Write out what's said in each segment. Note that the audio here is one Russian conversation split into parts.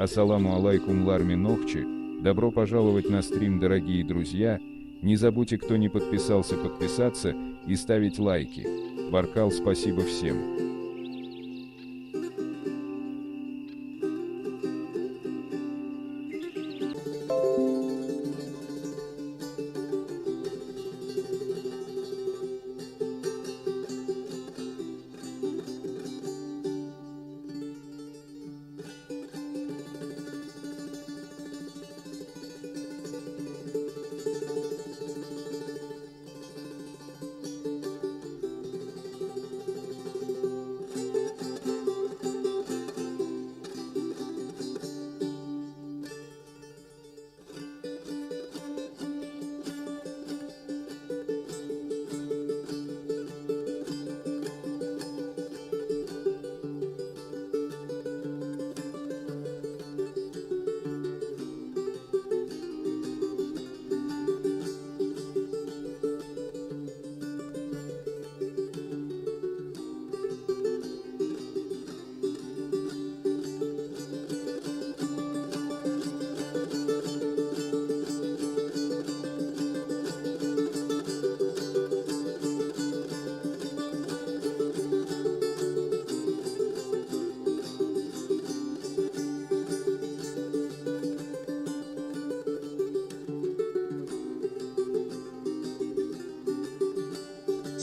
Ассаламу алейкум Ларми Нохчи, добро пожаловать на стрим, дорогие друзья, не забудьте, кто не подписался, подписаться и ставить лайки. Баркал, спасибо всем.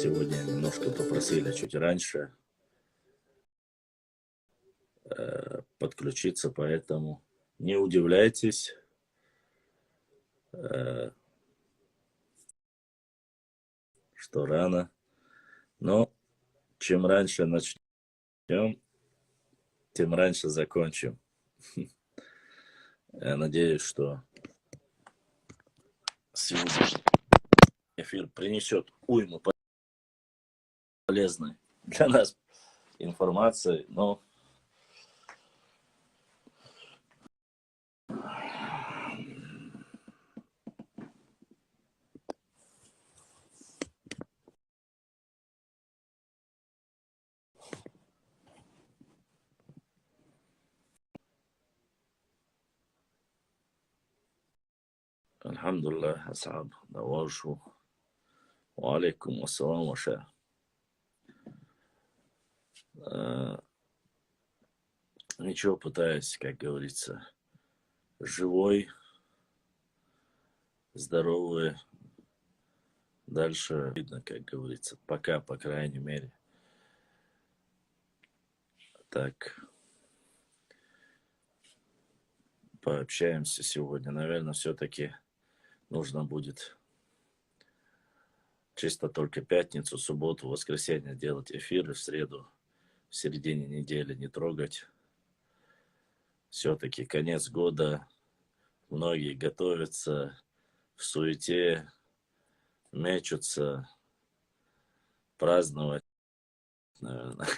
Сегодня немножко попросили чуть раньше подключиться, поэтому не удивляйтесь. Что рано. Но чем раньше начнем, тем раньше закончим. Я надеюсь, что сегодняшний эфир принесет уйму полезной для нас информации, но альхамдулиллах, асхаб, давашу. Ва алейкум ассалам ваша. Ничего, пытаюсь, как говорится, живой, здоровый. Дальше видно, как говорится, пока, по крайней мере. Так, пообщаемся сегодня. Наверное, все-таки нужно будет чисто только пятницу, субботу, воскресенье делать эфиры, в среду, в середине недели не трогать. Все-таки конец года, многие готовятся в суете, мечутся, праздновать, наверное.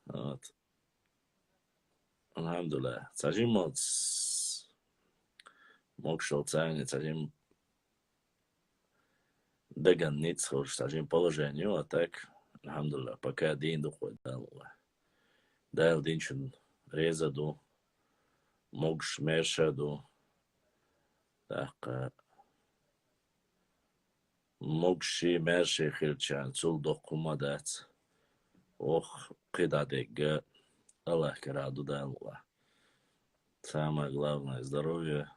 Вот. Алхамдулилlah. Сажим от мокшел цайни, сажим доганниц, сажим положению, а так, алхамдулилlah, пока день доходит, дайл динчун резаду, могш мершаду, так, могши мерши хилчан, цул докумадац, ох, кидадега, Аллах караду дайл. Самое главное — здоровье.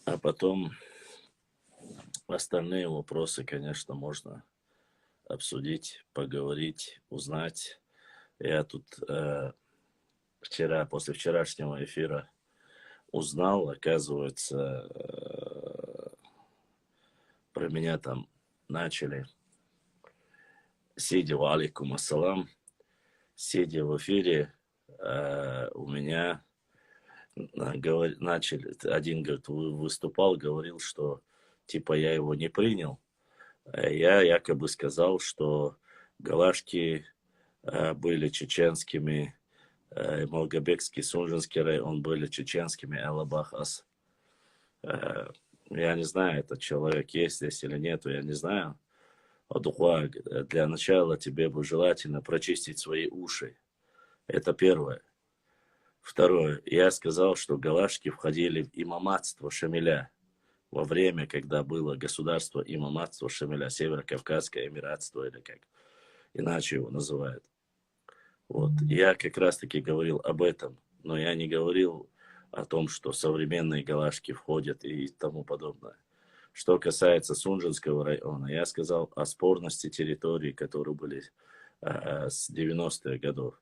А потом остальные вопросы, конечно, можно обсудить, поговорить, узнать. Я тут вчера, после вчерашнего эфира, узнал, оказывается, про меня там начали, сидя в алейкум ассалам, сидя в эфире, у меня начали, один, говорит, выступал, говорил, что типа я его не принял. Я якобы сказал, что галашки были чеченскими, Малгобекский, Сунжинский район были чеченскими, Алабахас. Я не знаю, этот человек есть здесь или нет, я не знаю. Адухуа, для начала тебе бы желательно прочистить свои уши. Это первое. Второе. Я сказал, что галашки входили в имаматство Шамиля во время, когда было государство имаматство Шамиля, Северо-Кавказское Эмиратство, или как иначе его называют. Вот. Я как раз-таки говорил об этом, но я не говорил о том, что современные галашки входят и тому подобное. Что касается Сунжинского района, я сказал о спорности территорий, которые были с 90-х годов.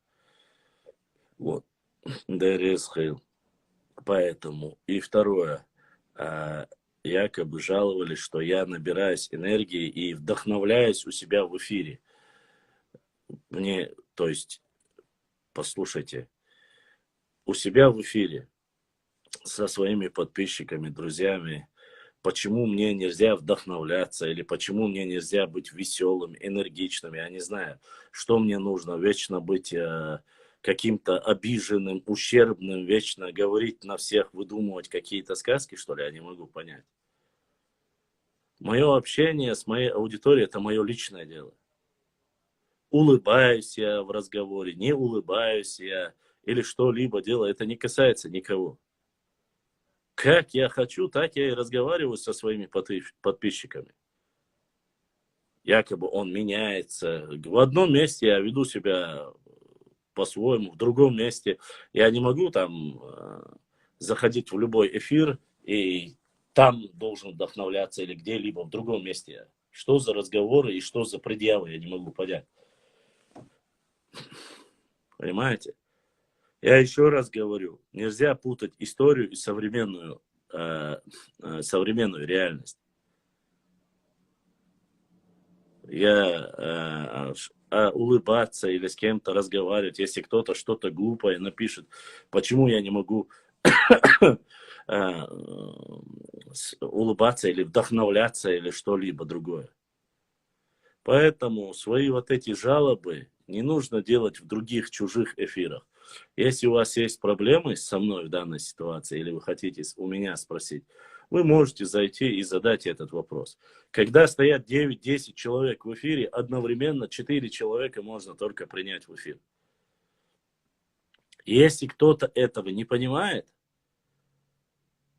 Вот. Поэтому. И второе. Якобы жаловались, что я набираюсь энергии и вдохновляюсь у себя в эфире. Мне, то есть, послушайте, у себя в эфире со своими подписчиками, друзьями, почему мне нельзя вдохновляться, или почему мне нельзя быть веселым, энергичным, я не знаю, что мне нужно, вечно быть каким-то обиженным, ущербным, вечно говорить на всех, выдумывать какие-то сказки, что ли, я не могу понять. Мое общение с моей аудиторией – это мое личное дело. Улыбаюсь я в разговоре, не улыбаюсь я, или что-либо делаю, это не касается никого. Как я хочу, так я и разговариваю со своими подписчиками. Якобы он меняется. В одном месте я веду себя по-своему, в другом месте я не могу там заходить в любой эфир и там должен вдохновляться или где-либо в другом месте. Что за разговоры и что за предъявы, я не могу понять. Понимаете? Я еще раз говорю, нельзя путать историю и современную реальность. Улыбаться или с кем-то разговаривать, если кто-то что-то глупое напишет, почему я не могу улыбаться или вдохновляться или что-либо другое. Поэтому свои вот эти жалобы не нужно делать в других чужих эфирах. Если у вас есть проблемы со мной в данной ситуации, или вы хотите у меня спросить, вы можете зайти и задать этот вопрос. Когда стоят 9-10 человек в эфире, одновременно 4 человека можно только принять в эфир. Если кто-то этого не понимает,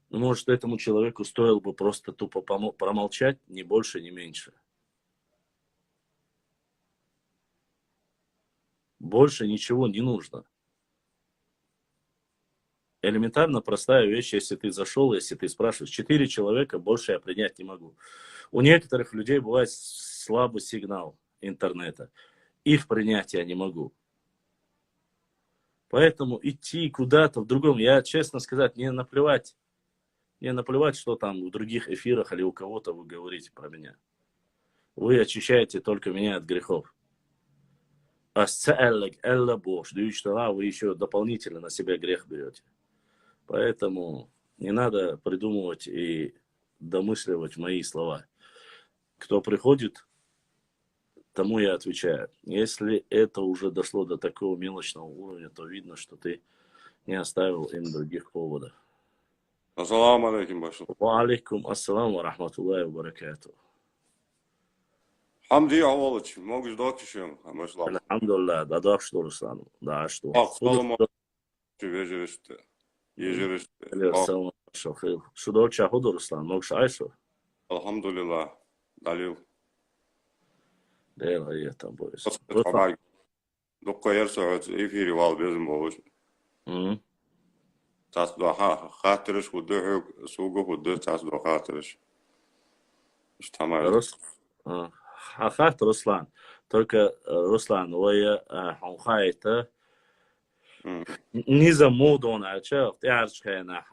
может, этому человеку стоило бы просто тупо промолчать, ни больше, ни меньше. Больше ничего не нужно. Элементарно простая вещь, если ты зашел, если ты спрашиваешь, 4 человека, больше я принять не могу. У некоторых людей бывает слабый сигнал интернета. Их принять я не могу. Поэтому идти куда-то в другом, я, честно сказать, мне наплевать, что там в других эфирах или у кого-то вы говорите про меня. Вы очищаете только меня от грехов. Вы еще дополнительно на себя грех берете. Поэтому не надо придумывать и домысливать мои слова. Кто приходит, тому я отвечаю. Если это уже дошло до такого мелочного уровня, то видно, что ты не оставил им других поводов. Ассаламу алейкум, башым. Ва алейкум ассалам ва рахматуллахи ва баракату. Hamdi Avolic, mogli dokišem, mesela. Elhamdülillah, da došlo Ruslan, da što. Sağ becerişte, yecerişte. Selam, şahil. Şu da çahudur Ruslan, mogš ayşo. Alhamdulillah, dalil. Değil, iyi tam bu. Dokka yer saat efiri val bezim boğuş. тас до хатырыш худы сугу худы тас до хатырыш. Штамай. Хахат Руслан. Только, Руслан, ой, хонхайта. نظام مودون عشاق تعرف كأنه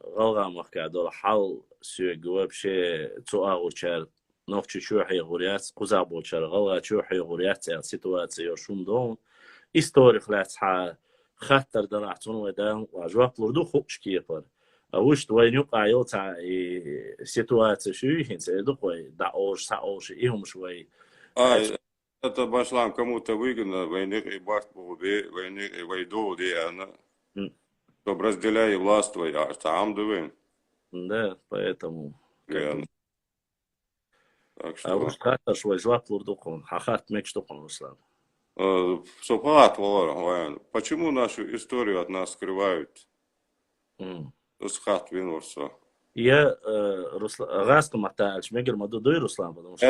غلغة مخكادول حل سوق بشي تواو شر نقطة شو حي غوريات قزابو شر غلغة شو حي غوريات سيتواتسي شوم دون история خلاص خطر درعتون ودان وجواب لردو خوش كيفر أوش توينيو قايل تاع سيتواتسي شو هنسي دقوي دعوش ساوش إيهم شوي Это башлам кому-то выгодно, войны и бахт войны и войду, она, чтобы разделяй власть твою, а сам дывен. Да, поэтому. Так А уж что... как-то швой жвак лурдукон, хахат мекштукон, Руслан. Сухат, почему нашу историю от нас скрывают? Сухат винурсо. Я, Руслан, раз-то мотаешь, мегер мадудой, Руслан, потому что...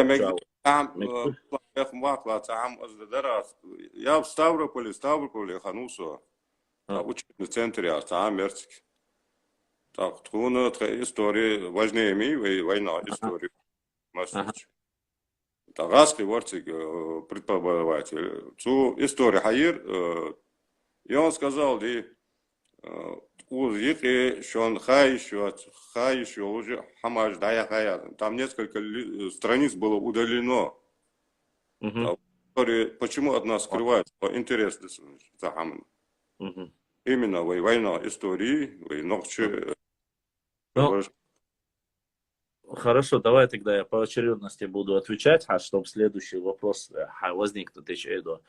Я в Ставрополе ханусо, в учебном центре, там Мерцик. Так, труна история важнее ми, война, история. Тагаски Ворцик, преподаватель. Цу история Хаир, и он сказал, что он еще уже хамаш дая хая. Там несколько страниц было удалено. Почему от нас скрывают? Интересно. Именно война истории, Хорошо, давай тогда я по очередности буду отвечать, чтобы следующий вопрос возник тут еще.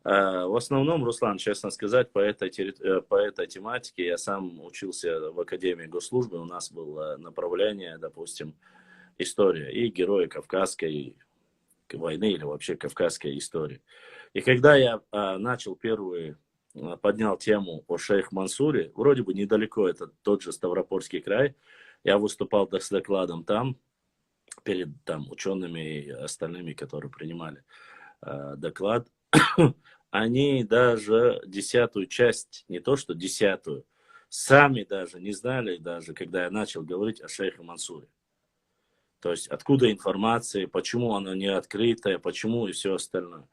В основном, Руслан, честно сказать, по этой тематике я сам учился в Академии Госслужбы, у нас было направление, допустим, история и герои Кавказской войны или вообще Кавказской истории. И когда я поднял тему о шейх Мансуре, вроде бы недалеко, это тот же Ставропольский край, я выступал с докладом там, перед учеными и остальными, которые принимали доклад. Они даже 10-ю часть, не то что 10-ю, сами даже не знали, даже когда я начал говорить о шейхе Мансуре. То есть откуда информация, почему она не открытая, почему и все остальное.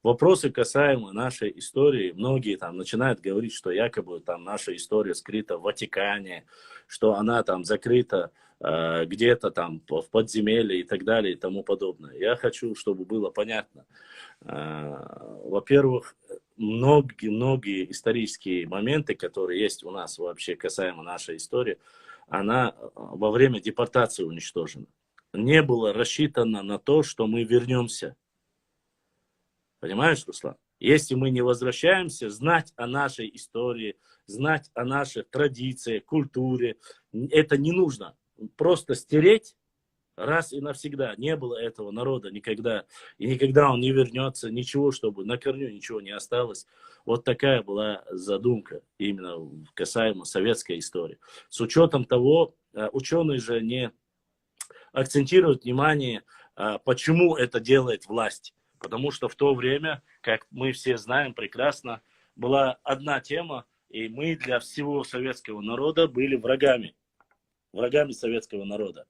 Вопросы касаемо нашей истории, многие там начинают говорить, что якобы там наша история скрыта в Ватикане, что она там закрыта где-то там в подземелье и так далее и тому подобное. Я хочу, чтобы было понятно. Во-первых, многие исторические моменты, которые есть у нас вообще касаемо нашей истории, она во время депортации уничтожена. Не было рассчитано на то, что мы вернемся. Понимаешь, Руслан? Если мы не возвращаемся, знать о нашей истории, знать о наших традициях, культуре, это не нужно. Просто стереть раз и навсегда. Не было этого народа никогда. И никогда он не вернется, ничего, чтобы на корню ничего не осталось. Вот такая была задумка именно касаемо советской истории. С учетом того, ученые же не акцентируют внимание, почему это делает власть. Потому что в то время, как мы все знаем прекрасно, была одна тема, и мы для всего советского народа были врагами советского народа.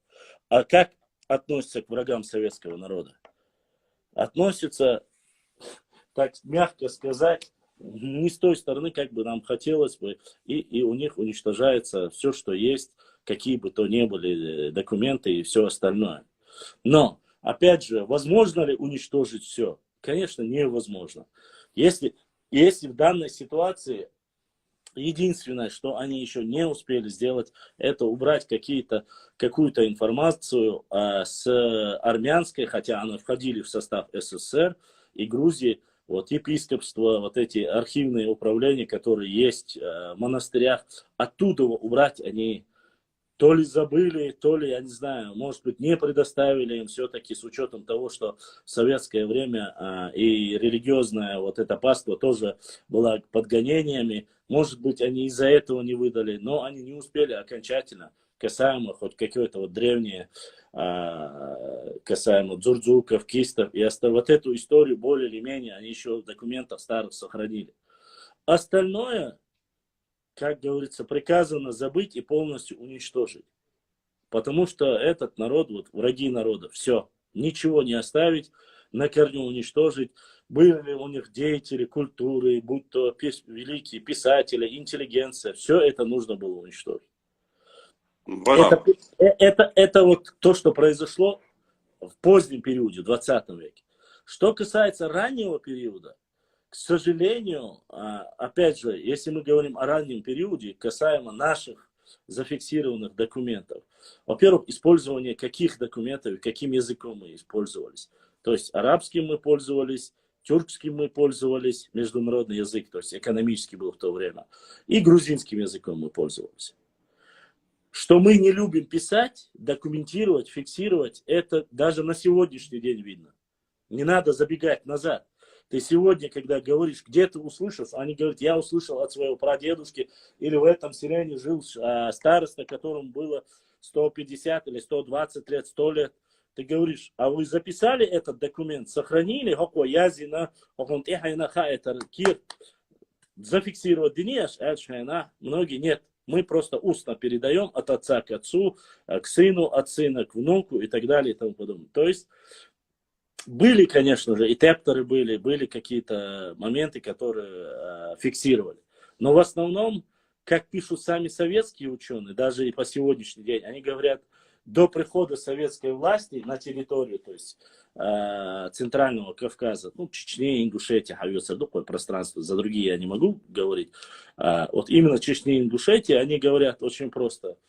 А как относятся к врагам советского народа? Относятся, так мягко сказать, не с той стороны, как бы нам хотелось бы, и у них уничтожается все, что есть, какие бы то ни были документы и все остальное. Но опять же, возможно ли уничтожить все? Конечно, невозможно. Если в данной ситуации единственное, что они еще не успели сделать, это убрать какую-то информацию с армянской, хотя они входили в состав СССР и Грузии, вот епископство, вот эти архивные управления, которые есть в монастырях, оттуда убрать они то ли забыли, то ли, я не знаю, может быть, не предоставили им все-таки с учетом того, что в советское время и религиозное вот это паство тоже было под гонениями. Может быть, они из-за этого не выдали, но они не успели окончательно, касаемо хоть какое-то вот древнее, касаемо дзурдзуков, кистов, и вот эту историю более или менее они еще в документах старых сохранили. Остальное, как говорится, приказано забыть и полностью уничтожить. Потому что этот народ, вот враги народа, все, ничего не оставить, на корню уничтожить. Были ли у них деятели культуры, будь то великие писатели, интеллигенция, все это нужно было уничтожить. Это вот то, что произошло в позднем периоде, в 20 веке. Что касается раннего периода, к сожалению, опять же, если мы говорим о раннем периоде, касаемо наших зафиксированных документов, во-первых, использование каких документов и каким языком мы использовались. То есть арабским мы пользовались, тюркским мы пользовались, международный язык, то есть экономический был в то время, и грузинским языком мы пользовались. Что мы не любим писать, документировать, фиксировать, это даже на сегодняшний день видно. Не надо забегать назад. Ты сегодня, когда говоришь, где ты услышал, они говорят, я услышал от своего прадедушки, или в этом селении жил староста, которому было 150 или 120 лет, 100 лет. Ты говоришь, а вы записали этот документ, сохранили, зафиксировать, многие нет. Мы просто устно передаем от отца к отцу, к сыну, от сына к внуку и так далее и тому подобное. То есть были, конечно же, и тепторы были какие-то моменты, которые фиксировали. Но в основном, как пишут сами советские ученые, даже и по сегодняшний день, они говорят, до прихода советской власти на территорию, то есть Центрального Кавказа, ну, Чечня, Ингушетия, такое пространство, за другие я не могу говорить. Вот именно Чечня и Ингушетия, они говорят очень просто.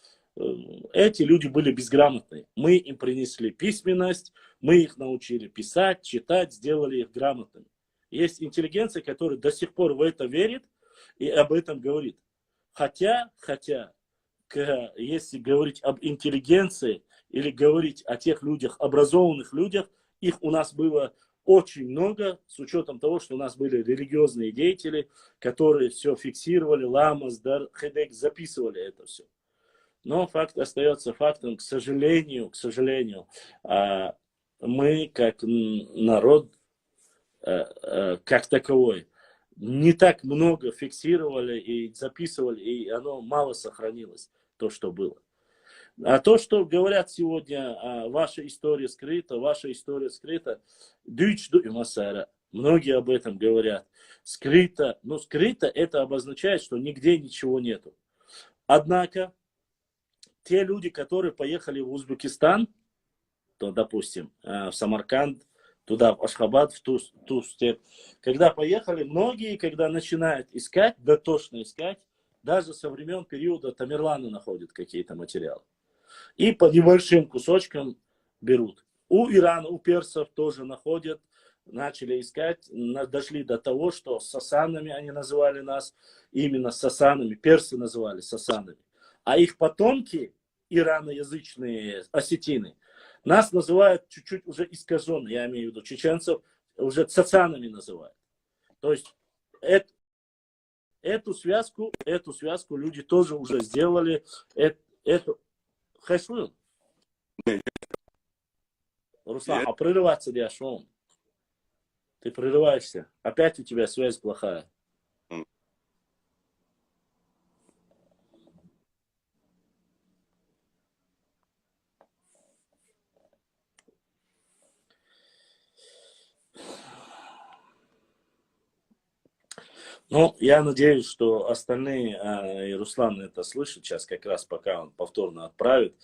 Эти люди были безграмотные. Мы им принесли письменность, мы их научили писать, читать, сделали их грамотными. Есть интеллигенция, которая до сих пор в это верит и об этом говорит. Хотя, если говорить об интеллигенции или говорить о тех людях, образованных людях, их у нас было очень много, с учетом того, что у нас были религиозные деятели, которые все фиксировали, Ламас, Хедек, записывали это все. Но факт остается фактом, к сожалению, мы как народ, как таковой, не так много фиксировали и записывали, и оно мало сохранилось, то, что было. А то, что говорят сегодня, ваша история скрыта, многие об этом говорят. Скрыто, но скрыто это обозначает, что нигде ничего нету. Однако, те люди, которые поехали в Узбекистан, то, допустим, в Самарканд, туда, в Ашхабад, в ту степь, когда поехали, многие, когда начинают искать, дотошно искать, даже со времен периода Тамерлана находят какие-то материалы. И по небольшим кусочкам берут. У Ирана, у персов тоже находят, начали искать, дошли до того, что сасанами они называли нас, именно сасанами, персы называли сасанами. А их потомки, ираноязычные осетины, нас называют чуть-чуть уже искаженно, я имею в виду чеченцев, уже цацанами называют. То есть эту связку люди тоже уже сделали. Хайслым. Руслан, а прерываться где шум? Ты прерываешься. Опять у тебя связь плохая. Ну, я надеюсь, что остальные, и Руслан это слышит сейчас, как раз пока он повторно отправит,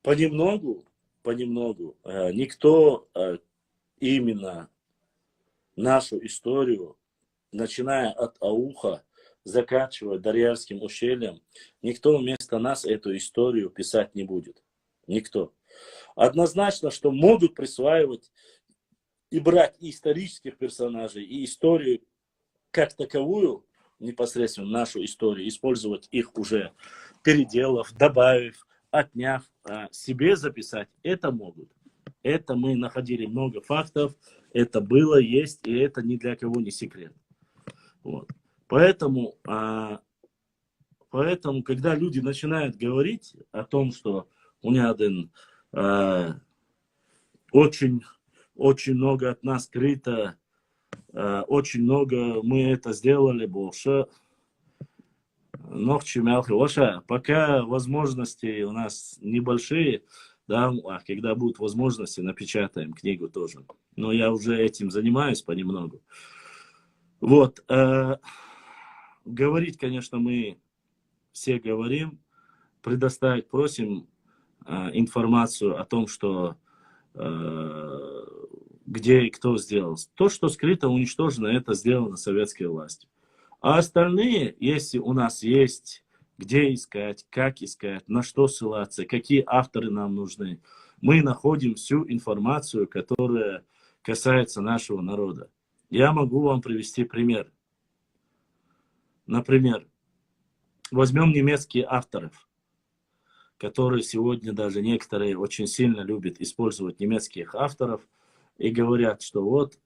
понемногу, никто именно нашу историю, начиная от Ауха, заканчивая Дарьярским ущельем, никто вместо нас эту историю писать не будет. Никто. Однозначно, что могут присваивать и брать и исторических персонажей, и историю как таковую, непосредственно нашу историю, использовать их уже, переделав, добавив, отняв, себе записать, это могут. Это мы находили много фактов, это было, есть, и это ни для кого не секрет. Вот. Поэтому, когда люди начинают говорить о том, что у меня один очень много от нас скрыто, Очень много мы это сделали больше. Ногчи мелкие. Лоша, пока возможности у нас небольшие, да, а когда будут возможности, напечатаем книгу тоже. Но я уже этим занимаюсь понемногу. Вот. Говорить, конечно, мы все говорим, предоставить просим информацию о том, что где и кто сделал. То, что скрыто, уничтожено, это сделано советской властью. А остальные, если у нас есть где искать, как искать, на что ссылаться, какие авторы нам нужны, мы находим всю информацию, которая касается нашего народа. Я могу вам привести пример. Например, возьмем немецких авторов, которые сегодня даже некоторые очень сильно любят использовать немецких авторов и говорят, что вот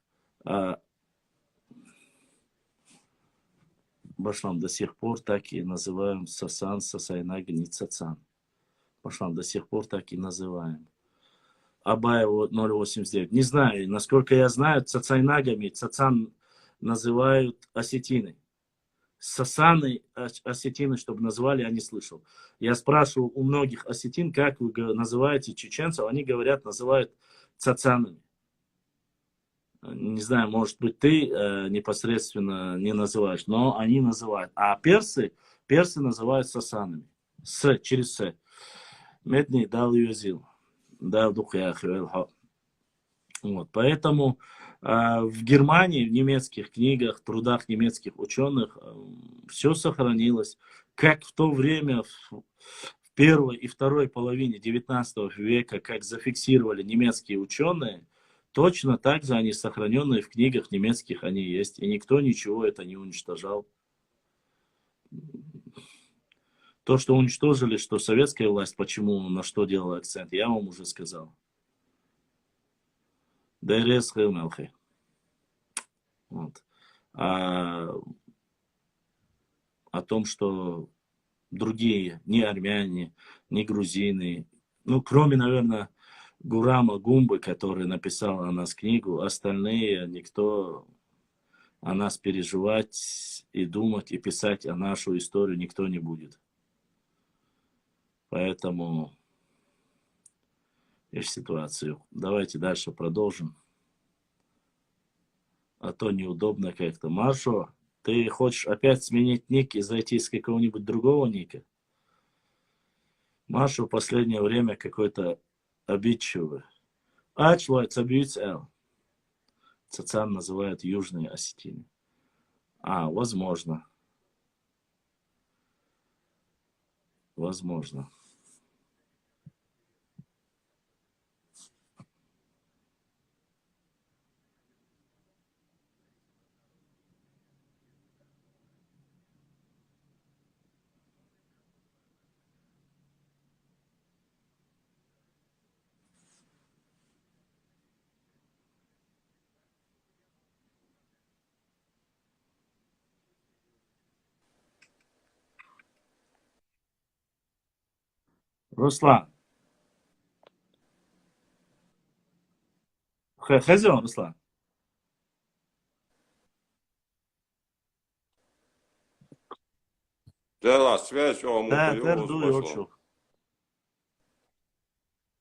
Башлам до сих пор так и называем Сасан, Сасайнаги, Цацан. Башлам до сих пор так и называем. Абаева 089. Не знаю, насколько я знаю, Цацайнагами Цацан называют осетины. Сасаны, осетины, чтобы назвали, я не слышал. Я спрашивал у многих осетин, как вы называете чеченцев, они говорят, называют цацанами. Не знаю, может быть, ты непосредственно не называешь, но они называют. А персы называют сасанами. Через С. Медный дал юзил. Да, в духе. Вот, поэтому в Германии, в немецких книгах, трудах немецких ученых все сохранилось. Как в то время, в первой и второй половине 19 века, как зафиксировали немецкие ученые, точно так же они сохраненные в книгах немецких они есть. И никто ничего это не уничтожал. То, что уничтожили, что советская власть, почему, на что делала акцент, я вам уже сказал. Вот. О том, что другие, ни армяне, ни грузины, ну, кроме, наверное, Гурама Гумбы, который написал о нас книгу, остальные никто о нас переживать и думать, и писать о нашу историю никто не будет. Поэтому есть ситуацию. Давайте дальше продолжим. А то неудобно как-то. Маршо, ты хочешь опять сменить ник и зайти с какого-нибудь другого ника? Маршо в последнее время какой-то обидчивый. Ачлой Цабюцел. Цацан называют Южные Осетины. Возможно. Возможно. Руслан. Хозяин, Руслан. Да, связь вам Да, удалилась, терду и пошла. отшу.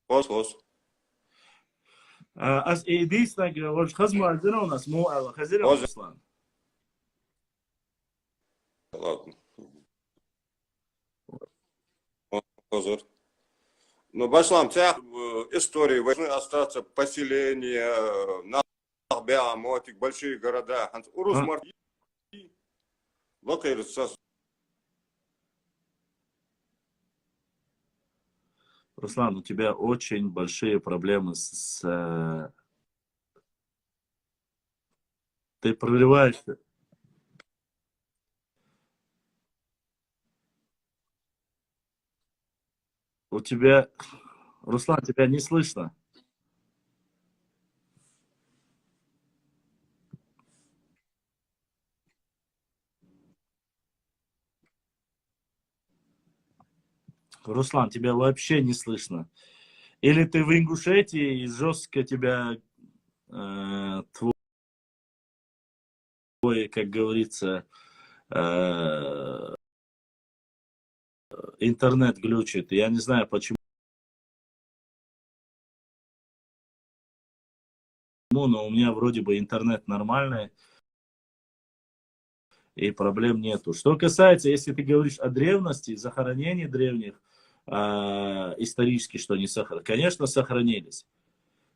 Хос. Единственное, вот хазма один у нас, хазирин Руслан. Ладно. Хозер. Но Башлам, тех истории должны остаться поселения, Нахбеамотик, большие города. Урус Марти, Руслан, у тебя очень большие проблемы с... Ты прорываешься. У тебя... Руслан, тебя не слышно. Руслан, тебя вообще не слышно. Или ты в Ингушетии и жестко тебя твой как говорится, интернет глючит. Я не знаю почему, но у меня вроде бы интернет нормальный. И проблем нету. Что касается, если ты говоришь о древности, захоронении древних, исторически, что не сохранились. Конечно, сохранились.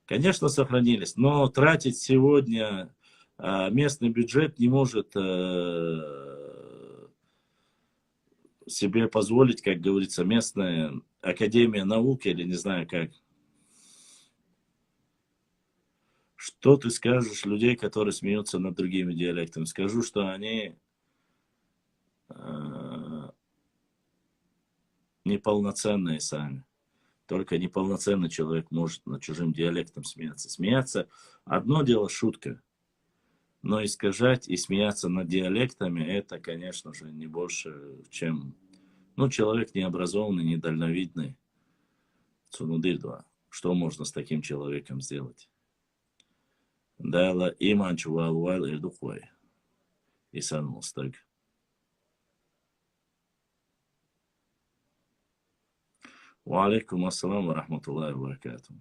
Конечно, сохранились. Но тратить сегодня местный бюджет не может себе позволить, как говорится, местная академия наук или не знаю как. Что ты скажешь людей, которые смеются над другими диалектами? Скажу, что они неполноценные сами. Только неполноценный человек может над чужим диалектом смеяться. Смеяться одно дело шутка, но искажать и смеяться над диалектами это, конечно же, не больше, чем человек необразованный, недальновидный. Цунудырдва. Что можно с таким человеком сделать? Дайла иманч вал ирдухвай. Исан Мустаг. Ва алейкум ассалам ва рахматуллахи ва баракатуху.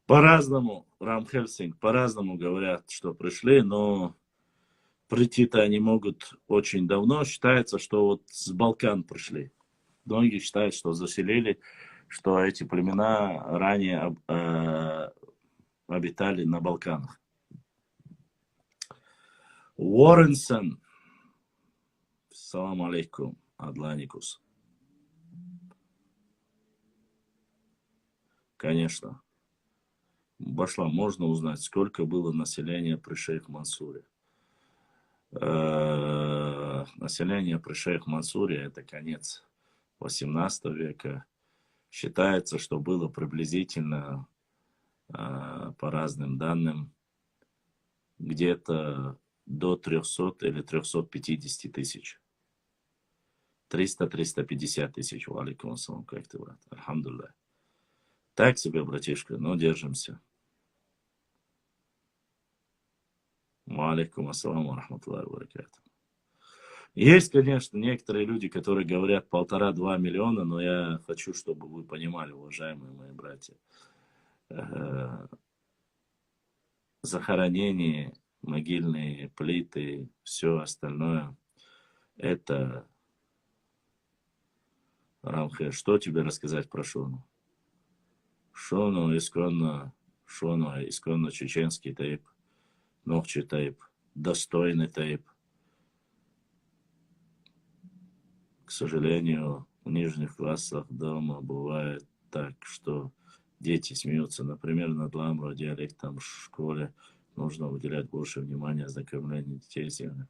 По-разному, Рамхельсинг, по-разному говорят, что пришли, но прийти-то они могут очень давно. Считается, что вот с Балкан пришли. Многие считают, что заселили, что эти племена ранее обитали на Балканах. Уорренсон. Салам алейкум, Адланикус. Конечно. Башла, можно узнать, сколько было населения при шейх Мансуре? Население при шейх Мансуре это конец 18 века. Считается, что было приблизительно, по разным данным, где-то до 300 или 350 тысяч. 300-350 тысяч. Валикум ассалам, как ты, брат? Альхамдулилля. Так себе, братишка, но держимся. Алейкум ассалам ва рахматуллахи ва баракатуху. Есть, конечно, некоторые люди, которые говорят 1,5-2 миллиона, но я хочу, чтобы вы понимали, уважаемые мои братья, захоронения, могильные плиты, все остальное, это, Рамхе, что тебе рассказать про Шону? Шону исконно чеченский тейп. Ногчи тейп, достойный тейп. К сожалению, в нижних классах дома бывает так, что дети смеются. Например, над ламро диалектом в школе нужно уделять больше внимания ознакомлению детей с ними.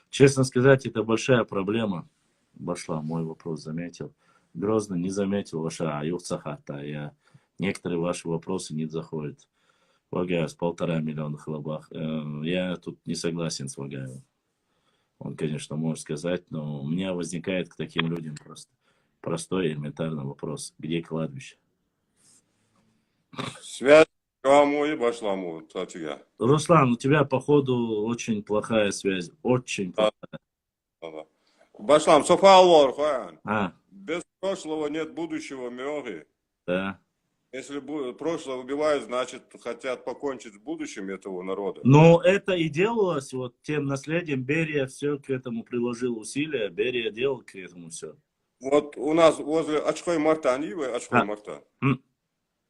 Честно сказать, это большая проблема. Башла, мой вопрос заметил. Грозно не заметил ваша аюхцахата. Некоторые ваши вопросы не заходят. Вагаев с 1,5 миллиона хлобах. Я тут не согласен с Вагаевым. Он, конечно, может сказать, но у меня возникает к таким людям просто простой элементарный вопрос. Где кладбище? Связь кому и башламу, татья. Руслан, у тебя, походу, очень плохая связь. Очень плохая. Башлам, Софалвар, А, без прошлого нет будущего, Мёги. да. Если прошлое убивают, значит, хотят покончить с будущим этого народа. Но это и делалось вот тем наследием. Берия все к этому приложил усилия. Берия делал к этому все. Вот у нас возле Ачхой Марта, Ачхой Марта.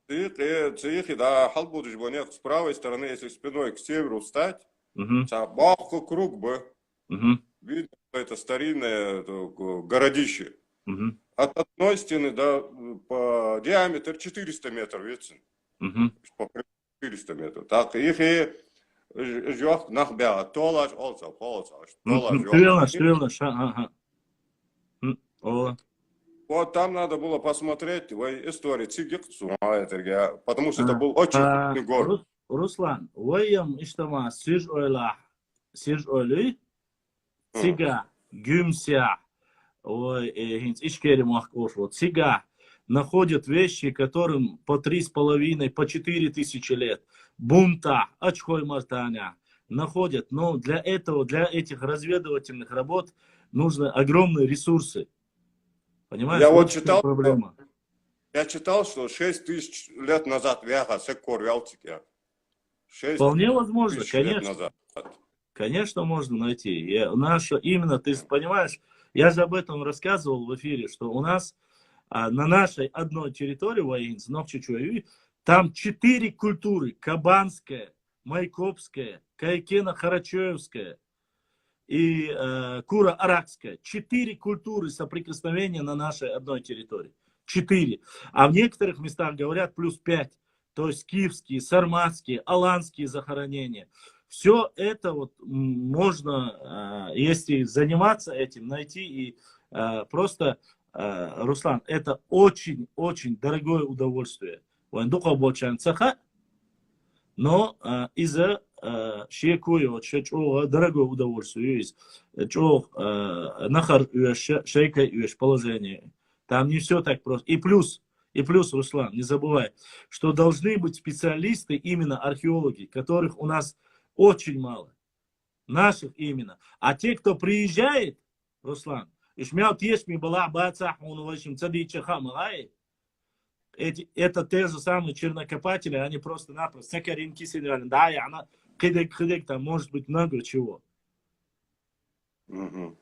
Цихи, да, халбудыш бонет с правой стороны, если спиной к северу встать, бахко круг бы. Видно, это старинное городище. От одной стены по диаметр 400 метров, видите? По 400 метров. Так, их и жёг нахбя, толаш, олца. Стрелно, ага. О. Вот там надо было посмотреть в истории потому что это был очень крупный город. Руслан, воем иштама сиж ойлы, цига, гюмся, ой, ишкери махкош, вот цига находят вещи, которым по 3,5, по 4 тысячи лет. Бунта, очхой мартаня находят. Но для этого, для этих разведывательных работ нужны огромные ресурсы. Понимаешь? Я вот читал, проблема. Я читал, что 6 тысяч лет назад Вполне возможно, конечно. Конечно, можно найти. Именно, ты понимаешь, я же об этом рассказывал в эфире, что у нас на нашей одной территории, Воинц, Новчичуави, там 4 культуры. Кабанская, Майкопская, Кайкена-Харачоевская и Кура-Аракская. 4 культуры соприкосновения на нашей одной территории. 4. А в некоторых местах говорят плюс 5. То есть киевские, сарматские, аланские захоронения. Все это вот можно, если заниматься этим, найти. И просто, Руслан, это очень-очень дорогое удовольствие. Но из-за дорогое удовольствие есть. Нахар шейка положение. Там не все так просто. И плюс, Руслан, не забывай, что должны быть специалисты, именно археологи, которых у нас очень мало. Наших именно. А те, кто приезжает, Руслан, это те же самые чернокопатели, они просто-напросто там может быть много чего.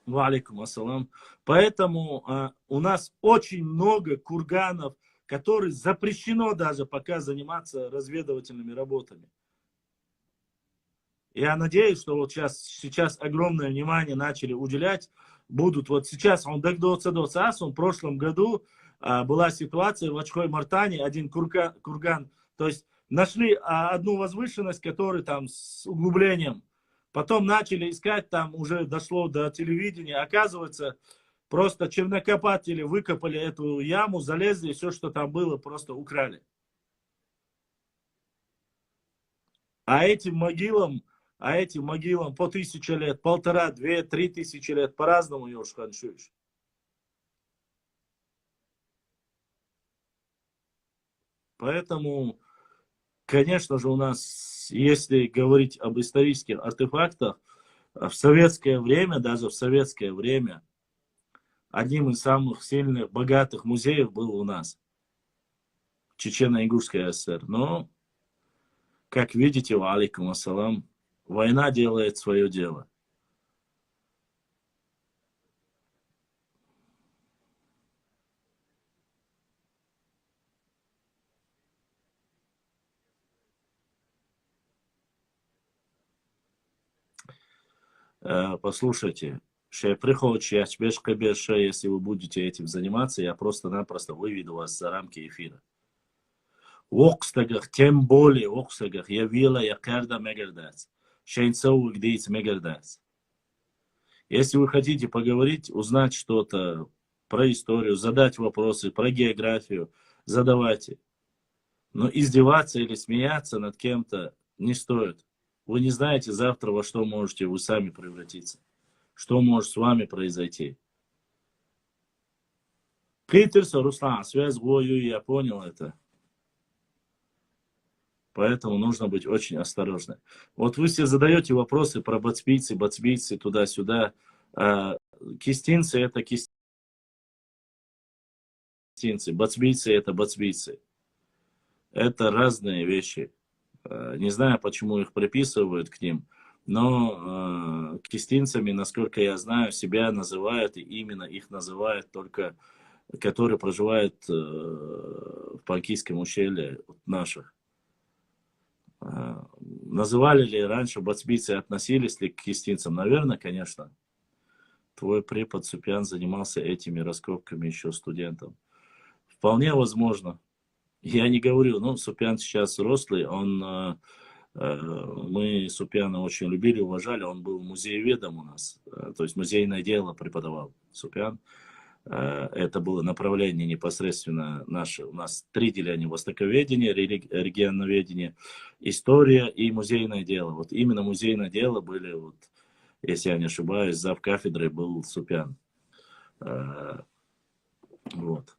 Валикум ассалам. Поэтому у нас очень много курганов, которые запрещено даже пока заниматься разведывательными работами. Я надеюсь, что вот сейчас огромное внимание начали уделять. Будут вот сейчас, в прошлом году была ситуация в Очхой-Мартане, один курган, то есть нашли одну возвышенность, которая там с углублением. Потом начали искать, там уже дошло до телевидения. Оказывается, просто чернокопатели выкопали эту яму, залезли, все, что там было, просто украли. А этим могилам по 1000 лет, 1,5, 2, 3 тысячи лет, по-разному ее ханшуешь. Поэтому, конечно же, у нас, если говорить об исторических артефактах, в советское время, даже в советское время, одним из самых сильных, богатых музеев был у нас Чечено-Ингушская ССР. Но, как видите, алейкум ассалам, война делает свое дело. Послушайте, если вы будете этим заниматься, я просто-напросто выведу вас за рамки эфира. Окстагах, тем более Окстагах, я вила, я карда мегардац. Шейнцоу гдейц мегардац. Если вы хотите поговорить, узнать что-то про историю, задать вопросы, про географию, задавайте. Но издеваться или смеяться над кем-то не стоит. Вы не знаете завтра, во что можете вы сами превратиться. Что может с вами произойти. Питерса, Руслан, связь гою, я понял это. Поэтому нужно быть очень осторожным. Вот вы все задаете вопросы про бацбийцы, туда-сюда. Кистинцы это кистинцы, бацбийцы это бацбийцы. Это разные вещи. Не знаю, почему их приписывают к ним, но кистинцами, насколько я знаю, себя называют, и именно их называют только, которые проживают в Панкийском ущелье наших. Называли ли раньше бацбийцы, относились ли к кистинцам? Наверное, конечно. Твой препод Супян занимался этими раскопками еще студентом. Вполне возможно. Я не говорю, ну, Супян сейчас взрослый, мы Супяна очень любили, уважали, он был музееведом у нас, то есть музейное дело преподавал Супян. Это было направление непосредственно наше. У нас 3 деления: востоковедение, регионоведение, история и музейное дело. Вот именно музейное дело были, вот, если я не ошибаюсь, зав. Кафедрой был Супян. Вот.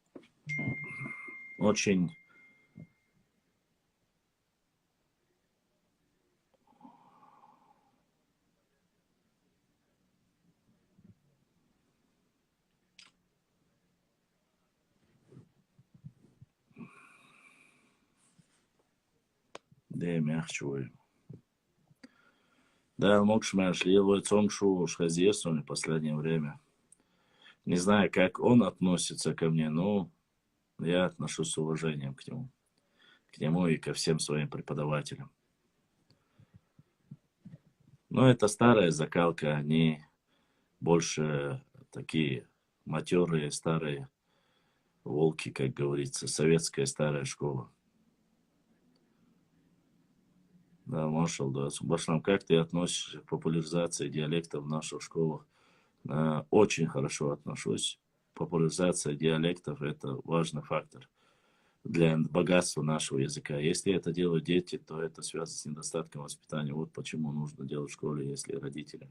Очень... Да, мягче. Да, Мокшмаш, Лилой Цонгшу, Шхазесуни в последнее время. Не знаю, как он относится ко мне, но я отношусь с уважением к нему. К нему и ко всем своим преподавателям. Но это старая закалка, они больше такие матерые, старые волки, как говорится, советская старая школа. Да, маршал, да. Башлам, как ты относишься к популяризации диалектов в наших школах? Очень хорошо отношусь. Популяризация диалектов – это важный фактор для богатства нашего языка. Если это делают дети, то это связано с недостатком воспитания. Вот почему нужно делать в школе, если родители.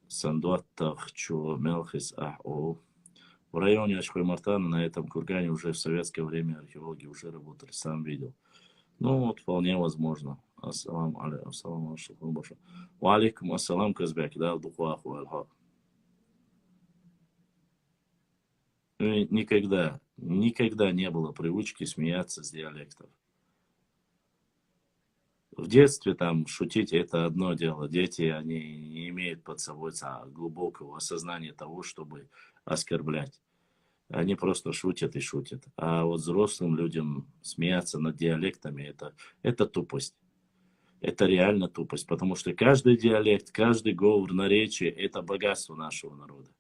Сандуаттах, Чо, Мелхис, Ахо. В районе Ачхой-Мартана, на этом кургане, уже в советское время археологи уже работали, сам видел. Ну, вот вполне возможно. Ассалам алейкум. Ва алейкум ассалам, Казбек, да, духуаху аль-хак. Никогда не было привычки смеяться с диалектов. В детстве там шутить это одно дело. Дети, они не имеют под собой глубокого осознания того, чтобы оскорблять. Они просто шутят и шутят. А вот взрослым людям смеяться над диалектами это тупость. Это реально тупость. Потому что каждый диалект, каждый говор, наречие – это богатство нашего народа.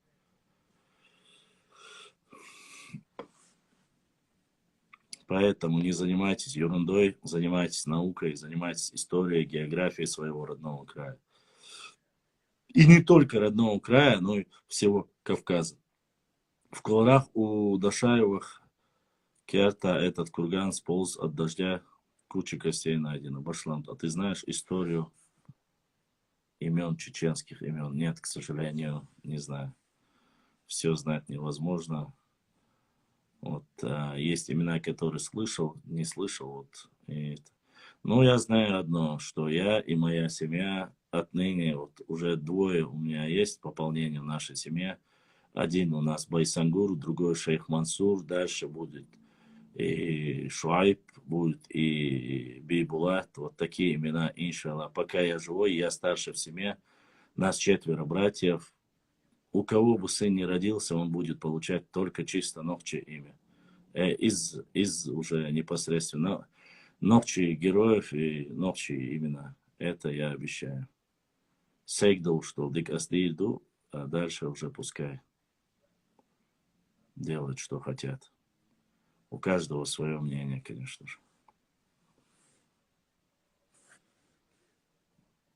Поэтому не занимайтесь ерундой, занимайтесь наукой, занимайтесь историей, географией своего родного края. И не только родного края, но и всего Кавказа. В Куларах у Дашаевых Керта этот курган сполз от дождя, куча костей найдено. Башлам, а ты знаешь историю имен, чеченских имен? Нет, к сожалению, не знаю. Все знать невозможно. Вот, есть имена, которые слышал, не слышал. Вот, но я знаю одно, что я и моя семья отныне, вот уже 2 у меня есть пополнение в нашей семье. Один у нас Байсангур, другой Шейх Мансур, дальше будет и Шуайб, будет и Бейбулат. Вот такие имена, иншаллах. Пока я живой, я старше в семье, нас 4 братьев. У кого бы сын не родился, он будет получать только чисто Нохче имя. Из уже непосредственно Нохчи героев и Нохчи имена. Это я обещаю. Сейгдул, что дикастильду, а дальше уже пускай делают, что хотят. У каждого свое мнение, конечно же.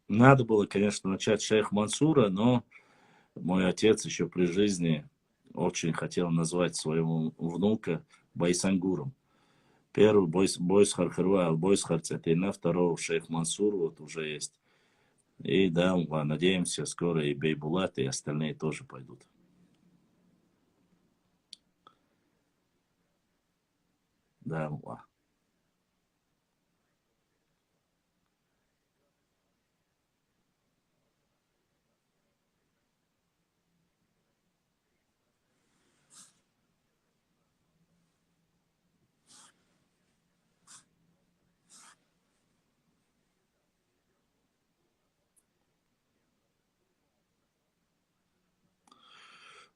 Надо было, конечно, начать с Шейх Мансура, но мой отец еще при жизни очень хотел назвать своего внука Байсангуром. Первый Бойс Хархарва, Бойс Харцетина, второго Шейх Мансур вот уже есть. И да, надеемся, скоро и Бейбулат, и остальные тоже пойдут. Да,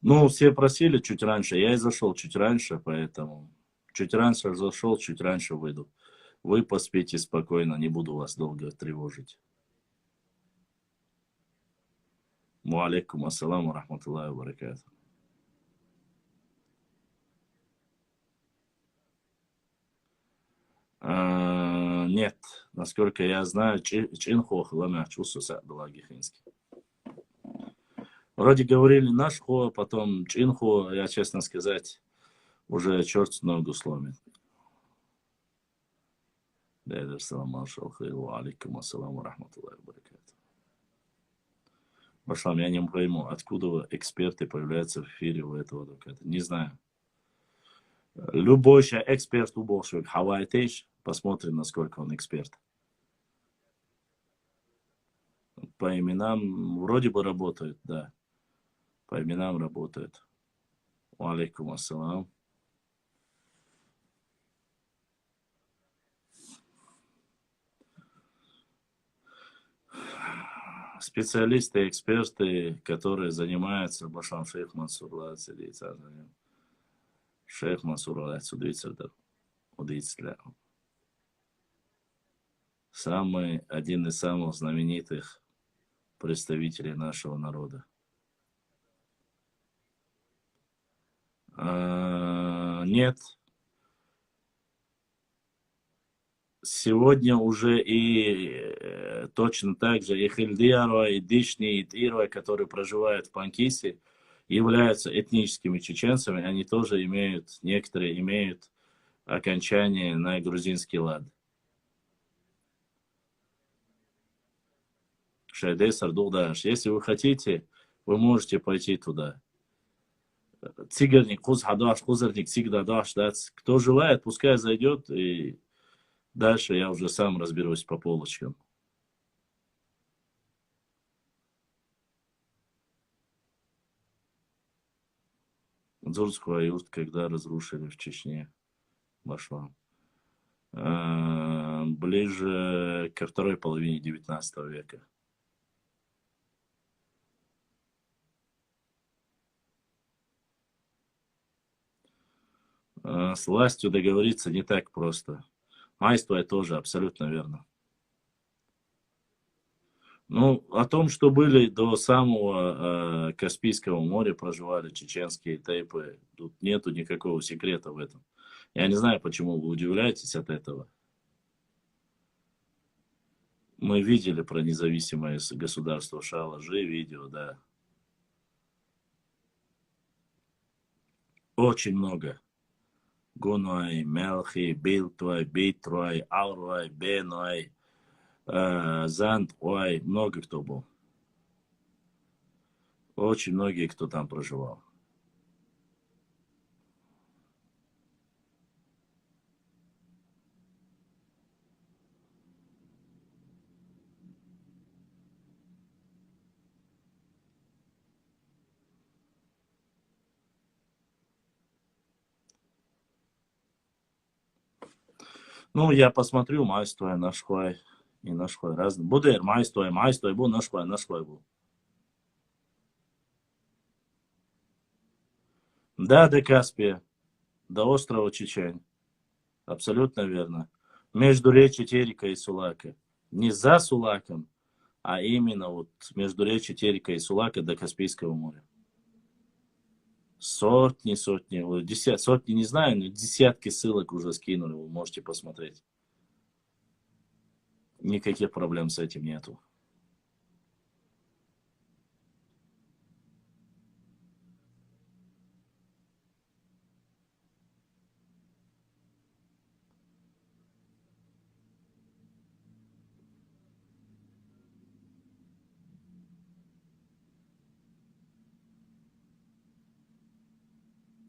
Ну, все просили чуть раньше, я и зашел чуть раньше, поэтому чуть раньше зашел, чуть раньше выйду. Вы поспите спокойно, не буду вас долго тревожить. Ва алейкум ассаламу рахматуллахи ва баракату. Нет, насколько я знаю, Чинхох ламя чувствуется Абдулла Гихинский. Вроде говорили нашхо, потом чинхо, я, честно сказать, уже черт ногу сломит. Дядя Салам Маршал Хейлу, алейкум ассаламу рахматуллахи баракату. Башлам, я не пойму, откуда эксперты появляются в эфире у этого адвоката. Не знаю. Любой эксперт у Болшевик, Хавай Тейш, посмотрим, насколько он эксперт. По именам вроде бы работает, да. По именам работает. Алейкум ассалам. Специалисты, эксперты, которые занимаются Башлам Шейх Мансур, Шейх Мансур, один из самых знаменитых представителей нашего народа. Нет. Сегодня уже и точно так же и Хильдиарва, и Дишни, и Тирва, которые проживают в Панкисе, являются этническими чеченцами, они тоже имеют, некоторые имеют окончание на грузинский лад. Шайдей Сардугдаш. Если вы хотите, вы можете пойти туда. Цигерник, Кузхадаш, Кузерник, Цигдадаш, кто желает, пускай зайдет, и дальше я уже сам разберусь по полочкам. Дзурскую аюрт, когда разрушили в Чечне, Башлам. Ближе ко второй половине 19 века. С властью договориться не так просто. Майство тоже абсолютно верно. Ну, о том, что были до самого Каспийского моря, проживали чеченские тайпы, тут нету никакого секрета в этом. Я не знаю, почему вы удивляетесь от этого. Мы видели про независимое государство Шалажи, видео, да. Очень много. Гунуай, Мелхи, Билтуай, Битруай, Алруай, Бенуай, Зандуай, много кто был. Очень многие, кто там проживал. Ну, я посмотрю, майстой, нашхуай и нашхуай разные. Будер, майстой, был, нашхуай был. Да, до Каспия, до острова Чечень. Абсолютно верно. Между речи Терека и Сулака. Не за Сулаком, а именно вот между речи Терека и Сулака до Каспийского моря. Сотни, сотни, не знаю, но десятки ссылок уже скинули, вы можете посмотреть. Никаких проблем с этим нету.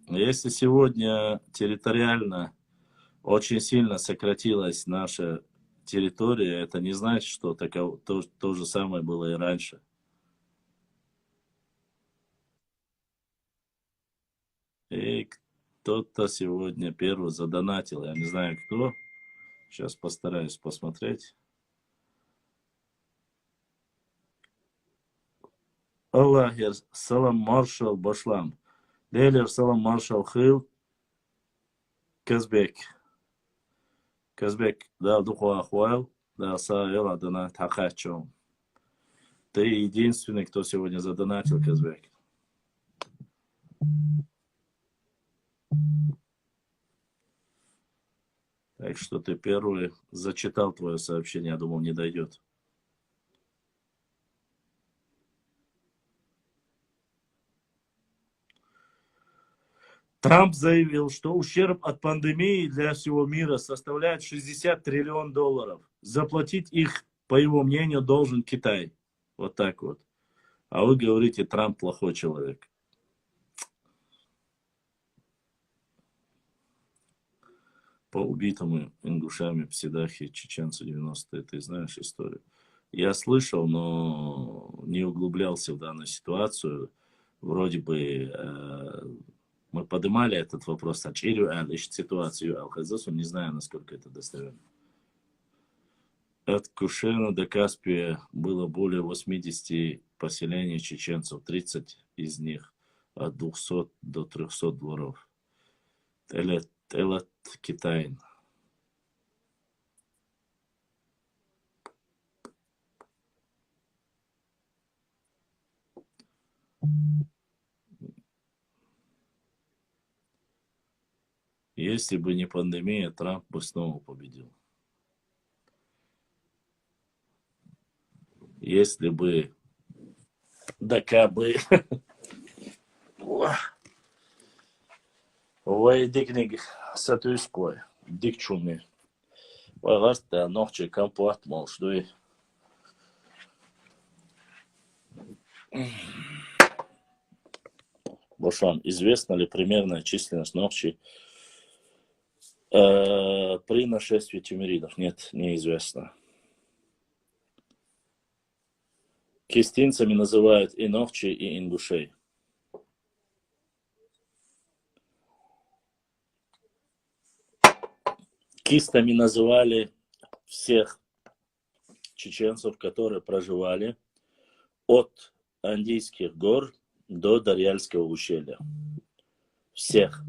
Если сегодня территориально очень сильно сократилась наша территория, это не значит, что то же самое было и раньше. И кто-то сегодня первый задонатил, я не знаю кто. Сейчас постараюсь посмотреть. Аллахер, салам маршал Башлам. Дейлер, салам маршал Хил. Казбек. Казбек, да, духу ахуал, да, саэла, дана, тахачом. Ты единственный, кто сегодня задонатил, Казбек. Так что ты первый зачитал твое сообщение, я думал, не дойдет. Трамп заявил, что ущерб от пандемии для всего мира составляет 60 триллион долларов. Заплатить их, по его мнению, должен Китай. Вот так вот. А вы говорите, Трамп плохой человек. По убитому ингушами в Седахе чеченцу 90-е, ты знаешь историю? Я слышал, но не углублялся в данную ситуацию. Вроде бы мы поднимали этот вопрос, ситуацию Алхазасу, не знаю, насколько это достоверно. От Кушена до Каспия было более 80 поселений чеченцев, 30 из них от 200 до 300 дворов. Элат Китайн. Если бы не пандемия, Трамп бы снова победил. Если бы, да кабы, ой, дикник сатуйской, дикчуми, вагаста ночи компот молшдуй. Бошан, известна ли примерная численность ночи при нашествии тюмеридов? Нет, неизвестно. Кистинцами называют и новчи, и ингушей. Кистами называли всех чеченцев, которые проживали от Андийских гор до Дарьяльского ущелья. Всех.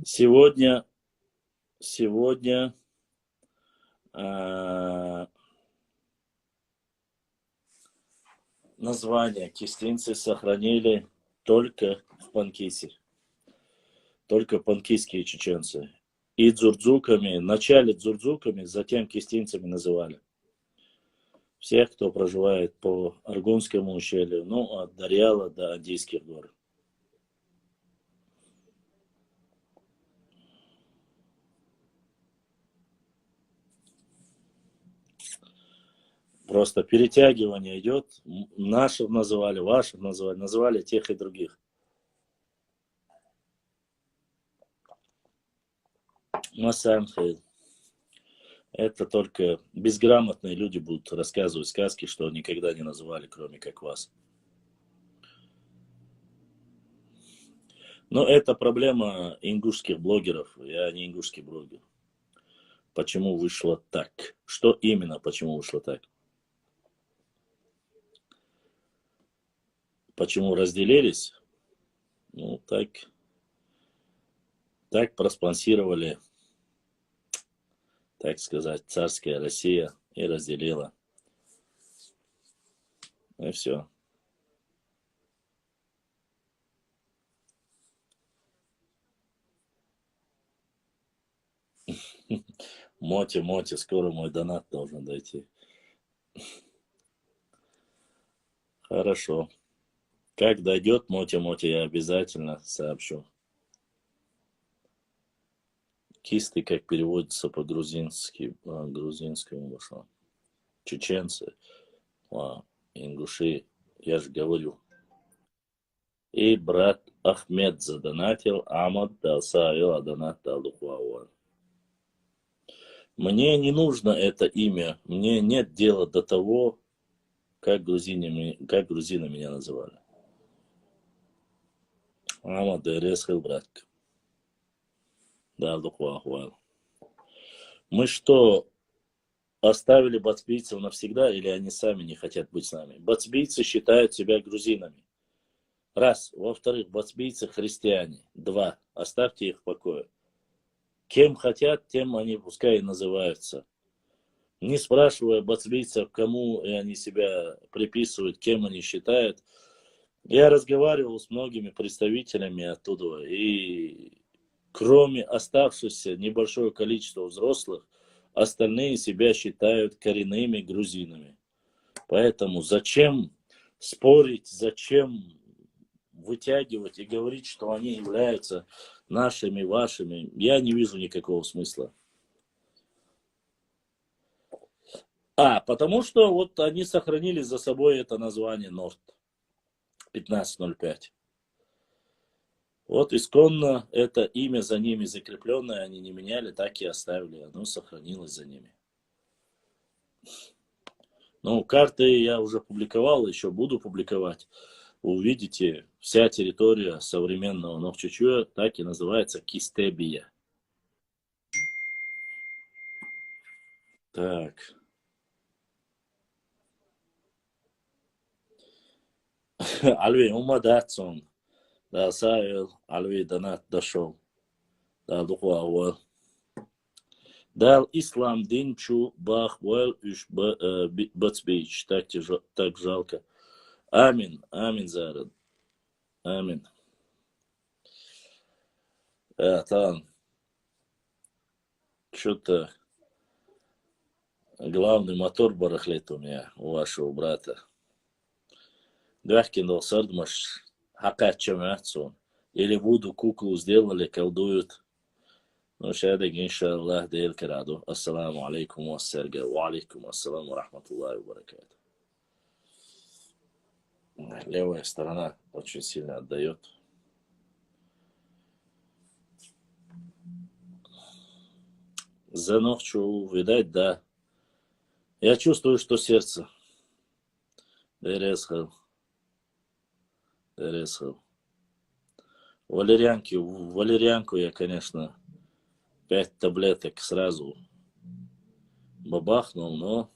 Сегодня название кистинцы сохранили только в Панкисе. Только панкисские чеченцы. И дзурдзуками, вначале дзурдзуками, затем кистинцами называли. Всех, кто проживает по Аргунскому ущелью, ну, от Дарьяла до Андийских гор. Просто перетягивание идет. Наших называли, ваших называли тех и других. Масанхейл. Это только безграмотные люди будут рассказывать сказки, что никогда не называли, кроме как вас. Но это проблема ингушских блогеров. Я не ингушский блогер. Почему вышло так? Что именно, почему вышло так? Почему разделились? Ну, так проспонсировали, так сказать, царская Россия и разделила. И все. Моти, скоро мой донат должен дойти. Хорошо. Как дойдет Моти, я обязательно сообщу. Кисты, как переводится по-грузински, грузинскому вошло. Чеченцы, ингуши, я же говорю. И брат Ахмед задонатил, Амад Далсаил донат Далдухуауан. Мне не нужно это имя, мне нет дела до того, как грузины меня называли. Амад Дересхил, братка. Далдухуауан. Мы что, оставили бацбийцев навсегда, или они сами не хотят быть с нами? Бацбийцы считают себя грузинами. Раз. Во-вторых, бацбийцы христиане. Два. Оставьте их в покое. Кем хотят, тем они пускай и называются. Не спрашивая бацбийцев, кому они себя приписывают, кем они считают, Я разговаривал с многими представителями оттуда, и кроме оставшихся небольшого количества взрослых, остальные себя считают коренными грузинами. Поэтому зачем спорить, зачем вытягивать и говорить, что они являются нашими, вашими, я не вижу никакого смысла. Потому что вот они сохранили за собой это название Норд 1505. Вот исконно это имя за ними закрепленное, они не меняли, так и оставили, оно сохранилось за ними. Ну, карты я уже публиковал, еще буду публиковать. Увидите, вся территория современного Нохчичуя так и называется Кистебия. Так. Альви, умадатсон. Да, Савел, Альви, Донат дошел. Да, Духуауэл. Дал ислам динчу бах уэл уж бацбич. Так жалко. Амин, амин, Зарад. Амин. Там что-то главный мотор барахлит у меня, у вашего брата. Двахкин сардмаш, хакат чаматсон. Или Вуду куклу сделали, колдуют. Ну, шадик, иншаллах, дейл кираду. Ассаламу алейкум вассарга. Ва алейкум ассаламу рахматуллахи ва баракату. Левая сторона очень сильно отдает. За ночью, видать, да. Я чувствую, что сердце. Дересхал. Валерьянку я, конечно, 5 таблеток сразу бабахнул, но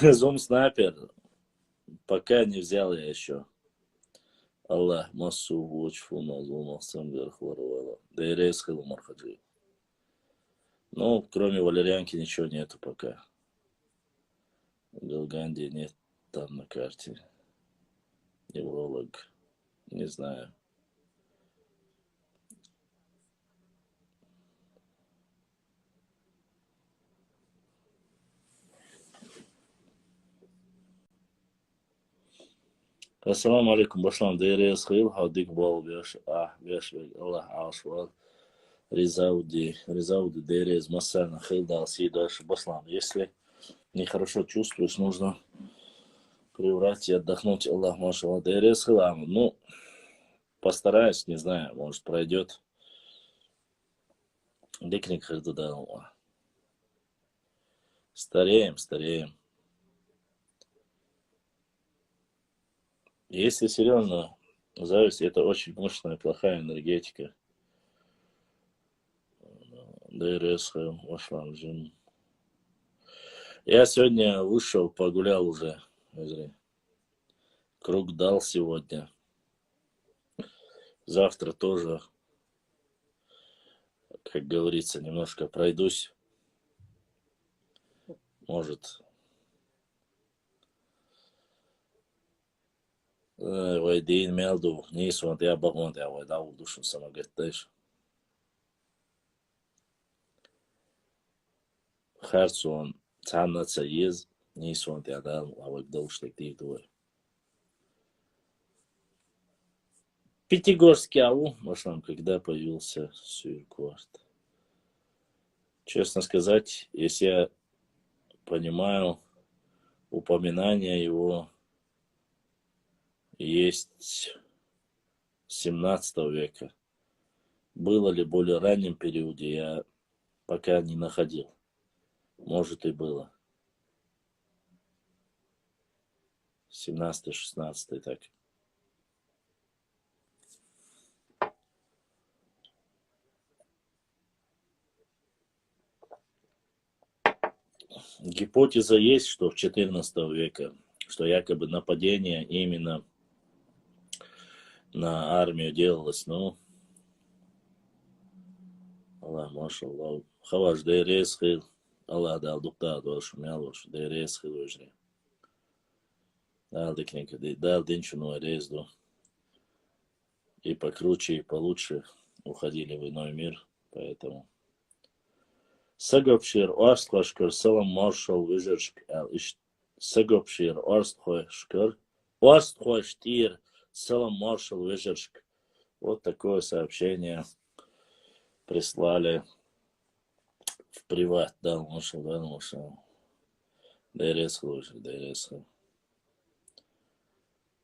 Зум снайпер пока не взял я еще. Аллах массу вочфу назума самбер хворовала. Да и рейсхал мархаджи. Ну, кроме валерьянки ничего нету пока. Галганди нет там на карте. Невролог. Не знаю. Ассаламу алейкум, башлам. Дейре схил, хадик бал беш. Беш, Аллах ашвал. Резауди, дейре из массана хил дал си дальше башлам. Если нехорошо чувствуешь, нужно приврать и отдохнуть. Аллах машалла. Дейре схилам. Ну, постараюсь, не знаю, может пройдет. Дикник хил дал. Стареем. Если серьезно, зависть — это очень мощная, плохая энергетика. Я сегодня вышел, погулял уже. Круг дал сегодня. Завтра тоже, как говорится, немножко пройдусь. Может, Вайдин Мелду, Нисвант, я Багмонт, я Вайдау душу самогеттеш. Харцон, Цаннаца ез, Нисвант, я дал, а Вайдау штектив двое. Пятигорский ау, Машлам, когда появился Сюркварт. Честно сказать, если я понимаю, упоминание его есть 17 века. Было ли в более раннем периоде, я пока не находил. Может и было. 17-16 так. Гипотеза есть, что в XIV веке, что якобы нападение именно на армию делалось, ну, Аллах, машаллах, хаваш дейрес хил, Аллах дал дукта, дош мялош, дейрес хил ужри. Дал дикника, дал денчуну резду. И покруче, и получше уходили в иной мир, поэтому. Сагопшир Орсткошкар Салам Маршал Визершк Сагопшир Орсткоштир Салам Маршал Визершк. Вот такое сообщение прислали в приват. Да, Маршал. Дайрес лучше, Дайрес.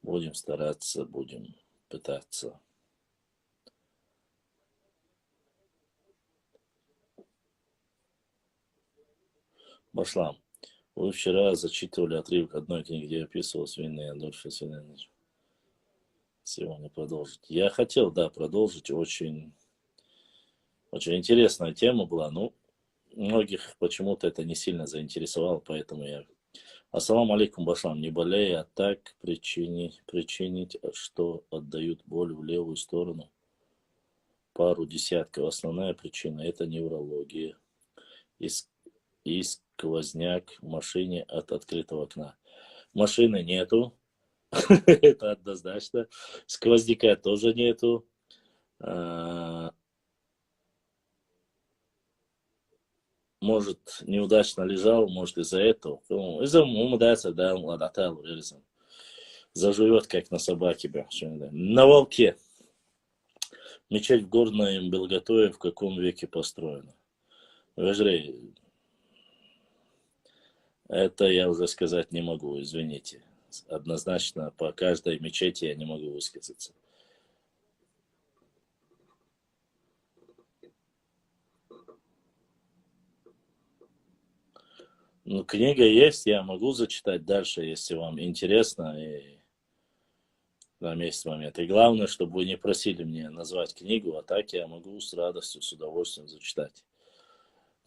Будем стараться, будем пытаться. Башлам, вы вчера зачитывали отрывок одной книги, где описывалась винная Адольфа Свиненовича. Сегодня продолжить. Я хотел, да, продолжить. Очень интересная тема была. Ну, многих почему-то это не сильно заинтересовало, поэтому я... Ассаламу алейкум, Башлам. Не болей, а так причинить, что отдают боль в левую сторону. Пару десятков. Основная причина – это неврология. И сквозняк в машине от открытого окна. Машины нету, это однозначно. Сквозняка тоже нету. Может, неудачно лежал, может, из-за этого. Из-за умудается, да, ладатал, заживет, как на собаке. На волке. Мечеть в Горном Белготове в каком веке построена? Вежрей, это я уже сказать не могу, извините. Однозначно по каждой мечети я не могу высказаться. Ну, книга есть, я могу зачитать дальше, если вам интересно. И там есть момент. И главное, чтобы вы не просили меня назвать книгу, а так я могу с радостью, с удовольствием зачитать.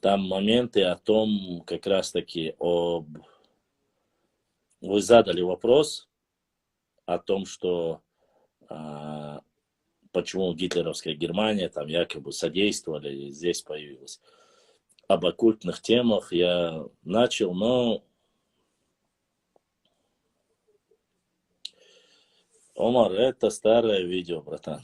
Там моменты о том, как раз таки об... Вы задали вопрос о том, что почему гитлеровская Германия там якобы содействовали, и здесь появилась. Об оккультных темах я начал, но... Омар, это старое видео, братан.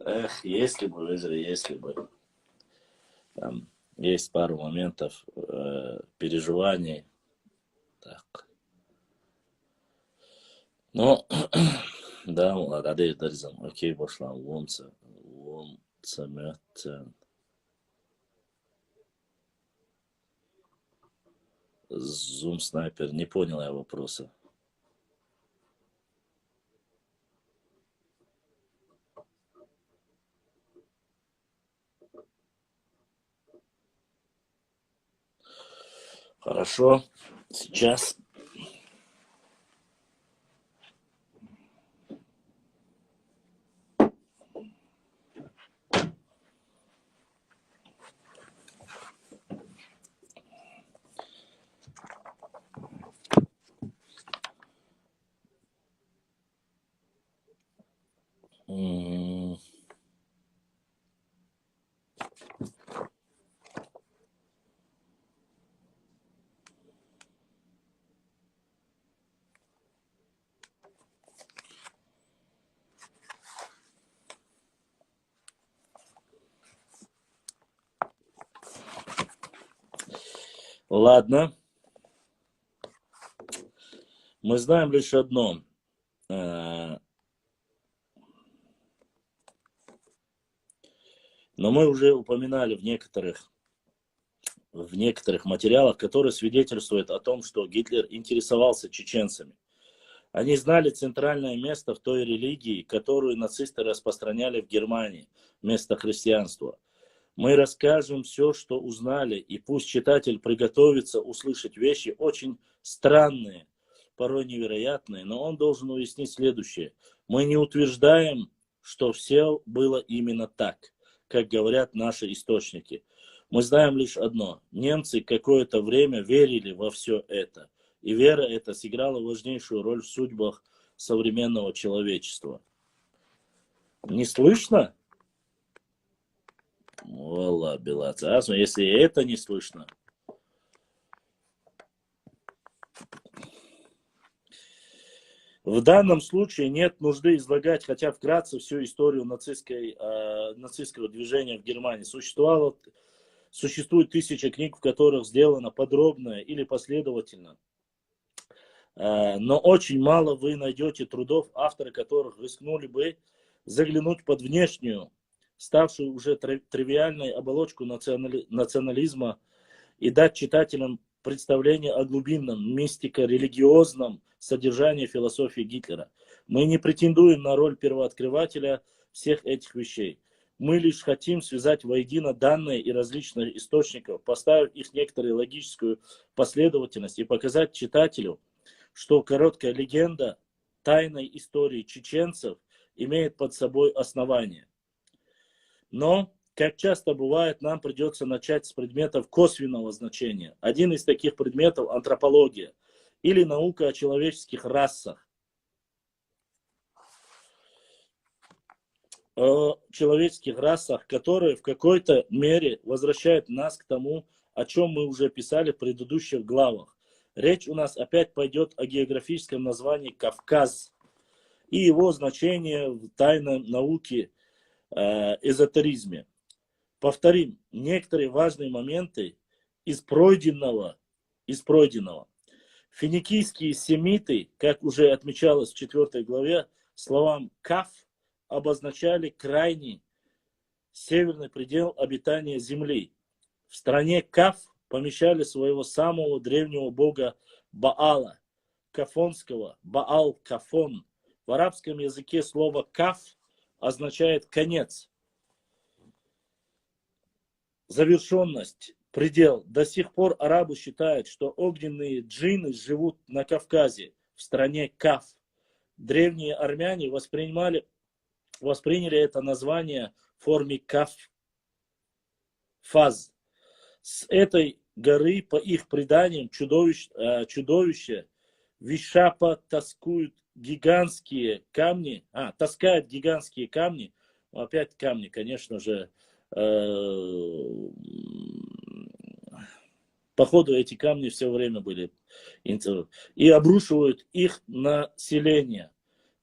Эх, если бы. Там есть пару моментов переживаний. Так. Ну, да, ладно, окей, Башлам, Ломца Мёттен. Зум снайпер, не понял я вопроса. Хорошо, сейчас. Ладно. Мы знаем лишь одно. Но мы уже упоминали в некоторых материалах, которые свидетельствуют о том, что Гитлер интересовался чеченцами. Они знали центральное место в той религии, которую нацисты распространяли в Германии, вместо христианства. Мы расскажем все, что узнали, и пусть читатель приготовится услышать вещи очень странные, порой невероятные, но он должен уяснить следующее. Мы не утверждаем, что все было именно так, как говорят наши источники. Мы знаем лишь одно. Немцы какое-то время верили во все это. И вера эта сыграла важнейшую роль в судьбах современного человечества. Не слышно? Валла, белаца. Если это не слышно. В данном случае нет нужды излагать, хотя вкратце, всю историю нацистского движения в Германии. Существует тысяча книг, в которых сделано подробно или последовательно. Но очень мало вы найдете трудов, авторы которых рискнули бы заглянуть под внешнюю, ставшую уже тривиальной оболочку национализма и дать читателям представление о глубинном, мистико-религиозном содержании философии Гитлера. Мы не претендуем на роль первооткрывателя всех этих вещей. Мы лишь хотим связать воедино данные и различных источников, поставив их некоторую логическую последовательность и показать читателю, что короткая легенда тайной истории чеченцев имеет под собой основание. Но, как часто бывает, нам придется начать с предметов косвенного значения. Один из таких предметов – антропология или наука о человеческих расах. О человеческих расах, которые в какой-то мере возвращают нас к тому, о чем мы уже писали в предыдущих главах. Речь у нас опять пойдет о географическом названии Кавказ и его значении в тайной науке, эзотеризме. Повторим некоторые важные моменты из пройденного. Финикийские семиты, как уже отмечалось в 4 главе, словам «каф» обозначали крайний северный предел обитания земли. В стране Каф помещали своего самого древнего бога Баала, кафонского, Баал-Кафон. В арабском языке слово «каф» означает «конец», завершенность, предел. До сих пор арабы считают, что огненные джинны живут на Кавказе, в стране Каф. Древние армяне восприняли это название в форме Каф-фаз. С этой горы, по их преданиям, чудовище Вишапа таскают гигантские камни, таскают гигантские камни, опять камни, конечно же, походу эти камни все время были, и обрушивают их на селение.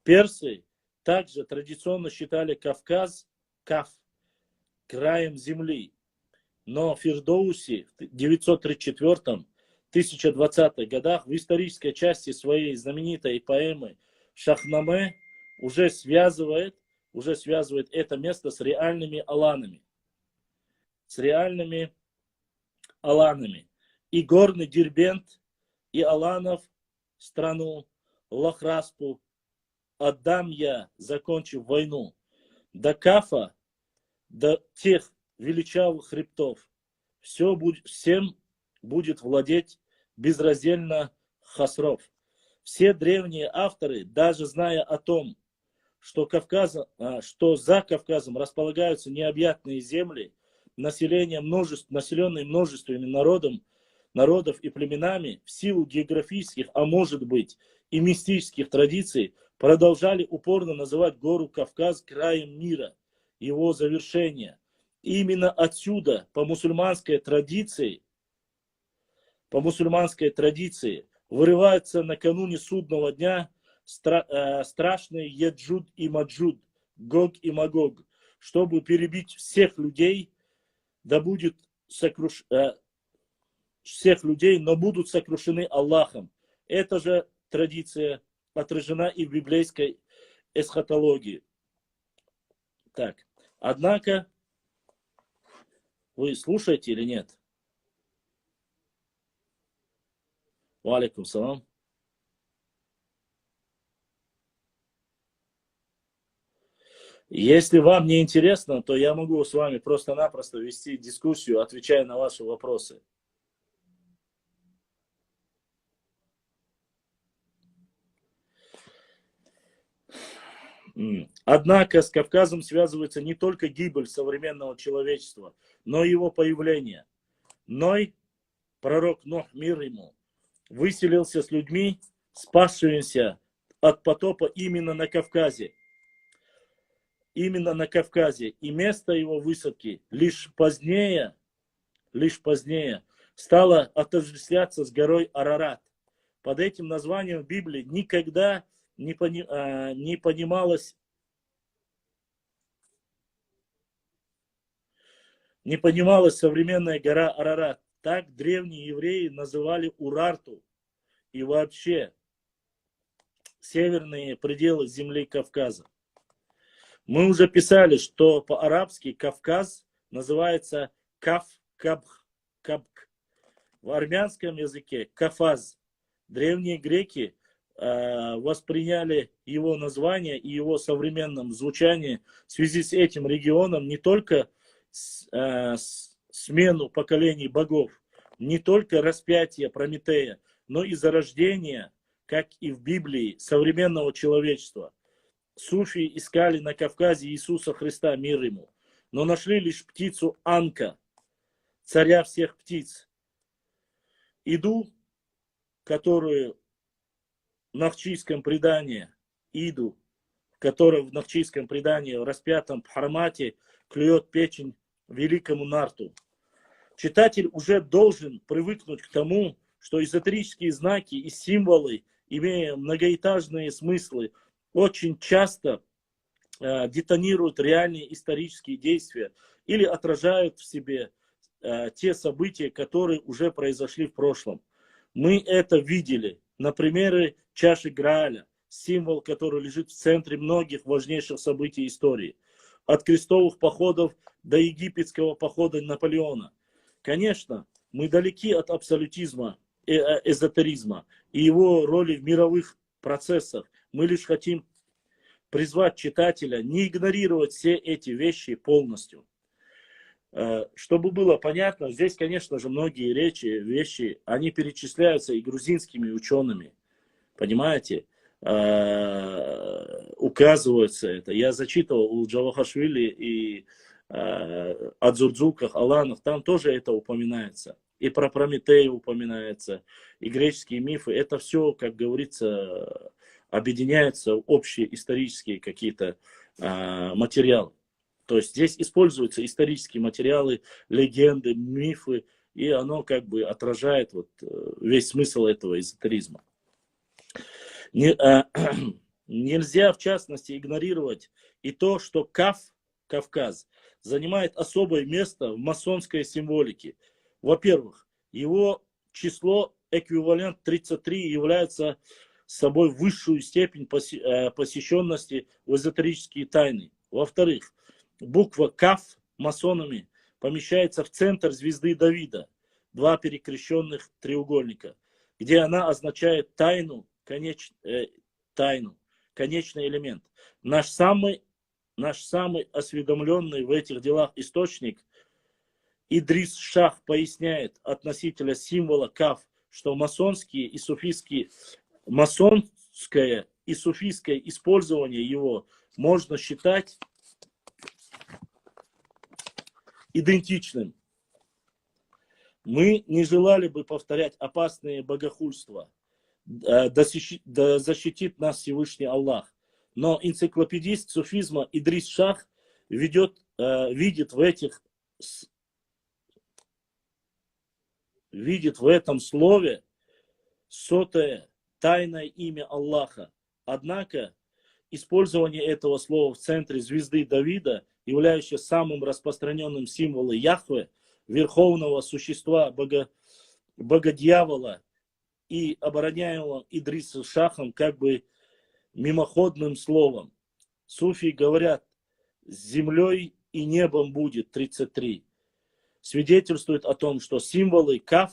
Персы также традиционно считали Кавказ, Каф, краем земли. Но Фирдоуси в 934-1020 годах в исторической части своей знаменитой поэмы Шахнаме уже связывает это место с реальными аланами. И горный Дербент, и аланов страну Лохраспу отдам я, закончив войну. До Кафа, до тех величавых хребтов, всем будет владеть безраздельно Хасров. Все древние авторы, даже зная о том, что за Кавказом располагаются необъятные земли, населенные множественными народов и племенами, в силу географических, а может быть и мистических традиций, продолжали упорно называть гору Кавказ краем мира, его завершения. И именно отсюда, по мусульманской традиции, вырываются накануне судного дня страшные Яджуд и Маджуд, Гог и Магог, чтобы перебить всех людей, но будут сокрушены Аллахом. Эта же традиция отражена и в библейской эсхатологии. Так, однако, вы слушаете или нет? Ва алейкум салам. Если вам не интересно, то я могу с вами просто-напросто вести дискуссию, отвечая на ваши вопросы. Однако с Кавказом связывается не только гибель современного человечества, но и его появление. Ной, пророк Нох, мир ему, выселился с людьми, спасшимися от потопа именно на Кавказе. Именно на Кавказе. И место его высадки лишь позднее стало отождествляться с горой Арарат. Под этим названием в Библии никогда не понималась современная гора Арарат. Так древние евреи называли Урарту и вообще северные пределы земли Кавказа. Мы уже писали, что по-арабски Кавказ называется Кабх. В армянском языке Кафаз. Древние греки восприняли его название и его современном звучании в связи с этим регионом не только смену поколений богов, не только распятие Прометея, но и зарождение, как и в Библии, современного человечества. Суфии искали на Кавказе Иисуса Христа, мир ему, но нашли лишь птицу Анка, царя всех птиц. Иду, которую в нахчийском предании, которая в нахчийском предании в распятом Пхармате клюет печень великому Нарту. Читатель уже должен привыкнуть к тому, что эзотерические знаки и символы, имея многоэтажные смыслы, очень часто детонируют реальные исторические действия или отражают в себе те события, которые уже произошли в прошлом. Мы это видели на примере чаши Грааля, символ, который лежит в центре многих важнейших событий истории. От крестовых походов до египетского похода Наполеона. Конечно, мы далеки от абсолютизма и эзотеризма и его роли в мировых процессах. Мы лишь хотим призвать читателя не игнорировать все эти вещи полностью. Чтобы было понятно, здесь, конечно же, многие вещи, они перечисляются и грузинскими учеными. Понимаете? Указывается это. Я зачитывал у Джавахашвили и Адзурдзуках, Аланов, там тоже это упоминается. И про Прометея упоминается, и греческие мифы. Это все, как говорится, объединяется в общие исторические какие-то материалы. То есть здесь используются исторические материалы, легенды, мифы, и оно как бы отражает вот весь смысл этого эзотеризма. Нельзя, в частности, игнорировать и то, что Кавказ, занимает особое место в масонской символике. Во-первых, его число эквивалент 33 является собой высшую степень посещенности в эзотерические тайны. Во-вторых, буква Каф масонами помещается в центр звезды Давида, два перекрещенных треугольника, где она означает тайну, конечный элемент. Наш самый осведомленный в этих делах источник Идрис Шах поясняет относительно символа Каф, что масонское и суфийское использование его можно считать идентичным. Мы не желали бы повторять опасные богохульства. Да защитит нас Всевышний Аллах. Но энциклопедист суфизма Идрис Шах видит в этом слове сотое тайное имя Аллаха. Однако использование этого слова в центре звезды Давида, являющегося самым распространенным символом Яхве, верховного существа бога-дьявола, и обороняемого Идрисом Шахом как бы мимоходным словом. Суфии говорят, с землей и небом будет 33. Свидетельствует о том, что символы Каф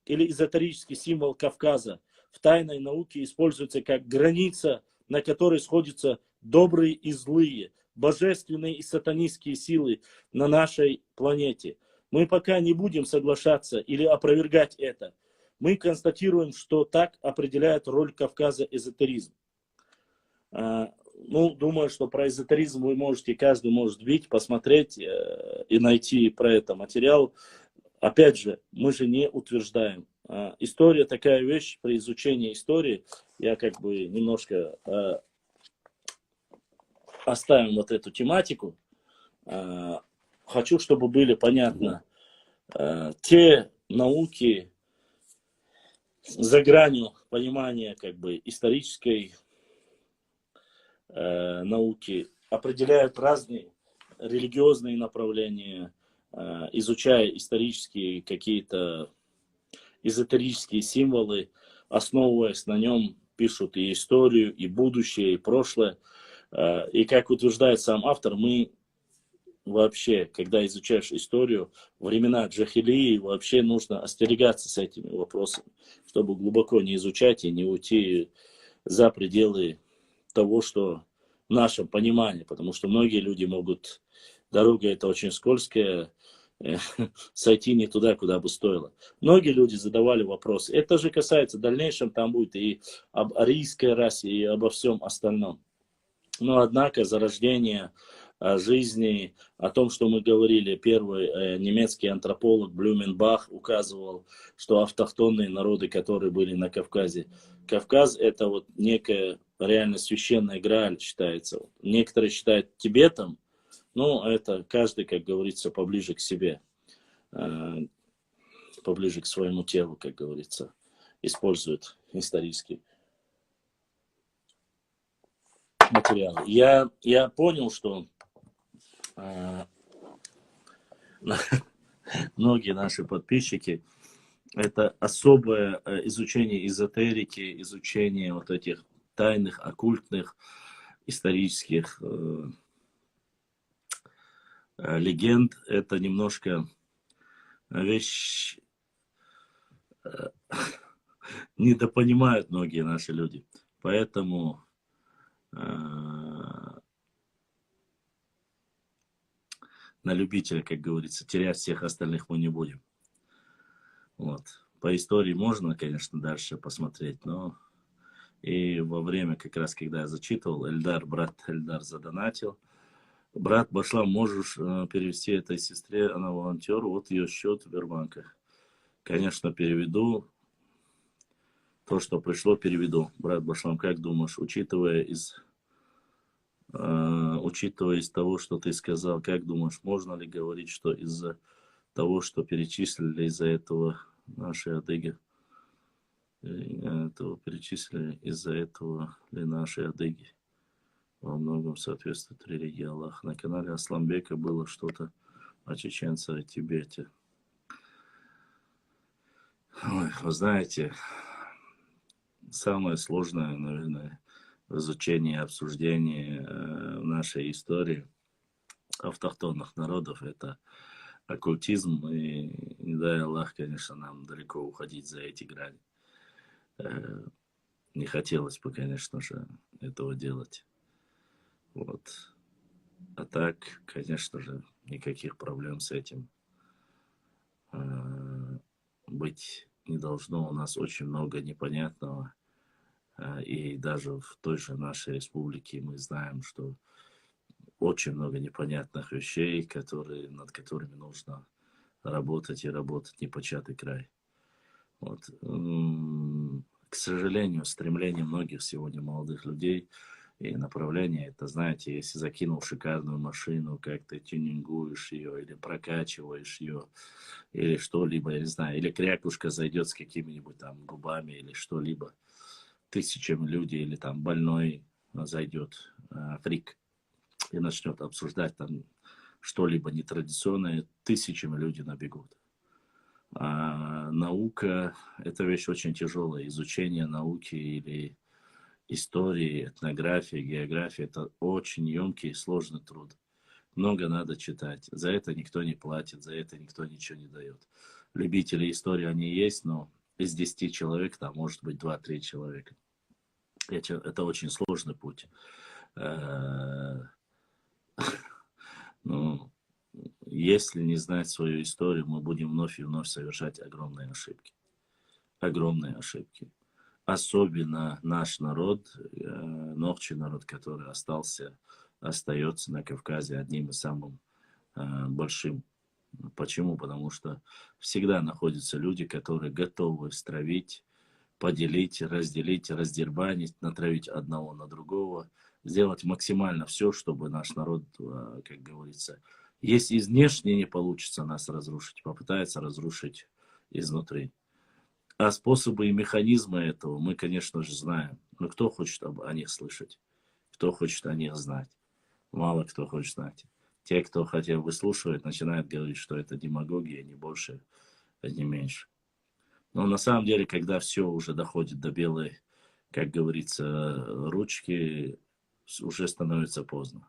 или эзотерический символ Кавказа в тайной науке используется как граница, на которой сходятся добрые и злые, божественные и сатанистские силы на нашей планете. Мы пока не будем соглашаться или опровергать это. Мы констатируем, что так определяет роль Кавказа эзотеризм. ну, думаю, что про эзотеризм вы можете, каждый может вбить, посмотреть и найти про это материал. Опять же, мы же не утверждаем. История такая вещь, при изучении истории, я как бы немножко оставим вот эту тематику. Хочу, чтобы были понятны те науки за гранью понимания как бы исторической науки, определяют разные религиозные направления, изучая исторические какие-то эзотерические символы, основываясь на нем, пишут и историю, и будущее, и прошлое. И как утверждает сам автор, мы вообще, когда изучаешь историю, времена джахилии, вообще нужно остерегаться с этими вопросами, чтобы глубоко не изучать и не уйти за пределы того, что в нашем понимании, потому что многие люди могут, дорога эта очень скользкая, сойти не туда, куда бы стоило. Многие люди задавали вопросы. Это же касается в дальнейшем, там будет и об арийской расе, и обо всем остальном. Но однако зарождение жизни, о том, что мы говорили, первый немецкий антрополог Блюменбах указывал, что автохтонные народы, которые были на Кавказе, Кавказ это вот некая реально священная Грааль считается. Некоторые считают Тибетом, но это каждый, как говорится, поближе к себе, поближе к своему телу, как говорится, использует исторический материал. Я понял, что многие наши подписчики это особое изучение эзотерики, изучение вот этих тайных, оккультных, исторических легенд. Это немножко вещь недопонимают многие наши люди. Поэтому на любителя, как говорится, терять всех остальных мы не будем. Вот. По истории можно, конечно, дальше посмотреть, но и во время, как раз, когда я зачитывал, брат Эльдар задонатил. Брат Башлам, можешь перевести этой сестре, она волонтер, вот ее счет в Сбербанке. Конечно, переведу. То, что пришло, переведу. Брат Башлам, как думаешь, учитывая из того, что ты сказал, как думаешь, можно ли говорить, что из-за того, что перечислили, из-за этого наши адыги, из-за этого ли наши адыги во многом соответствуют религии Аллаха? На канале Асламбека было что-то о чеченцах и Тибете. Ой, вы знаете, самое сложное, наверное, в изучении и обсуждении нашей истории автохтонных народов это оккультизм, и не дай Аллах, конечно, нам далеко уходить за эти грани. Не хотелось бы, конечно же, этого делать. Вот. А так, конечно же, никаких проблем с этим быть не должно. У нас очень много непонятного. И даже в той же нашей республике мы знаем, что очень много непонятных вещей, над которыми нужно работать и работать непочатый край. Вот. К сожалению, стремление многих сегодня молодых людей и направление, это, знаете, если закинул шикарную машину, как ты тюнингуешь ее, или прокачиваешь ее, или что-либо, я не знаю, или крякушка зайдет с какими-нибудь там губами, или что-либо, тысячами людей, или там больной зайдет, фрик, и начнет обсуждать там что-либо нетрадиционное, тысячами людей набегут. А наука – это вещь очень тяжелая. Изучение науки или истории, этнографии, географии – это очень емкий и сложный труд. Много надо читать. За это никто не платит, за это никто ничего не дает. Любители истории они есть, но из 10 человек там может быть 2-3 человека. Это очень сложный путь. Ну, если не знать свою историю, мы будем вновь и вновь совершать огромные ошибки. Огромные ошибки. особенно наш народ, нохчий народ, который остается на Кавказе одним из самых большим. Почему? Потому что всегда находятся люди, которые готовы стравить, поделить, разделить, раздербанить, натравить одного на другого, сделать максимально все, чтобы наш народ, как говорится, если из внешне не получится нас разрушить, попытается разрушить изнутри. А способы и механизмы этого мы, конечно же, знаем. Но кто хочет о них слышать? Кто хочет о них знать? Мало кто хочет знать. Те, кто хотя бы выслушивает, начинают говорить, что это демагогия, не больше, не меньше. Но на самом деле, когда все уже доходит до белой, как говорится, ручки, уже становится поздно.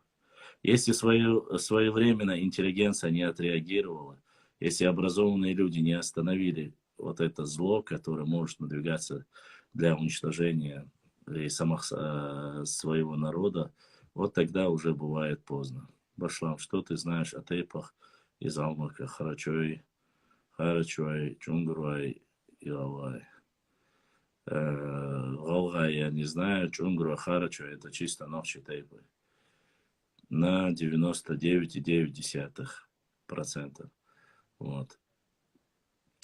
Если своевременно интеллигенция не отреагировала, если образованные люди не остановили вот это зло, которое может надвигаться для уничтожения и своего народа, вот тогда уже бывает поздно. Башлам, что ты знаешь о тейпах из Алмака? Харачой, Чунгурай и Алай. Галгай я не знаю, Чунгура, Харачой, это чисто ночи тейпы. На 99,9%. Вот.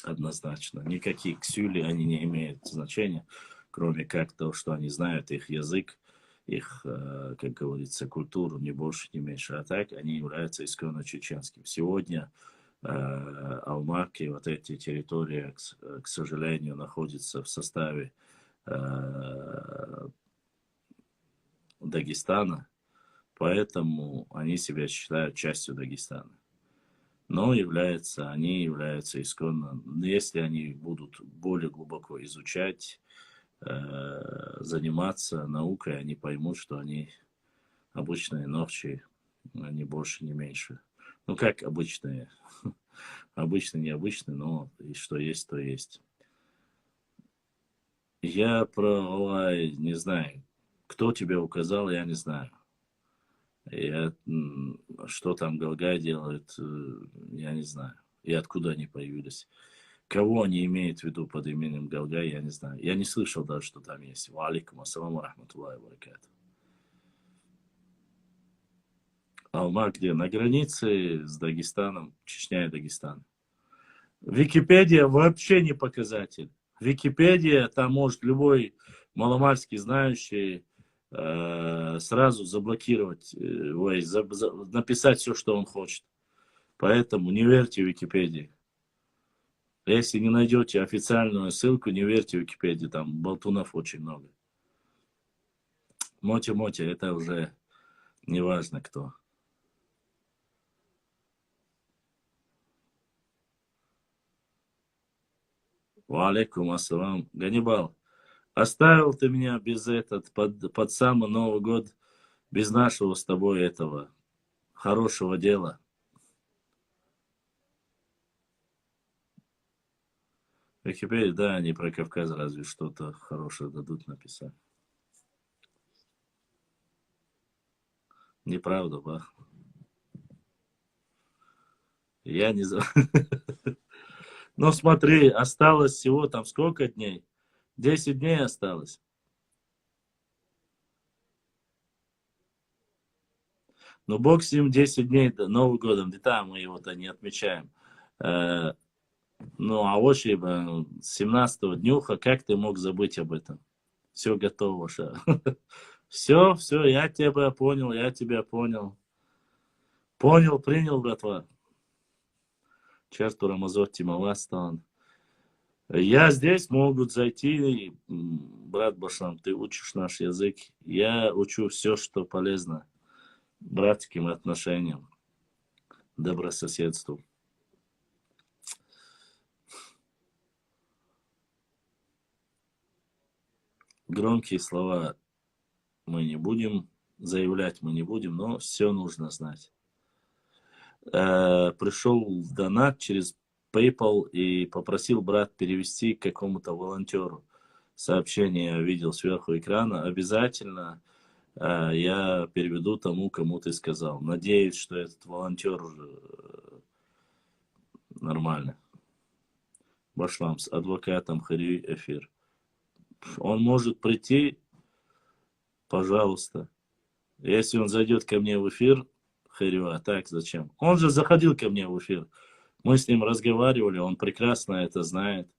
Однозначно. Никакие ксюли они не имеют значения, кроме как того, что они знают их язык, их, как говорится, культуру, не больше, не меньше. А так они являются исконно чеченским. Сегодня Алмак и вот эти территории, к сожалению, находятся в составе Дагестана, поэтому они себя считают частью Дагестана. Но они являются исконно, если они будут более глубоко изучать, заниматься наукой, они поймут, что они обычные нохчи, не больше, не меньше. Ну, как обычные. Обычные, необычные, но и что есть, то есть. Я про Алай не знаю. Кто тебе указал, я не знаю. Что там Галгай делает, я не знаю. И откуда они появились. Кого они имеют в виду под именем Галгай, я не знаю. Я не слышал даже, что там есть. Ва алейкум ассаламу рахматуллахи ва баракатуху. Алма где? На границе с Дагестаном, Чечня и Дагестан. Википедия вообще не показатель. Википедия, там может любой маломальски знающий сразу заблокировать, написать все, что он хочет. Поэтому не верьте Википедии. Если не найдете официальную ссылку, не верьте Википедии, там болтунов очень много. Моти-моти, это уже не важно кто. Ва алейкум ассалам. Ганнибал, оставил ты меня без под самый Новый год, без нашего с тобой этого хорошего дела. Википедия, да, они про Кавказ разве что-то хорошее дадут написать. Неправда, ба. Я не знаю. Ну смотри, осталось всего там сколько дней? 10 дней осталось. Ну бог с ним 10 дней до Нового года, да там мы его-то не отмечаем. Ну, а очень 17-го днюха, как ты мог забыть об этом? Все готово, ша. Все, я тебя понял. Понял, принял, братва. Черту Рамазотти Мавастан. Я здесь могут зайти, брат Башлам, ты учишь наш язык. Я учу все, что полезно братским отношениям, добрососедству. Громкие слова мы не будем, заявлять мы не будем, но все нужно знать. Пришел донат через PayPal и попросил брат перевести к какому-то волонтеру. Сообщение я видел сверху экрана. Обязательно я переведу тому, кому ты сказал. Надеюсь, что этот волонтер нормально. Башлам с адвокатом Хари эфир. Он может прийти, пожалуйста. Если он зайдет ко мне в эфир, Хэрю, а так зачем? Он же заходил ко мне в эфир. Мы с ним разговаривали, он прекрасно это знает.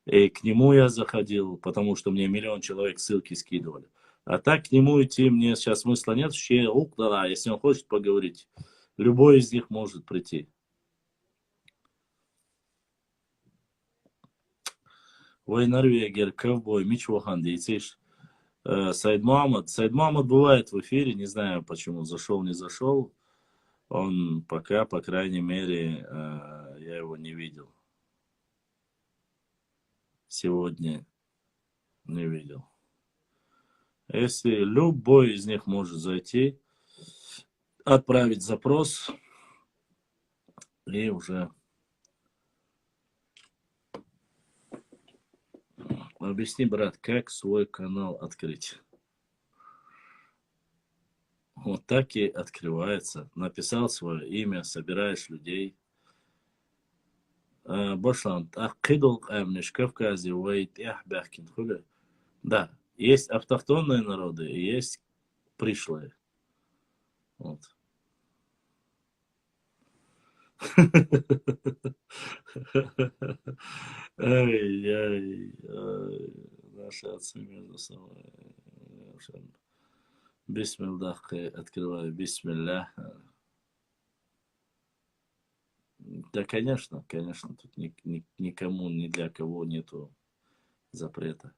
И к нему я заходил, потому что мне миллион человек ссылки скидывали. А так к нему идти мне сейчас смысла нет. Если он хочет поговорить, любой из них может прийти. Ой, Норвегер, ковбой, Мичвохан, дейтишь. Саид Мухаммад. Саид Мухаммад бывает в эфире, не знаю почему, зашел, не зашел. Он пока, по крайней мере, я его не видел. Сегодня не видел. Если любой из них может зайти, отправить запрос и уже объясни, брат, как свой канал открыть. Вот так и открывается. Написал свое имя, собираешь людей. Башлан, Акидул Эмниш, Кавказе, Уэйт, Яхбяхкин, хули. Да, есть автохтонные народы и есть пришлые. Вот. Ай, наши отцы между собой. Бисмиллах, открываю, бисмиллах. Да, конечно, тут никому, ни для кого нету запрета.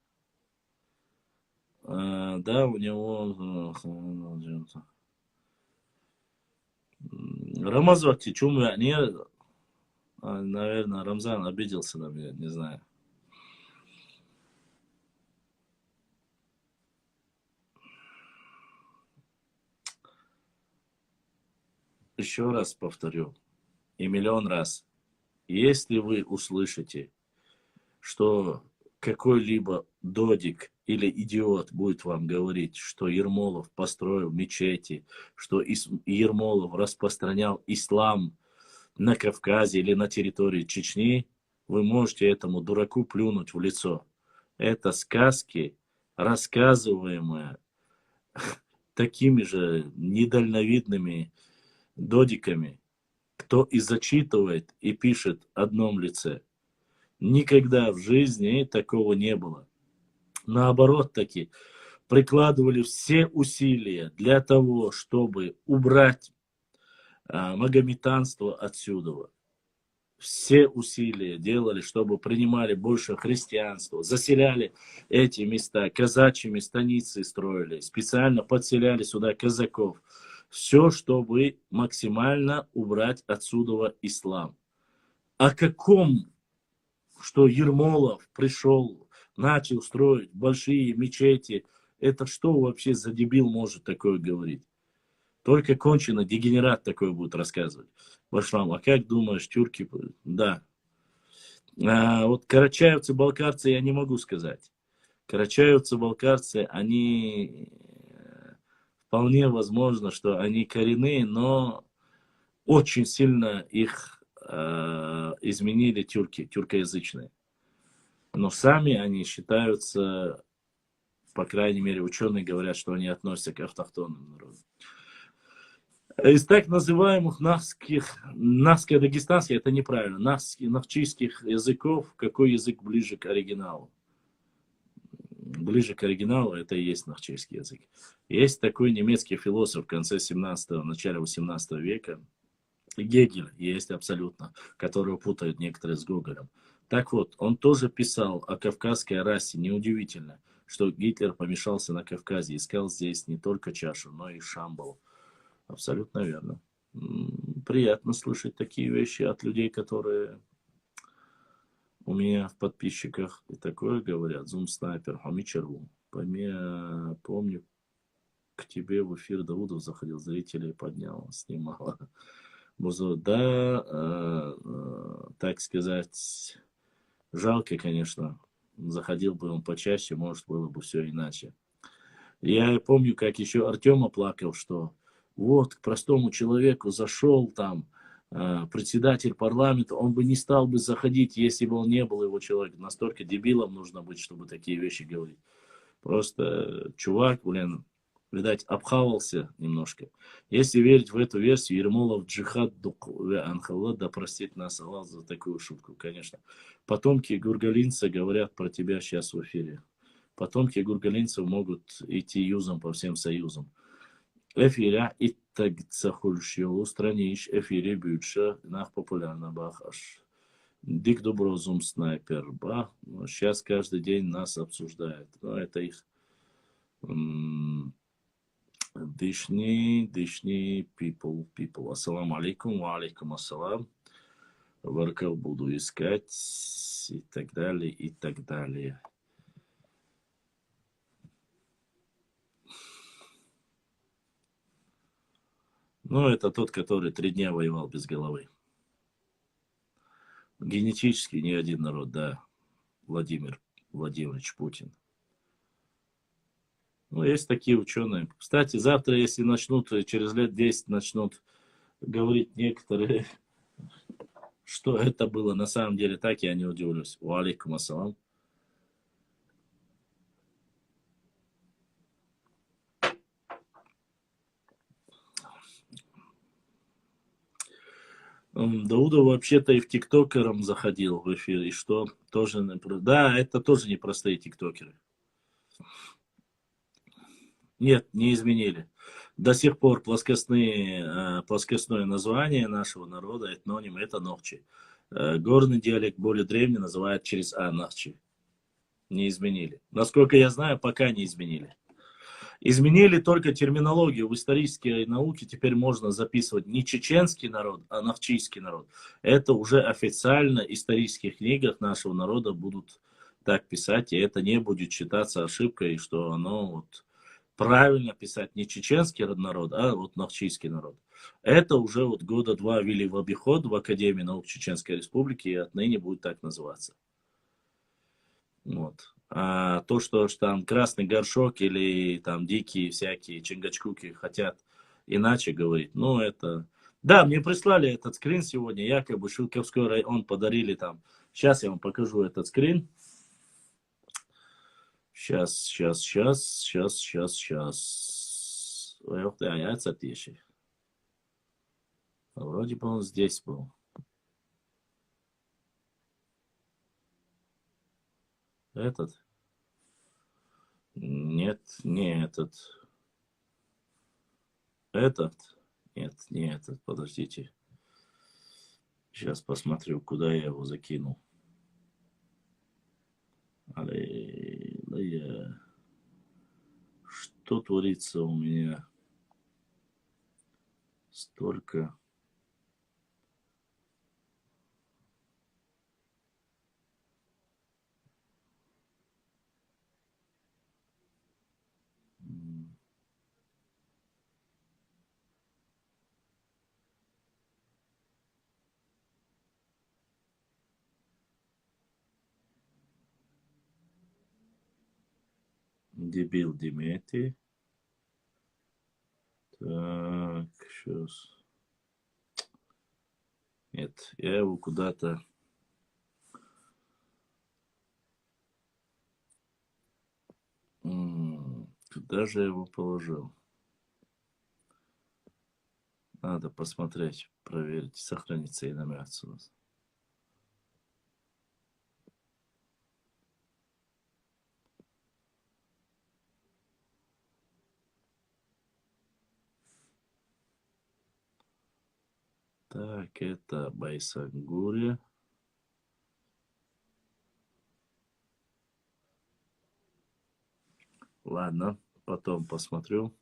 Да, у него... Рамазвати, чум не... Наверное, Рамзан обиделся на меня, не знаю. Еще раз повторю, и миллион раз. Если вы услышите, что какой-либо додик или идиот будет вам говорить, что Ермолов построил мечети, что Ермолов распространял ислам на Кавказе или на территории Чечни, вы можете этому дураку плюнуть в лицо. Это сказки, рассказываемые такими же недальновидными додиками, кто и зачитывает, и пишет в одном лице. Никогда в жизни такого не было. Наоборот, таки прикладывали все усилия для того, чтобы убрать магометанство отсюда. Все усилия делали, чтобы принимали больше христианства, заселяли эти места, казачьими станицы строили, специально подселяли сюда казаков. Все, чтобы максимально убрать отсюда ислам. О каком, что Ермолов пришел, начал строить большие мечети, это что вообще за дебил может такое говорить? Только кончено дегенерат такой будет рассказывать. Башлам, а как думаешь, тюрки? Да. Вот карачаевцы-балкарцы я не могу сказать. Карачаевцы-балкарцы, они вполне возможно, что они коренные, но очень сильно их изменили тюрки, тюркоязычные. Но сами они считаются, по крайней мере, ученые говорят, что они относятся к автохтонным народам. Из так называемых навско-дагестанских, это неправильно, навчийских языков, какой язык ближе к оригиналу? Ближе к оригиналу это и есть навчийский язык. Есть такой немецкий философ в конце 17-го, начале 18 века, Гегель есть абсолютно, которого путают некоторые с Гоголем. Так вот, он тоже писал о кавказской расе. Неудивительно, что Гитлер помешался на Кавказе, искал здесь не только чашу, но и Шамбал. Абсолютно верно. Приятно слышать такие вещи от людей, которые у меня в подписчиках и такое говорят. Зум снайпер, Хамичеру. Помню, к тебе в эфир Даудов заходил, зрителей поднял, снимал. Да, так сказать, жалко, конечно. Заходил бы он почаще, может, было бы все иначе. Я помню, как еще Артем оплакал, что вот к простому человеку зашел там, председатель парламента, он бы не стал бы заходить, если бы он не был его человеком. Настолько дебилом нужно быть, чтобы такие вещи говорить. Просто чувак, блин, видать, обхавался немножко. Если верить в эту версию, Ермолов джихад дук анхалла, да простит нас Аллах за такую шутку, конечно. Потомки гургалинца говорят про тебя сейчас в эфире. Потомки гургалинцев могут идти юзом по всем союзам. Эфиря и так захульшил странич, эфире бютша, нах популярна бахаш. Дик Доброзум снайпер, ба. Сейчас каждый день нас обсуждает. Но это их дышни, people. Ассаламу алейкум, ва алейкум ассалам. Варкал буду искать и так далее, и так далее. Ну, это тот, который 3 дня воевал без головы. Генетически не один народ, да. Владимир Владимирович Путин. Ну, есть такие ученые. Кстати, завтра, если начнут, через лет 10 начнут говорить некоторые, что это было на самом деле так, я не удивлюсь. Ва алейкум ассалам. Даудов вообще-то и в тиктокером заходил в эфир, и что тоже... Да, это тоже непростые тиктокеры. Нет, не изменили. До сих пор плоскостное название нашего народа, этноним, это Нохчи. Горный диалект более древний называют через А Нахчи. Не изменили. Насколько я знаю, пока не изменили. Изменили только терминологию. В исторической науке теперь можно записывать не чеченский народ, а нахчийский народ. Это уже официально в исторических книгах нашего народа будут так писать, и это не будет считаться ошибкой, что оно вот правильно писать не чеченский народ, а вот нахчийский народ. Это уже вот года 2 ввели в обиход в Академии наук Чеченской Республики, и отныне будет так называться. Вот. А то, что там красный горшок или там дикие всякие чингачкуки хотят иначе говорить, ну это... Да, мне прислали этот скрин сегодня, якобы Шилковской район подарили там. Сейчас я вам покажу этот скрин. Сейчас. Эх ты, яйца тише. Вроде бы он здесь был. Этот? Нет, не этот. Этот? Нет, не этот. Подождите. Сейчас посмотрю, куда я его закинул. Что творится у меня? Столько... Дебил Димети. Так, сейчас. Нет, я его куда-то... Куда же я его положил? Надо посмотреть, проверить, сохранится и намерется у нас. Так, это Байсангури. Ладно, потом посмотрю.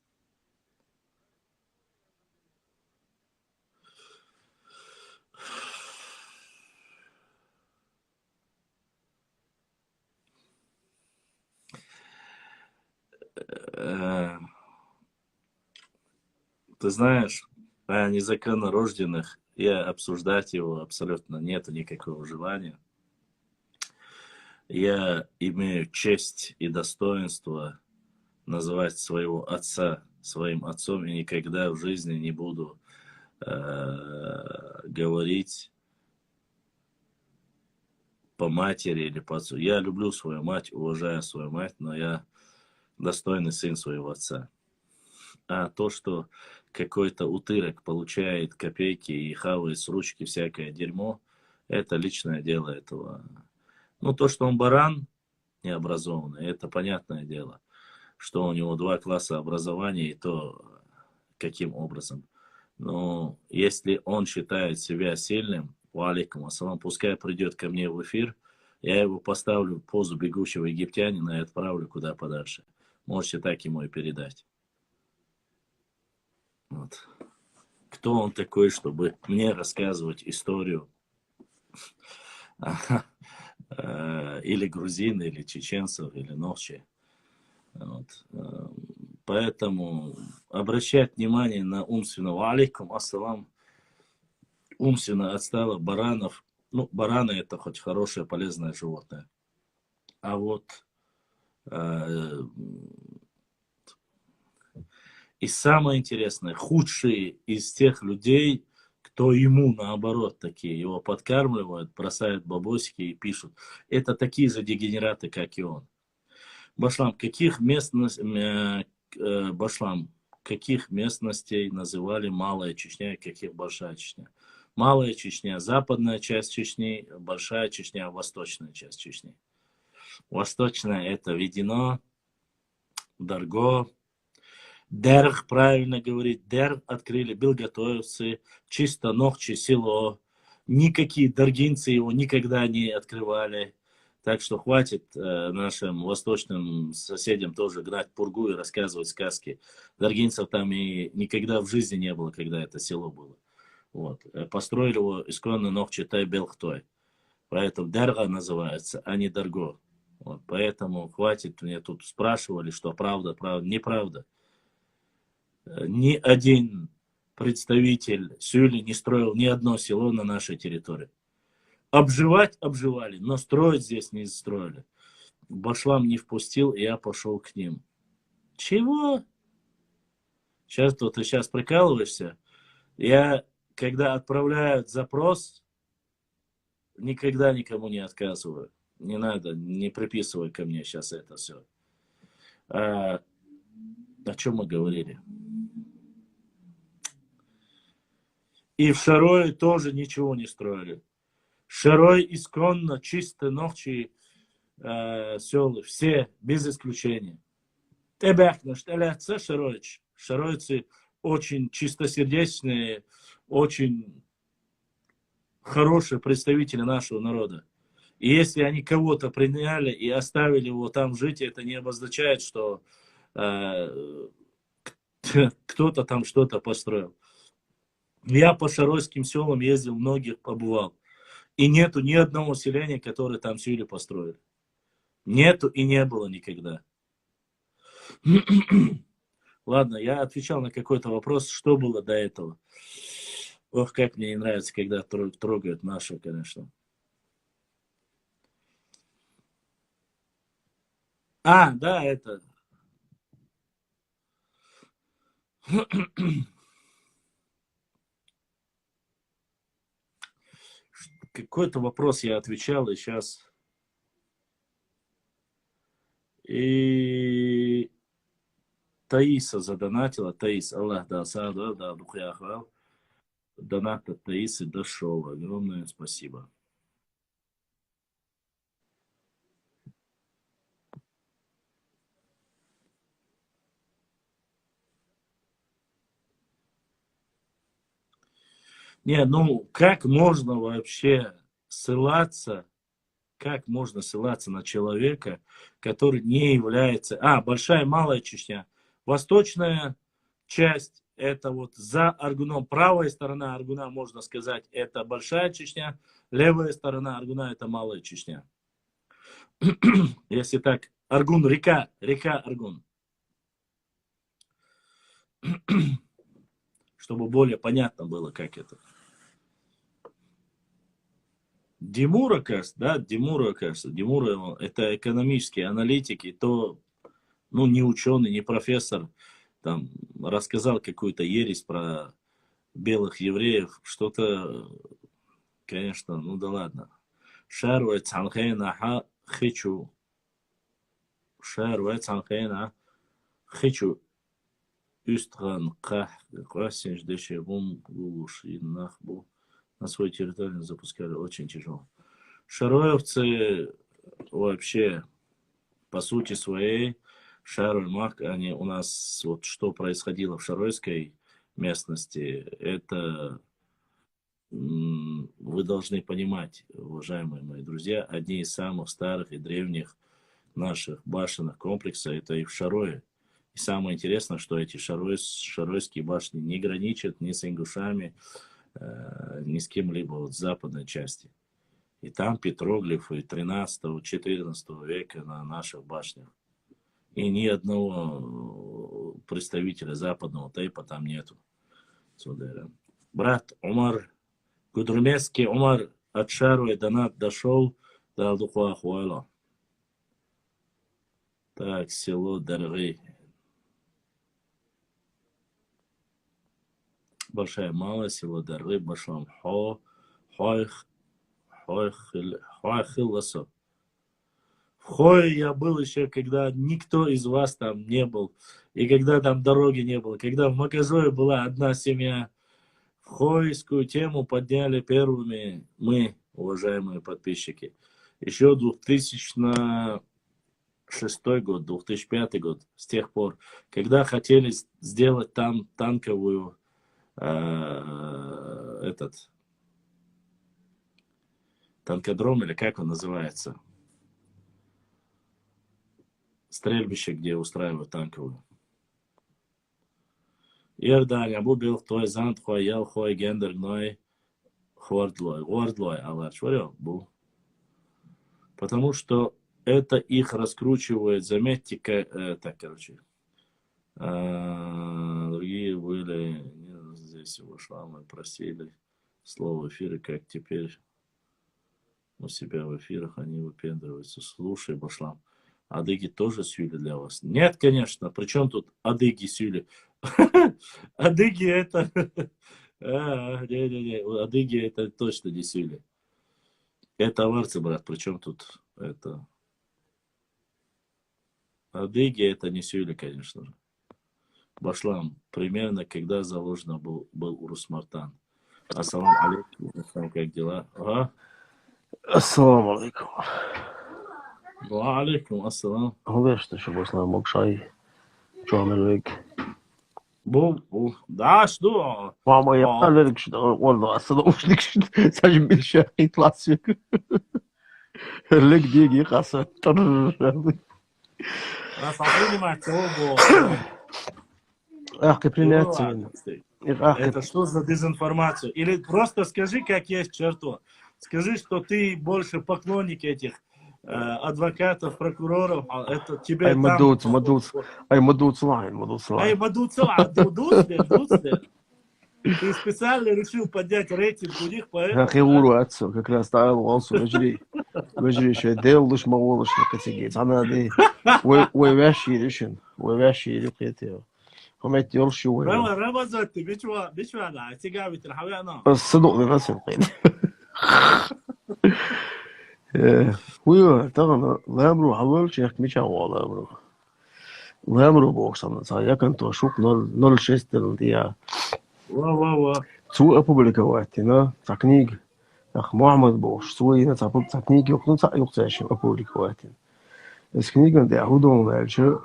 Ты знаешь, о незаконнорожденных, я обсуждать его абсолютно нету никакого желания. Я имею честь и достоинство называть своего отца своим отцом, и никогда в жизни не буду говорить по матери или по отцу. Я люблю свою мать, уважаю свою мать, но я достойный сын своего отца. А то, что какой-то утырок получает копейки и хавает с ручки всякое дерьмо, это личное дело этого. Ну, то, что он баран необразованный, это понятное дело. Что у него 2 класса образования, и то каким образом. Но если он считает себя сильным, валикум ассалам, пускай придет ко мне в эфир, я его поставлю в позу бегущего египтянина и отправлю куда подальше. Можете так ему и передать. Вот. Кто он такой, чтобы мне рассказывать историю или грузин, или чеченцев, или нохчи. Вот. Поэтому обращать внимание на умственного алейкум ассалам, умственно отсталых баранов. Ну, бараны это хоть хорошее, полезное животное. А вот и самое интересное, худшие из тех людей, кто ему наоборот такие, его подкармливают, бросают бабосики и пишут. Это такие же дегенераты, как и он. Башлам, каких местностей называли Малая Чечня и каких Большая Чечня? Малая Чечня, западная часть Чечни, Большая Чечня, восточная часть Чечни. Восточная это Ведено, Дарго, Дерг, правильно говорить, Дерг открыли белготовцы, чисто Нохчи село. Никакие даргинцы его никогда не открывали. Так что хватит нашим восточным соседям тоже гнать пургу и рассказывать сказки. Даргинцев там и никогда в жизни не было, когда это село было. Вот. Построили его исконно Нохчи Тай-Белхтой. Поэтому Дерга называется, а не Дарго. Вот. Поэтому хватит, мне тут спрашивали, что правда, правда, неправда. Ни один представитель Сюли не строил ни одно село на нашей территории. Обживать обживали, но строить здесь не строили. Башлам не впустил, и я пошел к ним. Чего? Сейчас ты сейчас прикалываешься. Я, когда отправляют запрос, никогда никому не отказываю. Не надо, не приписывай ко мне сейчас это все. О чем мы говорили? И в Шарое тоже ничего не строили. Шарой исконно, чисто Нохчи селы, все, без исключения. Шаройцы очень чистосердечные, очень хорошие представители нашего народа. И если они кого-то приняли и оставили его там жить, это не обозначает, что кто-то там что-то построил. Я по шаройским селам ездил, многих побывал. И нету ни одного селения, которое там сюли построили. Нету и не было никогда. Ладно, я отвечал на какой-то вопрос, что было до этого. Ох, как мне не нравится, когда трогают наши, конечно. Да, это... Какой-то вопрос я отвечал, и сейчас... И Таиса задонатила. Таис, Аллах да саду, да духяхвал. Донат от Таисы дошел. Огромное спасибо. Не, ну как можно вообще ссылаться, как можно ссылаться на человека, который не является... Большая, Малая Чечня. Восточная часть, это вот за Аргуном. Правая сторона Аргуна, можно сказать, это Большая Чечня. Левая сторона Аргуна, это Малая Чечня. Если так, Аргун, река Аргун. Чтобы более понятно было, как это. Димура, кажется, да, Димура это экономический аналитик, и то, ну, не ученый, не профессор, там, рассказал какую-то ересь про белых евреев, что-то, конечно, ну да ладно. Шарвай цанхейна ха хичу. Шарвай цанхейна хичу. Üstran Красинж Дешевум Гуш и Нахбу на свою территорию запускали очень тяжело. Шароевцы вообще по сути своей, Шароль Мак, они у нас, вот что происходило в Шаройской местности, это вы должны понимать, уважаемые мои друзья, одни из самых старых и древних наших башенных комплексов, это и в Шарое. И самое интересное, что эти шаройские башни не граничат ни с ингушами, ни с кем-либо вот с западной части. И там петроглифы 13-14 века на наших башнях. И ни одного представителя западного тейпа там нету. Брат Умар, Гудрумецкий Умар от Шаруи донат дошел до Алдухуахуэла. Так, село Даргы. Большая малая, село Даргы, Башлам Хо, Хойхиласо. В Хое я был еще, когда никто из вас там не был, и когда там дороги не было, когда в Маказое была одна семья. В Хойскую тему подняли первыми мы, уважаемые подписчики. Еще 2006 год, 2005 год, с тех пор, когда хотели сделать там танковую танкодром, или как он называется, стрельбище, где устраивают танковую. Иордания, бубил, твой зант, хой ел, хой гендер, гной, хордлой, алар, шварё, бу. Потому что это их раскручивает, заметьте, так, короче, другие были, здесь вошла, мы просили слово в эфире, как теперь у себя в эфирах они выпендриваются. Слушай, Башлам, адыги тоже сюли для вас? Нет, конечно. Причем тут адыги сюли? Адыги это... Адыги это точно не сюли. Это аварцы, брат. Причем тут это... Адыги это не сюли, конечно же. Башлам, примерно когда заложено был Урус-Мартан. Ассаламу алейкум. Как дела? Ага. Ассаламу алейкум. Ва алейкум ассалам. Huvudsta şu Bosna Mokşay. Çoğamelek. Bu. Da что? Ama yapmadık şu da orada aslında uçluk şu. Sadece bir şey klasik. Lek diye giyası. Ах, приняться. Это что за дезинформация? Или просто скажи, как есть, черту. Скажи, что ты больше поклонник этих адвокатов, прокуроров, а это тебе Ай, там... Мадуцлайн. Ты специально решил поднять рейтинг у них, поэтому... Ах, Евуру отцу, как раз ставил волсу, вежри еще делалыш, маволыш, на категории. Она дей, ой, вящи решен, ой, вящи решен. Хамет يرشي وين رمزت بشوانا تجاوي الحوينا الصدق للرسم قيد هو تغنى لامرو حاول شيخ مش هو لامرو بوكسنا صايا كنت اشوف 06 دي وا سو ابوبليكواتنا تكنيك اخ محمد بوش سوينا تكنيك يقطن يقطعش ابوبليكواتنا اسكنيك ده هودون بالشو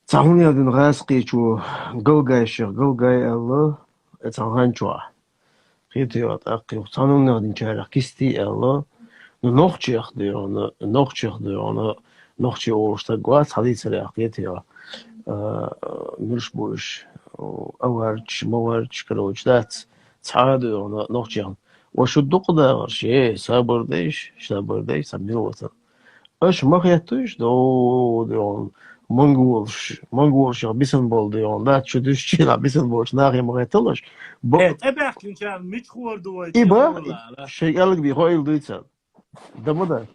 تعوني هذا نغاسقي شو قلقاي الله تعهان شوا خيتيات أقي وتعوني هذا نشارع كستي الله نوخشي أخديونا نوخشي أورشتاقوات حديث الأقيتيا مش بوش موارج كروج دات تعاديونا نوخشي وشو الدقدة شيء سابرديش سابنيلوتا أش ما خياتوش دون Mongols بيسن بول ديون لا تشدوش شيء بيسن بولش ناغي مغيتلش تبعك كان متخور دوي شيء قالك بي هويل دويتسال دمدا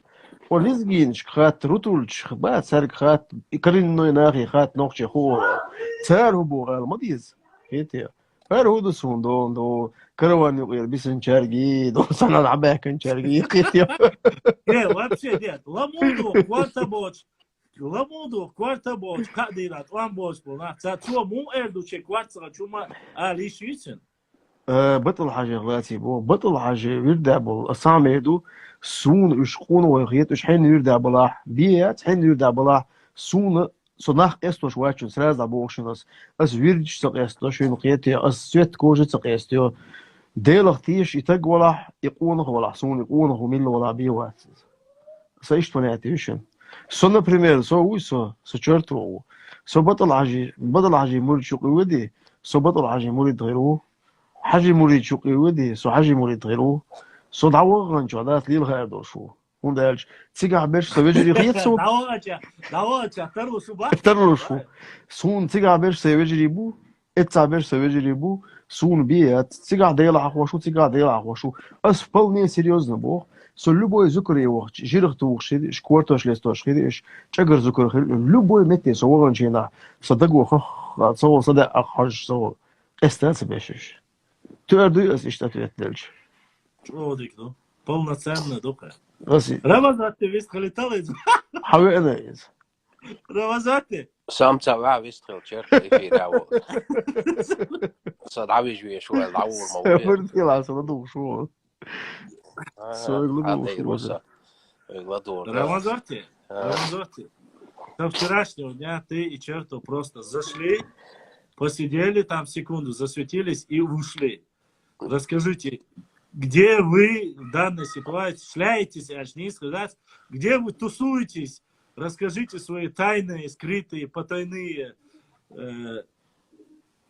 وليزجينش خات روتولش خبات سارك خات كرين نوي ناغي خات نوخشي خور تار هو بوغال مديز هيتيا هو سون دو كروان يغير بيسن شارجي دو سنة العباك شارجي قيتي вообще нет. Ламуду, квартабоч. Ламуду, квартабоч. Кадират, ламбоч был. Цацуа му эрдуче квартсага чума лиш вицен. بطل حاجة غلاتي بو بطل حاجة يردع بول أسامي يدو سون يشقون ويغيت وش حين يردع بلاح بيات حين يردع بلاح سون صناخ استوش واتشون سرازع بوغشنس أس ويردش سقيستوش ينقيتي أس سويت كوجت سقيستيو ديلغ تيش يتق ولاح يقونه ولاح سون يقونه وميل ولا بيوات سايشت ونعتيشن سو بريمير سو ويسو سو تشرتو سو بطل حاجة مريد شقي ودي سو بطل حاجة مريد غيروه حاجة مريد شقي ودي سو حاجة مريد غيروه سو دعوغن شو عدات ليل غير دوشو هون دالش تيجا بيش سويجري غيت سو دعواتش ترلوشو با ترلوشو سون تيجا بيش سويجري بو اتسا بيش سويجري بو سون بيات تيجا ديلا أخوشو تيجا ديلا أخوشو أس بلني سيريوزن بو سو لوبوي ذكري وقت جيرختو وخشيد شكورتوش ليستوش خيد إيش تجر ذكر خيد لوبوي متى سوغن شينا صدقوا خ صو صدق أخرج صو استنس بيشش تقدر أس إشتاتلش شو ديك دو полноценно дока غسي رمضان تبيست خليتالي حاوي إز رمضان سام تبع ويستخل شرط في دعوة صدعوي جوي شو العور موجود فرد يلا صدق شو Рамазорти, со вчерашнего дня ты и Черту просто зашли, посидели там секунду, засветились и ушли. Расскажите, где вы в данной ситуации шляетесь, аж не сказать, где вы тусуетесь? Расскажите свои тайные, скрытые, потайные,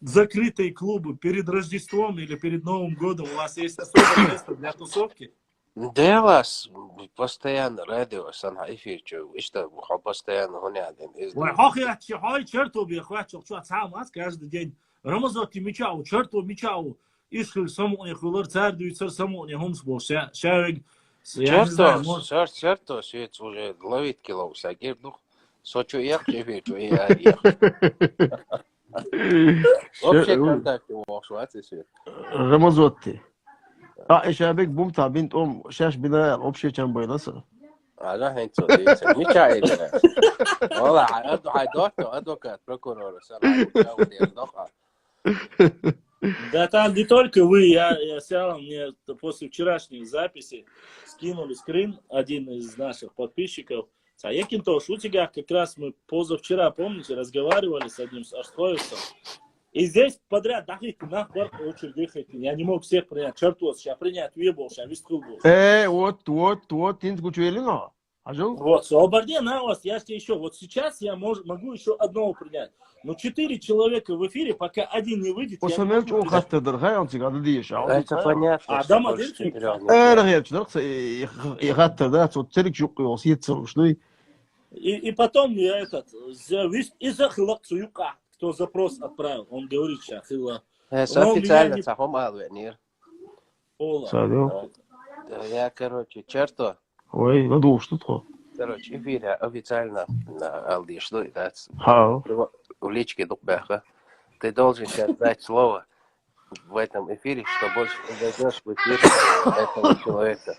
закрытые клубы перед Рождеством или перед Новым годом. У вас есть особое место для тусовки? ديلاس постоянно радиوس أنا إفيرجو إشتغل постоянно هنا عندنا وحاخي هاي Черту بيخوات شو أتصعب каждый день. Рамазорти мечау, Черту мечау. Ишхил самуни хулар цардуйцар самуни хумсбол шарик. Черту свет уже ловит кило сагир дух. Сочу ях живечу ях. Вообще контакт его шваться свет. رمزوتي شابك بومتا بنت شاش بنا أوبشي كان بينصر أنا هين صديق مش عايز والله адвокат прокурор Да там не только вы, я сял, мне после вчерашней записи скинули скрин один из наших подписчиков. А Якинтош, у тебя как раз мы позавчера, помните, разговаривали с одним Ашхоевцем. И здесь подряд, нахуй, очередь, я не мог всех принять. Черту, сейчас принять, уебал, сейчас вискул был. вот, ты скучуэлино. Вот, Салбарде на вас, я тебе еще, вот сейчас я могу еще одного принять. Но 4 человека в эфире, пока один не выйдет, я не могу принять. Это понятно. А дома дырчик? И потом я из-за хилакцуюка, кто запрос отправил, он говорит сейчас, официально цахом алвенир. Ола. Я, короче, Черту. Ой, надул, что то. Короче, эфире официально на Алди, что это? В личке Дукбеха. Ты должен сейчас дать слово в этом эфире, что больше не зайдешь в эфир этого человека.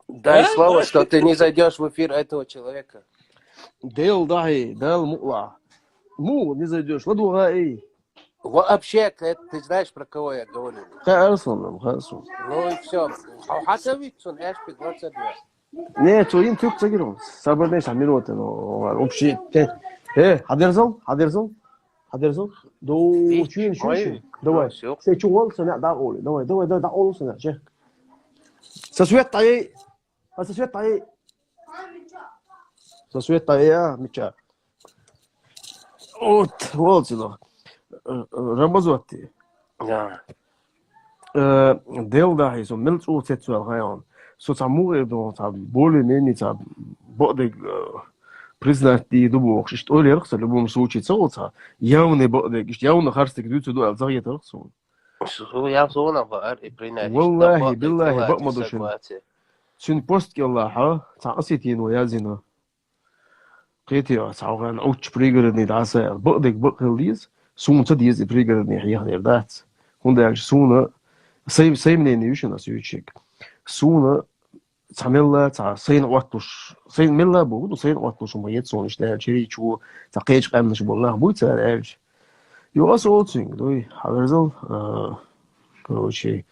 Дай слово, что ты не зайдешь в эфир этого человека. Дейл мула. Не зайдешь. Вообще, ты знаешь, про кого я говорю? Хорошо. Ну и все. А Хасавитсон, Эшпи 22. Нет, твоим тюк загиром. Сабарнеш амирот, общий. حضرزل دو شين شو давай سي شغل سنة دا قولي давай دا قولو سنة شيخ سسويت طاي ميتشا والله رمزوتي ديل دا هي سو ملت او تسوال غيون سو تامور دو تام بولي مني تام بودك признать и дубок, что ли, рахса, в любом случае, целоца, явный бодек, явно харстик дюцу дуал, загет рахсун. Я зона бар и принять. Валлахи, биллахи, бакмадушин. Син постки Аллаха, цааситин вязина. Qeetio, saugan ouch пригородный даса, бодек бакхилдиз, Soon to these trigger me here that. Hunda sooner same name usually as you check. Sooner تعمل صين وقتش صين ملا بود وصين وقتش ما يتصون اشتغل شيء شو تقيج قام نش بالله بوي تعرف يو also thing دوي حضرزل كروشي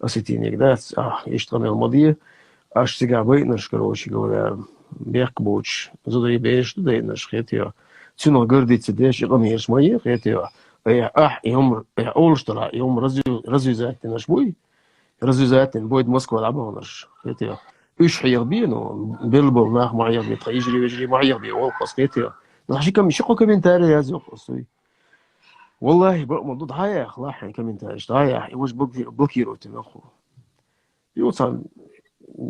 أسيتيني كده يشتغل الماضية أشتغل بينش كروشي قولا بيك بوش زودي بيش ده نش خيتيا تنو قردي تديش يقميش مية خيتيا يوم أول طلع يوم رزي زات نش بوي رزي زات بويد موسكو لعبه نش خيتيا إيش حيربينه بيلبل ناخ ما يربي يجري ما يربي والقص خيتيا نحشي كم يشقو كمنتاري يا زوج قصي والله بقى موضوع هاي أخلاق يعني كمنتاري هاي وش بلكيرو تناخو يوصل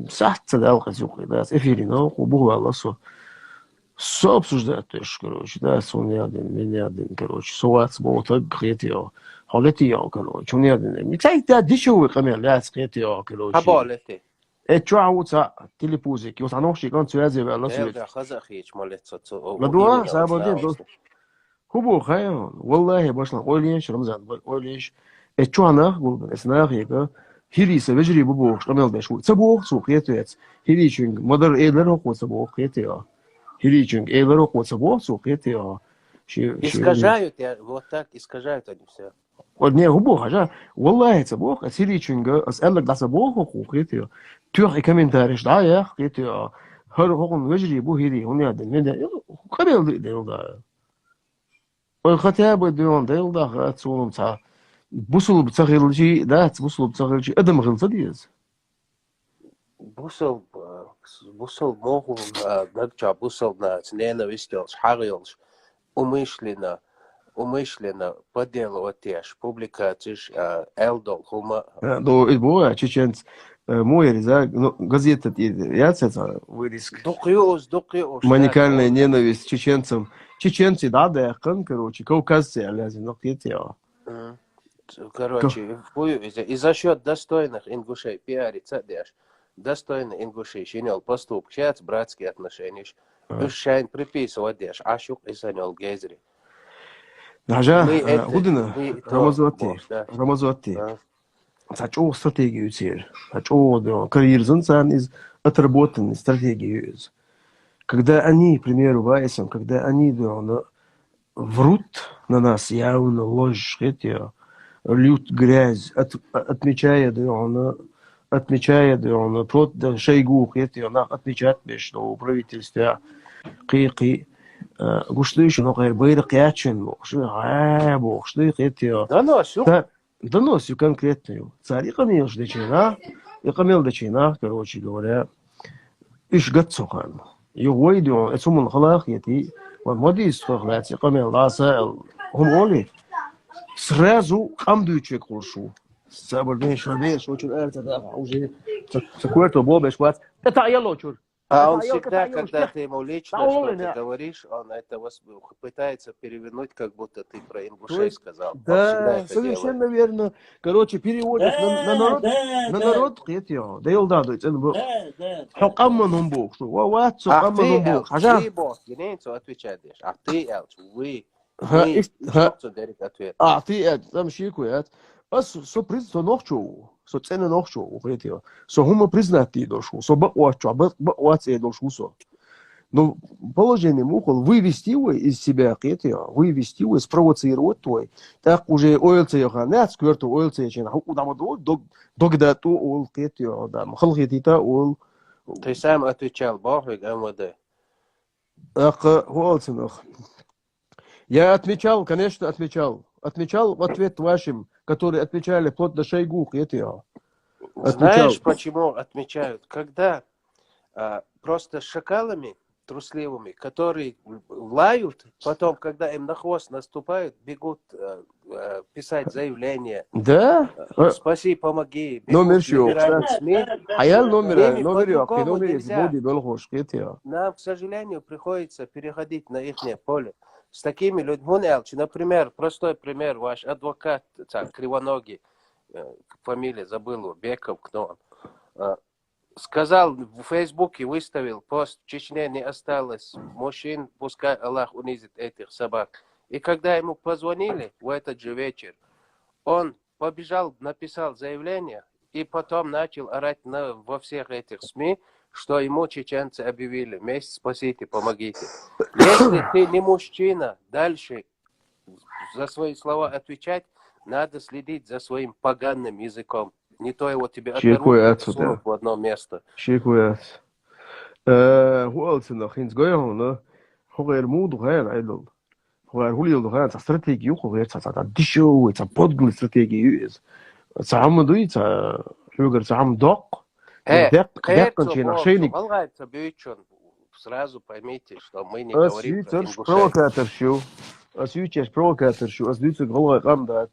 ساعات تداول زوج ده إفيرينا وبوه الله سو سوبسوش ده تش كروش ده سونيادين ملياردين كروش سوات بوتق خيتيا حالتي كروش سونيادين متى تدشوا كمان لا خيتيا كروش حبالتي شو عاوز تليبوزك يوصل نوشي كان سوازي بقى ده خزق خيش مالت لدوا سابودين دول هو بو خير والله باشنا قوليش رمزان قوليش شو أنا قول اسمه هيك هيري سبجري ببوخ قمل بشو سبوخ سوقيتات هيري شنگ مدر إيدر هو سبوخيتها هيري شنگ إيدر هو سبوخ سوقيتها искажают вот так искажают они все. ودنيا هو بو حاجة والله سبوخ هيري شنگ أسألك ده سبوخ وخوقيتها تيوخ كمان تاريخ دايا خيتها هر هون وجري بو هيري هون يادن من ده قبل ده والختاب ديون ديل ده غاتسون تاع بوصل بتغيرجي ده بوصل بتغيرجي ادم غلطديز بوصل могу нагча бусал на ненавистел шарилш умышленно поделывать публикациш элдол хума до избоя чеченц мой резак газета яцеца выриск докиос маникальная ненависть чеченцам чеченцы да якын короче кавказцы лазим нокетия короче и за счет достойных ингушей пиариться дешь достойный ингушей шинел поступ чат братские отношения шайн приписывать дешь ашук и санел гейзри нажа гудина рамазоти сачо стратегию цер сачо карьерзен сан из отработанной стратегии. Когда они, к примеру, Вайсом, когда они врут на нас явно ложь, льют грязь, отмечая против Шойгу, отмечать, что у правительства قيقي قشطيش نقير بيرق ياتشن بوخشتي خيتيا دонос конкретную царь يقميل دچينا يقميل دچينا короче говоря إيش قد سخان يغويدون اسم الخلاق يتي والمديس خلاص يقميل راسا هم أولي سرازو قمدوچك قرشو سابردين شربين شو чур это да уже такое-то бобеш вот это يلا чур он всегда, когда ты ему лично что-то говоришь, он это пытается перевернуть, как будто ты про ингушей сказал. Да, совершенно верно. Короче, переводит на народ, да и улдадует. Хокамманом бог, что вот хокамманом бог. Ты бог, генейцу отвечаешь, а ты элч, вы. Ты элч, там шикует. Со принципа нохчу. Со цены нохчу, хретио. Со хума признати дошу, со баочу, баоце дошу со. Но положение мухол вывести его из себя, хретио, вывести его, спровоцировать твой. Так уже ойлце яханец, скверту ойлце ячена, удамадо, догдату ол хретио, да, мхалхетита ол. Ты сам отвечал Богу и МВД. Ах, волценах. Я отмечал, конечно, отмечал. Отмечал в ответ вашим, которые отмечали вплоть до Шойгу. Знаешь, почему отмечают? Когда просто шакалами трусливыми, которые лают, потом, когда им на хвост наступают, бегут писать заявление. Да? Спаси, помоги. Номер что? А я номер нам, к сожалению, приходится переходить на их поле. С такими людьми, например, простой пример, ваш адвокат, кривоногий, фамилия забыл, Беков, кто он, сказал в Фейсбуке, выставил пост, в Чечне не осталось мужчин, пускай Аллах унизит этих собак. И когда ему позвонили в этот же вечер, он побежал, написал заявление, и потом начал орать во всех этих СМИ, что ему чеченцы объявили: месть, спасите, помогите. Если ты не мужчина, дальше за свои слова отвечать, надо следить за своим поганым языком. Не то его тебе оторвут, сунут в одно место. Шикуят. Хуалцина, хинцгойхона, хугер муду гайр айдол. Хугер хулил гайр стратегию, хугер цата дишо, это подгл стратегию. Цамдуй, ца хугер цам док. Сразу поймите, что мы не говорим про ингушей. Провокаторшу, асдуйцы голой камдат.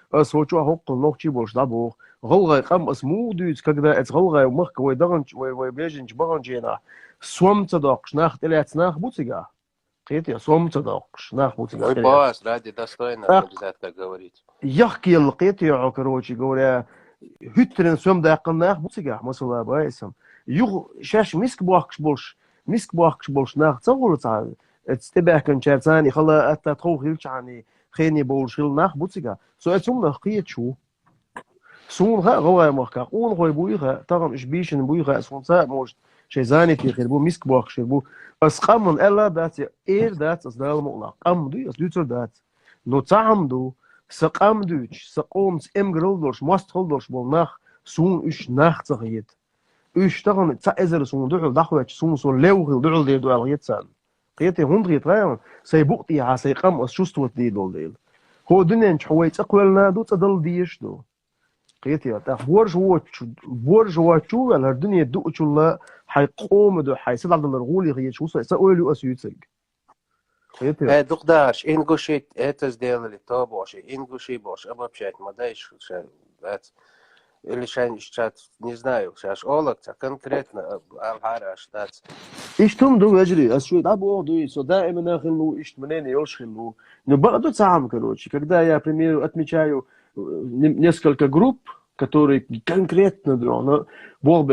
Асвочу хокл нохчи бош дабо. Голой кам асмудуйц, когда эц голой махковой данч, вой бежинч баганчена. Свомца докш, нах телец нах буцига. Кети, свомца докш, нах буцига. Ой, бас, ради достойно нельзя так говорить. Яхкил, кети, короче говоря, hütteren swem da qanaq busiga masala baysam yuq shash misk boqsh bolsh naq tsawrta tstebah kan chartani khala atta tkhowhil chani khini bolshil naq busiga so atsum naqiyat shu sun ha gawa marka un qoy buyga tagam ishbishin buyga sonsa most shezani fi khirbu misk boqsh bu asqamun ella dat dat asdal muqla qamdu asdutur dat no ta'amdu سقامدوش سقومس امغرلدوش ماستخلدوش بولناخ سون اش ناختغيت اش تغن تازر سون دعل دخوات سون لوغل دعل دي دعل يتسان قيتي 100 ترايون سيبوقتي ها سيقام اس شوستوت دي دول ديل هو دنيا حويت اقولنا دو تدل ديش دو قيتي تا بورجواتشو على الدنيا دوتشو حيقوم دو حيسد على الغولي غيت شو سأقولوا اسيوتسق Духдаш, ингуши это сделали, то больше, ингуши больше, обобщать, модаешь, или сейчас, не знаю, сейчас олакца, конкретно, алхара, штат. إيش توم دو يجري أشوي أبو دو يسو دائما ناخلو إيش منين يوشخلو نبقى сам короче когда я примеру отмечаю несколько групп которые конкретно дрона бол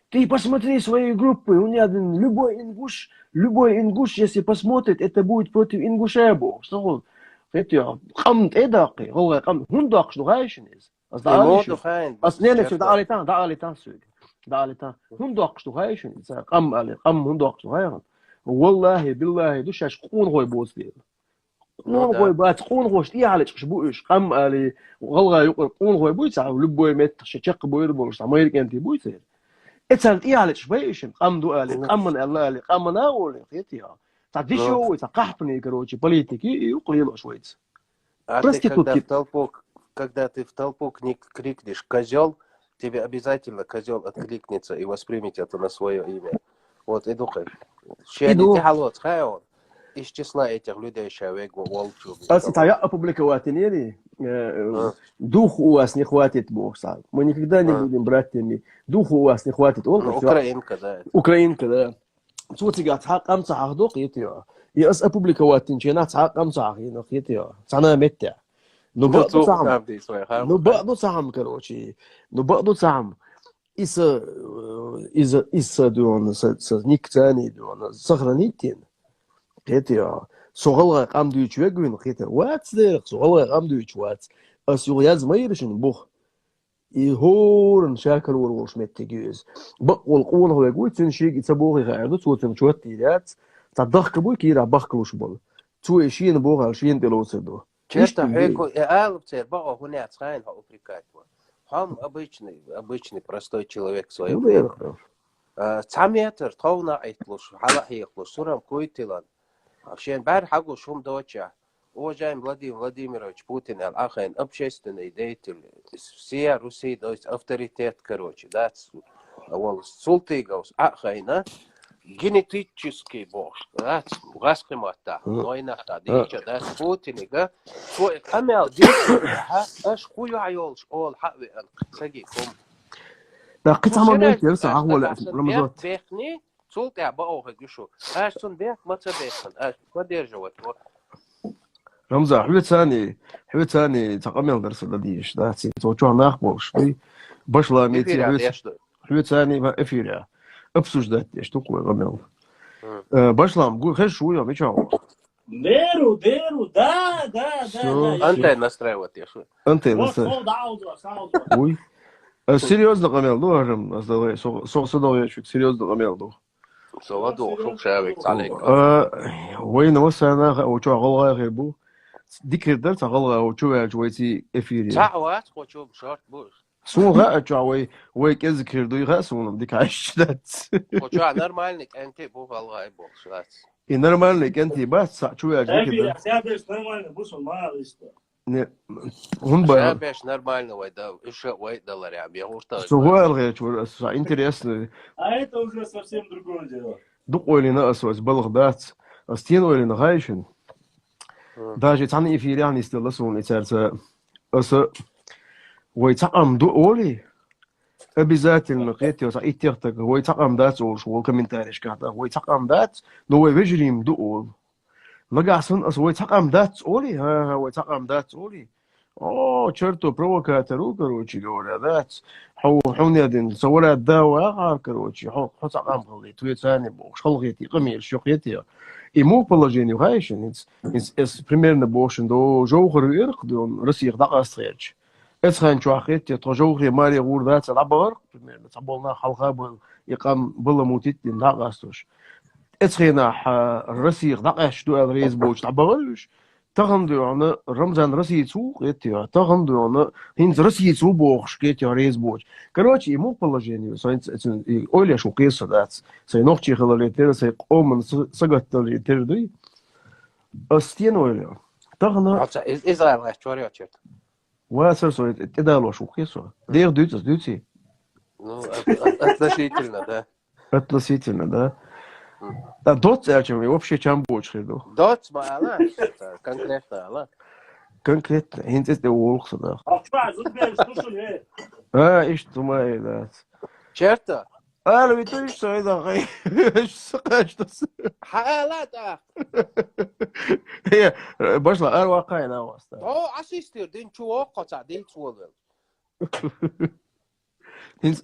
ты посмотри свои группы у меня любой ингуш если посмотрит это будет против ингуша что это قمت إداقي هو قم هندق شو غايشنيز أصلا شو دعالي تان هندق شو غايشنيز قم هندق شو غايشن والله بالله دوش قون هو بوزدي قون هو بات قون هوش تي على شبوش قم علي وغلغا يقول قون هو بويتع ولبوي مت شق بويربوش امريكا انت بويتر اتسالت اي على شبيش قم دو علي قم من الله علي قم ناول خيتيها تعديشو تقحبني короче политики и уклеило швейц когда ты в толпу крикнешь козел, тебе обязательно козел откликнется и воспримет это на свое имя. Вот иду. Из числа этих людей человек волчу. Я опубликовать дух у вас не хватит, Бог сам. Мы никогда не будем братьями. Дух у вас не хватит. Украинка, да. Украинка, да. صوتي حق امسح دوق يتيا ياس ابوبليكوات تنشينات حق امسح يتيا انا متى نبقى صعم كروشي نبقى صعم إذا دون نيك تاني دون صخرانيتين يتيا صغلق قام دويتش وجوين خيتا وات صغلق قام دويتش وات اسيغياز ما يرشن بوخ يهورن شاكل ورغوش متجيز بقول قول هو يقول تنشيق تبوغي غاردو توتن شوتيلات تضخ بوي كيرا بخكلوش بول تو شين بوغ شين دلوسدو честно هيكو албцер бао хуня цхайн упрекать вот хам обычный простой человек своего цаметр товна айтлуш халахиклуш сурам койтилан عشان بعد حقه شوم دوتشا уважаемый Владимир Владимирович Путин, ахайн общественный деятель, всея Руси, то есть авторитет, короче, да, султыгаус, ахайна, генетический бог, да, гасхимата, нойната, дича, да, Путинига, свой камел, дича, аш хую айолш, ол хаве, саги, ком. Да, قطعة ما بيت يرسع هو لا رمضان. بيخني سلطة بقوه جشو، аш سن بيخ ما تبيخن، аш بديرجوت. رمزة حبيت ثاني تقامل درس الذيش ده توجه ناخبو شوي بشلا ميتي حبيت ثاني ما افيريا ابسوش ده ايش تقول غمل بشلا مقول خش شويه مش هو Деру, да. Антенна настраивать, я что? Антенна. Ой. Серьезно, Камил, ну, ажим, оставай, соцсадовичек, серьезно, Камил, ну. Солодо, шук шавик, عليك. وين مثلا وشو غلغة غيبو ذكر غلغة وشو جويتي إفيري ساعات خوشو بشارت بوش. سو غا شو ويك إذكر دوي غا سونم ديك عشتات. خوشو نورمالنك أنت بو غلغة بو شات. نورمالنك أنت بس شو يا جويتي. سيابش نورمالنك بوش ما ليست. هم بقى. سيابش نورمالنا ويدا إيش ويدا الله يا بيا هوشتا. سو غير شو интересно. А это уже совсем другое дело. دقوا لنا أسوأ بلغدات أستين لنا غايشن. даже تعني في يعني استلسون إتارت أس ويتقام دقولي обязательно قيتي وصعيد تيرتك ويتقام دات أول شو كمنتاريش كهذا ويتقام دات نو يفجريم دقول لقاسن أس ويتقام دات أولي ها ويتقام دات أولي черто провокатору, короче говоря, да, حون يدين صورات داوا, короче, حط عم غلي تويت ثاني بوش خلقيتي قمير شوقيتي إمو положение غايشن إنس примерно بوشن دو جوهر إرق دون رسيق دقاس خيرج إسخان شوقيتي تجوهر ماري غور ذات العبار примерно تبولنا خلقا يقام بلا موتيت دقاستوش إسخينا رسيق دقاش دو الريز بوش تعبغلوش تغندو أنا رمزان رسي سوق يتيا تغندو أنا هنز رسي سوق بوخش كيتيا ريز بوش короче ему положение ساين أولي شو قيصة دات ساين نوختي خلالي تير ساين قومن سقطلي تير دي أستين أولي تغنا إذا الله شوري أشيت واسر سوي تدالو شو قيصة دير دوتي относительно да относительно да Да, дот, зачем? И вообще чем больше, да? Дот, мало, конкретно, мало. Конкретно, hinter волкса, да. إيش تماي ده؟ شرطة. أنا بتقولش سوي ده غير إيش سقاش تص. حالات. هي بشلا أنا واقعي أنا واسطة. أسيستير دين شو قطع دين تولد.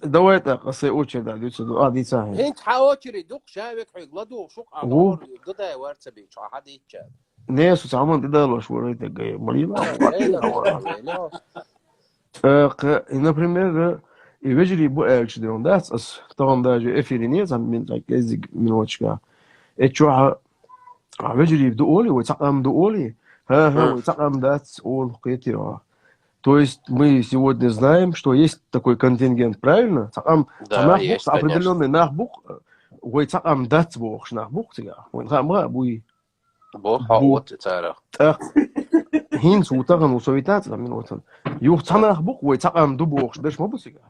دويت قصي أوتش ده ديتش دي سهل. أنت حاوتشري دوق شابك حيغلدو شوق أدور قدا ورتبي شو حد يتشاب. ناس وسامون ده لو شو ريت جاي مريض. например يجري بو أكش ديون داس أس طبعا ده جي إفيرينية زم من كذي من واتشكا إتشوا يجري بدولي ويتقام دولي ها ويتقام داس أول قيتي То есть мы сегодня знаем, что есть такой контингент, правильно? Да, есть, определенный нахбук, вы цакам дать бог нахбук тебя. Вы хамра буй. Бог вот это. Хин сутаган усовитат за минуту. Юх цанахбук, вы цакам ду бог, беш мобу сега.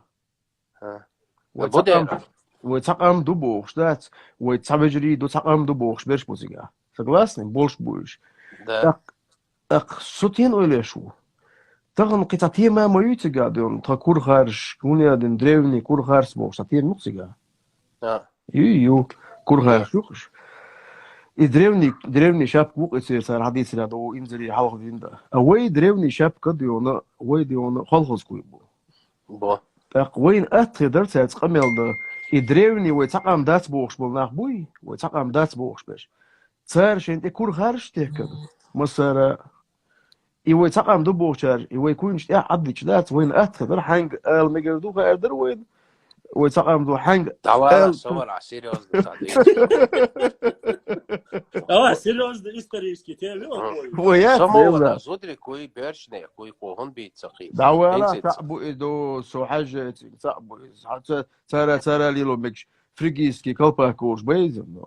Вы цакам ду бог, ждать. Вы цавежри ду цакам ду бог, беш мобу сега. Согласны? Больше будешь. Да. Так, сутин ойлешу. تغن قطعتي ما يوتيجا دون تكور خارج كونيا دين دريفني كور خارج بوش تاتي موسيقى يو كور خارج شوخش دريفني شاب بوق يصير صار حديث لا دو انزلي حلق دين ده اوي دريفني شاب كديونا وي ديونا خلص كويبو بو وين اتقدر تقمل ده دريفني ويتقام دات بوش بولناخ بوي ويتقام دات بوش باش صار شنت كور خارج تهكد مسار يوي تقام دبو شار يوي كونش عدي شدات وين أتخذ حنج المجردو كأردر وين ويتقام دو حنج تعال صور على سيريوس سيريوس исторический ويا سمو زودري كوي بيرشني كوي كوهن بيت سقي دعوالا تعبو إدو سو حاجة تعبو حتى ترى ليلو مش فريجيسكي كلبا كوش بيزن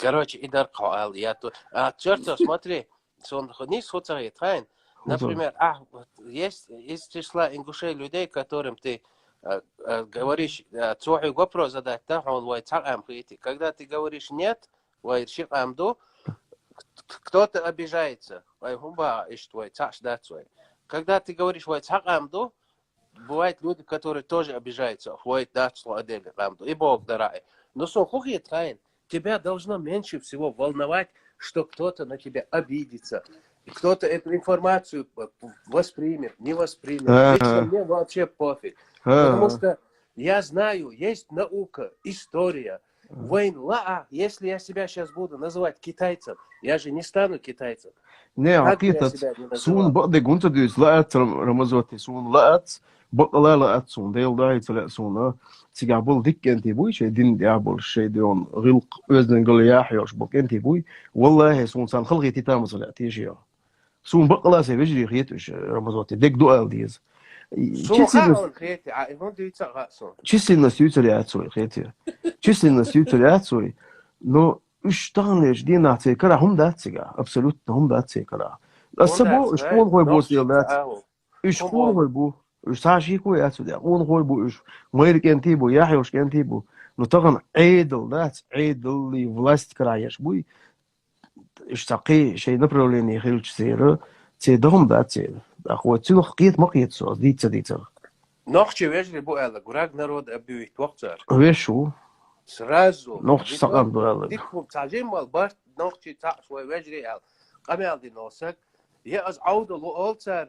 короче идар قال يا то черт смотри не схватывает, правильно? Например, есть из числа ингушей людей, которым ты говоришь, свой вопрос задать, да, он вайцакам хити. Когда ты говоришь нет, вайцакам до, кто-то обижается, вайхумба иш твой цаш да свой. Когда ты говоришь вайцакам до, бывают люди, которые тоже обижаются, вайт да свой отдельно до, и Бог дарай. Но сухухи, правильно? Тебя должно меньше всего волновать, что кто-то на тебя обидится, кто-то эту информацию воспримет, не воспримет. Лично мне вообще пофиг. Потому что я знаю, есть наука, история, Войн ла, если я себя сейчас буду называть китайцем, я же не стану китайцем. Не, حقيقة سون بقدر كنت دوس لقت رمزوتي سون لقت بقلا لقت سون ديل داي تلا سون تيجابول ديك انت بوي شي دين ديابول شي ديون غلق وزن قال يا حيوش بك انت بوي والله سون سان خلقي تيتام صلاتي شي سون بقلا سي بيجري خيتش رمزوتي ديك دوال ديز Чисто насютелиацию, хети. Чисто насютелиацию, но уштанлеш динаци кара хум датсига, абсолютно хум датси кара. Асабо школ хой бос дилдат. Школ хой бу, саши хой ацу да. Он хой бу мэр кентибу, яхьош кентибу. Но тоган عيدل дат, عيدل ли власть краеш буй. Штаки шей направление хилч сера, це дом датси. أخوات سلو قيت ما قيت سو ديتر نوخشي ويجري بو قال قراق نرود أبي يتوقتر ويشو سرازو نوخش سقام بقال ديكم تعجين مال بارت نوخشي تاع شوي ويجري قال قمال دي نوسك يا از عودة لو أولتر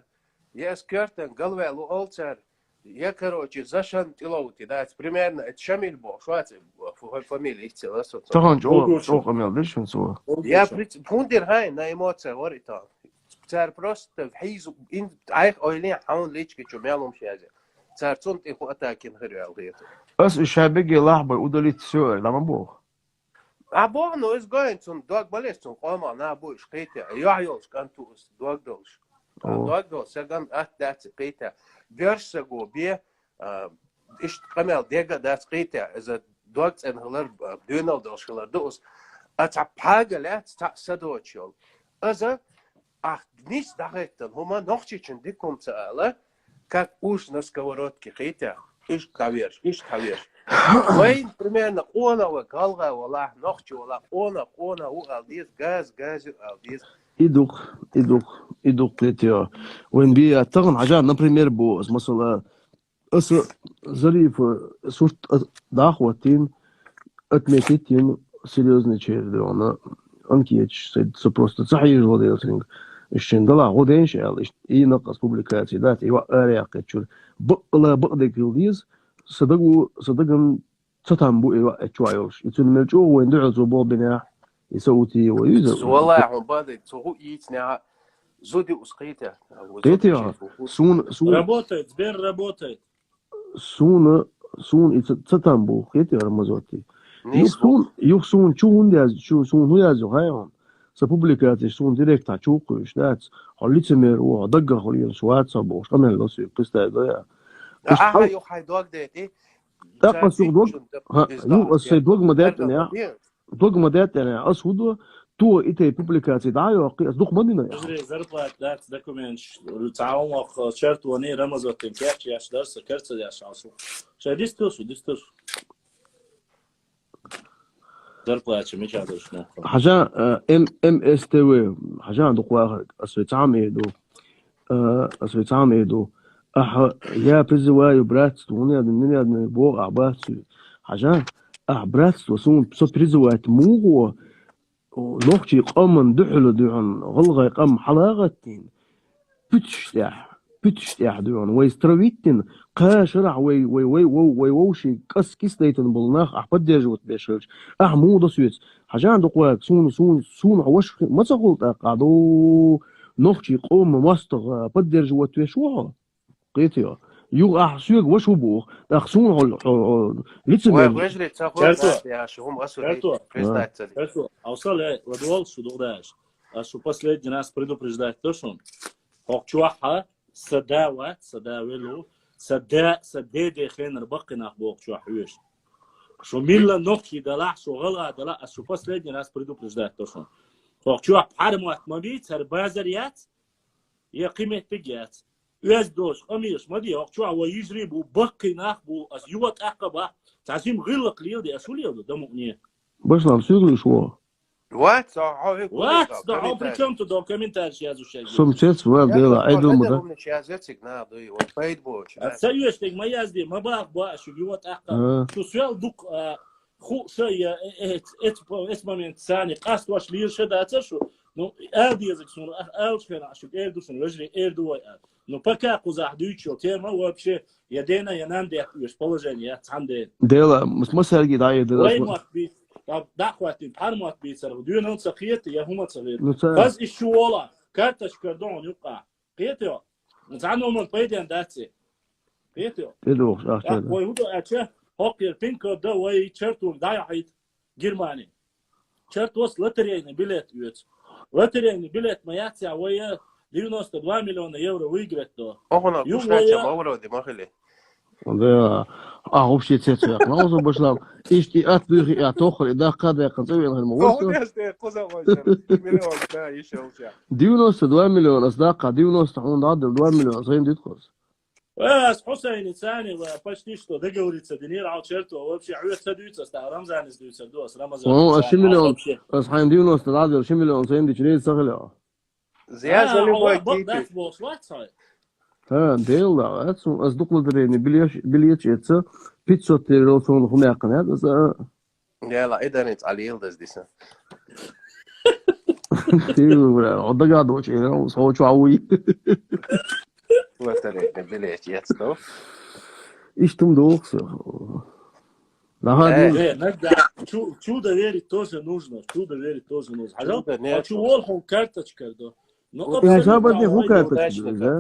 يا از كيرتن قلوة لو أولتر يا كروتشي زشان تلوتي دات بريميرنا تشامل بو شوات في الفاميليا يتسلسل طبعا جو قمال ديش نسوه يا بريت بوندر هاي نايموتسا وريتا تار просто حيز إن عايق أولين حاول ليش كي شمالهم شيء هذا تار صنت إخو أتاكين خير عليه بس الشعبية لحظة ودليت سؤال لما بوه أبوه نو إس جاين صن دوغ باليس صن قام أنا أبوه شقيته يعيوش كان توس دوغ دولش دوغ دول سجن دات قيته بيرسجو بيه إيش قمل ديجا دات قيته إذا دوغ إنهلر دونال دوش خلر دوس أتعبها لا تسدوتشل إذا Nis дагетан, хума нохчичин дикум цаала, как уж на сковородке хитя, иш кавеш. Вайн примерно онова галга вала, нохчи вала, она уалдис, газ, уалдис. Идух, летио. Вайн би атаган حاجة, например, бо, смысла, зариф, сурт дахватин, отметитин, серьезный черед, он киеч, просто цахиж владелцинг. الشندلا غودين شال إيه نقص بوبليكاتي ذات إيوا أريق تشول بقدك الديز صدقن تتنبو إيوا تشوايوش يتنمجو وين دعزو بول بناح يسوتي ويوزر والله عم بدك تسوق يتنع زودي وسقيته قيتي سون работает сбер работает سون تتنبو قيتي رمزوتي يخسون شو هنداز شو سون هيازو هايون سبوبليكاتي سون ديريكت تشوقش ناس هوليتمر ودقه هولين سوات صبوش كمان لو سي قصه ده يو حي دوغ ديتي تاقا سوق دوغ يو سي دوغ مدات انا اسود تو ايتي بوبليكاتي دايو قيس دوغ مدينه اجري زربات دات دوكيمنت تعاون شرط وني رمزوتين كاتش ياش درس كرت ياش عصو شاديستوس دربلاتش مش هذا شنو حاجة ام اس تي وي حاجة عندك واحد اسوي يدو يا بزواي برات توني الدنيا بو عباس حاجة برات وسون بس برزوات مو نوختي قام دحلو دعن غلغي قام حلاغتين بتشتاح دون ويسترويتن قاشرع وي كس كيستيتن بالناخ احبد جوت بيشلش احمود سويت حاجه عندك واك سون عوش ما تقول قعدو نوختي قوم مستغ بدر جوت بيشوها قيتيا يو احسوق وش بو اخسون ليتسمر ويجري تاخذ يا شو هم اسود اوصل ودول судогдаш что последний раз предупреждать то что Хокчуаха садавелу садеде хенер бакинах бокчуахуеш. Что милла нохчи далах, что гала далах, а что последний раз предупреждать то что. Хокчуах пармуат мабит, сарбазарият, я кимет пигят. Уяз дош, амиш, мади, хокчуах ваижри бу бакинах бу, ас юат акаба, тазим гилла клилди, а что лилди, да мукне. Башлам, сюда шло. What? Да, а при чем тут комментарий я изучаю? Сумчец, вы обдела, айдул, да? Союз, ты моя здесь, мабах, баш, вот ака. Что свел дук, ху, шея, эт момент сани, каст ваш лир шеда, что No, diyeceksin, alışveriş aşık, dursun, röjli, duay. No, пока кузахдуючи, тема вообще, едина, янам, дяхуешь, положение, цанде. Дела, мы Сергей, да, и дела. Ой, мат бит, дахватин, пар мат бит, саргу, дюнан цахиет, я хума цавет. Фаз ищу ола, карточка, дон, юка. Петё, цану мон пойдем даться. Петё. Иду, ах, ой, худо, ача, хокер, пинко, да, ой, чертун, даяхит, Германия. Чертос, лотерейный билет, вец. Лотерейный билет, маяция, ой, 92 миллиона евро выиграть, то. Охуна, кушнача, мавро, димахили. Да, вообще цецу, я наузу башлам. Ишти отбыги, отохли, да, когда я концовен, Оху, я коза возьму, миллион, да, еще уже. 92 миллиона, сдака, 90, он дадил 2 миллиона, займ диткос. С Хусейн Цани, почти что договориться, Денир Алчерту, вообще, عيوت سدويتس, رمضان سدويتس, دوس, О, 10 миллион, صحيح 90, дадил 10 миллион, займ дичрей сахля. Зиаза любой That's bullshit, sorry. Ha, değil da. Evet, az dokladırını bilet etse 500 euro sonra hunakın ya. يلا إذا نت على يلدز دي سنة. Değil, o da gadı o şey, o soğucu avuy. Лотерейный билет jetzt doch. İştim doğrusu. Daha değil. Чудо верить тоже нужно, чудо верить тоже нужно. Хочу волхом карточка, да. Я жаба не ху карточка, да?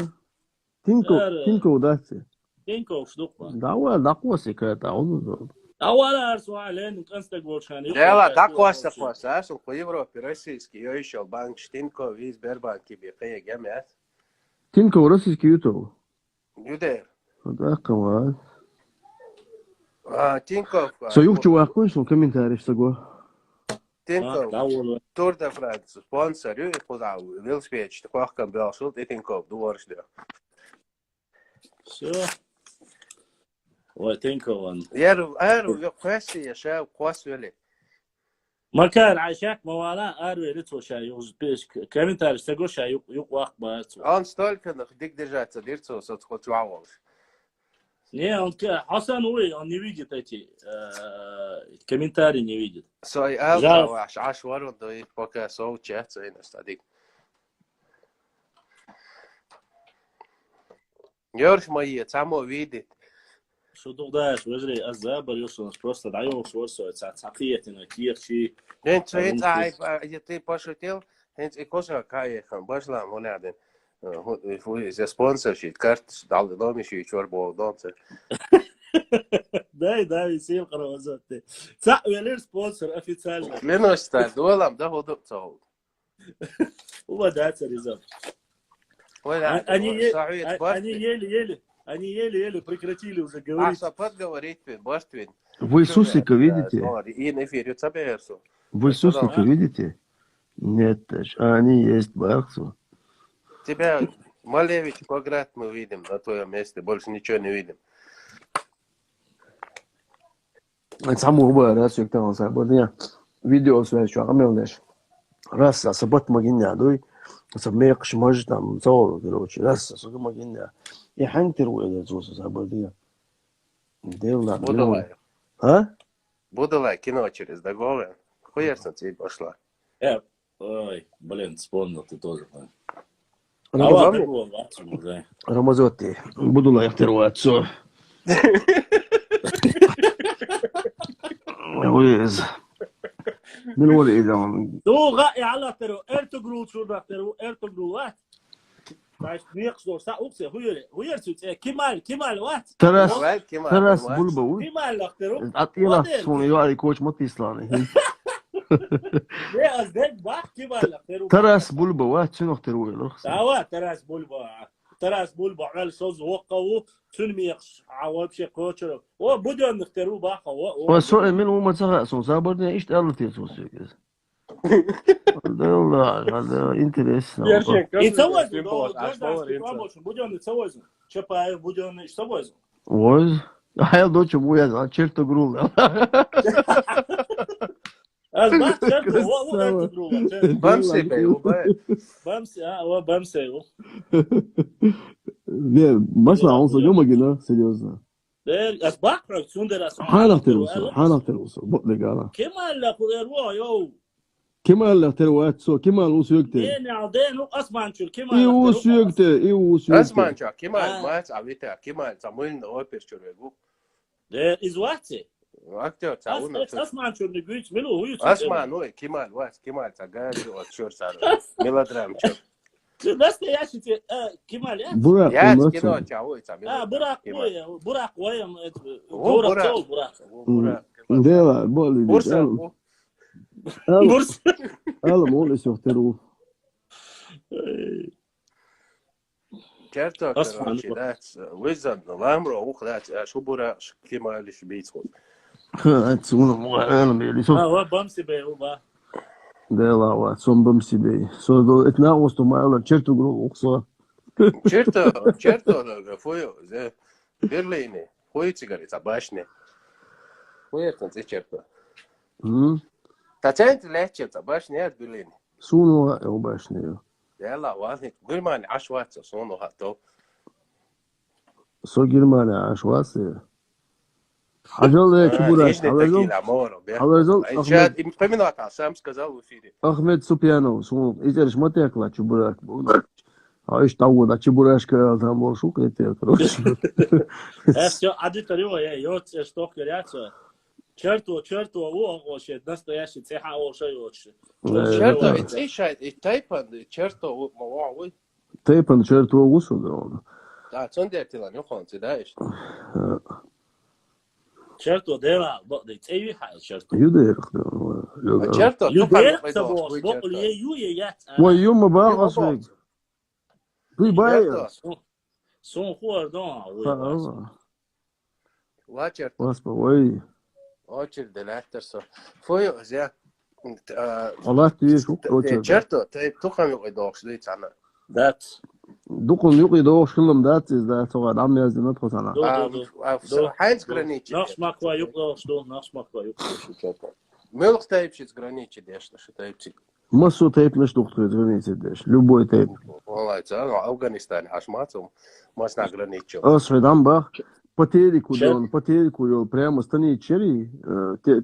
Тинко удастся. Тинко штука. Да, да, косик это, он. أول سؤال لين كنت أقول شان لا ده قوس أساسا في Европе российский я еще банк Штинко виз Сбербанки بقية جامعات Тинко российский ютуб. يدير Да, кого? Тинко Союз чувак, что комментарий что го? Тинко Тур де Франс спонсор и подал велосипед такой как бросил и Тинко дуарш да. Все. Ой, Тинко يارو يقاسي يا شاب قاس ولا ما كان عايشك موالا أروي ريتو شاي وزبيش كمنتار استقول شاي يق وقت بارتو أنا ستال كنا خديك دجاجة ديرتو صدق تعوض не он حسن وي он не видит эти комментарии не видит سوي ألقى عش ورد ده пока صوت чат زين استديك يورش мои само видит شو دغداش وجري الزابر يوصل просто даёшь ورسو цацакиетина кирчи انت عايف يتي пошутил انت كوسا كايخن башла монаден за спонсоршип карт дал домиши чорбо домце да висел قروزات صح ولا спонсор официально لانه استاذ والله ده هو دكتور هو ده رزق Они еле прекратили уже говорить. Сапат говорит, Баштвин. Вы Суслика видите? Вы Суслика видите? Нет, они есть Бахсу. Тебя, Малевич, квадрат мы видим на твоем месте, больше ничего не видим. Саму оба раз я там забыл, видео связь, что амелнеш. Раз сапат магиня, дой, сабмех может там зол, короче, раз сапат магиня. Я хантер уйдет зуса забыл. Дело. А? Будала кино через договор. Хуярсно тебе пошла. Ой, блин, вспомнил ты тоже. Рамазотти, Будула второго отцу. Уез. من هو اللي إذا دو غاي على ترو ارتجرو شو ده ترو ارتجرو وات باش نيقصو سا اوكسي هو يرسوت كمال وات تراس بلبو كمال ترو أطيلا سوني يوالي كوش مطيسلاني يا أزدك باح كمال ترو تراس بلبو وات شنو ترو الرخص تراس بلبو على صوز وقو تنميقش عواب شي كوتشر و بدون نختارو باقه والسؤال من هو ما تسغى صابرني ايش قال تيسوس كذا والله هذا انتريس يتسوز بدون يتسوز شبا بدون يتسوز وز حيل دوتش ابويا شيرتو جرول ما شرط هو جرول بمسي بيو بمسي ما اسمع عنصر يوم جينا سيريوزنا حالك تروسو بقلق انا كما لا يروح يو Kemal lagt tervat så Kemal usökte. Det är nog Asmanchur. Kemal. usökte. Asmanchur. Kemal ما تعبيته Kemal تعملنا أوبرشور يقول. Det är Izwati. أكتر تعاونه. Asmanchur نقول منو هو. أسمع نوع Kemal واس Kemal تعجز وشور صار. ميلودرام شور. بس يا شيء Kemal يا. Burak. يا كده تعوي تعمل. Burak ويا. Burak. Det bolli. Bursa. Bursa. Alla mål sökte. كارتا كراشيدات وزن الامر وخلات شو برا كيما اللي شبيتهم Atsuno مغانا ميلي سو هو بمسي بي وبا ديلا واتسون بمسي بي سو دو اتناقصتو معنا تشيرتو جرو وقصا تشيرتو فويو زي برليني فويو تيغاري تباشني فويو تنسي تشيرتو تاتنت لاتشي تباشني اد برليني سونو يوباشني يلا واثني قلماني عشوات صونو هاتو سو جرماني عشواسي حاجة Ahmet Supianov, izjeriš motekla čuburak. A iš tavu da čuburaška tam bol šukajte. Все, аудитория je još što kreacija. Čertu ovo še nastojaši ceha ovo što još. Čerto, i tajpan čerto ovo. Tajpan čertu ovo su da. Da, condjertila njuhonci, daješ. Čerto dela, da cevi haj čerto. Juder. Čerto, juder sa bos, bo je juje jat. Oj, juma bagas vek. Vi baja. Son hår då. Va čerto. Vaspa, oj. Očer delater so. Fojo, zja. Allah ti je šuk očer. Čerto, te tukham yuqi doqs li tana. Dat. دقن يقي دوش كلهم داتس ده سواء عم يزن ندخل على حينز граничи. Naš makva yuqlo što, naš makva yuqlo. Мелх тайпчиц граничи дешта, что тайпчик. Массу тайп наш доктор границы деш, любой тайп. Валай, це Афганистан хашмацом, мас на граничу. Осведам бах, потерику йол прямо стани чери,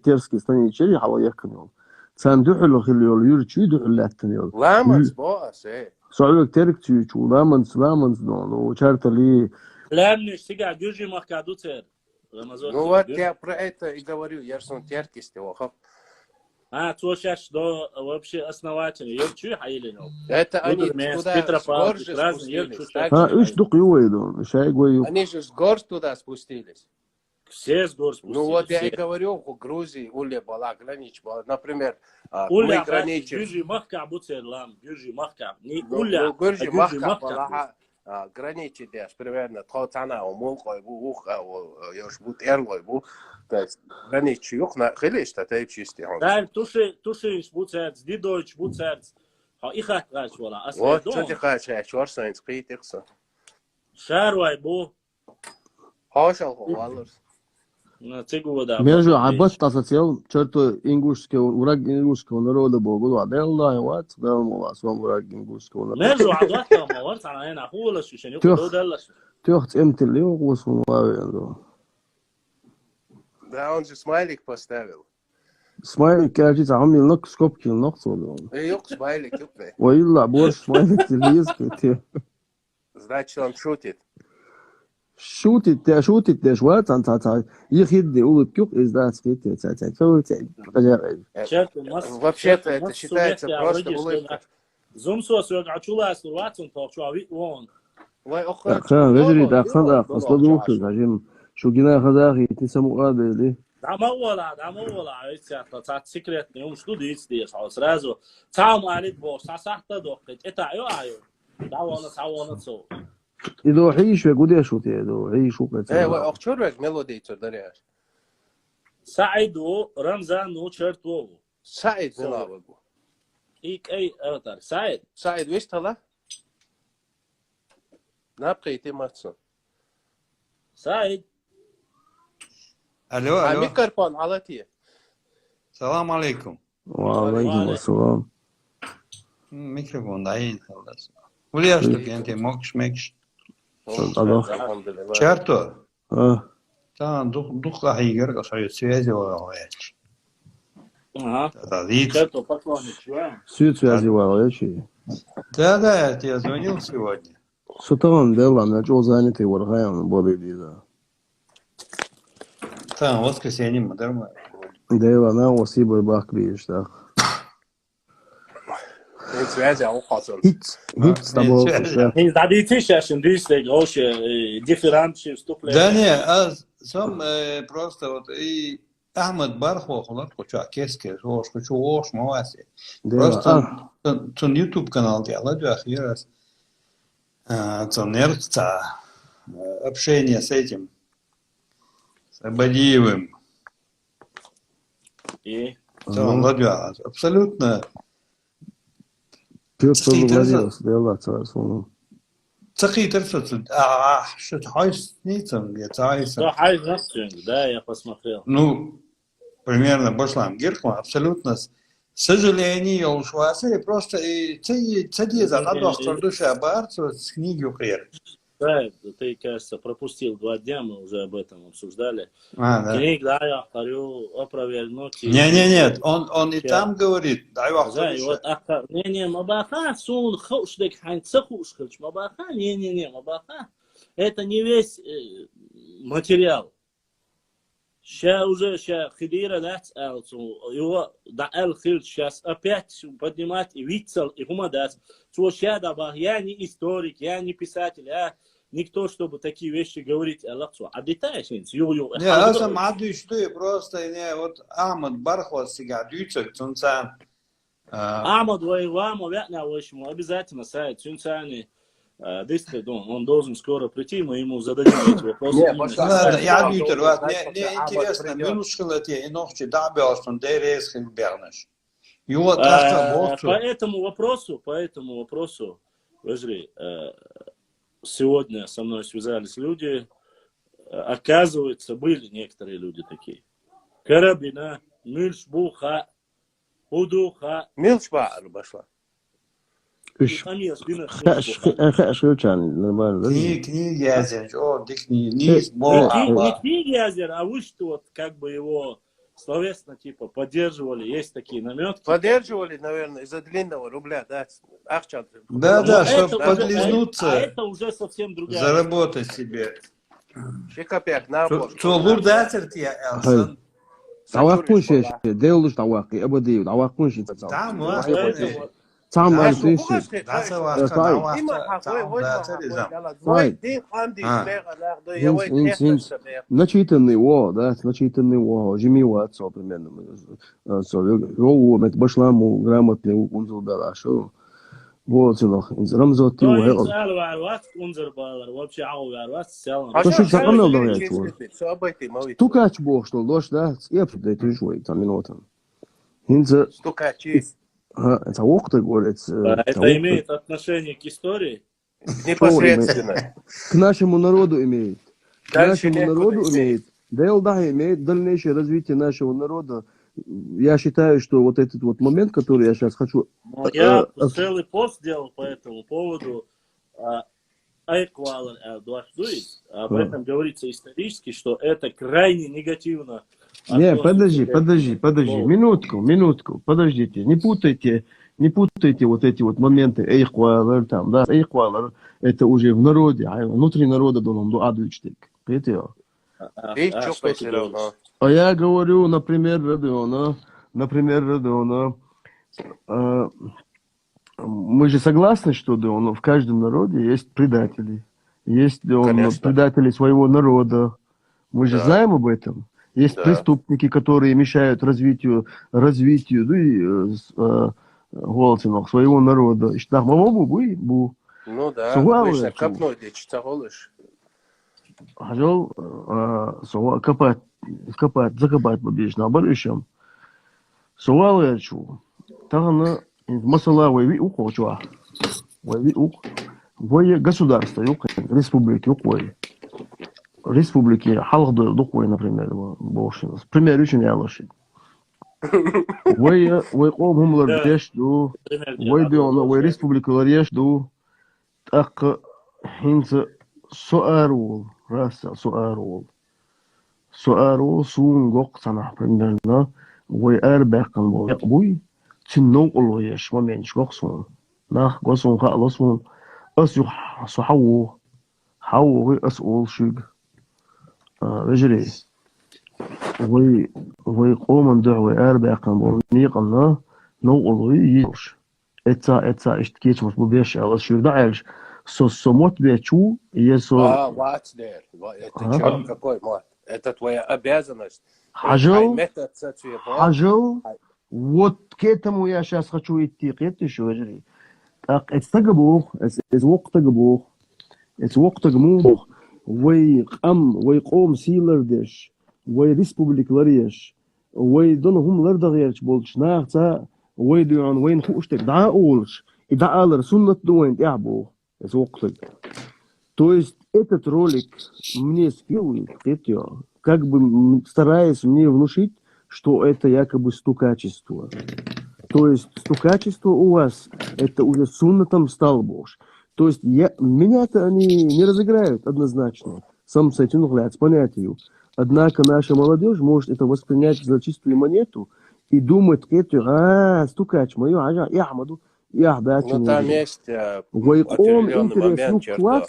терски стани чери хала якан йол. Цан духло хил йол юрчу духлаттан йол. Ламанс боас, سؤالك ترك تشو لامنس دون وشارت لي لامنش سيجا جوجي مخكادو تر ну вот я про это и говорю я сон теркисти охоп توشاش до вообще основательно ёрчу хаилено это они туда ايش دق يويدون شاي قوي они же с гор туда спустились все с гор спустились ну вот я и говорю в Грузии уле была гранич была например мы граничим جوجي مخكا بوتر لام جوجي مخكا не уля جوجي مخكا была граничи деш примерно тхотана умолкой бух ёш бут эрлой бу то есть граничи юх на хелишта тайпчисти да туши бутер дидойч бутер ха ихат гаш вала вот что ты хочешь шорсайн скритикса шарвай бу хашал валлер Между аббастаса цел черто ингушского ураг ингушского народа богу аделла вот да мола сом ураг ингушского народа. Между аббастаса моварт она на хула шушен юко делаш. Тёхт эмтли угусун лавен. Да он же смайлик поставил. Смайлик кажется амил нок скобки нок соло. Yok смайлик yok. Ой ла борщ смайлик телевизор. Значит он шутит. Шутит der Schwarz an Tata. Ich hätte улыбку из да скит цаца. Вообще-то это считается просто улыбка. Зумсо сёгачула сурватун тохчуави вон. Ой, охран. Ведри да ханда аслух гажим шугина хазахи тисамуадели. Дамаула, это секрет, не что здесь, сразу. Сам алит бос, сахта дохт. Это айо. Давона цо. إذا عيش وجود يا شو تيادو عيش وقت. إيه أخشورك ميلودي تدريش. سعيدو رمزان وشرتو. سعيد ملابو. إيك أي أوتر سعيد. سعيد ويش تلا؟ نبقي تيماتسون. سعيد. ألو. ميكروفون على تيه. السلام عليكم. وعليكم السلام. ميكروفون ضعيف خلاص. وليش تك أنت ماكش. Čerto? Tam duh lahigir, kad je svezi ovaj. Ага. Традиция. Что, поклонник, чего? Связь вообще. Да, я тебе звонил сегодня. Сутаган дела, на что заняты воргаем, боды да. Там воскресенье мы нормально. Дела на осибы бахбиш, да. Hiç с тобой. Да, ты сейчас индийский, очень дифференции вступления. Да не, а сам просто вот и Ахмед Бархо, он хочет кески, хочу ош, маваси. Просто тон YouTube канал делать, я раз нервца общение с этим, с Абадиевым. И? Абсолютно. Что говорил, дела царство. Цахитер что-то хайснится, где-то хайснится. Да, хайснится, да, я посмотрел. Ну, примерно Башлам Гирхма, абсолютно. К сожалению, Олшвасе просто и цеди за доктор душа барцу с книги укрер. Да, ты, кажется, пропустил 2 дня, мы уже об этом обсуждали. Да. Книг, да, я говорю, опровергнуть. Нет, он и там говорит, дай да, и вот, не, мабаха, сун, хоушдек, хайн, цахушхач, мабаха, не, мабаха, это не весь материал. Сейчас Хидира дать, его дал Хилд сейчас опять поднимать и Вицел, и Хумадас. Я не историк, я не писатель, я никто, чтобы такие вещи говорить. А детаешь, я сам адую, что я просто, не, вот Ахмад Бархос сега дючек, цунцан. Ахмад воевам, обязательно сайт, цунцани. Он должен скоро прийти, мы ему зададим эти вопросы. Я дютер, мне интересно, минушкала те и ночи дабелс, он дерез хилбернеш. По этому вопросу, подожди, сегодня со мной связались люди, оказывается, были некоторые люди такие. Карабина, Мильшбуха, Удуха. Мильшба башла. Книги Язер, не книги Язер, а вы что, вот, как бы его словесно типа поддерживали, есть такие наметки. Поддерживали, наверное, из-за длинного рубля, да? Да, чтобы подлизнуться. А это уже совсем другая. Заработать себе. Шикапек, набор. Что лурдатер тебе, Элсон? Давай кунши, делаешь давай, ободею, давай кунши. Там, Там да, начитанный о, да, начитанный о, жимива отцо примерно. Его мет башламу грамотный унзел да, что вот сюда. Рамзот его. То что запомнил давай чего? Стукач бог что, ложь да, я да ты жой там минутам. Инза. Стукачи. Это окто говорит. Это имеет отношение к истории? Непосредственно. К нашему народу имеет. К нашему народу имеет. Да, имеет дальнейшее развитие нашего народа. Я считаю, что вот этот вот момент, который я сейчас хочу... Я целый пост сделал по этому поводу. Об этом говорится исторически, что это крайне негативно. Не, подожди, минутку, подождите, не путайте вот эти вот моменты, эйхвалар там, да, эйхвалар, это уже в народе, а внутри народа должен быть адвичтик, понимаете? А я говорю, например, Родиона, мы же согласны, что в каждом народе есть предатели, есть предатели своего народа, мы же знаем об этом. Есть преступники, которые мешают развитию голосинок своего народа. Ну да, вышли копнуть, и читаголыш. Хожал закопать побежишь на оборющем. Сувал я чу. Тагана масала войви ухочуа. Войви ух. Вое государство, республики ухой. Республики халык духой, например, бошинос. Пример очень ялоши. Вое омумлар дешду. Вое республикалар ешду. Так хинца суарул, раса суарул. Суарул сун гок sana примерно. وأربعكم بوي تنو قلويش ما منش قصون ناخ قصون خالصون أسيح صحو حو أسؤول شوق رجلي ويقوم دعوة أربعكم بونيقنا نو قلوي يش إتا إشتكيت مش ببيش على شو داعش سموت بيتشو يسو what's there? Это что, какой мат? Это твоя обязанность. حاجل вот к этому я сейчас хочу идти قيت شو أجري استقبوخ وقت قبوخ وقت قموخ ويقوم سيلردش ريسبوبليك لريش ويدونهم لردغيرش بولش ناغتا ويدعون وين خوشتك دعاولش идеалер суннат дуэнд ябу звуклык. То есть этот ролик мне скидывает, как бы стараясь мне внушить, что это якобы стукачество. То есть стукачество у вас это уже суннатом стал Бог. То есть меня-то они не разыграют однозначно. Сам с этим с понятием. Однако наша молодежь может это воспринять за чистую монету и думать, стукач, мою я Ахмаду. Ну там есть определенный момент, черта.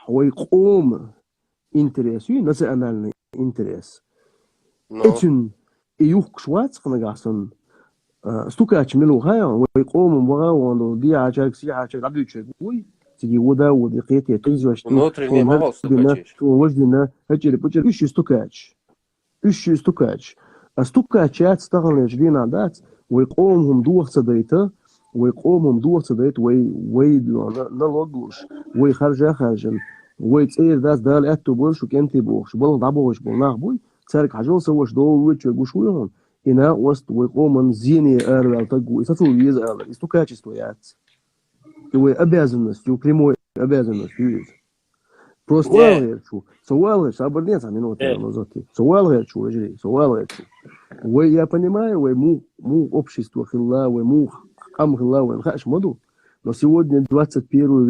ويقوم интерес, национальный интерес. Этим и юг швац, кнагасан, стукач милухая, ويقوم وغاوان دي عجاك سي عجاك عبيتشك وي تجي ودا ودي قيتي تيزوش внутренний могол стукачиш. وجدنا هجري بجري وش стукач. وش стукач. стукачات استغل جدينا عدات ويقومهم دوخ صديته ويقومهم دوخ صديت ويدلو نلوغلوش ويخرجن ويتصير داس دال اتو بولش وكنتي بوش بول دابوش بولناخ بوي تسارك حاجه سوش دو ويتش وشويهم هنا وسط ويقومن زيني ارل تقو يساتو يز ارل استوكачествует и обязанность у прямой обязанность есть просто говорю سؤال صابرنيت минуты назад سؤال говорю جري سؤال говорю ويا понимаю вы му общество хилла вы му ам хилла вы хаш моду но сегодня 21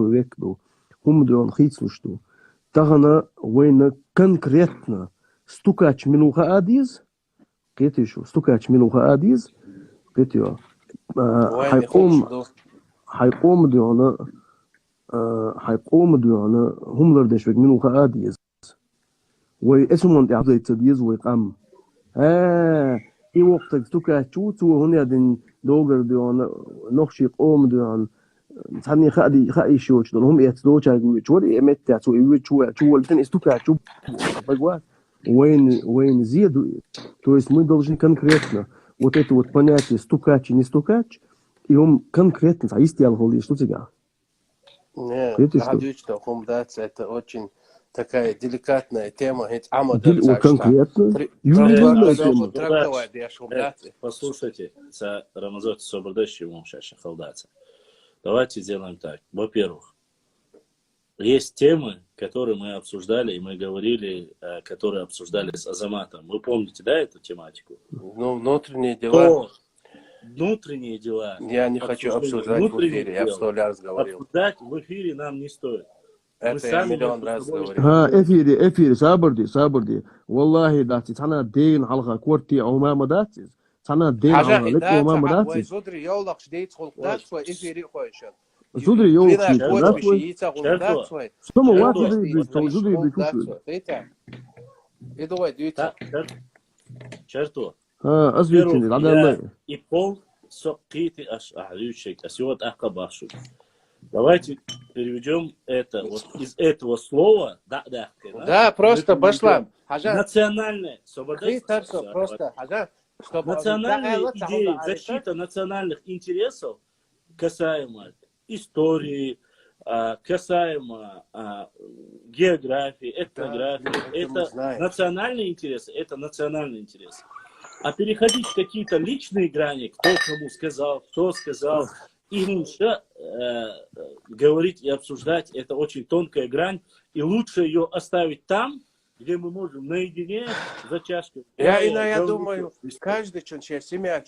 век был Умдрон хитсу что тагана война конкретно стукач минуха адиз кетишу стукач минуха адиз кетио хайком диона هم دش بك منو خاديز واسمهم يعطي تديز ويقام اي وقتك تكاتشو هنا دين دوغر ديون نخشي قوم ديون تاني خادي شوش دون هم يتدوش على شوري متى تو شو التن استكاتشو بقوا وين زيادو то есть мы должны конкретно вот это вот понятие стукач и не стукач и он конкретно заистил холли что тебя нет радиочка комдация это очень такая деликатная тема ведь конкретно послушайте Рамазот Собордащий ему сейчас холдаться. Давайте сделаем так. Во-первых, есть темы, которые мы обсуждали, и мы говорили, которые обсуждали с Азаматом. Вы помните, да, эту тематику? Ну, внутренние дела. Внутренние дела. Я не хочу обсуждать в эфире, я в 100 раз говорил. Обсуждать в эфире нам не стоит. Это я миллион раз говорил. эфире, صابردي. والله داتي تانا دين حلقة كورتي أو ما داتي. تانا دين حلقة لك وما داتي. زودري يولق شديد خلق داتي وإفيري خويشان. زودري يولق شديد داتي. سمو زودري بيشوفوا. إدوي ديتا. Черту. أزوجني على الله. И пол соккити аж аhlючек, а сегодня ахкабашу. Давайте переведем это вот из этого слова, да, просто пошла. Национальная свобода. Просто, национальные идеи, защита национальных интересов касаемо истории, касаемо географии, этнографии, это национальные интересы, это национальные интересы. А переходить в какие-то личные грани, кто кому сказал, кто сказал, и говорить и обсуждать, это очень тонкая грань, и лучше ее оставить там, где мы можем наедине за чашкой. Я думаю, каждый человек, семья,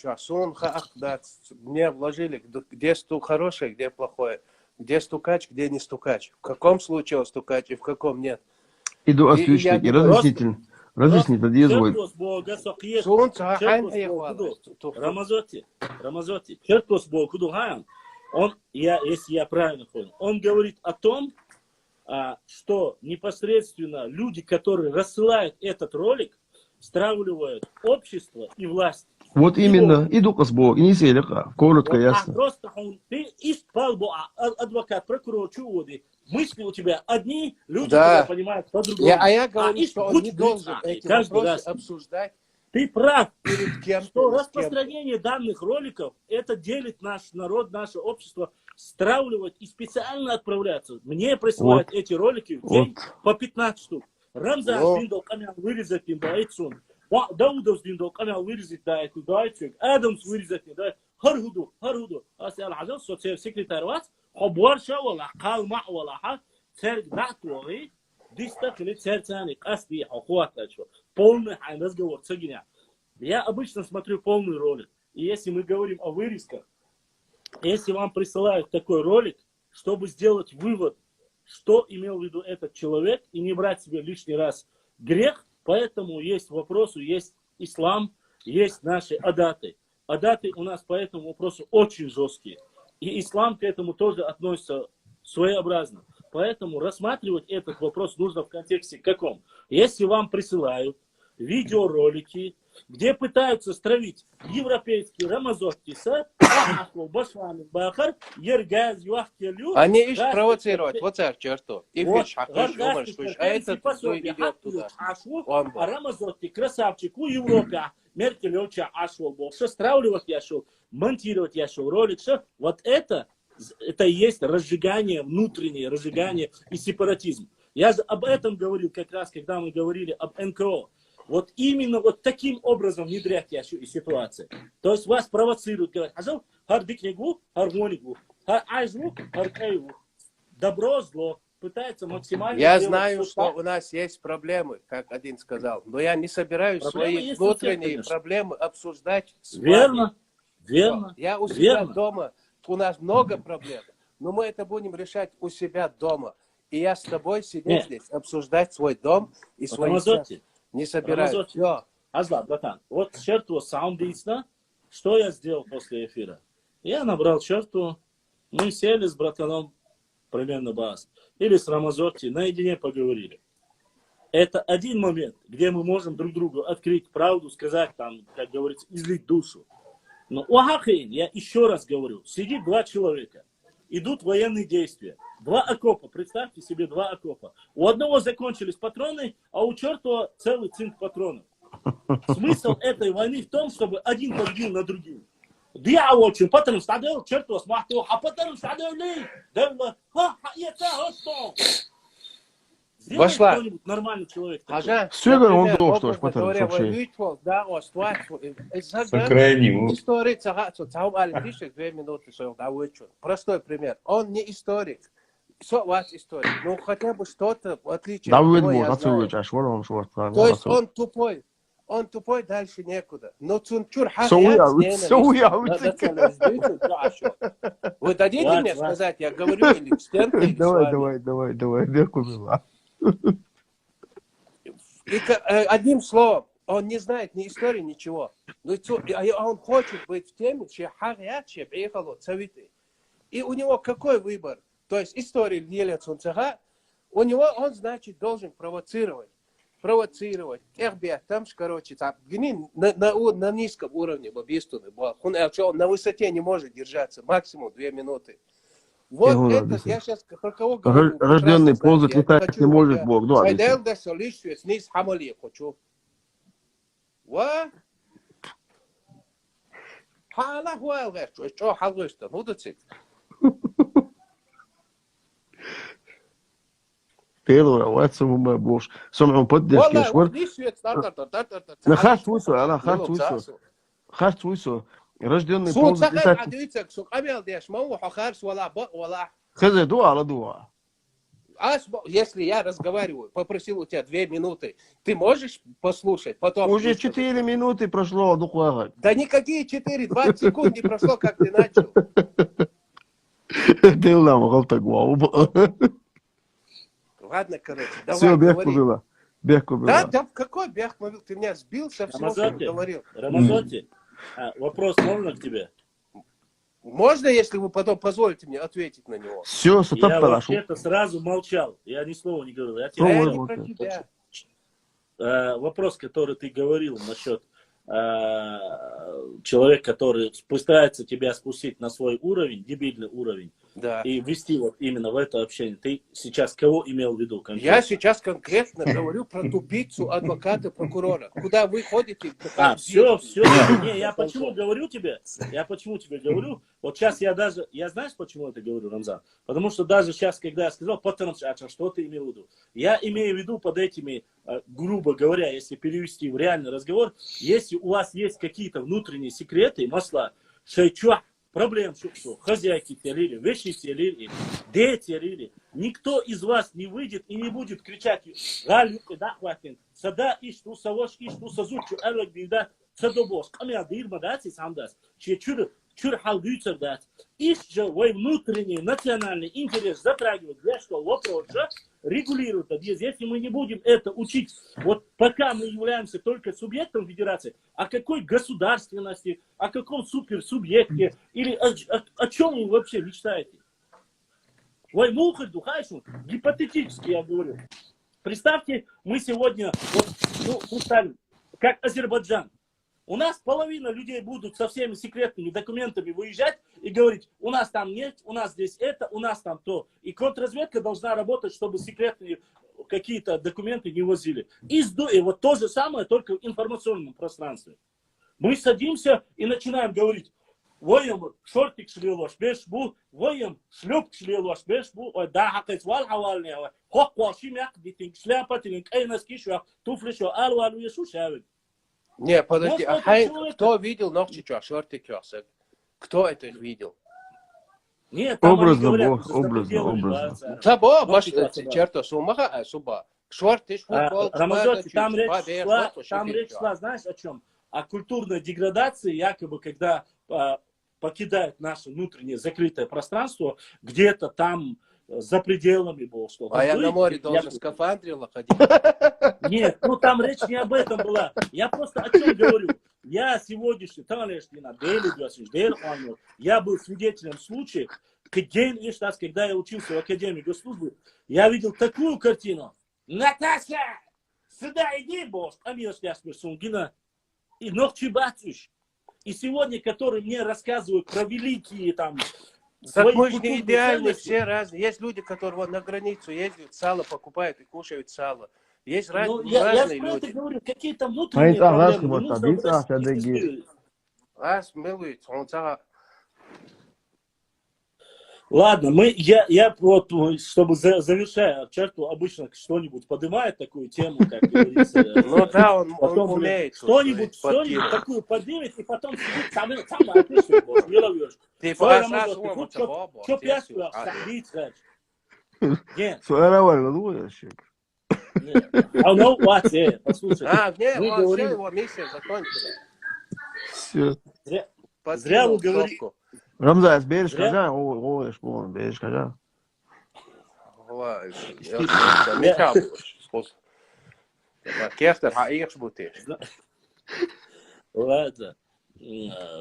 мне вложили, где что хорошее, где плохое. где стукач, где не стукач. В каком случае он стукач и в каком нет. Иду освещать и разъяснитель. Разъяснитель, где звой. Рамазоти. Черкос Богу Хаян. Если я правильно понял, он говорит о том, что непосредственно люди, которые рассылают этот ролик, стравливают общество и власть. Вот именно. Иду Косбог, не селика. Коротко, ясно. Просто ты адвокат, прокурор, чуводы. Мысли у тебя одни, люди тебя понимают по-другому. А я говорю, что он не должен эти вопросы обсуждать. Ты прав, что распространение данных роликов, это делит наш народ, наше общество, стравливать и специально отправляться. Мне присылают эти ролики в день по 15 штук. Рамзан Диндол камял вырезать им, да, Эйцун. Даудов Диндол камял вырезать, да, это дайчик. Адамс вырезать, да, Харгуду. Асял Азал, соцсекретарь вас, Хабуарша, вала, Калма, вала, Церк Датуари, Дистакли, Церцани, Каспи, Ахуатачо. Полный разговор, цагиня. Я обычно смотрю полный ролик. И если мы говорим о вырезках, если вам присылают такой ролик, чтобы сделать вывод, что имел в виду этот человек, и не брать себе лишний раз грех, поэтому есть вопросы, есть ислам, есть наши адаты. Адаты у нас по этому вопросу очень жесткие. И ислам к этому тоже относится своеобразно. Поэтому рассматривать этот вопрос нужно в контексте каком? Если вам присылают видеоролики, где пытаются стравить европейский рамазотский сад, они ищут провоцировать. Вот это черту. И видишь, а это идет туда. А рамазотский красавчик у Европы. Меркель очень ашел был. Что стравливать я шел, монтировать я шел ролик. Что? Вот это и есть разжигание, внутреннее разжигание и сепаратизм. Я же об этом говорил как раз, когда мы говорили об НКО. Вот именно вот таким образом внедрять ящу и ситуации. То есть вас провоцируют, говорят, добро, зло, пытается максимально... Я знаю, что у нас есть проблемы, как один сказал, но я не собираюсь свои внутренние проблемы обсуждать с вами. Верно. Я у себя дома, у нас много проблем, но мы это будем решать у себя дома. И я с тобой сидеть здесь, обсуждать свой дом и свои... Не собираюсь. Азла, братан, вот черту саундиста, что я сделал после эфира? Я набрал черту, мы сели с братаном, примерно бас, или с Рамазотти, наедине поговорили. Это один момент, где мы можем друг другу открыть правду, сказать там, как говорится, излить душу. Но уахахин, я еще раз говорю, сидит два человека, идут военные действия. Два окопа, представьте себе два окопа. У одного закончились патроны, а у чертова целый цинк патронов. Смысл этой войны в том, чтобы один победил на другим. Я очень, потому что чертова смахнул, а потому что вошла. Кто-нибудь нормальный человек. Все, он должен, что ж, потому что простой пример. Он не историк. Историк. Ну, хотя бы что-то в отличие от него, То есть он тупой. Он тупой, дальше некуда. Но Цунчур Вы дадите мне сказать, я говорю, или стенки, Давай, одним словом, он не знает ни истории, ничего. Он хочет быть в теме, и у него какой выбор? То есть история делится у него он, значит, должен провоцировать. Там, короче, на низком уровне бабистуны. Он на высоте не может держаться, максимум 2 минуты. Вот это, я сейчас про кого говорю. Рожденный ползать, летать не может Бог. Первый раз мы будешь сумму поддержки. Хартуйсо. Рожденный ползать, летать. Хазы дуа. Если я разговариваю, попросил у тебя 2 минуты, ты можешь послушать? Потом уже 4 минуты прошло, Да никакие 4, 20 секунд не прошло, как ты начал. Ты нам غلطة главу. Ладно, короче, давай, Все, говори. Бехку Да, было. да, какой бег мовил? Ты меня сбил со всего, что говорил. Рамазоти, вопрос можно к тебе? Можно, если вы потом позволите мне ответить на него? Все, сетап Я хорошо. вообще-то сразу молчал. Я ни слова не говорил. Я тебе Я Ой, не вот про это. тебя. вопрос, который ты говорил насчет человека, который пытается тебя спустить на свой уровень, дебильный уровень, Да. и ввести вот именно в это общение. Ты сейчас кого имел в виду конкретно? Я сейчас конкретно говорю про тупицу адвоката прокурора. Куда вы ходите? Все. Не, я почему говорю тебе? Я почему тебе говорю? Вот сейчас я знаешь, почему это говорю, Рамзан? Потому что даже сейчас, когда я сказал, что ты имел в виду? Я имею в виду под этими, грубо говоря, если перевести в реальный разговор, если у вас есть какие-то внутренние секреты, масла, шейчуа, проблем, что хозяйки терили, вещи терили, дети терили, никто из вас не выйдет и не будет кричать, галюка, да, хватит, сада иш, ту савош иш, ту сазучу, элвак, бивда, садобос, камя дирма, да, самдас, че чур халдуйцер, да, иш же, вой внутренний национальный интерес затрагивает, для что вопрос же регулирует, если мы не будем это учить, вот пока мы являемся только субъектом федерации, о какой государственности, о каком суперсубъекте, или о чем вы вообще мечтаете? Ой, мухаль, духайшун, гипотетически я говорю. Представьте, мы сегодня, вот, станем, как Азербайджан. У нас половина людей будут со всеми секретными документами выезжать и говорить, у нас там нефть, у нас здесь это, у нас там то. И контрразведка должна работать, чтобы секретные какие-то документы не возили. И вот то же самое, только в информационном пространстве. Мы садимся и начинаем говорить, воем шортик шлилош бешбу, воем шлюпк шлилош бешбу, да хакет вал хавальне, хок вашим як дитинг шляпатинг, эйнас кишвак, туфлишо алвалу яшу шавик. Не, подожди, кто видел Нохчича, шортик ясак? Кто это видел? Нет, там образно, говорят, образно. Табо, баш, черто, сумаха, суба. Шортиш, футбол, Рамазоти, там речь шла, знаешь о чем? О культурной деградации, якобы, когда покидает наше внутреннее закрытое пространство, где-то там за пределами было что-то. А я на море должен в скафандре ходить? Нет, там речь не об этом была. Я просто о чем говорю. Я сегодняшний, я был свидетелем случая, когда я учился в Академии госслужбы, я видел такую картину. Наташа, сюда иди, босс, и ногчи батюш. И сегодня, которые мне рассказывают про великие там... Так мы же не идеальны, все разные. Есть люди, которые вот на границу ездят, сало покупают и кушают сало. Есть разные люди. Я просто говорю, какие-то внутренние проблемы. Ладно, я вот, чтобы завершая черту, обычно что-нибудь поднимает такую тему, как говорится. Ну да, он умеет. Что-нибудь такую поднимет, и потом сидит, сам опишет, не ловишь. Ты что пьяску, садить, нет. Суэраваль, ящик. Послушай, мы говорим... его миссия закончена. Все. Зря вы говорите. Рамзан, берешь кажа, ой, шпон, берешь кажа. Ладно.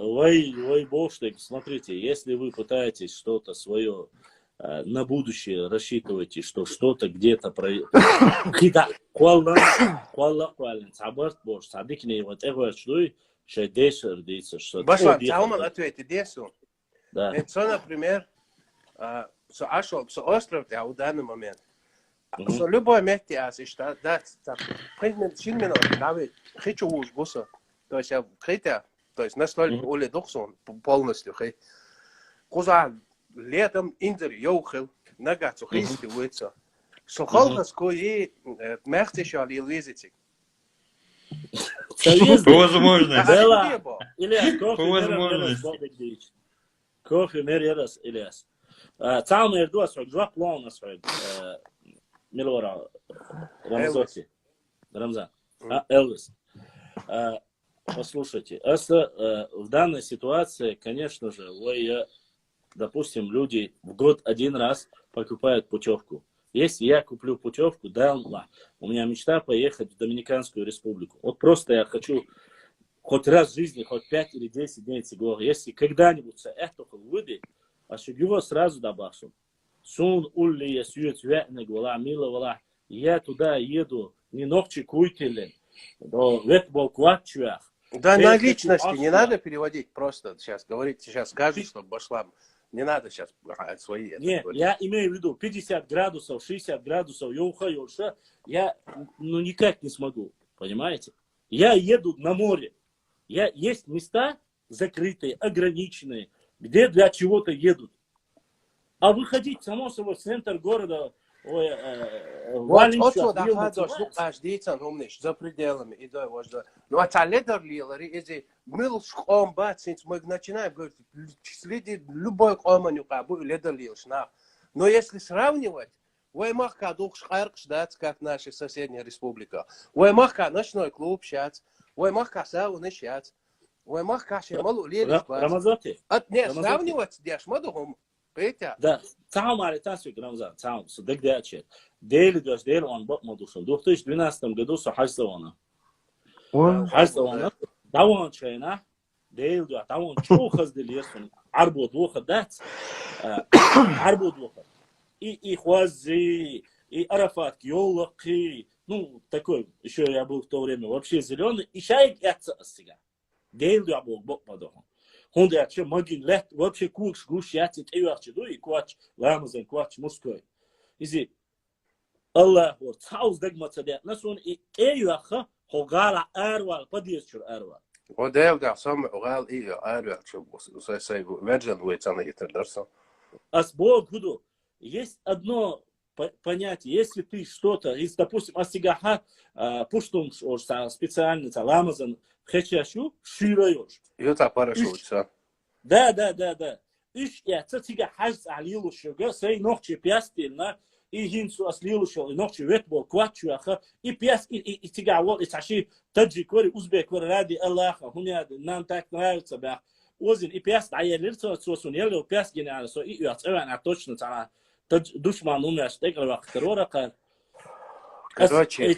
Ой, Богштейн, смотрите, если вы пытаетесь что-то свое на будущее рассчитываете, что что-то где-то Башлан, Салман ответит, Десу. Да. Например, остров в данный момент. Любой месте, хочу уж буса. То есть то есть настолько уле духсон полностью. Куза летом индер йохел, нога цухиски выйца. Сухолгаску и мехтишал и лизитик. Возможность. Кофе мерерас, Ильяс. Цалма ердуа срок, два плана срок. Милора Рамзоти. Рамзан. Элвис. Послушайте, в данной ситуации, конечно же, допустим, люди в год один раз покупают путевку. Если я куплю путевку, да, Аллах, у меня мечта поехать в Доминиканскую республику. Вот просто я хочу хоть раз в жизни, хоть 5 или 10 дней цигор. Если когда-нибудь это выйдет, а его сразу добавим. Сун улли я сюет вятник, вала мила, вала. Я туда еду, не ногчи куйтелен, до ветбол кватчуях. Да, на личности не надо переводить просто сейчас. Говорите, сейчас скажешь, чтобы пошла. Не надо сейчас свои... Нет, я имею в виду 50 градусов, 60 градусов, я никак не смогу, понимаете? Я еду на море. Есть места закрытые, ограниченные, где для чего-то едут. А выходить, само собой, в центр города... Вот что доходишь, ну, каждый день умнишь, за пределами, и да, вот да. Ну, а та лидерлилари, если мы шком бацинц, мы начинаем говорить, следи любой команю, как бы лидерлилш, на. Но если сравнивать, Уаймахка дух шарк ждать, как наша соседняя республика. Уаймахка ночной клуб сейчас, Уаймахка сауны сейчас, Уаймахка шемалу лилиш бац. Рамазоти? Не, сравнивать, дешь, мадухом. Да, تعال على تاسوق رمضان تعال صدق ده أشياء ديل دوش ديل وان بق مدوشل دوختش 12 году со حجزوانا حجزوانا دوان شينا ديل دو دوان شو خز دليسون عربو دوخ دات عربو دوخ и хвази и Арафат ёлки ну такой еще я был в то время вообще зеленый и шайк яца остига дейл дو абок бок мадохом Honda якче магин лет вообще курс гуш яцит эварче до и квач ламазен квач муской. Изи Allah вот сауз дагмаца да насон и эваха хогала арвал подъезжер арвал. Одел да сам орал и арвал что say imagine with on it дарса. Асбог гуду есть одно понятие, если ты что-то, если, допустим, астигаха пуштум специально ламазен хечашу шираешь. Юта парашютса. Да. Иш я цатига хаз алилу шуга, сей нохче пястильна, и хинсу аслилу шо, и нохче ветбол квачуаха, и пяст, и тига вот, и таши таджикори, узбекори, ради Аллаха, хуня, нам так нравится, бях. Озин, и пяст, а я лирца, сосун, я лил пяст генерал, со, и юацеван, а точно, цара, душман умер, штегал, вах, террора, короче,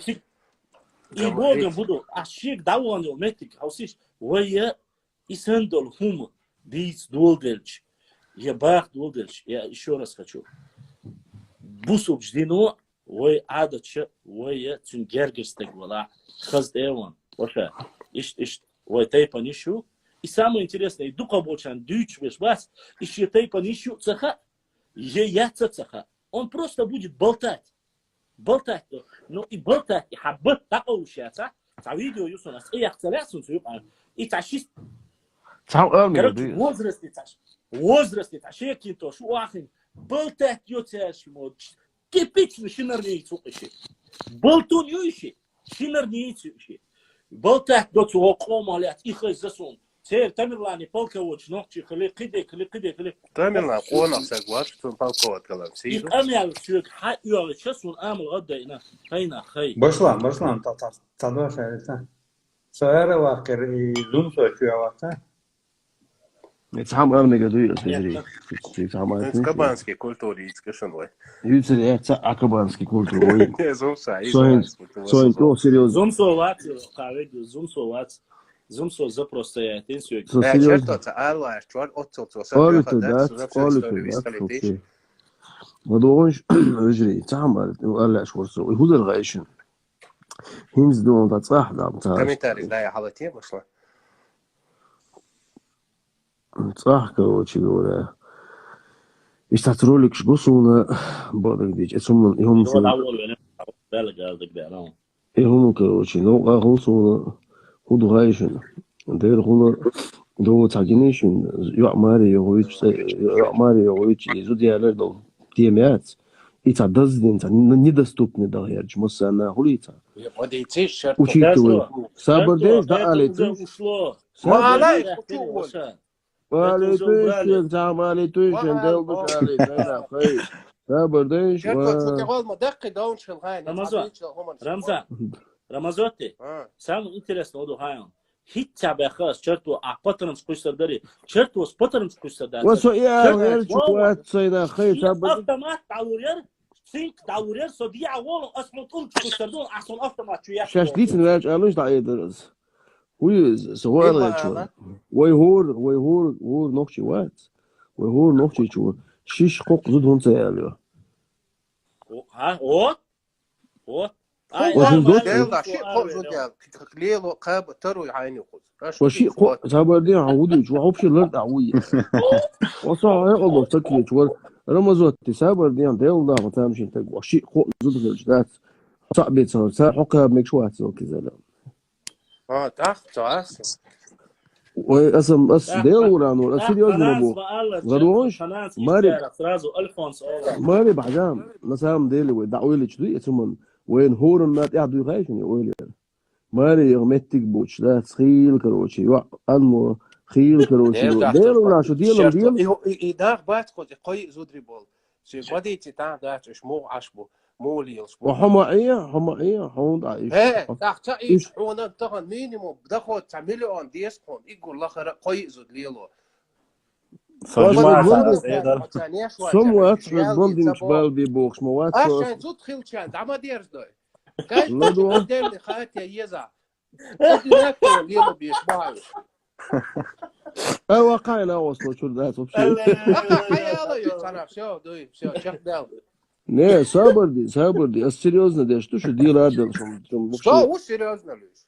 и Богом буду, а щек давал метик, а усиш, вая и сэндал хум, биц долдельч, я бах долдельч, я еще раз хочу. Бусуп ждино, вай адача, вая цунгергерстег вала, хаздеван, воша, иш, вай тайпа нишу. И самое интересное, дука болчан дюч веш бас, иш тайпа нишу цаха, яца цаха, он просто будет болтать. Болтать, ну и болтать, и хаббат такого щаца, за видео юсунас, и яхцалясун сюпа, и тащись. Короче, возрасте тащеки то, шуахин, болтать йоцяши, типично шинарнейцу ищи, болтун юши, шинарнейцу ищи, болтать до цього комалят, их засун. Сер Тамерлани полководч ногчи хли киде. Тамерлан қонақ сагвар что полковод калам. И амял сюк ха юал часун амл гадайна. Хайна хай. Башлан тадва шарita. Соэра вакер и зум соэчуя вакта. Цам армега дуя сери. Цам Кабанский культуре искашенвай. Юцери акабанский культурой. Не зумса. Соин то серьезно. Зумсоват, хаведу зумсоват. Зумсо запросто я тенсию. Черто, алла, чуар отцо. ودوش اجري تعمل ولا شورسو وهو الغايشن هيمز دون تصح دام كم تاريخ لا يا حالتي مشلا صح كوتشي ولا ايش تترولك شبوسونا بعدك ديج اسم هم هم كوتشي نو غوسونا هو الغايشن دير هو دو تاجينيشن يعماري يويتش زوديالر دو تيمات إيتا دزدين недоступны да я чмоса на хулита. Учитывая сабр деш да алету. Алету там алету жендел бушали да хай. Сабр деш. Рамазоти. Самое интересное, Одухайон. hiç bırakız çertu apatırın kuşları çertu spatırın kuşları وسؤال غير شوات سيدا خي تابد автомат دورير سينك دورير صديع والله اصلا طول كشتردون احسن автомат شو يحكي شاش ديتن واج قالوش دعي درس ويز سؤال غير شو ويهور نوكشي وات ويهور نوكشي شو شيش قوق زود هون سياليو ها او ديل شيء قوق زود يا ليلو قاب ترو عيني قوز وشي قوق تابدين عودي شو حبشي لرد عوية وصاع يقضوا تكلي شو رمزوت تسابر ديان ديل دا متامشي تق وشي قوق زود الجدات صعب يتصور حقها بمكشوات زو كذا لا تعرف واسم اس ديل ولا نور سيريوز نبو غدوش ماري بعدام نسام ديلي ودعوي لي شدي اسمن وين هور النات يعدو يغايشني ويلي ماري يغمتك بوش لا تخيل كروشي انمو خيل كروشي ديل ولا شو ديل يداغ بات قد قوي زودري بول سي بدي تاع دات مو عشبو موليلش وحمائيه حون عايش ايه تاع ايش حون تاع مينيموم بدخل 9 مليون ديسكون يقول الاخر قوي زود ليلو somewhat bonding spel die box maar wat عشان زود خيلشان دعما ديرز دوي كاش دير لي خاتي يزع ليلو بيشبعوا واقعنا وصلوا شو ذات وبشي يلا يصنع شو دوي شو شيخ داو Ne sabırdı. Az серьезно deşti şu değil ardıl şu. Что серьезно лишь?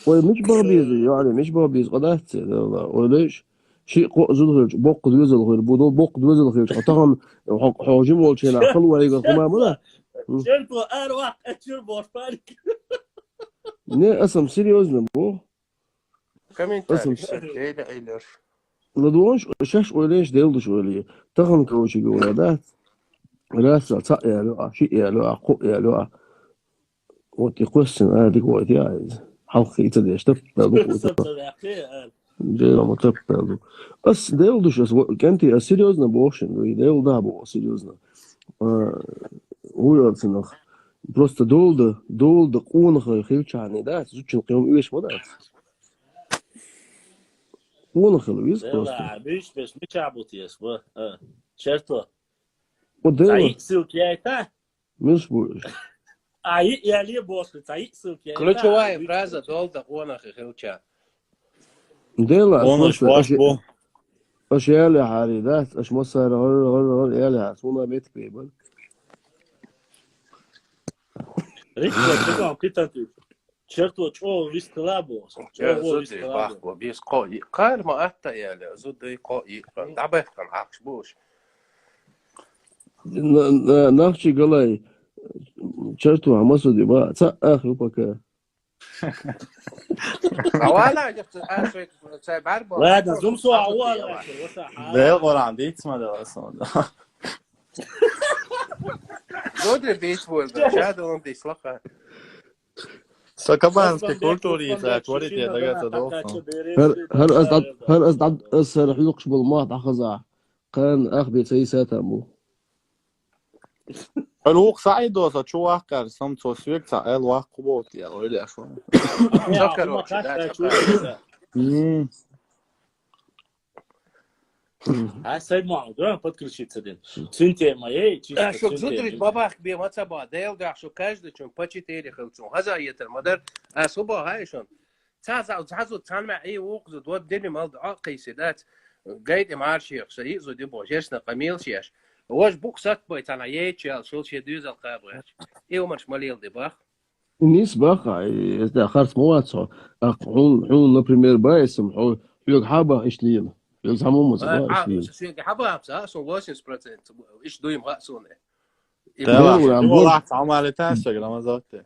Oy مش بغبيز يعني مش بغبيز قدرت والله وليش شيء قوزل بوق دوزل غير بدو بوق دوزل غير طبعا حاجم والشيء عقل ولا يقول ما ولا شرطو اروح اشير بورفالك Ne asam серьезно bu комментарий ايلر ندوش شاش وليش ديلدو شويه طبعا كوشي جوه راسا صايا لو شيء لو قو لو وتي قسم هذيك وقتي عايز حلقي تدي اشتبطلو جيلا متبطلو بس ديلدو شو كنتي سيريوزنا بوشن ديل да بو серьезно уйрцнах просто долда قونخ خيلچاني да зучин قيم ايش مودات قونخ لويس просто مش عبوتيس شرطو وديل سوكيتا مش بوش يا لي بوس سوكيتا ключевая фраза долда قونخ خيلچان ديلا قونخ واش بو اش يالي حاريدات اش مصر غير يالي عصونا بيت بيبل ريكو تيجا بيتانتو شرطو تشو ويسكلابو زودي باخو بيس قوي قال ما اتا يالي زودي قوي دعبه كان عاقش بوش ناخشي قلاي شرطو عمسو دي با اخي بكا ولا جبت اخر سايب عربه لا ده زوم سو اول ده يقول عندي اسمه ده اصلا زودي بيت بول شادو عندي سلخه سكبانسكي كولتوري ساكوري تي دغه تدو هل أصعد أسهل حلقش بالماط أخذها كان أخذ سيسات أبو الوق سعيد وصل شو واقع سمت وسويك تعال واقع بوت يا ويلي أشو سيد معودان подключить один цинте моей чисто شو زودري بابا بي ماتسابا ديل دا شو каждый чон по 4 خلصون هذا يتر مدر اسوبا هايشون تعزو تسمع اي وقت دود دني مال قيسدات قايد مع الشيخ سيء زو دي بوجشنا قميل شيش واش بوك سات بيت انا يتشال شو شي دوز القابر ايو مش ماليل دي باخ الناس باخ اذا خرص مواتسو حون لا بريمير بايسم حيوك حابه ايش لينا يلزموا مصدر شو حابه بس سو واشنس بريزنت ايش دويم راسونه والله عمل تاسع لما زادت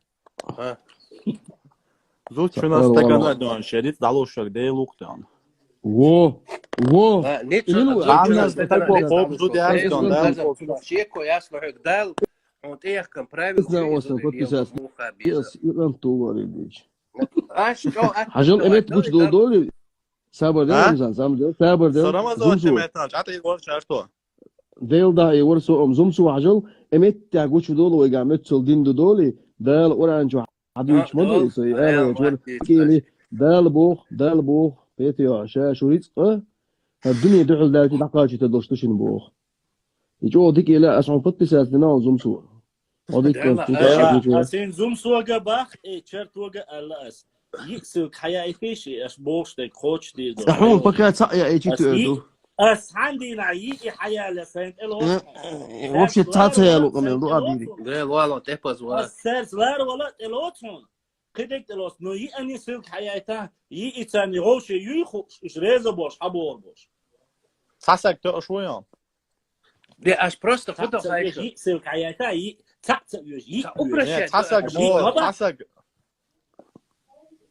زود شو ناس تكنا دون شريط دالوشك دي لوقتان во عندنا تاكو خوب زود ياسدون ده شيكو ياسلو هيك دال он тех ком правил حجم امت بوش دولي صبر ده صبر ده رمضان متاج عطي يقول شرطه ديل دا يورسو زمسو حجل امت تاغوش دول ويغامت سولدين دولي دال اورانجو حديش مودي سو كيلي دال بوخ بيتيا شوريت الدنيا دحل دالتي دقاجي تدوشتشن بوخ يجو ديك إلى أسعون فتسات لنا زوم سوا وديك أسين زوم سوا جباخ شرط وجا اللاس يكسر حياة فيشي أش بوش تك خوش دي دو أحون بكات ساقيا أيجي تقدو أس عندي نعيي حياة لسين إلو وفش تاتي يا لو كمان دو أبيدي ده والله تحفظ ولا السيرس لار ولا إلوتون كدك إلوت نو يأني سلك حياته يأتاني غوش يخو إيش ريزة بوش حبور بوش تحسك تقش ويان ده أش بروست خده خايف يسلك حياته تعتب يجي تحسك مو تحسك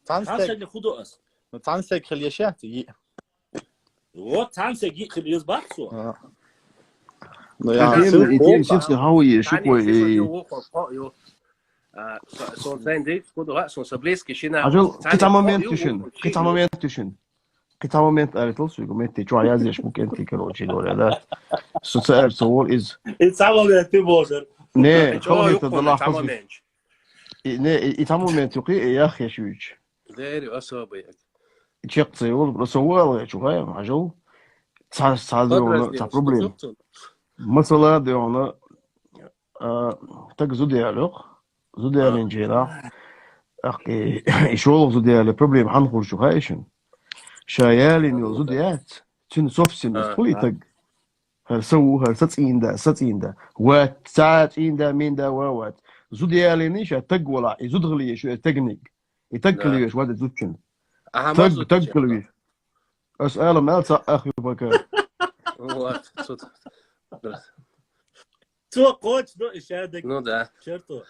تحسك خده أس تحسك خليشات يي وتحسك يخل يزبطسو يتيم سيمسك هاوي شكوى son zijn dit goed zo'n sableski china عجل قطع moment أريتل سوي قمت تجوا يازيش ممكن تكرر شيء ولا لا سؤال is يتعامل تبوزر نه خليه تضلع نه يتعامل تقي يا أخي شويش داري أصابي تشيق سيول رسول شو هاي عجل صار بروبليم مثلا ديونا تك زوديال إنجيلا أخي يشوف زوديال بروبليم حنخور شو هايشن شايال إنه زوديات تن صفسين كل تج هالسو هالستين ده وتسعين ده مين ده ووات زوديال إنيش تج ولا يزودغلي شو تجنيك يتجلي شو هذا زودشن تجلي أسأله ما أخي بكر تو قوتش دو إشادك نو ده شرطو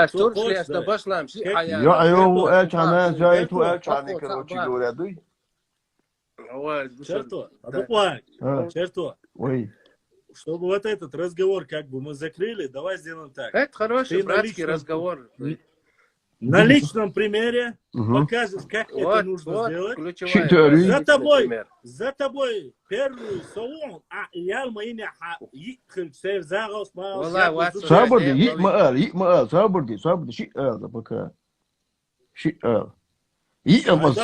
تورش لي باشلام شي حياة يا أيوه إيش أنا جاي تو إيش أنا كروتشي دوري دوي هو شرطو أدوك شرطو وي чтобы вот этот разговор как бы мы закрыли, давай сделаем так. Это хороший братский разговор. На личном примере покажешь, как это нужно сделать. За тобой первый салон, а я моими يدخل سيف زاغوس ما والله صابردي يقمقال صابردي شيء هذا بكا شيء يقمص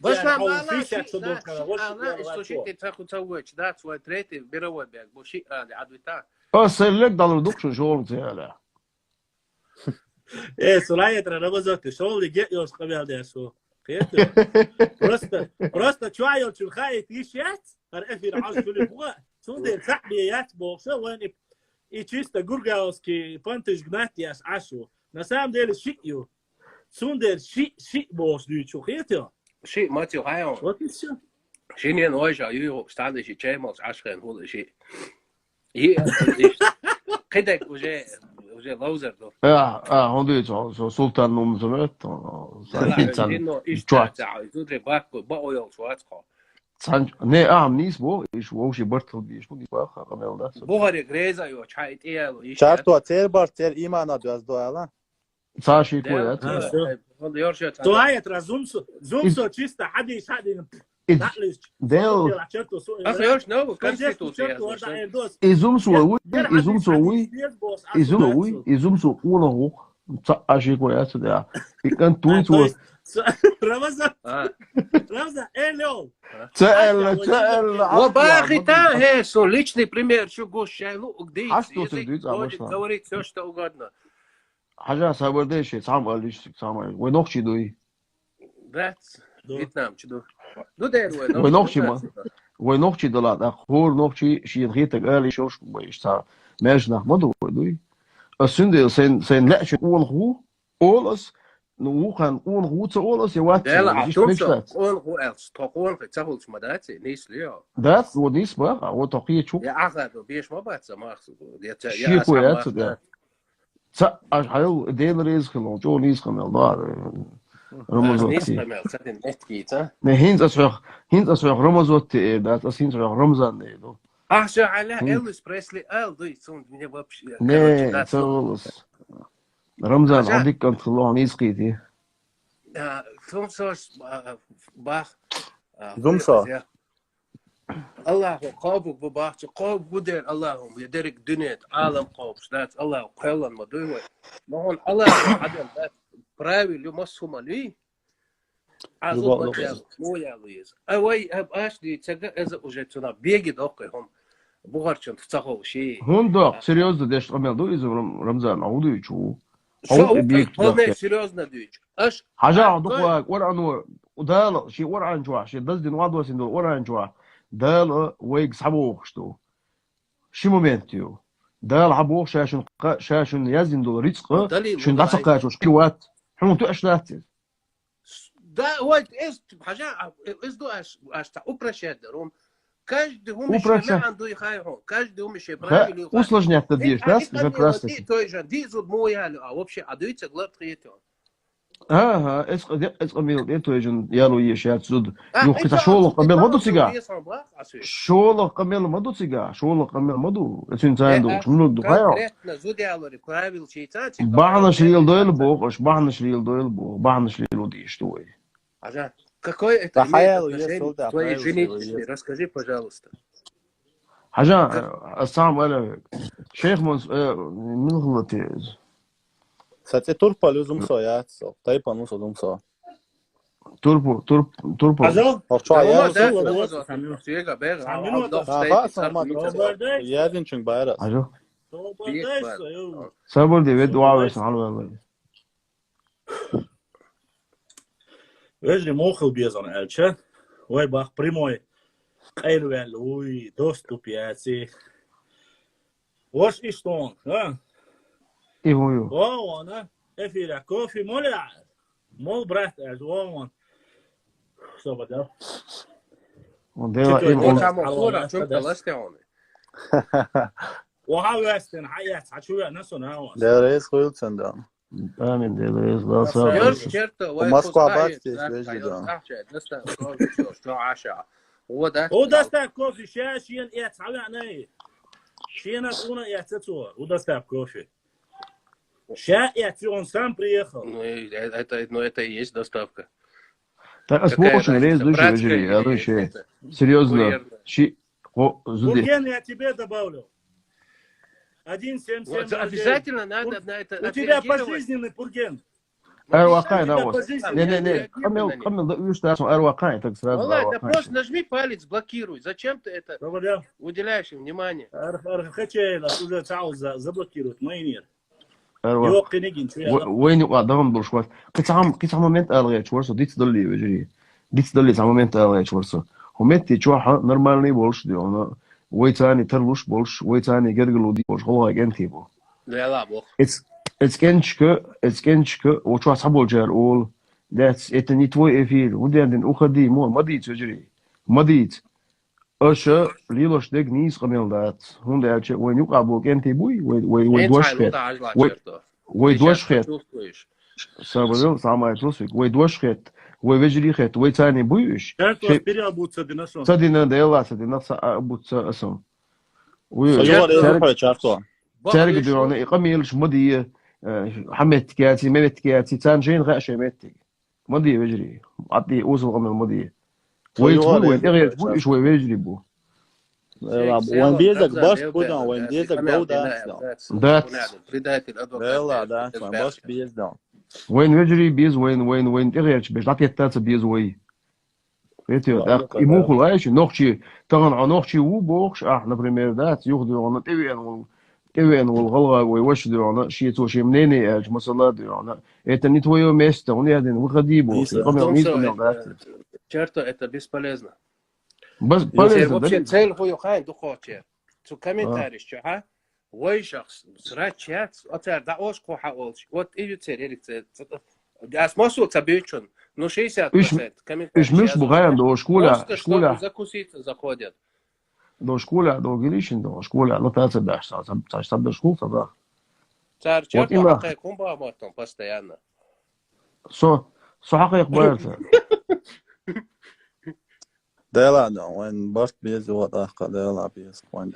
بس لا شيء تاخذ سويتش ذاتس واي تريتي بيروي بيك بو شيء هذا عدويتا أصل لك ضل دوكش شغل زياله سراية رمزت شغل جيت يوش قبل ده شو просто чуаю чухает ищет эфир عاوز كل بقى سوندر صاحبيات بوكسه وين и чисто гургаевский пантыш гнать я ашу на самом деле шию سوندر شي بوس دي чухает شيء ما تيوهايو вот и всё شيء نوجا يو ستاند شيء تشيموس عشان هو شيء هي قدك وجه لوزر دو هون دي سلطان نوم زمت إنه إيش تاع تدري باكو باويل شواتكو نه نيس بو إيش وشي برتل بيش بو دي باخ قبل ده بوهر غريزا يو شايت إيه شرطو تير بار تير إيمانا دوز دولا صاشي كويس تو هايت زومسو чисто حدي ديل أخي يوش نو конституция изумсу уно صاشي كويس ده كان تويتو رمزة элё سأل وباخي та هесо личный пример شو гощай ну где говорит всё что угодно حاجة صبر شيء سام قاليش سام وينوخشي دوي that's فيتنام شدو دو دير وينوخشي ما وينوخشي دولار خور نوخشي شيء غيتك قالي شوش بايش صار ماش نحمده دوي السند سين لا شو اول هو اولس نو كان اول هو تولس يوات مش اول هو else تقول في تقول ما داتي نيس ليو that's what this بقى هو تقيه شو يا اخذ بيش ما بات ما اخذ شيء كويس ده حيو ديلريز كلون جو نيس كمل دار رمزوت هينز أسرع رمزوت ده هينز رمزان ده أحشى على إلفيس بريسلي ضي صون من يبغى نه تولس رمزان عندك كان خلوه نيس قيتي ثم صوص باخ زومسا الله قابك بباخ قاب بدر اللهم يدرك دنيا عالم قاب شلات الله قيلا ما دوي ما هون الله عدل براوي اللي مسهم لي Любого. مو يا لويز اوي اباش دي تسقى از уже تنا بيجي دوقهم بوغارچون تفصخو شي هوندق серьезно деш амелду из рамзан ауду чу شو هو серьезно ديج اش حاجه دوق ورانو ودال شي وران جوا شي دز دين وادو سين وران جوا دال ويك صحبو شتو شي مومنتيو دال حبو شاشن يزين دو رزق شن دصقاش وش كيوات حمو تو اشلات да вот есть حاجه есть до аж та упрощать дором каждый умеет عنده يخايهم каждый умеет правильно усложнять ты дишь да как раз то есть дي зуд моя а вообще адуется глад третьего اه اسقميل انتو يجن يالو يشات زود يوقت شغل قبل مدو سيجا شغل قبل مدو سيجا شغل قبل مدو اسين تاندو شنو دو هاي زود يالو правил читать بعنا شريل دويل بو اش بعنا شريل دويل بو بعنا شريل دي что ой ага какой это отношение твоей жене расскажи пожалуйста حاجه السلام عليكم شيخ من غلطي Kстати, turpa lüzumsa ya. Taypan olsa lüzumsa. Turpa. Yedin çünkü bayrak. Ajo. Sabır diye dua versin halva. Vejri mohil bezan elçe. Vay bak primoy. Kayruvel uy dostup yaci. Вош и что он, а? Ивую. О, она, эфира, кофе, моля, мол, брат, он, что подал? Он делал им он. Чем колостеоны? وهاوستن حيات حشوية ناسو ناوس. ده رئيس خيلتن ده. آمين ده رئيس لا صار. ومسكوا باتي ويجي ده. هو دستا كوفي شاشين يات على شينا كونا ياتسو ودستا كوفي. Он сам приехал. Ну, это и есть доставка. Так, сложно, рейс души, серьезно. Бурген я тебе добавлю. 177. Обязательно надо на это. У тебя пожизненный бурген. Арвакай, да, вот. Не, Камил, да, что я Арвакай, так сразу. Ладно, да просто нажми палец, блокируй. Зачем ты это уделяешь внимание? Архачейла уже цауза заблокирует, мой нет. وين قدام برشوات قطعة مومنت الغيت شورسو دي تدلي بجري دي تدلي زعما مومنت الغيت شورسو همتي تشوحه نورمالني بولش دي انا ويتاني ترلوش بولش ويتاني قرقلو دي بولش هو انتي بو لا لا بو it's كنشك وشو صحبو جار اول that's it ني توي افيل ودين اخدي مو مديت بجري مديت أشا ليلوش دق نيس قميل دات هون ده أشا وين يقابو كنتي بوي ويدوش خيط ويدوش خيط سابقا سامع توسفيك ويدوش خيط ويجري خيط ويتاني بويش صدينا ديلا صدينا بوتسا اسم تارك ديونا يقميلش مدي حمت كاتي ميت كاتي تانجين غاشي ميتي مدي بيجري عطي اوصل قميل مدي وين شوي ويجري بو وين بيزك باش بودن وين بيزك بودا دات لا ده باش بيزدان وين ويجري بيز وين تغيرش باش تعطي التاتا بيز وي فهمتي يمو خلاش نوختي طبعا نوختي وبوخش نبريمير دات ياخذوا انا تيوين والغلغه ويوش دو شي تو شي منيني اج مثلا دو это не твое место он один выходи бо Черто, это бесполезно. Бесполезно, вообще цель хуйохайн духочер. Цу комментарий что, а? Ой, шахс, срачат, отер да ошко хаолш. Вот и цель, а смысл цабючун. Ну 60% комментарий. Иш миш бугаем до школа. Закусить заходят. До школа, до гилишин, до школа. Ну та цебаш, та до школ тогда. Цар черто, а кумба матом постоянно. Со حقيق بارسة. ده لا ده وين باش بيز وقت آخر ده لا بيز وين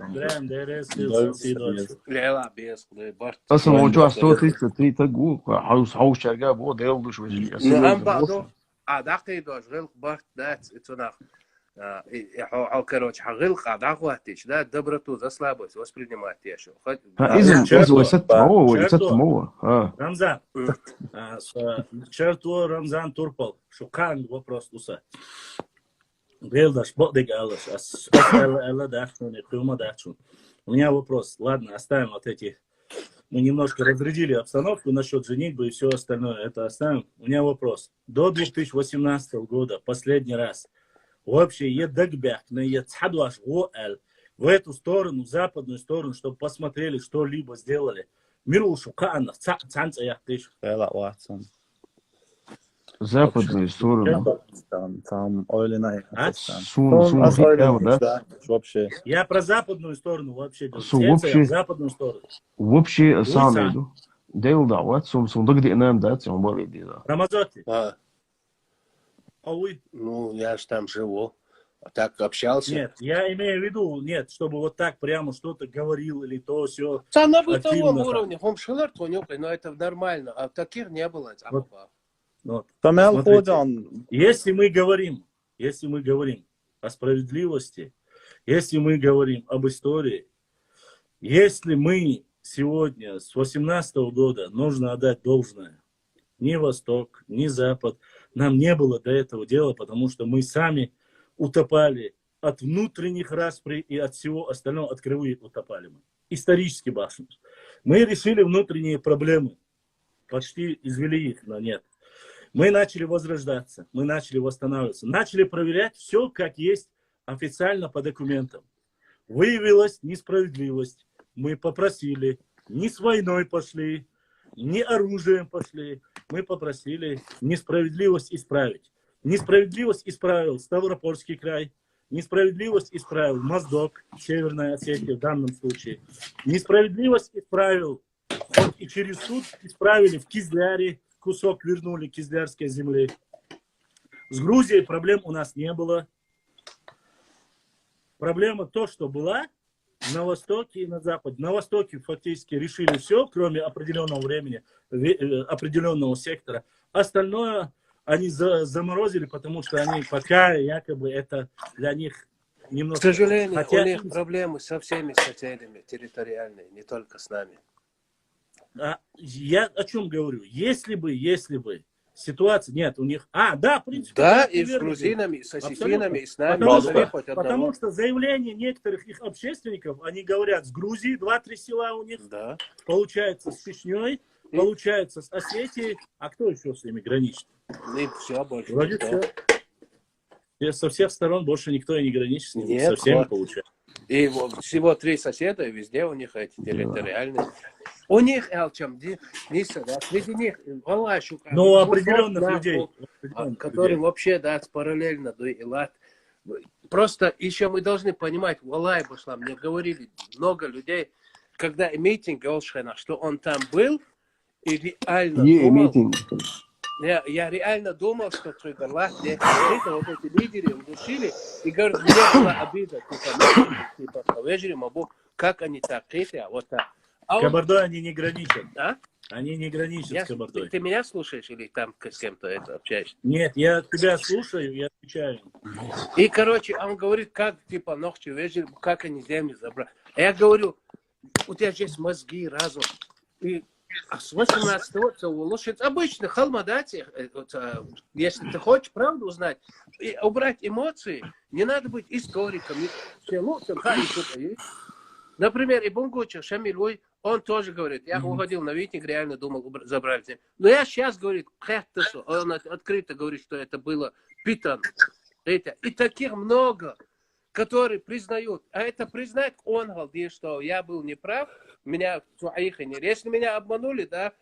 لا بيز بارت أصلا موجود استوتي تري تقول حوش شرقة بو ده يلدوش وجلي نعم بعضه عقيد وشغل بارت دات اتناخ короче, хагылка, да, хватишь, да, доброту за слабость воспринимать еще. Рамзан, черту Рамзан Турпал, шукан вопрос уса. Белдаш, бодег алаш, элла дахнун, хума дахнун. У меня вопрос, ладно, оставим вот эти. Мы немножко разрядили обстановку насчет женитьбы и все остальное, это оставим. У меня вопрос. До 2018 года, последний раз, вообще в эту сторону, в западную сторону, чтобы посмотрели, что-либо сделали. Миру шуканах, цанца яхтыш. Западную сторону. Там ойлина. вообще. Я про западную сторону вообще говорю. Западную сторону. Вообще сам иду. Дейл дават, сум догди нам дать, он болит да. Рамазоти. А вы? Ну, я же там живу. А так общался? Нет, я имею в виду, нет, чтобы вот так прямо что-то говорил или то, все. На бытовом уровне, но это нормально, а таких не было. Вот. Если мы говорим о справедливости, если мы говорим об истории, если мы сегодня с 18 года нужно отдать должное, ни Восток, ни Запад, нам не было до этого дела, потому что мы сами утопали от внутренних расприй и от всего остального, от кривые утопали мы. Исторически башню. Мы решили внутренние проблемы, почти извели их, но нет. Мы начали возрождаться, мы начали восстанавливаться, начали проверять все, как есть официально по документам. Выявилась несправедливость, мы попросили, не с войной пошли, не оружием пошли, мы попросили несправедливость исправить. Несправедливость исправил Ставропольский край, несправедливость исправил Моздок, Северная Осетия в данном случае. Несправедливость исправил, хоть и через суд исправили в Кизляре, кусок вернули Кизлярской земли. С Грузией проблем у нас не было. Проблема то, что была на Востоке и на Западе. На Востоке фактически решили все, кроме определенного времени, определенного сектора. Остальное они заморозили, потому что они пока якобы это для них немного... К сожалению, у них проблемы со всеми соседями территориальные, не только с нами. Я о чем говорю? Если бы ситуация... Нет, у них... в принципе... Да, и с грузинами, и с осетинами, и с нами. Потому что заявления некоторых их общественников, они говорят, с Грузией 2-3 села у них, да. Получается с Чечней, получается с Осетией, а кто еще с ними граничит? И все, больше вроде никто. Все. Со всех сторон больше никто и не граничит с ними. Нет, со всеми получается. И всего 3 соседа, и везде у них эти территориальные. У них, среди них, ну, определенных людей, которым вообще, параллельно, просто еще мы должны понимать, Валай Башла, мне говорили много людей, когда митинг Олшхена, что он там был, и реально думал, я реально думал, что Тригарлах, вот эти лидеры удушили, и говорят, мне была обида, как они так, вот так. С Кабардой они не граничат. А? Они не граничат с Кабардой. Ты меня слушаешь или там с кем-то общаешься? Нет, я тебя слушаю и отвечаю. И, он говорит, как, ногти вежили, как они земли забрали. А я говорю, у тебя же есть мозги, разум. И с 18-го улучшить обычно халмадати, если ты хочешь правду узнать, и убрать эмоции, не надо быть историком. Например, Ибн Гуча, Шамилуй, он тоже говорит, я уходил на митинг, реально думал забрать землю. Но я сейчас, говорит, он открыто говорит, что это было питан. И таких много, которые признают. А это признать он говорит, что я был неправ, меня если меня обманули, да,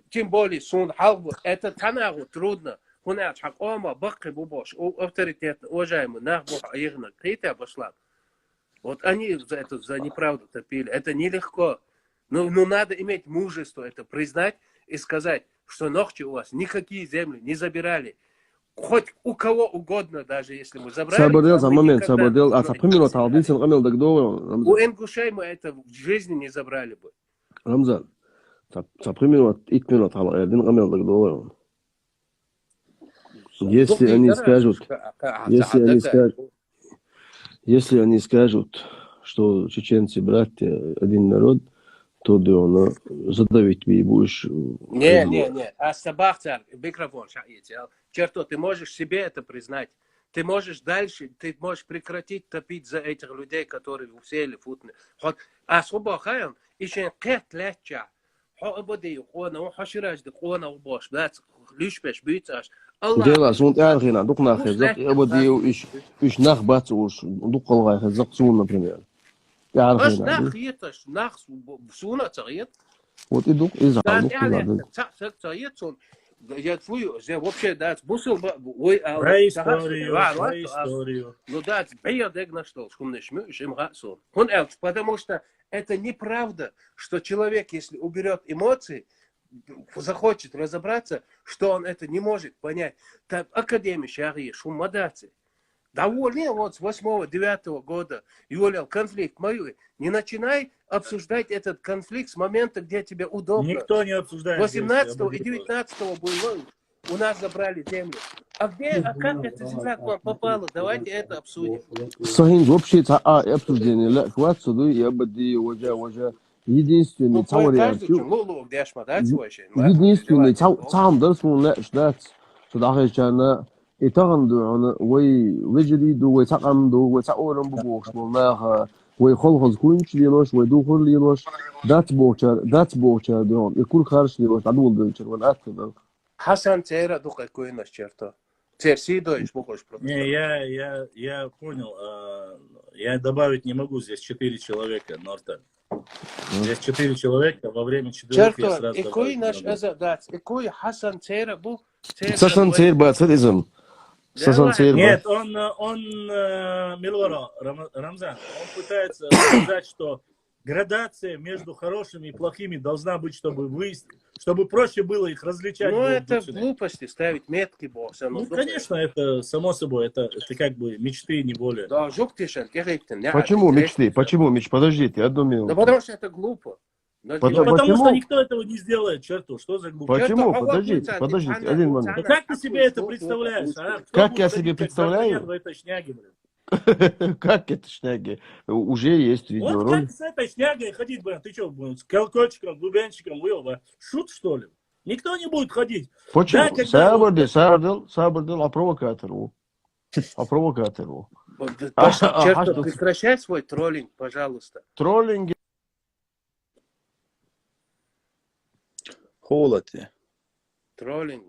тем более сун халбу, это танагу трудно. Авторитет, уважаемый, нахбух аихна, третья обошла. Вот они за неправду топили. Это нелегко. Но надо иметь мужество это признать и сказать, что ногти у вас никакие земли не забирали. Хоть у кого угодно, даже если мы забрали. У ингушей мы это в жизни не забрали бы. Рамзан, если они скажут, Если они скажут, что чеченцы братья один народ, то да, задавить me будешь. Не. А собахцар, микрофон, Черто, ты можешь себе это признать. Ты можешь дальше, ты можешь прекратить топить за этих людей, которые усели футны. А собахаем, еще кет леча. Ободи, хона, хашираж, хона, убош, блядь, лишпеш, биташ. Дела, сонт аргина, дук нахер, зак, ободи, иш нах бацуш, дук колгай, зак сун, например. Аш нах еташ, нах суна царит. Вот и дук, и зак, дук царит сон. Я твою, вообще, да, бусил, ой, про историю. Ну да, я дегна что, шумнешь, им сон. Потому что это неправда, что человек, если уберет эмоции, захочет разобраться, что он это не может понять. Там академия шари, шумадаци. Довольно вот с 8-9 года юлил конфликт мой. Не начинай обсуждать этот конфликт с момента, где тебе удобно. Никто не обсуждает. 18 и 19 было, у нас забрали землю. А как эта земля к вам попала? Давайте это обсудим. Сахин, вообще, обсуждение, لا, хватит, я бы вожа. Единственный цам درسون لا شدات صداقي كان يتغندو ويجريدو ويتقمدو ويتقولن ببوش والله ويخلخز كونش ليلوش ويدوخر ليلوش دات بوچر دون يكون خارج ليلوش عدول دونشر والأكل Хасан Тера дука коинаш черто. Терсидо и шмукош просто. Не, я понял. Я добавить не могу. Здесь 4 человека, Нортон. Здесь 4 человека, во время 4 я сразу... Черто, и кой наш азадат, и кой Хасан Тера был... Хасан Тера бацаризм. Нет, он Милвара, Рамзан, он пытается сказать, что градация между хорошими и плохими должна быть, чтобы проще было их различать. Ну, это глупости ставить метки, босс. Ну, конечно, это само собой, это как бы мечты, не более. Да, почему мечты? Почему мечты? Подождите, одну минуту. Да потому что это глупо. Потому что никто этого не сделает, черту, что за глупость? Почему? Подождите, один момент. Ну, как ты себе это представляешь? Как я себе представляю? Как это шняги? Уже есть видеоролик. Вот как с этой шнягой ходить, блин? Ты что, с колокольчиком, губенчиком, шут, что ли? Никто не будет ходить. Почему? Сабардел, а провокатору. Черт, прекращай свой троллинг, пожалуйста. Троллинги. Холоте. Троллинг.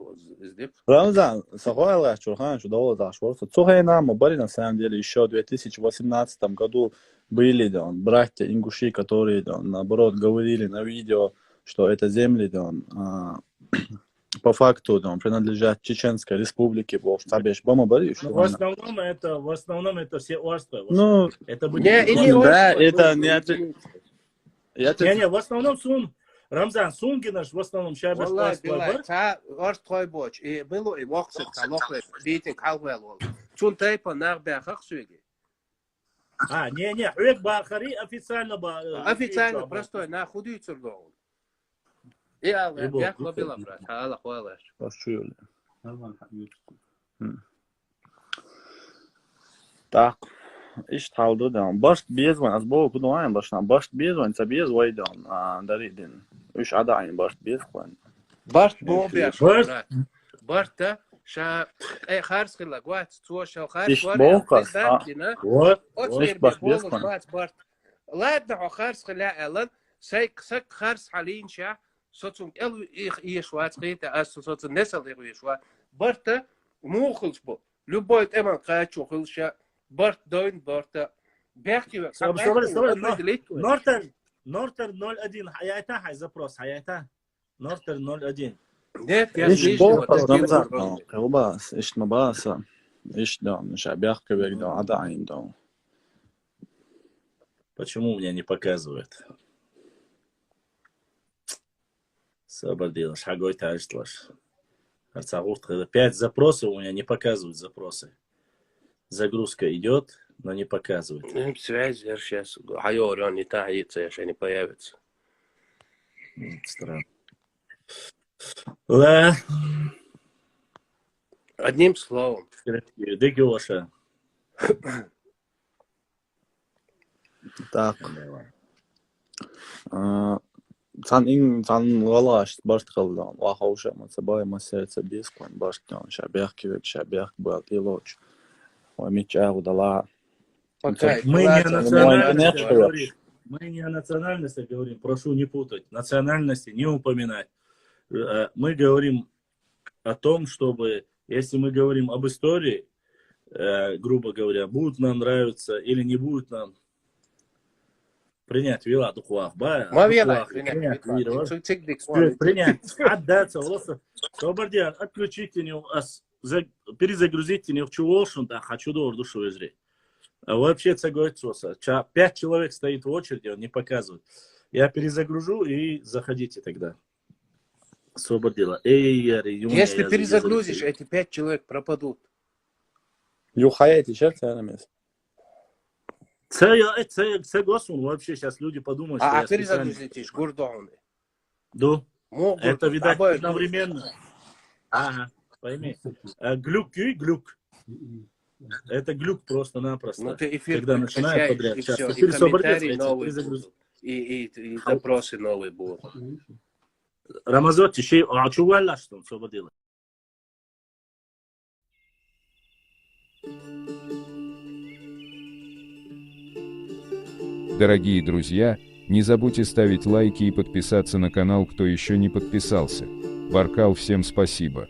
Рамзан, Сахуайла, Чурхан, Чудова, Дашворца. Цухайна, мы были на самом деле еще в 2018 году были, братья ингуши, которые, наоборот, говорили на видео, что это земли, по факту, принадлежат Чеченской республике. В основном это все острова. Ну, это не в основном Сун. Рамзан, Сунги наш в основном шабаш класс. Та орст койбоч. И было и воксет калохле битинг халвел. Сун тайпа нарбяхах суги. Не, Рек Бахари официально официально простой на худую цургол. Я лобила брат. Алла хвалаш. Пошули. Так. İş taldı da baş bezvan az bu kuduan baştan baş bezvan tabiz vaydan daridin 3 adayn baş bezvan baş bu beş barta şa xars khila gwat tu şa xars var dina iş baş bezvan bart ladna xars khila alan sak xars halin şa sotsum el yeshwat qita as sotsum nesal yeshwa barta mu khilsh bu любой эман качу хилша Барт Дойн, Барта. Бехтивек. Нортер 01. Хаята, хай запрос. Хаята. Нортер 01. Нет, я слышу. Колбас, иш мабаса. Иш да, шабях кебек да, адаин да. Почему у меня не показывает? Сободил, шагой тажтлаш. 5 запросов у меня не показывают запросы. Загрузка идет, но не показывает. Связь сейчас. Хайор, не таится, если не появится. Странно. Ла. Одним словом. Дегоша. Так. Цан галаш баштхалдан вахауша мацабай масерца бескван баштан шабях был илоч. Мича удала. Мы не о национальности говорим. Мы не о национальности говорим. Прошу не путать. Национальности не упоминать. Мы говорим о том, чтобы, если мы говорим об истории, грубо говоря, будут нам нравиться или не будут нам принять вила духуах, принять, отдаться, отключите него, перезагрузите него в чуволшун, да, хочу до душу изри. А вообще это говорится, 5 человек стоит в очереди, он не показывает. Я перезагружу и заходите тогда. Освободила. Если перезагрузишь, эти 5 человек пропадут. Юхаете сейчас, я на месте. Согласен, вообще сейчас люди подумают, что я перезагрузите, гурдоны. Да. Это, видать, одновременно. Ага, пойми. Глюк. Это глюк просто-напросто. Ну, ты эфир когда начинают подряд. И сейчас. и комментарии новые будут. И запросы новые будут. Рамазот, еще, а что валла, что он освободил? Дорогие друзья, не забудьте ставить лайки и подписаться на канал, кто еще не подписался. Баркал, всем спасибо.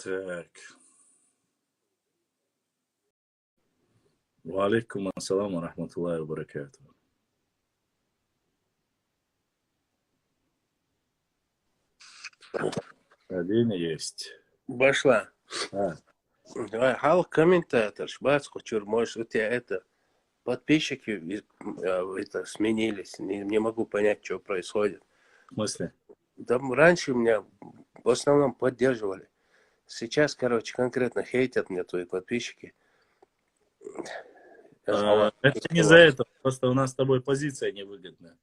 Так. Ва алейкум ассалам ва рахматуллахи ва баракату. Один есть. Башла. А. Хал комментатор, шбац, хочур, может, у тебя это подписчики это сменились. Не могу понять, что происходит. В смысле? Там раньше меня в основном поддерживали. Сейчас, короче, конкретно хейтят мне твои подписчики. Это не из-за этого. Просто у нас с тобой позиция невыгодная.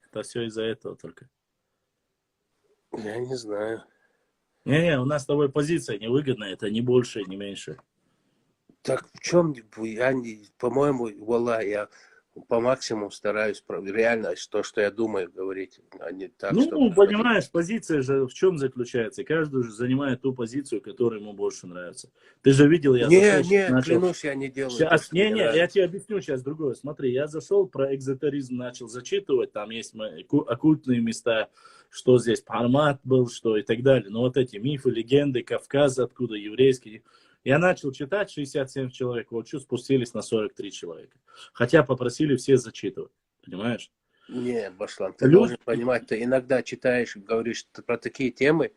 Это все из-за этого только. Я не знаю. Не, у нас с тобой позиция невыгодная. Это не больше, не меньше. Так в чем? Я, по-моему, валла, я по максимуму стараюсь реально то, что я думаю, говорить, а не так, ну, понимаешь, позиция же в чем заключается? Каждый же занимает ту позицию, которая ему больше нравится. Ты же видел, я зашел... начал... клянусь, я не делаю. Сейчас, я тебе объясню сейчас другое. Смотри, я зашел, про экзотеризм начал зачитывать, там есть оккультные места, что здесь Пармат был, что и так далее. Но вот эти мифы, легенды, Кавказ, откуда еврейские... Я начал читать, 67 человек, вот что спустились на 43 человека. Хотя попросили все зачитывать, понимаешь? Нет, Башлан, ты должен понимать, ты иногда читаешь, говоришь про такие темы,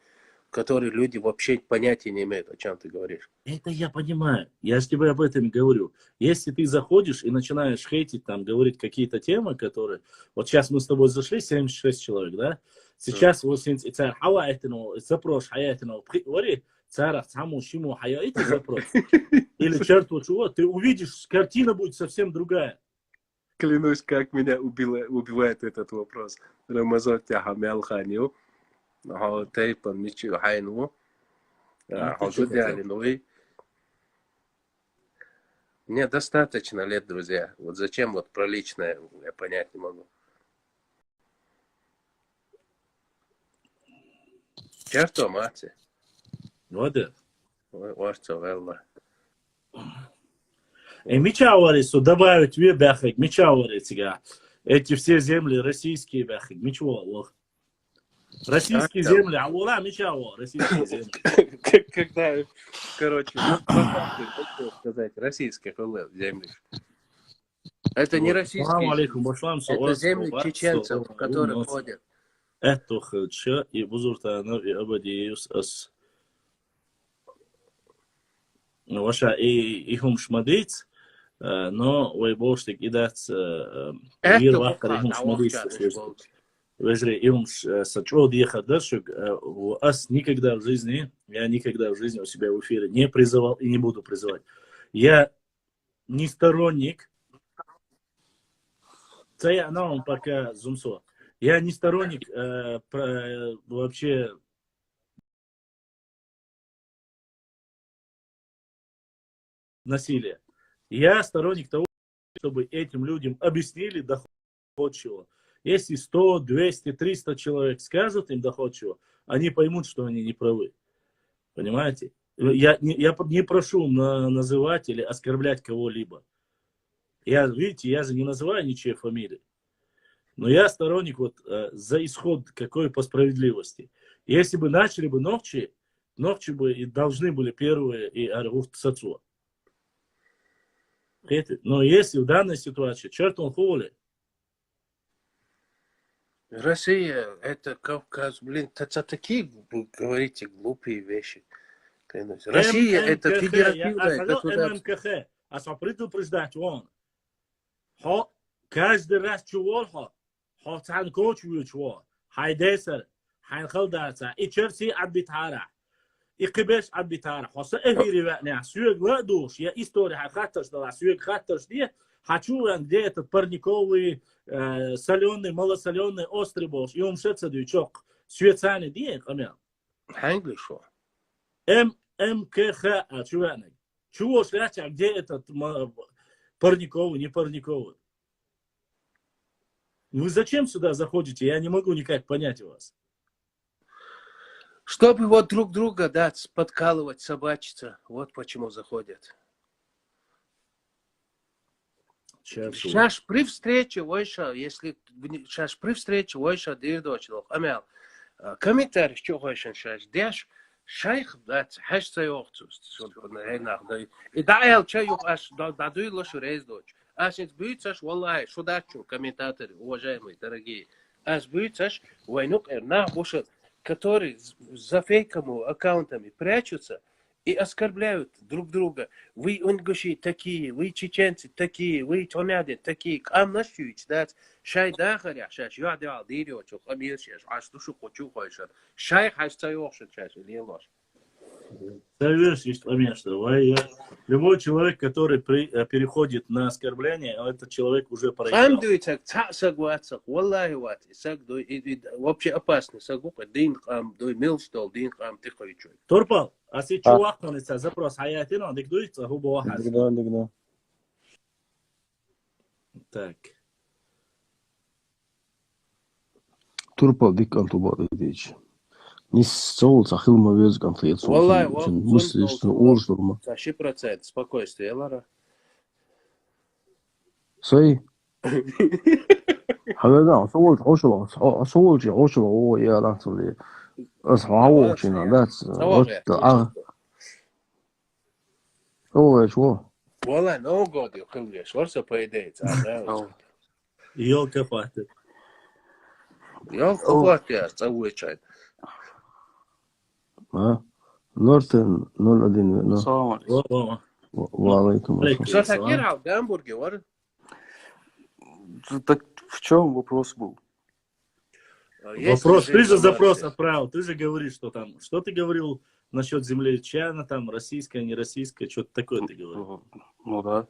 которые люди вообще понятия не имеют, о чем ты говоришь. Это я понимаю. Я же тебе об этом и говорю. Если ты заходишь и начинаешь хейтить, там, говорить какие-то темы, которые... Вот сейчас мы с тобой зашли, 76 человек, да? Сейчас вот запрос говори, запрос. Или черт вот чего, ты увидишь, картина будет совсем другая. Клянусь, как меня убивает этот вопрос. Рамазан Тяхамял Ханю. Тейпан Мичи Хайну. Мне достаточно лет, друзья. Вот зачем вот про личное, я понять не могу. Черто, мати. Вот это. Варто, велла. Мичауарису добавить ве бяхик, мичауарисига. Эти все земли российские бяхик, мичуа. Российские земли, а ура, мичао, российские земли. Когда, короче, сказать, российских земли. Это не российские земли. Это земли чеченцев, которые ходят. Это худша и бузуртана и абадиус ас. Ваша и хум шмадиц, но вы больше кидать мир вахтар и хум шмадиц. Вежре им сачо ехать дальше, ас никогда в жизни, я никогда в жизни у себя в эфире не призывал и не буду призывать. Я не сторонник, пока зумсо. Я не сторонник вообще насилия. Я сторонник того, чтобы этим людям объяснили доходчиво. Если 100, 200, 300 человек скажут им доходчиво, они поймут, что они не правы. Понимаете? Я не прошу называть или оскорблять кого-либо. Видите, я же не называю ничьей фамилии. Но я сторонник вот за исход какой по справедливости. Если бы начали бы ногчи бы и должны были первые и аргуфт сацу. Но если в данной ситуации, черт он хули. Россия, это Кавказ, блин, это такие, говорите, глупые вещи. Россия, это федеративное государство. А предупреждать он. Каждый раз чего حسن کوچ ویچوا هایدسر هنخل درسا ایچرسی عبیتاره ایقبش عبیتاره خاصه افیری وقتی سویگ لادوش یا استوری خاطرش داره سویگ خاطرش دیه هچورن دیت پرنیکوی سالیونی مال سالیونی остри бош і умшеться дючок свіцани دیه کامل هنگلی شو МКХ чувак чего шляча где этот парниковый не парниковый. Вы зачем сюда заходите? Я не могу никак понять вас. Чтобы вот друг друга, да, подкалывать, собачиться. Вот почему заходят. Сейчас при встрече, Войша, если сейчас при встрече, Войша, дирдочлох, амел, комментарий, что хочешь сейчас, дешь, шайх, да, хэш цайохцус, и да, я чаю, аж дадуй лошу рейздоч. Аж бьются, валлахи, шудачу, комментаторы, уважаемые, дорогие. Аж бьются, войнук, которые за фейковыми аккаунтами прячутся и оскорбляют друг друга. Вы ингуши такие, вы чеченцы такие, вы томяды такие. Ам нашьюич, да, шай дахаря, шаш, я дал дирё, чё, хамир, шаш, аж душу хочу, хочешь. Шай, хаш, цайохши, шаш, или ложь. Любой человек, который переходит на оскорбление, этот человек уже проиграл. Вообще опасный. Турпал, а если чувак запрос хаятина, диктуется губа вахаз. Так. Турпал диккан тубады дейчи. Не соул сахил мовез конфликт. Валлай, мысли, что оржурма. 100% спокойствие, Лара. Сой. 하여간 소울 오셔봐. 소울지 오셔봐. 오, 야, 나 소리. 사고 지나. That's 아. 오, 좋아. Валлай, ну годи, хилгеш. Что по идее, Ёлка хватит. Ёлка хватит, завучай. Нортен 01. Салам алейкум. Валейкум ассалам. Что так в Гамбурге, вар? Так в чем вопрос был? Вопрос, ты же запрос отправил, ты же говоришь, что там, что ты говорил насчет землячана, там, российская, не российская, что-то такое ты говорил. Ну да.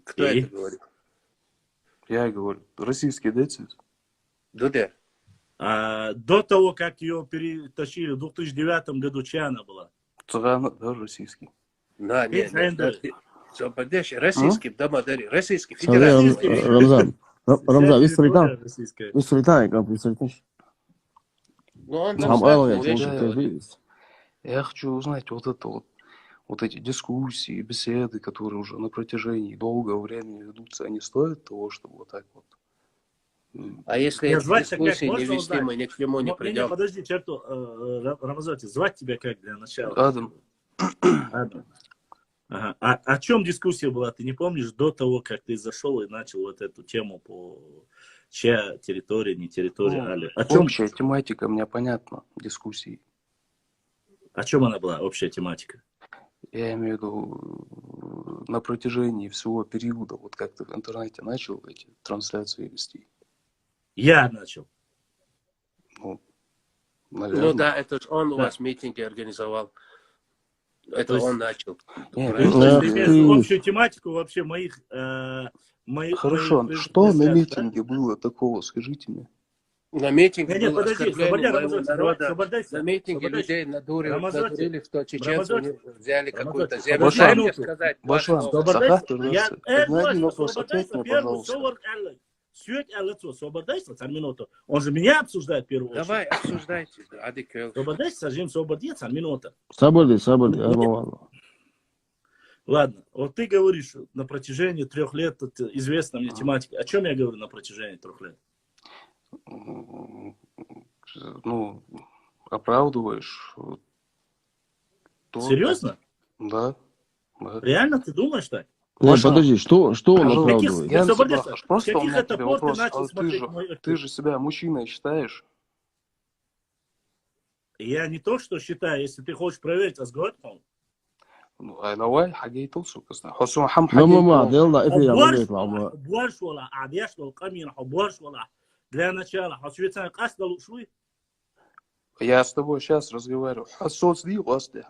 Кто это говорит? Я и говорю, российский децит. Дуде. До того, как ее перетащили, в 2009 году чья она была? Цыгана, да, российский. Да, нет, российский, дамадари, российский, федеральный. Рамзан, вистритан, как вистритан. Ну, он Я хочу узнать вот эти дискуссии, беседы, которые уже на протяжении долгого времени ведутся, они стоят того, чтобы вот так вот. А если дискуссии не вести, мы ни к чему не придем. Подожди, черту, Рамазати, звать тебя как для начала? Адам. Адам. Ага. А о чем дискуссия была, ты не помнишь, до того, как ты зашел и начал вот эту тему по чья территория, не территория, о чем? Общая тематика мне понятна, дискуссии. О чем она была, общая тематика? Я имею в виду на протяжении всего периода, вот как ты в интернете начал эти трансляции вести. Я начал. Ну, наверное. Ну да, это же он у вас митинги организовал. Это есть, он начал. Ты имеешь общую тематику вообще моих... Хорошо, что на митинге было такого, скажите мне? На митинге было оскорбление моего народа. На митинге людей надурили, что чеченцы взяли какую-то землю. Дай мне сказать. Он же меня обсуждает в первую очередь. Давай, обсуждайте. Освободайся, Сажим, освободиться, минута. Сабади. Ладно, вот ты говоришь, на протяжении 3 лет, это известна мне тематика. О чем я говорю на протяжении 3 лет? Ну, оправдываешь. Серьезно? Да. Реально ты думаешь так? Нет, подожди, что он оправдывает? Просто у меня тебе вопрос. Ты же себя мужчиной считаешь? Я не то, что считаю, если ты хочешь проверить, разговор. давай حقيقة سوكسنا حسوا حبوارش ولا عاديش ولا قمين حبوارش ولا для начала حسويتنا قصد شوي. Я с тобой сейчас разговариваю. حسوس دي قصدي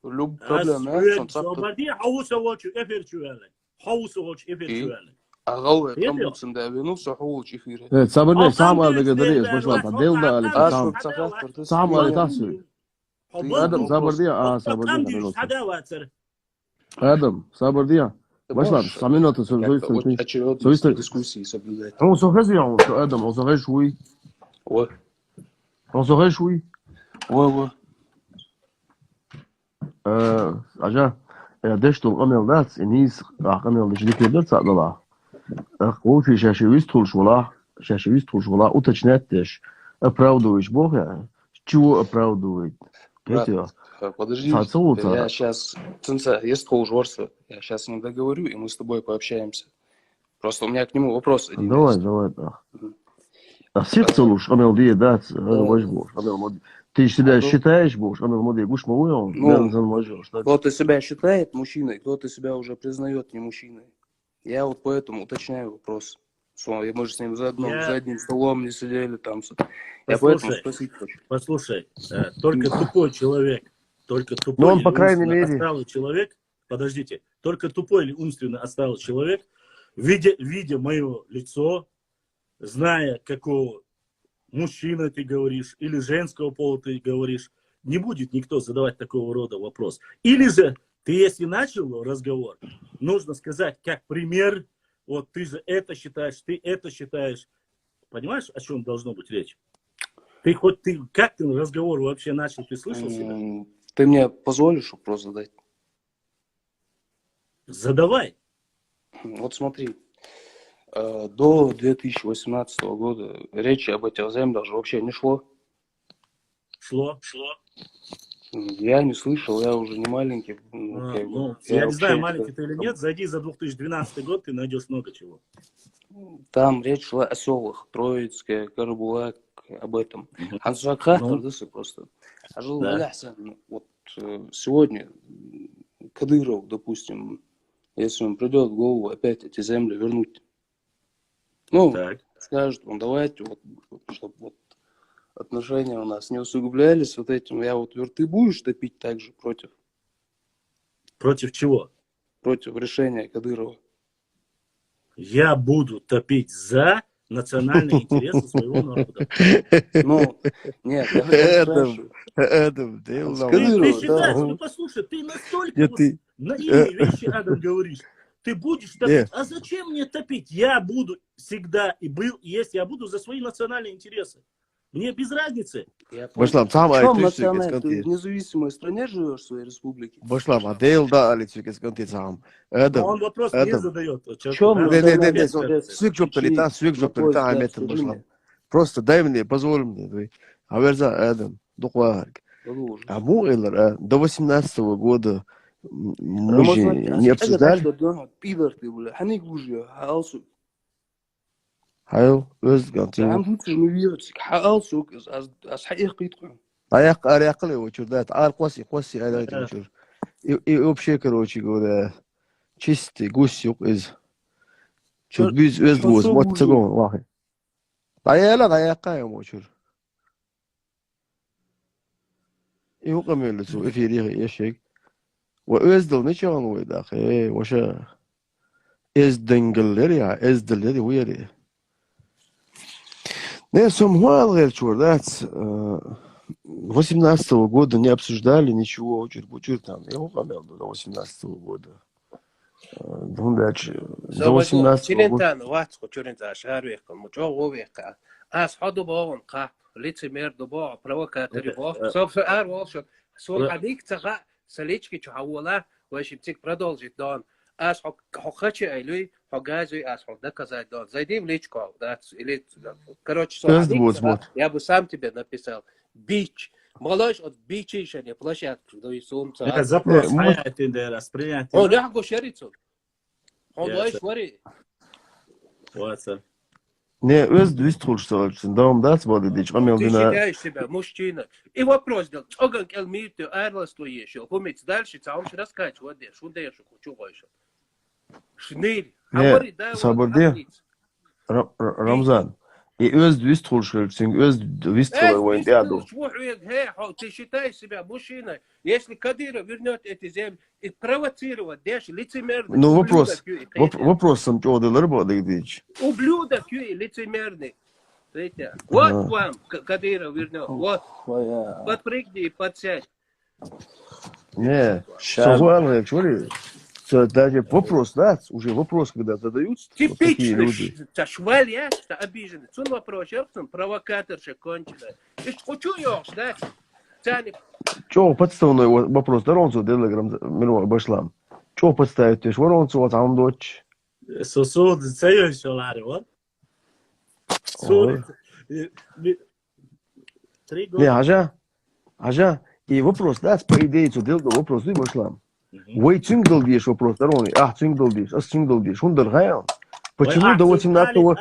لب проблема. صوبدي حوس وجه إفر شوالك حوس وجه إفر شوالك. أغوى كم سندابي نص حوش إفيره. صبرني سام على قدرية مش واضح ديل ده اللي سام على تاسوي. آدم صبر دي Адам, صبر دي. Başlar, samino to очередность дискуссии соблюдать. On se résume, Adam, on se réjouit. Ouais. On se réjouit. Ouais. Aja, دشتو قمل ناس إنيس قمل لجديك يبدأ تعدلا. قول في شاشويستول شولا уточнять оправдываешь Бога. Чего оправдывает? Подожди, я сейчас, есть полжорства, я сейчас с ним договорю, и мы с тобой пообщаемся. Просто у меня к нему вопрос. Давай, да. А всех целуешь, Амел Дия, да, ты себя считаешь, Бог, Амел Моди, гуш мовой, кто-то себя считает мужчиной, кто-то себя уже признает не мужчиной. Я вот поэтому уточняю вопрос. Мы же с ним за одним столом не сидели там. Я поэтому спросить хочу. Послушай, только тупой человек, он, по крайней мере, отсталый человек, подождите, только тупой или умственно отсталый человек, видя мое лицо, зная, какого мужчина ты говоришь, или женского пола ты говоришь, не будет никто задавать такого рода вопрос. Или же, ты если начал разговор, нужно сказать, как пример, вот ты же это считаешь, ты это считаешь. Понимаешь, о чем должно быть речь? Как ты разговор вообще начал, ты слышал себя? Ты мне позволишь вопрос задать? Задавай. Вот смотри, до 2018 года речи об этих землях же вообще не шло. Шло. Я не слышал, я уже не маленький. Я не знаю, маленький ты или нет, зайди за 2012 год, ты найдешь много чего. Там речь шла о селах. Троицкая, Карабулак, об этом. Хансушак Хахтардысы просто. А жил вот сегодня Кадыров, допустим, если он придет в голову опять эти земли вернуть, ну, скажет он, давайте, вот, чтобы вот отношения у нас не усугублялись вот этим, я вот ты будешь топить также против? Против чего? Против решения Кадырова. Я буду топить за национальные интересы своего народа. Ну, нет, я Адам, ты считаешь, ну послушай, ты настолько наивные вещи, Адам, говоришь. Ты будешь топить. А зачем мне топить? Я буду всегда и был, и есть, я буду за свои национальные интересы. Мне без разницы. Башлам, сам ты в независимой стране живешь, в своей республике? Башлам, а дейл да, алицу кесканти сам. Адам. Он вопрос не задает. Свик жопталита, аметен башлам. Просто дай мне, позволь мне. Аверза, Адам, духварк. А муэлэр до 18-го года мы же не обсуждали. Hayır, öz ganti. Ayaklı uçurdu. Arquasi ayaklı uçur. И вообще, короче говоря, чистый гусь из. Чур biz öz guz, мотцагон вахи. Ayaklı uçur. Yok amel su efiri yaşık. Ve özdil ne çağın ve dahi. Vaşa ezdengeller ya, ezdeller ya uyarı. Не, Самуэл Чурдац 18-го года не обсуждали ничего, учер там, я упомянул до 18-го года. До 18-го года. Аж хочу или погазу, аж доказать, да. Зайди в личку, да, или, короче, я бы сам тебе написал. Бич. Малыш от бича еще не площадку, да и солнце. Это запрос, это распринятие. Он я хочу шерицу. Он давай швари. Вот. Не, öz düz tuluştuğun devam da atmadı diye. Ты считаешь себя мужчина. И вопрос делал. Оган келмит, арлас еще. Помните, дальше сам рассказать, вот здесь, что дальше, что больше. Шнель. Ne, sabırdı. Ramzan. Öz düz tuluştuğun, öz düz tuluştuğun diye adı. Ты считаешь себя мужчиной. Если Кадыров вернет эти земли и провоцировать, дальше лицемерный. Ну, вопрос сам чёрдылар было идти. Ублюдок и лицемерный. Вот вам Кадыров вернет. Вот. Подпрыгни и подсядь. Не, Самуэл, чури. Даже вопрос, да, уже вопрос, когда задаются. Типичный шваль, что обиженный. Сон вопрос, провокаторша конченая. И хочу я, да? Чего подставной вопрос? Даронцу делеграм минуа башлам. Чего подставить? Ты ж воронцу вот там дочь. Сосуд, цею шалари, вот. Не, ажа. И вопрос, да, по идее, что делал вопрос, ты башлам. Вы цюнгдал бьешь вопрос, дорони. Цюнгдал бьешь, цюнгдал бьешь. Он дорогая. Почему до 18-го...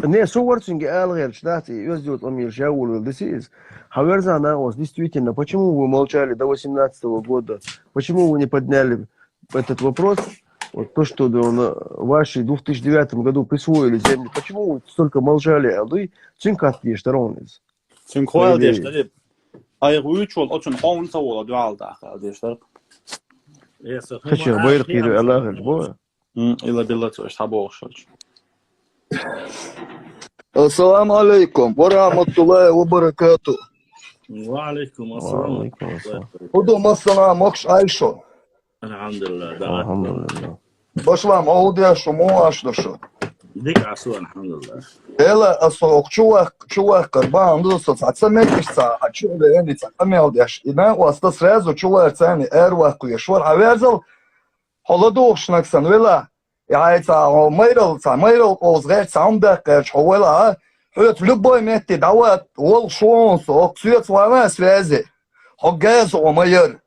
Не, совар цюнги алгер, штаты, ездят он шаул, this Хаверза на вас, действительно, почему вы молчали до 18-го года? Почему вы не подняли этот вопрос? Вот то, что ваши в 2009 году присвоили землю. Почему вы столько молчали? А вы цюнгат бьешь, дорони. Цюнгхуэл бьешь, да? Ayğıç ol, açın onsa ola dual daxil deşler. Kaçır bayır qiri Allah'ın bu. İlla billah tabu oxşar. Assalamu alaykum wa rahmatullahi wa barakatuh. Wa alaykum assalam. Hudu masana mokş Ayşo. Elhamdülillah. Elhamdülillah. Başlam audia şu mu aşdışı. Dik asu elhamdülillah. Ela asok чувак карбан досо сацамекса ачуле эни цамелдяш ина уаста сразу чувак цани эрваху яшвар хаверзал холодошнаксан вела яйца майрал озгэр саундак човела хот любой метти дават ол шонс оксует свана связи хогаз омайер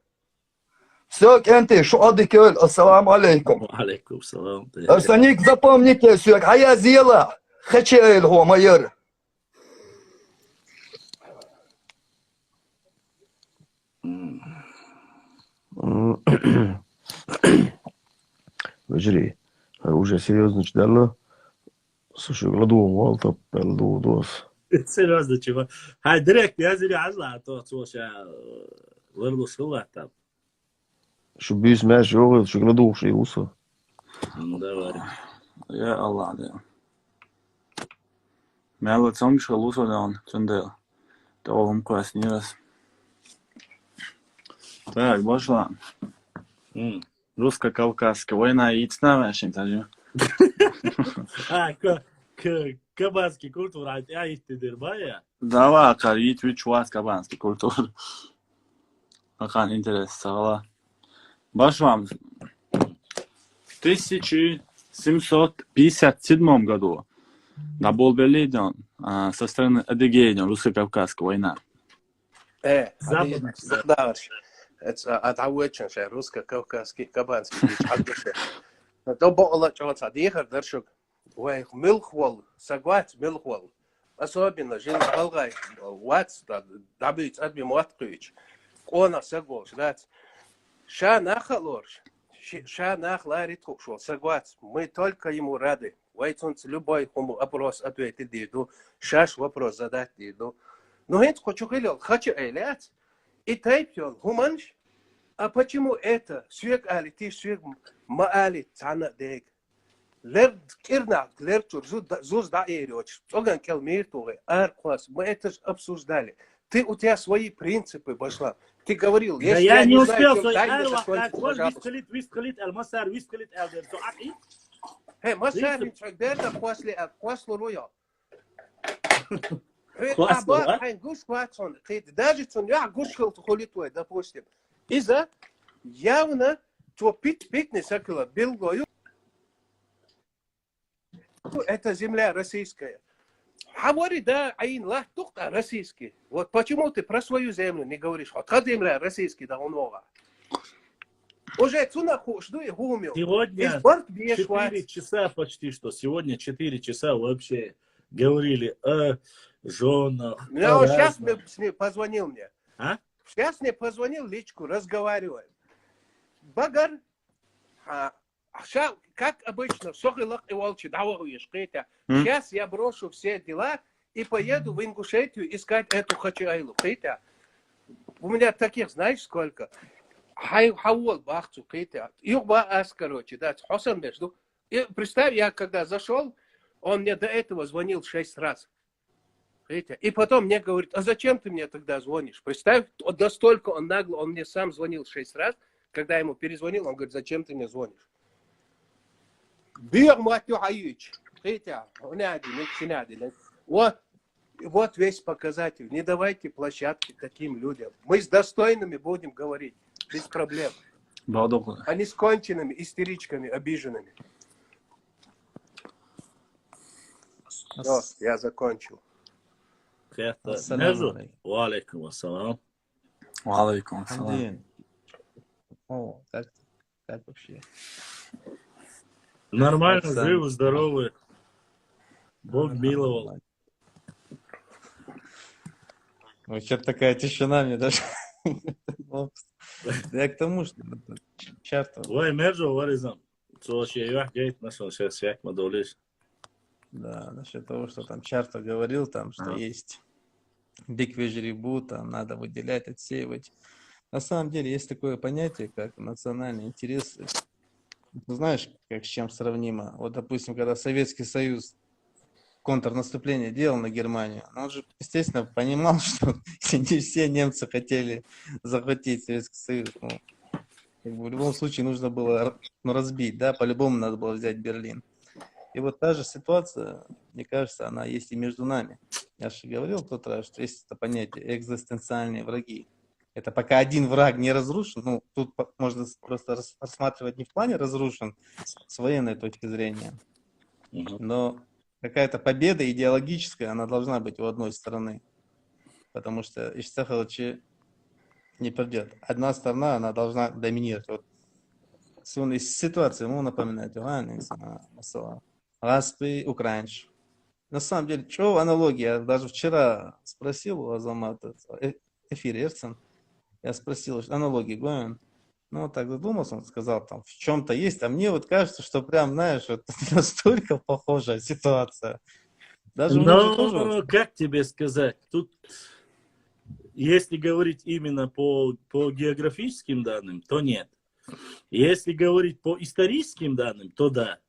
Все, Кенти, что адикёл, ассаламу алейкум. Алейкум салам. Арсеник, запомните, все, а я зела, хачейл, майор. Vejeri, уже серьезно читала. Слушай, гладу Волта, пелду дос. Серьезно, чего? Хай, директ, я зря азла, то, что я вырвал шула там. Şu büyüs meş yok, şu gладу şey usa. Давай. يا الله ده ما هو تسمش خلوصه ده تندل توهم كويس نيرس так башла русско-кавказская война и цнавашим тажи Кабанский культура, а есть дербая? давай карит вичуас кабанский культура ақан интерес сала башвам в 1757 году на Болбелиден со стороны Адыгейден русско-кавказская война. Западный. Это отвечен, что русско-кавказский, кабанский, чагуше. То было что-то дихар, дершук. Ой, милхвол, сагват милхвол. Особенно жен алгай, ватс, добыть адми маткуич. Она сагвол, ждать. Ша нахалорш. Ша нахларит шо, сагват. Мы только ему рады. Вайтунц любой кому вопрос ответить диду. Шаш вопрос задать диду. Но это хочу хэлил, хочу элять. И тайпьон, хуманш. А почему это? Свек али, ты свек маали, цана дег. Лер кирнак, лер чур, зуз да эриоч. Оган кел миртугы, ар-класс. Мы это обсуждали. Ты у тебя свои принципы, Башлам. Ты говорил, если я не успел, что вискалит, алмасар, вискалит, элдер. Hey, масар, винчагдерда, после руя. Даже я гушхал тухолитвой, допустим. Из-за явно то пикни сакила белгою. Это земля российская. Говори, да, айн лах тухта российский. Вот почему ты про свою землю не говоришь? Вот как земля российская, да он много. Уже цуна жду и гумил. Сегодня 4 часа почти что. Сегодня 4 часа вообще говорили о женах. Ну, сейчас мне позвонил мне. А? Сейчас мне позвонил личку, разговариваем. Багар, как обычно, сохилах и волчи, сейчас я брошу все дела и поеду в Ингушетию искать эту хачайлу. У меня таких, знаешь, сколько? Хауал бахцу, их баас, короче, да, Хосан между. И представь, я когда зашел, он мне до этого звонил 6 раз. И потом мне говорит, а зачем ты мне тогда звонишь? Представь, настолько он нагло, он мне сам звонил 6 раз. Когда я ему перезвонил, он говорит, зачем ты мне звонишь? Вот весь показатель. Не давайте площадки таким людям. Мы с достойными будем говорить, без проблем. А не с конченными истеричками, обиженными. Все, я закончил. Валейкум ассалам. Валейкум ассалам. О, как вообще? Нормально, живы, здоровы. Бог миловал. Ну, что-то такая тишина мне даже. Я к тому, что часто... Ой, Мерджо, варизам. Да, насчет того, что там Чарто говорил, там, что есть биг-вежерибу, там надо выделять, отсеивать. На самом деле есть такое понятие, как национальные интересы. Ну, знаешь, как с чем сравнимо? Вот, допустим, когда Советский Союз контрнаступление делал на Германию, он же, естественно, понимал, что не все немцы хотели захватить Советский Союз. Ну, как бы в любом случае нужно было разбить, да, по-любому надо было взять Берлин. И вот та же ситуация, мне кажется, она есть и между нами. Я же говорил в тот раз, что есть это понятие экзистенциальные враги. Это пока один враг не разрушен, ну, тут можно просто рассматривать не в плане разрушен с военной точки зрения, но какая-то победа идеологическая, она должна быть у одной стороны, потому что Ишцахалчи не придет. Одна сторона, она должна доминировать. Вот ситуация ему напоминает Распы, украинш. На самом деле, что аналогия? Я даже вчера спросил у Азамата, эфир Эрцен, я спросил, аналогии Гоэн. Ну, вот так задумался, он сказал, там, в чем-то есть. А мне вот кажется, что прям, знаешь, вот настолько похожая ситуация. Даже у них же тоже... Ну, как тебе сказать, тут, если говорить именно по географическим данным, то нет. Если говорить по историческим данным, то да.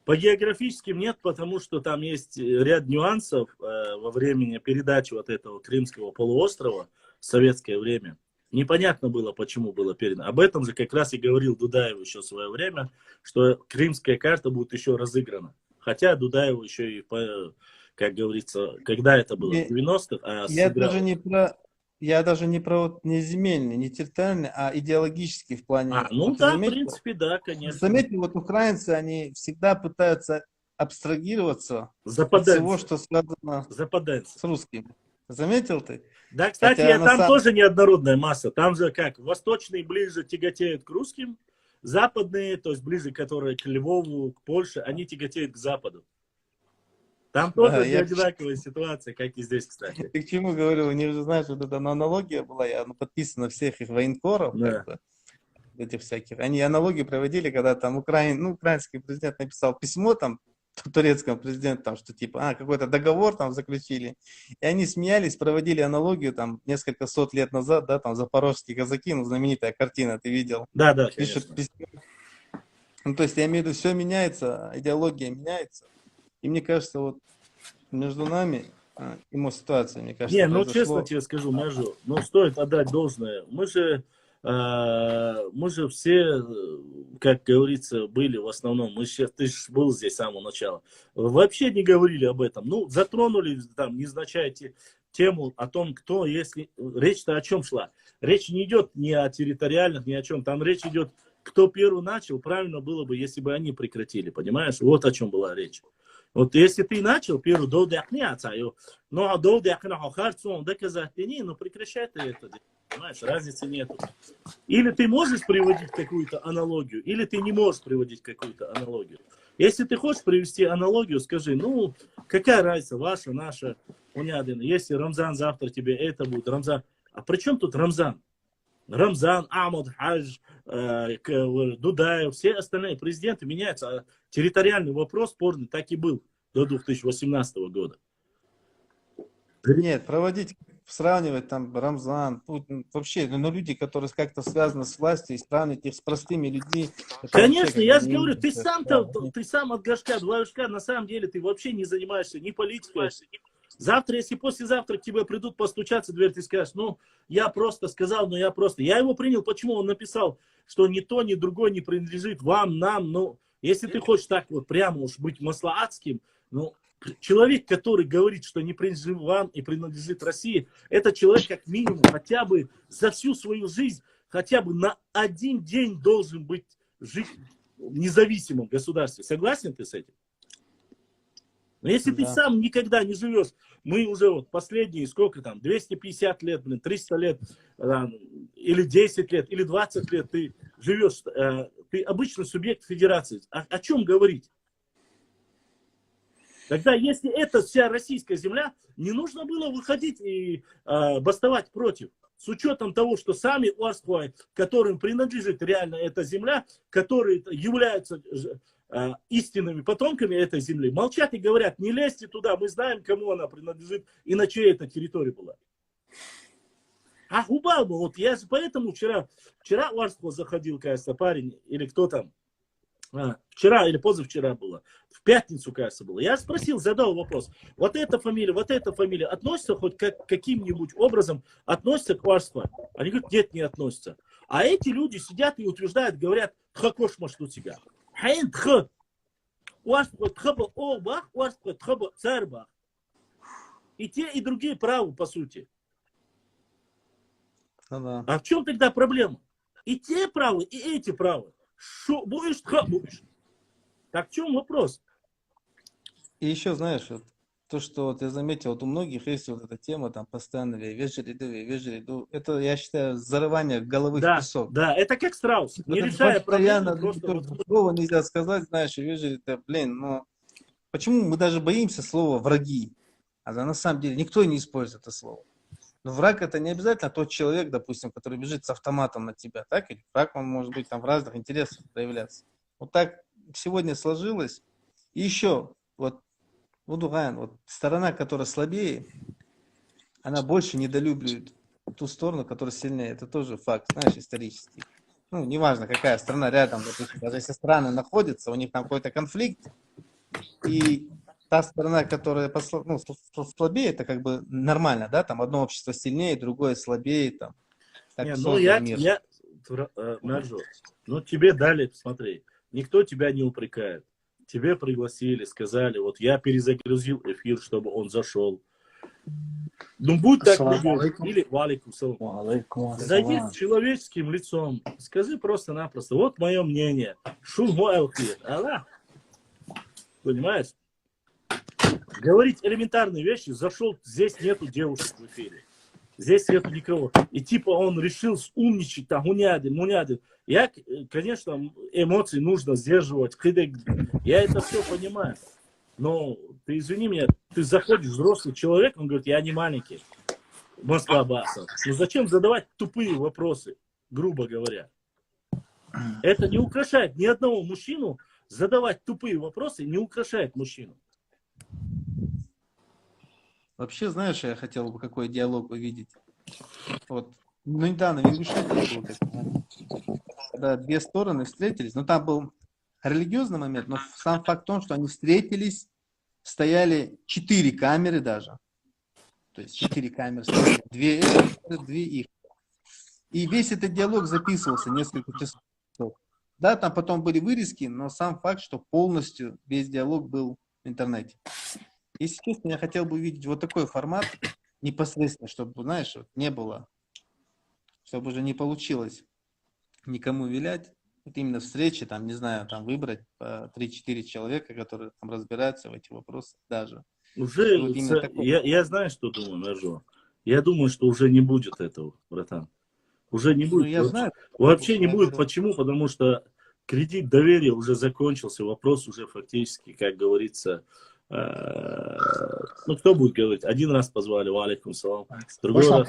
По географическим нет, потому что там есть ряд нюансов во времени передачи вот этого Крымского полуострова в советское время. Непонятно было, почему было передано. Об этом же как раз и говорил Дудаев еще в свое время, что крымская карта будет еще разыграна. Хотя Дудаев еще и, как говорится, когда это было, в 90-х, Я даже не про не земельный, не территориальный, а идеологический в плане... Ну да, в принципе, да, конечно. Заметьте, вот украинцы, они всегда пытаются абстрагироваться от всего, что связано с русским. Заметил ты? Да, кстати, там тоже неоднородная масса. Там же как, восточные ближе тяготеют к русским, западные, то есть ближе, которые к Львову, к Польше, они тяготеют к западу. Там тоже одинаковая ситуация, как и здесь, кстати. Ты к чему говорю? У них же, знаешь, вот эта аналогия была, подписана всех их военкоров, да. Этих всяких. Они аналогию проводили, когда там украинский президент написал письмо там турецкому президенту, там, что типа, какой-то договор там заключили. И они смеялись, проводили аналогию там несколько сот лет назад, да, там запорожские казаки, знаменитая картина, ты видел? Да, да, пишут письмо. Ну, то есть, я имею в виду, все меняется, идеология меняется. И мне кажется, вот между нами и ситуация, мне кажется, честно тебе скажу, Межу, стоит отдать должное. Мы же все, как говорится, были в основном, ты же был здесь с самого начала, вообще не говорили об этом. Затронули там незначай тему о том, кто, если... Речь-то о чем шла? Речь не идет ни о территориальных, ни о чем. Там речь идет, кто первый начал, правильно было бы, если бы они прекратили, понимаешь? Вот о чем была речь. Вот если ты начал первый прекращай ты это, понимаешь, разницы нет. Или ты можешь приводить какую-то аналогию, или ты не можешь приводить какую-то аналогию. Если ты хочешь привести аналогию, скажи, какая разница, ваша, наша, понятно. Если Рамзан завтра тебе это будет, Рамзан. А при чем тут Рамзан? Рамзан, Ахмад, Хадж, Дудаев, все остальные президенты меняются. А территориальный вопрос спорный так и был до 2018 года. Нет, сравнивать там Рамзан, Путин, вообще, люди, которые как-то связаны с властью, и сравнивать их с простыми людьми. Конечно, я же говорю, ты сам от горшка, два горшка, на самом деле ты вообще не занимаешься ни политикой. Завтра, если послезавтра к тебе придут постучаться в дверь, ты скажешь, я просто сказал, Я его принял, почему? Он написал, что ни то, ни другое не принадлежит вам, нам, Если ты хочешь так вот прямо уж быть маслаатским, человек, который говорит, что не принадлежит вам и принадлежит России, это человек как минимум хотя бы за всю свою жизнь, хотя бы на один день должен жить в независимом государстве. Согласен ты с этим? Но если ты сам никогда не живешь, мы уже последние, 250 лет, 300 лет, или 10 лет, или 20 лет ты живешь, ты обычный субъект федерации. О чем говорить? Тогда, если это вся российская земля, не нужно было выходить и бастовать против. С учетом того, что сами Уарсквай, которым принадлежит реально эта земля, которые являются истинными потомками этой земли, молчат и говорят, не лезьте туда, мы знаем, кому она принадлежит и на чьей эта территория была. А Губалба, я же поэтому вчера в Арску заходил, кажется, парень, или кто там, вчера или позавчера было, в пятницу, кажется, было. Я спросил, задал вопрос, вот эта фамилия относится хоть каким-нибудь образом, относится к Арску? Они говорят, нет, не относятся. А эти люди сидят и утверждают, говорят, тхакош машту тебя. Хайн тх. Арску тхаба обах, Арску тхаба царбах. И те, и другие правы, по сути. А в чем тогда проблема? И те правы, и эти правы. Шо будешь, будешь. Так в чем вопрос? И еще, знаешь, то, что я заметил, у многих есть эта тема, там, постоянно вежериду. Это, я считаю, зарывание головы в песок. Да, это как страус. Не решая проблемы, Слово нельзя сказать, знаешь, вежериду, почему мы даже боимся слова «враги»? А на самом деле никто не использует это слово. Но враг это не обязательно тот человек, допустим, который бежит с автоматом на тебя, так? Или враг, он может быть там в разных интересах проявляться. Вот так сегодня сложилось. И еще, вот сторона, которая слабее, она больше недолюбливает ту сторону, которая сильнее. Это тоже факт, знаешь, исторический. Ну, неважно, какая страна рядом, допустим, даже если страны находятся, у них там какой-то конфликт, и та сторона, которая слабее, это как бы нормально, да, там одно общество сильнее, другое слабее, там. Так Наржо, тебе дали, посмотри, никто тебя не упрекает. Тебе пригласили, сказали, вот я перезагрузил эфир, чтобы он зашел. Ну, будь так любезен. Или валикум салам. Зайди с человеческим лицом. Скажи просто-напросто. Вот мое мнение. Понимаешь? Говорить элементарные вещи. Зашел, здесь нету девушек в эфире. Здесь нету никого. И типа он решил умничать, там, мунядин. Я, конечно, эмоции нужно сдерживать. Я это все понимаю. Но ты извини меня, ты заходишь, взрослый человек, он говорит, я не маленький. Москва Баса. Ну зачем задавать тупые вопросы, грубо говоря? Это не украшает ни одного мужчину. Задавать тупые вопросы не украшает мужчину. Вообще, знаешь, я хотел бы какой диалог увидеть. Вот. Ну, недавно в Ингушетии был, когда две стороны встретились, но там был религиозный момент, но сам факт в том, что они встретились, стояли 4 камеры даже. То есть 4 камеры стояли, 2 их. И весь этот диалог записывался несколько часов. Да, там потом были вырезки, но сам факт, что полностью весь диалог был в интернете. Если честно, я хотел бы увидеть вот такой формат непосредственно, чтобы, знаешь, вот не было, чтобы уже не получилось никому вилять. Вот именно встречи, там, не знаю, там выбрать по 3-4 человека, которые там разбираются в этих вопросах даже. Уже, вот я знаю, что думаю, Наржо. Я думаю, что уже не будет этого, братан. Уже не будет. Я знаю, вообще не будет. Почему? Потому что кредит доверия уже закончился. Вопрос уже фактически, как говорится, ну, кто будет говорить? Один раз позвали, валикум салам. Другой раз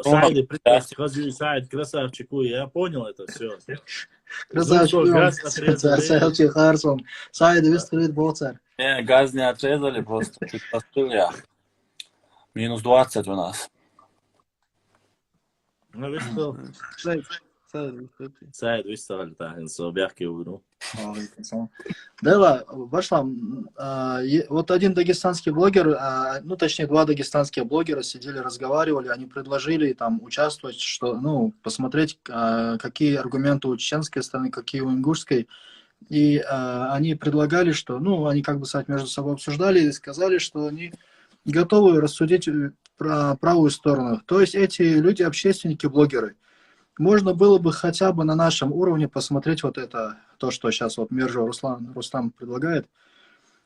Саид, прекрасно, Саид, красавчик, я понял это все. Красавчик, Харсон. Саид, выстрелит боцер. Не, газ не отрезали, просто чуть постыл я. Минус 20 у нас. Ну, видишь, что? Саид, выстрелил, так, инсо, бяхки увидел. Да, вошла. Вот один дагестанский блогер, ну точнее 2 дагестанских блогера сидели, разговаривали, они предложили там участвовать, что, ну, посмотреть, какие аргументы у чеченской стороны, какие у ингушской. И они предлагали, что, ну, они как бы между собой обсуждали и сказали, что они готовы рассудить про правую сторону. То есть эти люди, общественники, блогеры. Можно было бы хотя бы на нашем уровне посмотреть вот это, то, что сейчас вот Мержо Рустам предлагает.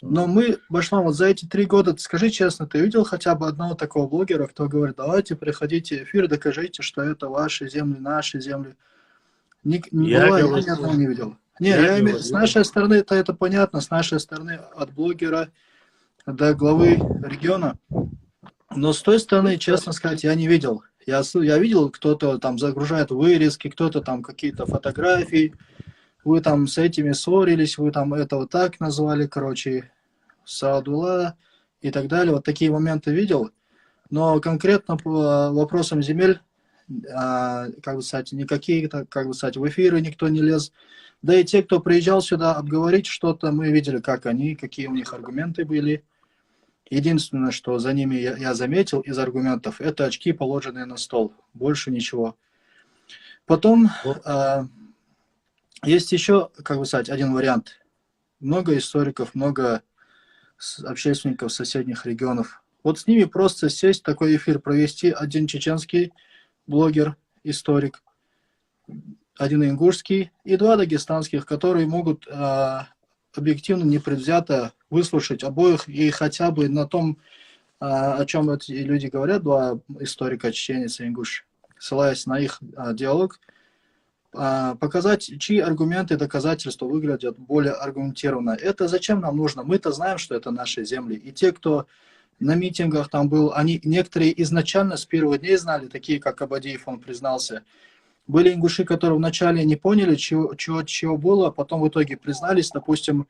Но мы, Башлам, вот за эти 3 года, скажи честно, ты видел хотя бы одного такого блогера, кто говорит, давайте приходите в эфир, докажите, что это ваши земли, наши земли. Я ни одного не видел. Не, я имею, с нашей стороны это понятно, с нашей стороны от блогера до главы региона. Но с той стороны, честно сказать, я не видел. Я видел, кто-то там загружает вырезки, кто-то там какие-то фотографии. Вы там с этими ссорились, вы там это вот так назвали, короче, Саадулла и так далее. Вот такие моменты видел. Но конкретно по вопросам земель, как бы сказать, никакие, как бы сказать, в эфиры никто не лез. Да и те, кто приезжал сюда обговорить что-то, мы видели, как они, какие у них аргументы были. Единственное, что за ними я заметил из аргументов, это очки, положенные на стол. Больше ничего. Потом есть еще, как бы сказать, один вариант. Много историков, много общественников соседних регионов. Вот с ними просто сесть, такой эфир провести. Один чеченский блогер, историк, один ингушский и 2 дагестанских, которые могут объективно, непредвзято выслушать обоих и хотя бы на том, о чем эти люди говорят, 2 историка, чеченец и ингуш, ссылаясь на их диалог, показать, чьи аргументы и доказательства выглядят более аргументированно. Это зачем нам нужно? Мы-то знаем, что это наши земли. И те, кто на митингах там был. Они, некоторые изначально с первых дней знали, такие как Абадиев, он признался. Были ингуши, которые вначале не поняли, чего было, а потом в итоге признались. Допустим,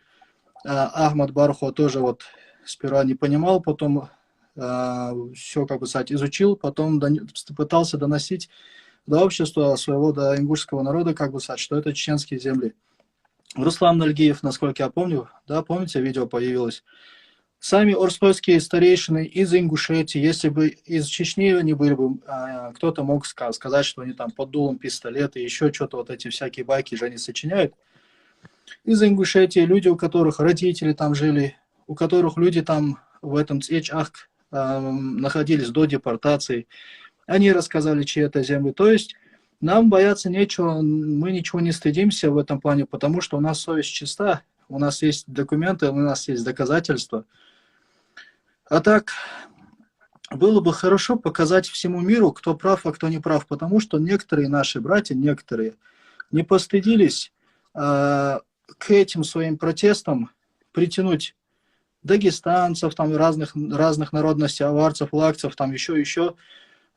Ахмад Бархо тоже вот сперва не понимал, потом все, как бы сказать, изучил, потом пытался доносить до общества своего, до ингушского народа, как бы сказать, что это чеченские земли. Руслан Нальгиев, насколько я помню, да, помните, видео появилось. Сами орскойские старейшины из Ингушетии, если бы из Чечни они были бы, кто-то мог сказать, что они там под дулом пистолета и еще что-то, вот эти всякие байки же они сочиняют. Из Ингушетии люди, у которых родители там жили, у которых люди там в этом Цечах находились до депортации, они рассказали, чьи это земли. То есть нам бояться нечего, мы ничего не стыдимся в этом плане, потому что у нас совесть чиста, у нас есть документы, у нас есть доказательства. А так, было бы хорошо показать всему миру, кто прав, а кто не прав, потому что некоторые наши братья, некоторые, не постыдились к этим своим протестам притянуть дагестанцев, там, разных народностей, аварцев, лакцев, там еще,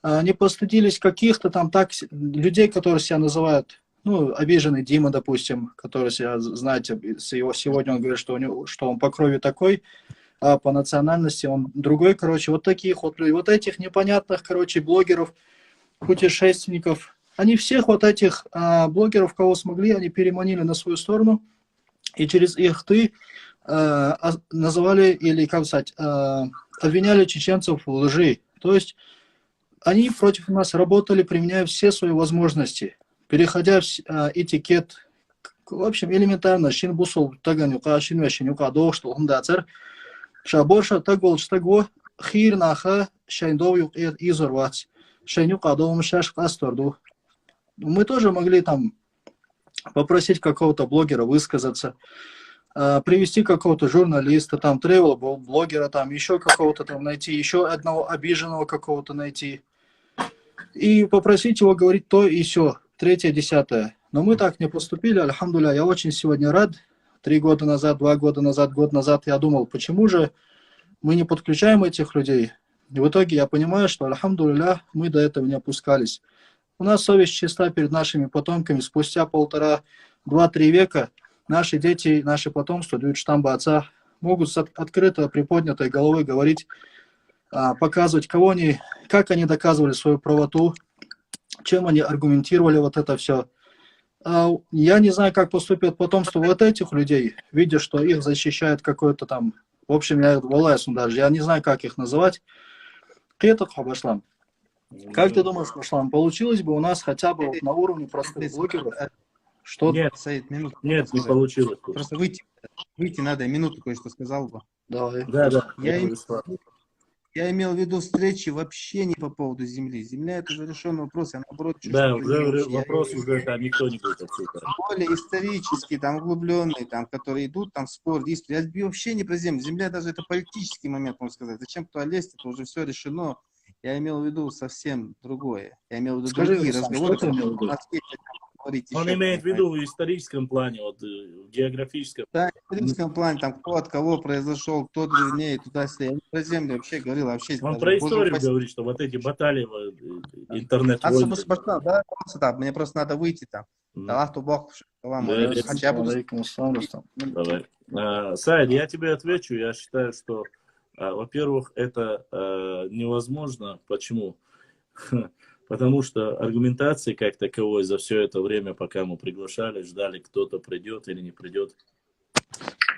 не постыдились каких-то там так людей, которые себя называют, ну, обиженный Дима, допустим, который себя, знаете, сегодня он говорит, что он по крови такой, а по национальности он другой, короче, вот таких вот людей, вот этих непонятных, короче, блогеров, путешественников, они всех вот этих блогеров, кого смогли, они переманили на свою сторону, и через их называли, или, как сказать, обвиняли чеченцев в лжи. То есть они против нас работали, применяя все свои возможности, переходя в этикет, в общем, элементарно, шинбусул, таганюка, шинвешинюка, доушту, умдацер, шаборша, тагвол, хирнаха, шайндовюк, изорвац, шайнюка, доум, шаш, касторду. Мы тоже могли там попросить какого-то блогера высказаться, привести какого-то журналиста, там, тревел-блогера, там, еще какого-то там найти, еще одного обиженного какого-то найти. И попросить его говорить то и сё, 3-е, 10-е. Но мы так не поступили, альхамдулилля. Я очень сегодня рад. 3 года назад, 2 года назад, год назад я думал, почему же мы не подключаем этих людей. И в итоге я понимаю, что, альхамдулилля, мы до этого не опускались. У нас совесть чиста перед нашими потомками. Спустя 1,5-2-3 века наши дети, наши потомства, дают штамба отца, могут с открыто приподнятой головой говорить, показывать, как они доказывали свою правоту, чем они аргументировали вот это все. Я не знаю, как поступит потомство вот этих людей, видя, что их защищает какой-то там, в общем, я даже, я не знаю, как их называть. Как ты думаешь, Башлам, получилось бы у нас хотя бы вот на уровне простых блогеров? Что? Нет, Саид, минуту. Нет, не получилось. Просто выйти надо, минуту кое-что сказал бы. Давай. Да. Я имел в виду встречи вообще не по поводу земли. Земля — это уже решенный вопрос, я наоборот... Да, уже вопрос уже там никто не будет обсуждать. Более исторические, там углубленные, там, которые идут, там спор, действия. Я вообще не про землю. Земля даже это политический момент, можно сказать. Зачем кто лезть, это уже все решено. Я имел в виду совсем другое. Я имел в виду другие разговоры. Он имеет в виду в историческом плане, вот в географическом. Да, в историческом плане, там кто от кого произошел, кто древнее, туда-сюда. Я не про землю вообще говорил, вообще. Он про историю говорит, что вот эти баталии, интернет-войны. Да, мне просто надо выйти там. Давай. Саид, я тебе отвечу. Я считаю, что, во-первых, это невозможно. Почему? Потому что аргументации как таковой за все это время, пока мы приглашали, ждали, кто-то придет или не придет,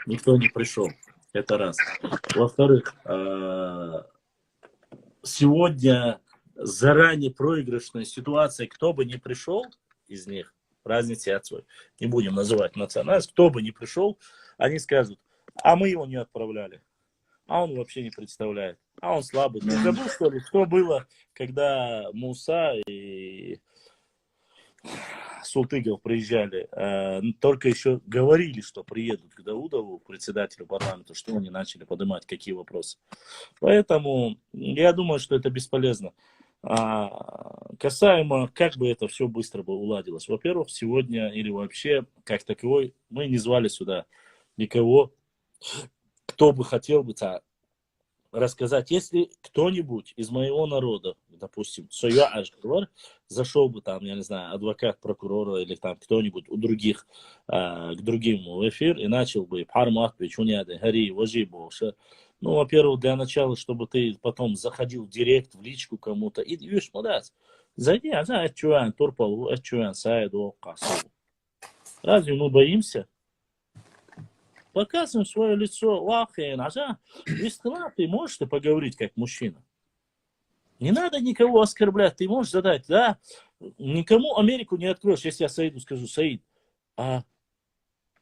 никто не пришел. Это раз. Во-вторых, сегодня заранее проигрышная ситуация, кто бы ни пришел из них, разницы отцов, не будем называть национальность, кто бы ни пришел, они скажут, а мы его не отправляли. А он вообще не представляет. А он слабый. Ты забыл, что ли, что было, когда Муса и Султыгов приезжали? Только еще говорили, что приедут к Даудову, председателю парламента, что они начали поднимать, какие вопросы. Поэтому я думаю, что это бесполезно. Касаемо, как бы это все быстро бы уладилось. Во-первых, сегодня или вообще, как таковой, мы не звали сюда никого, кто бы хотел бы рассказать, если кто-нибудь из моего народа, допустим, зашел бы там, я не знаю, адвокат прокурора или там кто-нибудь у других, к другим в эфир и начал бы, ну, во-первых, для начала, чтобы ты потом заходил в директ, в личку кому-то, и видишь, зайди, разве мы боимся? Показываем свое лицо, ты можешь поговорить как мужчина. Не надо никого оскорблять, ты можешь задать, да, никому Америку не откроешь, если я Саиду скажу, Саид, а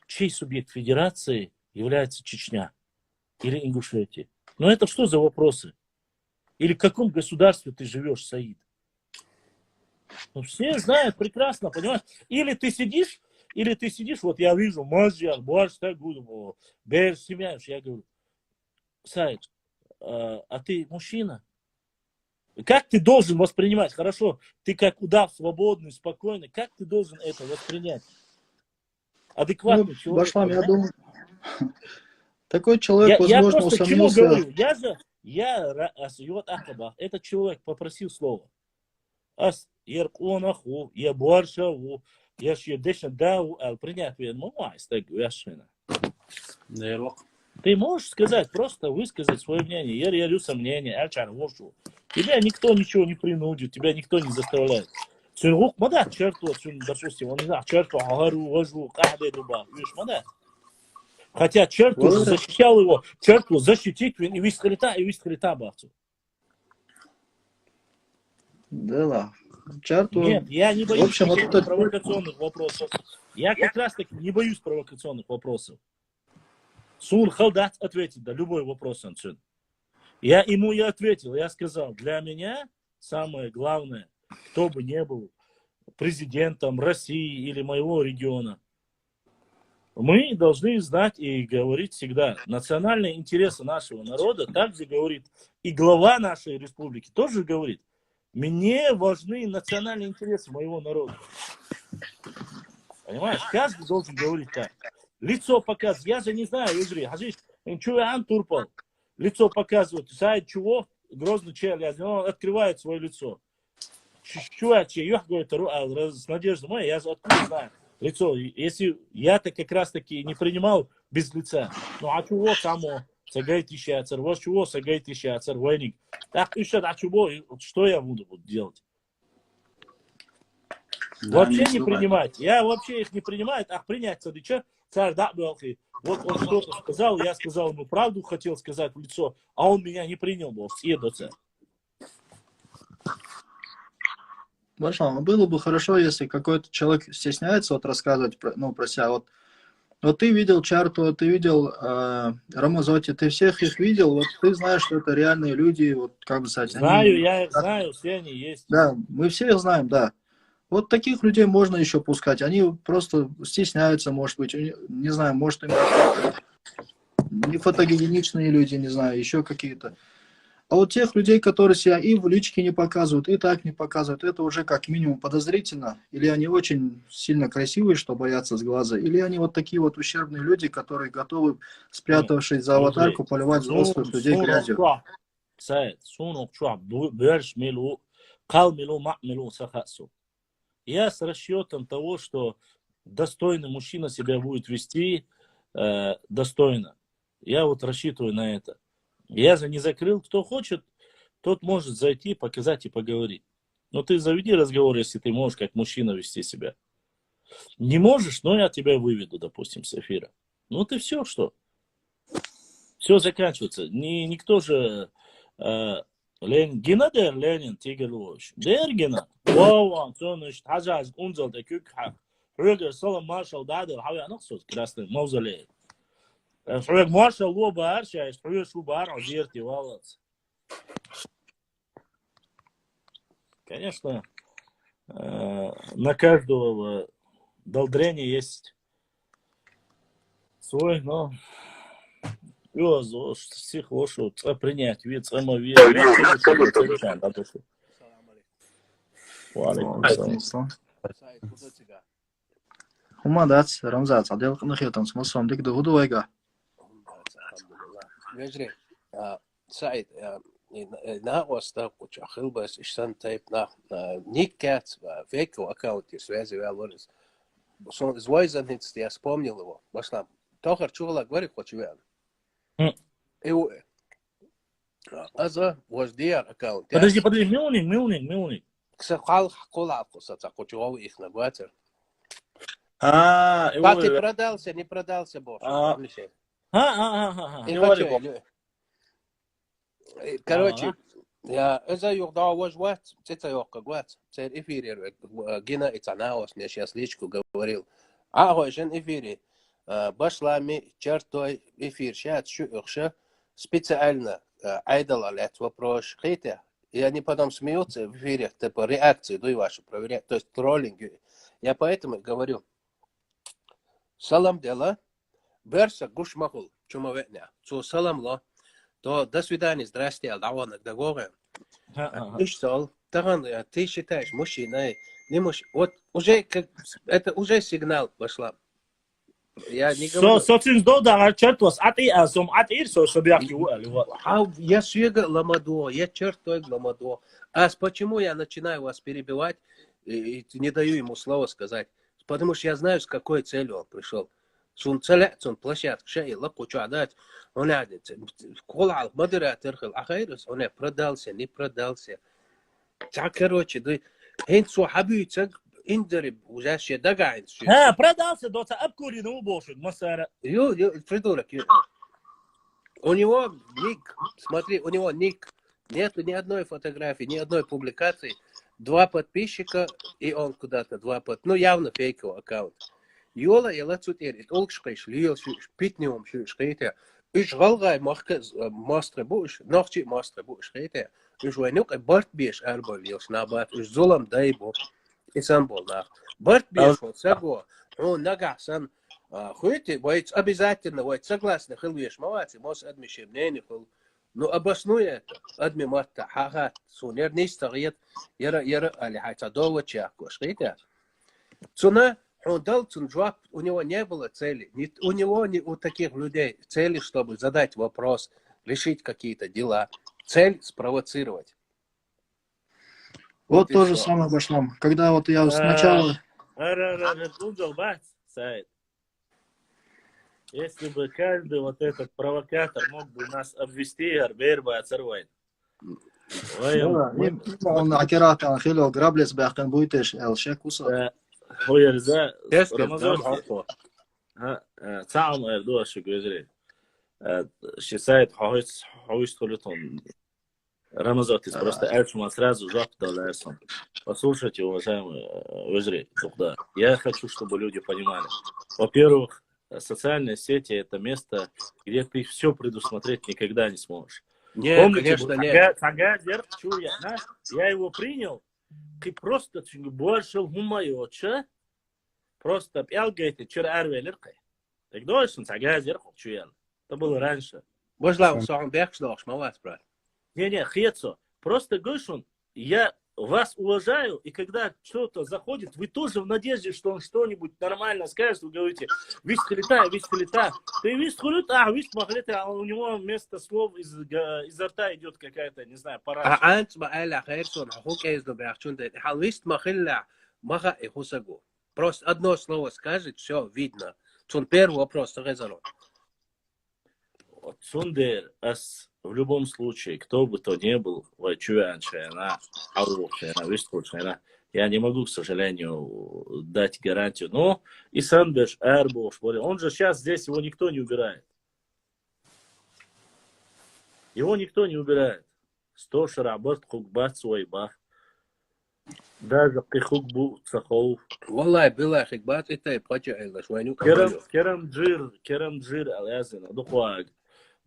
чей субъект федерации является Чечня или Ингушетия? Ну это что за вопросы? Или в каком государстве ты живешь, Саид? Ну, все знают прекрасно, понимаешь? Или ты сидишь, вот я вижу, борщ, так буду, семяешь, я говорю, Саид, а ты мужчина? Как ты должен воспринимать? Хорошо, ты как удав, свободный, спокойный, как ты должен это воспринять? Адекватный человек. Башлам, я думаю, такой человек, я возможно, просто чего говорю? Этот человек попросил слово. Я борщаву, я принять ты можешь сказать, просто высказать свое мнение. Я ярю сомнения, тебя никто ничего не принудит, тебя никто не заставляет. Допустим, он не знаю, хотя черту защищал его, черту защитить, и вискрита бахцу. Да. Черту... Нет, я не боюсь провокационных вопросов. Я как раз таки не боюсь провокационных вопросов. Сун халдат ответит на любой вопрос. Я ему и ответил, я сказал, для меня самое главное, кто бы ни был президентом России или моего региона, мы должны знать и говорить всегда. Национальные интересы нашего народа также говорит, и глава нашей республики тоже говорит, мне важны национальные интересы моего народа. Понимаешь, каждый должен говорить так. Лицо показывает, я же не знаю, Игорь, лицо показывает, сайт чего, грозный челюсть, он открывает свое лицо. С надеждой моей, я же откуда знаю лицо. Если я-то как раз таки не принимал без лица. Ну а чего само? Войник. Так, что я буду делать? Вообще не принимать. Я вообще их не принимаю, принять садича. Вот он что-то сказал, я сказал ему правду, хотел сказать в лицо, а он меня не принял, Башлам, было бы хорошо, если какой-то человек стесняется рассказывать про себя. Вот ты видел Чарту, ты видел Рамазоти, ты всех их видел, вот ты знаешь, что это реальные люди, вот как бы сказать. Я их знаю, все они есть. Да, мы все их знаем, да. Вот таких людей можно еще пускать. Они просто стесняются, может быть, не знаю, может, им не фотогеничные люди, не знаю, еще какие-то. А вот тех людей, которые себя и в личке не показывают, и так не показывают, это уже как минимум подозрительно. Или они очень сильно красивые, что боятся с глаза, или они вот такие вот ущербные люди, которые готовы, спрятавшись за аватарку, поливать взрослых людей грязью. Я с расчетом того, что достойный мужчина себя будет вести достойно. Я вот рассчитываю на это. Я же не закрыл. Кто хочет, тот может зайти, показать и поговорить. Но ты заведи разговор, если ты можешь как мужчина вести себя. Не можешь, но я тебя выведу, допустим, с эфира. Ну ты все, что? Все заканчивается. Никто же... Ленин, Тигелош. Дергена. Вау, Антоныш, Таджаз, Унзал, Текюкха. Рюгер, Солом, Маршал, Дадер, Хавя, Ноксус, красный, Мавзолей. Рюгер, Маршал, Лоба, Арча, Рюгер, Шубар, Озерти, Валац. Конечно, на каждого долдрения есть свой, но... всех лошадь принять вид самовид. Умадац, Рамзац, Адел Нахилтан, Смосом, Дик Дудуэга. Said, na ostap, which a hilbas is some type na Nick Veko аккаунте связи вялорис. Сон звайзан хитс я вспомнил его. Басна. Тохар чула говорит, хочу вян. Аза was their account. Подожди, милник. Ксахал колалку, саца, хочу их на гватер. А ты продался, не продался, боже. Короче, я за юрда вожват, это юрка гват. Это эфире, гина и цанаос, мне сейчас личку говорил. Жен эфире. Башлами чертой эфир, сейчас шуёрша специально айдала лет вопрос, хотя. И они потом смеются в эфире, типа реакции, дуй вашу проверять, то есть троллинг. Я поэтому говорю, салам дела, берса гушмахул, чумоветня, цу салам ло, то до свидания, здрасте, алдаванок, договорим. Ишсал, таран, ты считаешь, мужчина, не мужчина, вот уже, это уже сигнал пошла. Я не говорю. Социн дода чертос ати асом ати ирсо собяки уэль. Я сюга ламадо, я чертой ламадо. Почему я начинаю вас перебивать и не даю ему слова сказать? Потому что я знаю, с какой целью он пришел. Сун целят, сун площадка, шеи, лапку чуадать. Он адит, колал, модератор, ахайрус, он продался, не продался. Так, короче, да, хинцу хабюцак, индериб, уже ще дагайн. Продался, доца, обкури, ну, больше, масара. Придурок, у него ник, смотри, у него ник, нету ни одной фотографии, ни одной публикации, 2 подписчика, и он куда-то 2 ну, явно фейковый аккаунт. Йола, я лацут эрит, олгшкайш, льел, питнем, шкейте, иш галгай, мастер буш, нахчи мастер буш, шкейте, иш вайнук, барт беш, арбол, еш набат, иш золам дайбо, Истанбул, нах. Барт беш, вот, саго, он нагасан, хуйте, вот, обязательно, вот, согласно, хилвеш, мавати, мос адмишем, не хил, ну, обоснуя это, адми марта, ха-ха, сунер, не старит, яра, али, хайта, дола, чаку, шкейте. Цуна, он дал цунжуап, у него не было цели. У него, у таких людей цели, чтобы задать вопрос, решить какие-то дела. Цель спровоцировать. Вот то же самое пошло. Когда вот я сначала... Если бы каждый вот этот провокатор мог бы нас обвести, Арбер бы оцарвать. Он аккуратно хило граблес бахтан буйтеш элшек уса. Хуярза Рамазан تعال اردوها شو جزري считает хавис толетон Рамазотис просто эльфма сразу жап долларсон. Послушайте, уважаемые Везри, тогда я хочу, чтобы люди понимали. Во-первых, социальные сети это место, где ты все предусмотреть никогда не сможешь. Нет, помните, конечно, нет. Я его принял, и просто больше гумайоча, просто пялгайте, чер арвелеркой. Так дольше, цагазер, чуян. Это было раньше. Можно он сам бэкшлох, шмалас, брат. Не, хецо. Просто Гошун, я вас уважаю, и когда что-то заходит, вы тоже в надежде, что он что-нибудь нормально скажет, вы говорите, вist лета. Ты вist лета, вist махлета, а у него вместо слов изо рта идет какая-то, не знаю, параша. Просто одно слово скажет, все видно. Первый вопрос резонанс. Сундер, в любом случае, кто бы то ни был, я не могу, к сожалению, дать гарантию. Но и Сандерш, Эрбош, он же сейчас здесь, его никто не убирает. Его никто не убирает. Стош Раберт Хукбат свой бах. Даже Кихукбу Цахов. Валай, была Хикбат, это и плача Элла, Швайню. Керам Джир, Алязина, Духуаг.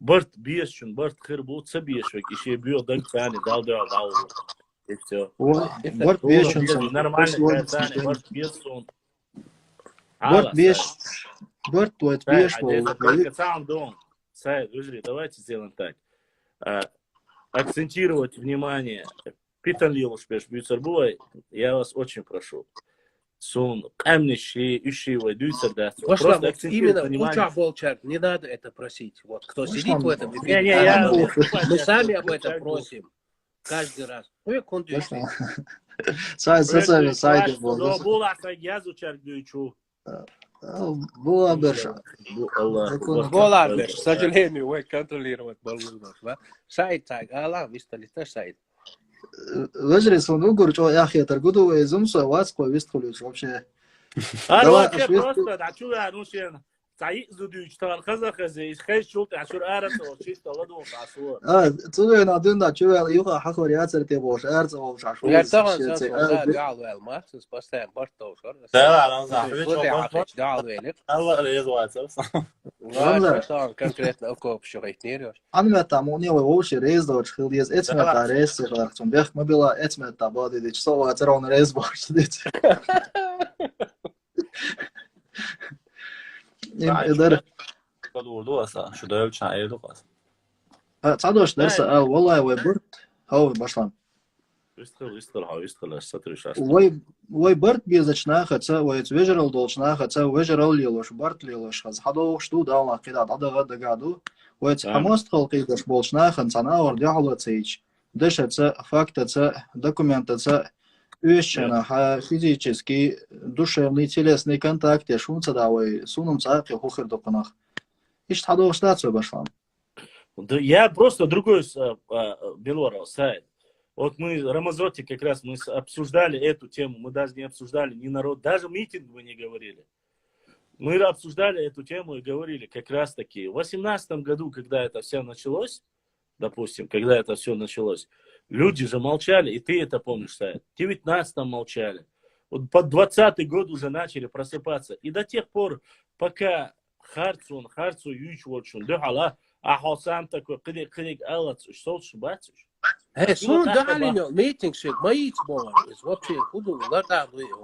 Барт бешен, Барт хербут собешек, еще бьё дагцани, дал, и все. Барт бешен, нормально, Барт бешен. Барт твой бешен. Давайте сделаем так. Акцентировать внимание. Питан Лилушпеш Бюцербуай, я вас очень прошу. сун, камнищи, ищи, войдутся, да. Просто именно уча Болчар, не надо это просить. Вот кто сидит в этом эфире, мы сами об этом просим. Каждый раз. Ну, кондюшный. Сайт был. Была берша. Была берша. К сожалению, вы контролировать баллонов. Сайт так, Аллах, вистали тоже сайт. Вежри сундугур, что я хитр, гуду изумса, вас повестхулюш вообще. вообще просто, да, чуя, ну, سعيد زودي يشتغل خزا خزا يخيش شوط عشر أرس أو شيء تلادو عصور. تقول نادين دا شو يوقع حقور ياسر تبوش أرس أو مش عشور. يا طبعا سأل دعوة الماركس بس تام برتو شر. لا أنا صاحبي شو دعوة لك. الله ريز واتساب. والله طبعا كونكريتنا أكو بشغيت نيرش. أنا متعموني ووش ريز دوش خليز إتمت ريز خلقتم بيخ ما بلا إتمت تبادي ديش سوا ترون ريز باش ديش. إدارة. قدور أصلا شو ده يبغى شيء ده قاس. تصدقش درس والله وبرت هو باشلان. وي برت بيزچنا خاطر ويتوجرال دولچنا خاطر وجرال ليلوش برت ليلوش خاز حدو شتو داونا قيدا عدا غدا قادو ويت حماست خلقيدش بولچنا خنصنا ورد حلوتيج دشت фактаца документаца Ющена, физический, душевный, телесный контакт, я шумца давай, сунум царки, хухер докунах. И что hadо штацию башлам. Я просто другой белорус сайт. Вот мы, Рамазоти, как раз мы обсуждали эту тему, мы даже не обсуждали ни народ, даже митинг мы не говорили. Мы обсуждали эту тему и говорили как раз таки, в 2018 году, когда это все началось, допустим, когда это все началось, люди же молчали, и ты это помнишь, Сайд. В 19-м молчали. Вот под 20-й год уже начали просыпаться. И до тех пор, пока харцу юч волчун, духала, а хосам такой, кыдик алацуш, солчу бацуш. Сун дахалинё, митинг шик, маиц бова, вообще, худу, лата выйом.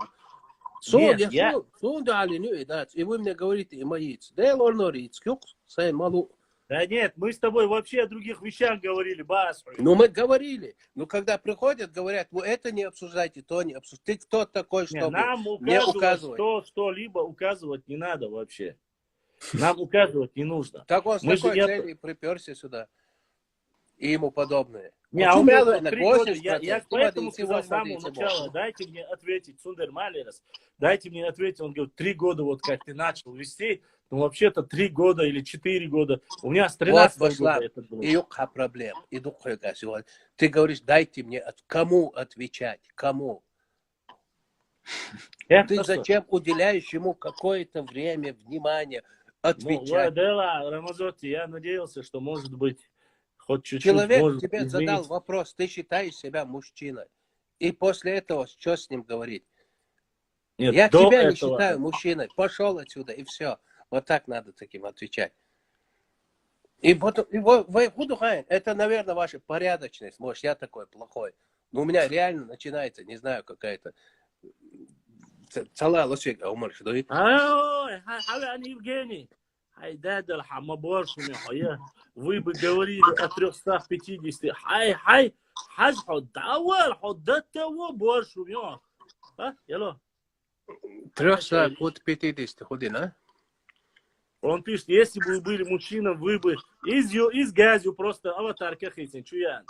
Сун дахалинё, и дац, и вы мне говорите, и маиц. Дэл орнориц, кюк, сай малу. Да нет, мы с тобой вообще о других вещах говорили, бас. Ну, мы говорили. Но когда приходят, говорят, вы это не обсуждайте, то не обсуждайте. Ты кто такой, чтобы нам мне указывать? Что-либо указывать не надо вообще. Нам указывать не нужно. Так он с такой целью приперся сюда. И ему подобное. Не, а у меня на 80%. Я поэтому сказал с самого начала, дайте мне ответить, Сундер Малерас, дайте мне ответить. Он говорит, 3 года, вот как ты начал вести. Ну, вообще-то 3 года или 4 года. У меня с 13 года это было. И проблем. Ты говоришь, дайте мне, кому отвечать? Кому? Ты зачем уделяешь ему какое-то время, внимание, отвечать? Ну, Рамазоти, я надеялся, что, может быть, хоть чуть-чуть... Человек тебе задал вопрос, ты считаешь себя мужчиной. И после этого что с ним говорить? Нет, я тебя не считаю мужчиной. Пошел отсюда, и все. Вот так надо таким отвечать. И потом, это, наверное, ваша порядочность. Может, я такой плохой. Но у меня реально начинается, не знаю, какая-то... Целая лосика, умер, что ли? Евгений. Хайдадал, хамаборшу, вы бы говорили о 350. Хай, хаз ходдавал, ходдаттаво боршу, а? Яло. 350 ходин, а? Он пишет, если бы вы были мужчиной, вы бы из газью просто аватарка хитин, чуян.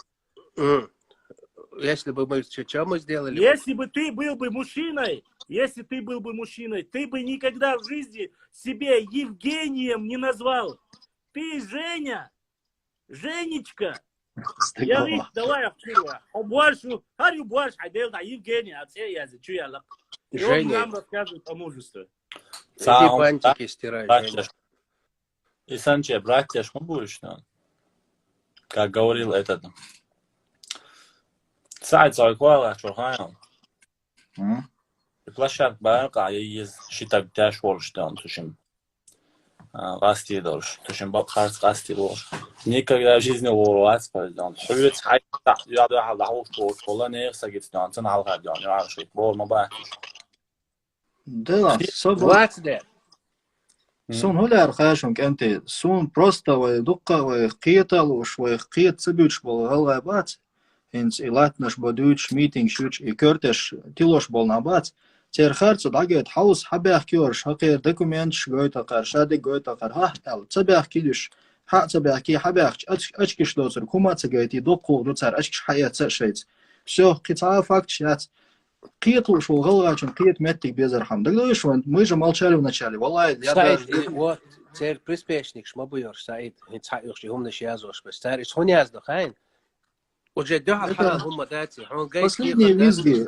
Если бы мы, что мы сделали? Если бы ты был бы мужчиной, ты бы никогда в жизни себя Евгением не назвал. Ты Женя, Женечка. Я ведь давай обчирую. Больше, харю больше, айдел да Евгения, а все я чуян. И он нам рассказывает о мужестве. Эти бантики стирают. И Санче, братья, что будешь, как говорил этот. Сайт Зайкуала, Чурхайон. Площадь Байка есть считать тяж волштан, тушим. Расти дольше, тушим бабхарс расти дольше. Никогда в жизни ворвать, пойдем. Хуйвет хай, я да лаху школа не их сагит, дан, цена алхадян, я аршит, бор мабах. Да, собственно. Сун хуляр хашун кенти, сун просто вайдукка вайхкиетал уж вайхкиет цибюч бол галгайбац, инц илатнаш бодюч митинг шуч и кертеш тилош бол набац, تيرخرت دعجت حوس حبيخ كيورش هقير دكومنت شجويت أقر شادي جويت أقر ها أل تبيخ كيلش حق تبيخ كي حبيخ أشكش دوتر كوما تجيتي دقو دوتر أشكش حياة تشيت все قطعة факт شات قيت وشو غلغاچن قيت متك безархам дагдоиш мы же молчали вначале والله я даже вот цер приспешник шма буёр Саид хитаёш юмнаш язош бестар ис хуняз дахайн уже дахара хумма дати он гайки последние визги.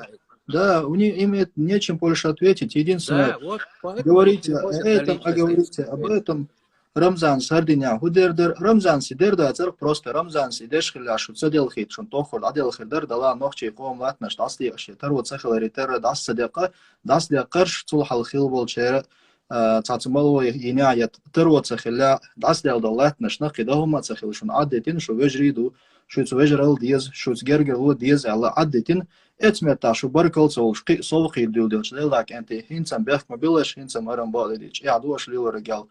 Да, у них им нечем больше ответить. Единственное, говорите о этом, а говорите об этом. Рамзан Сардиня, худердер, Рамзан сидерда, церк просто Рамзан сидеш хиляшу, цадел хит, шун тохор, адел хидер, дала нохчи ком латнаш, дасти яши, тару цехлари терра, дас садека, дас дякарш, цулхал хилбол чера, цацумалова иняят, тару цехля, дас дел латнаш, нахи дахума цехил, шун аддетин, шу вежриду, шуц вежрал диез, шуц гергел диез, алла аддетин, Эцмета, шу баркал солшки, солхи дилдил, члелак, энти, хинцам бех мобилеш, хинцам арамбалидич, я дуаш лил регал.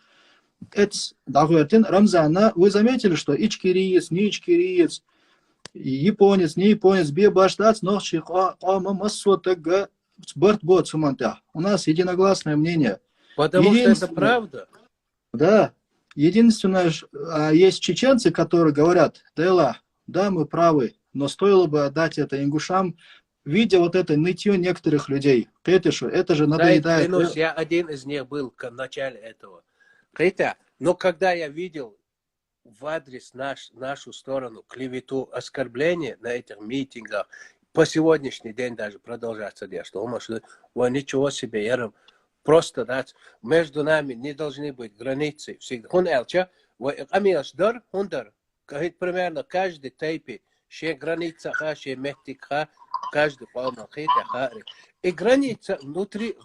Эц, дагуертин, Рамзана, вы заметили, что ичкириец, не ичкириец, японец, не японец, бебаштац, нохчи, массо, тага, бърт бот, суманта. У нас единогласное мнение. Потому что это правда. Да. Единственное, есть чеченцы, которые говорят, да, мы правы, но стоило бы отдать это ингушам, видя вот это нытье некоторых людей. Это же надоедает. Клянусь, я один из них был в начале этого. Хотя, но когда я видел в адрес нашу сторону клевету, оскорбление на этих митингах, по сегодняшний день даже продолжаться, что ничего себе, я просто дать, между нами не должны быть границы. Всегда. Примерно каждый тайпе, ще граница, ще мехтика, каждый полмахит, и граница внутри,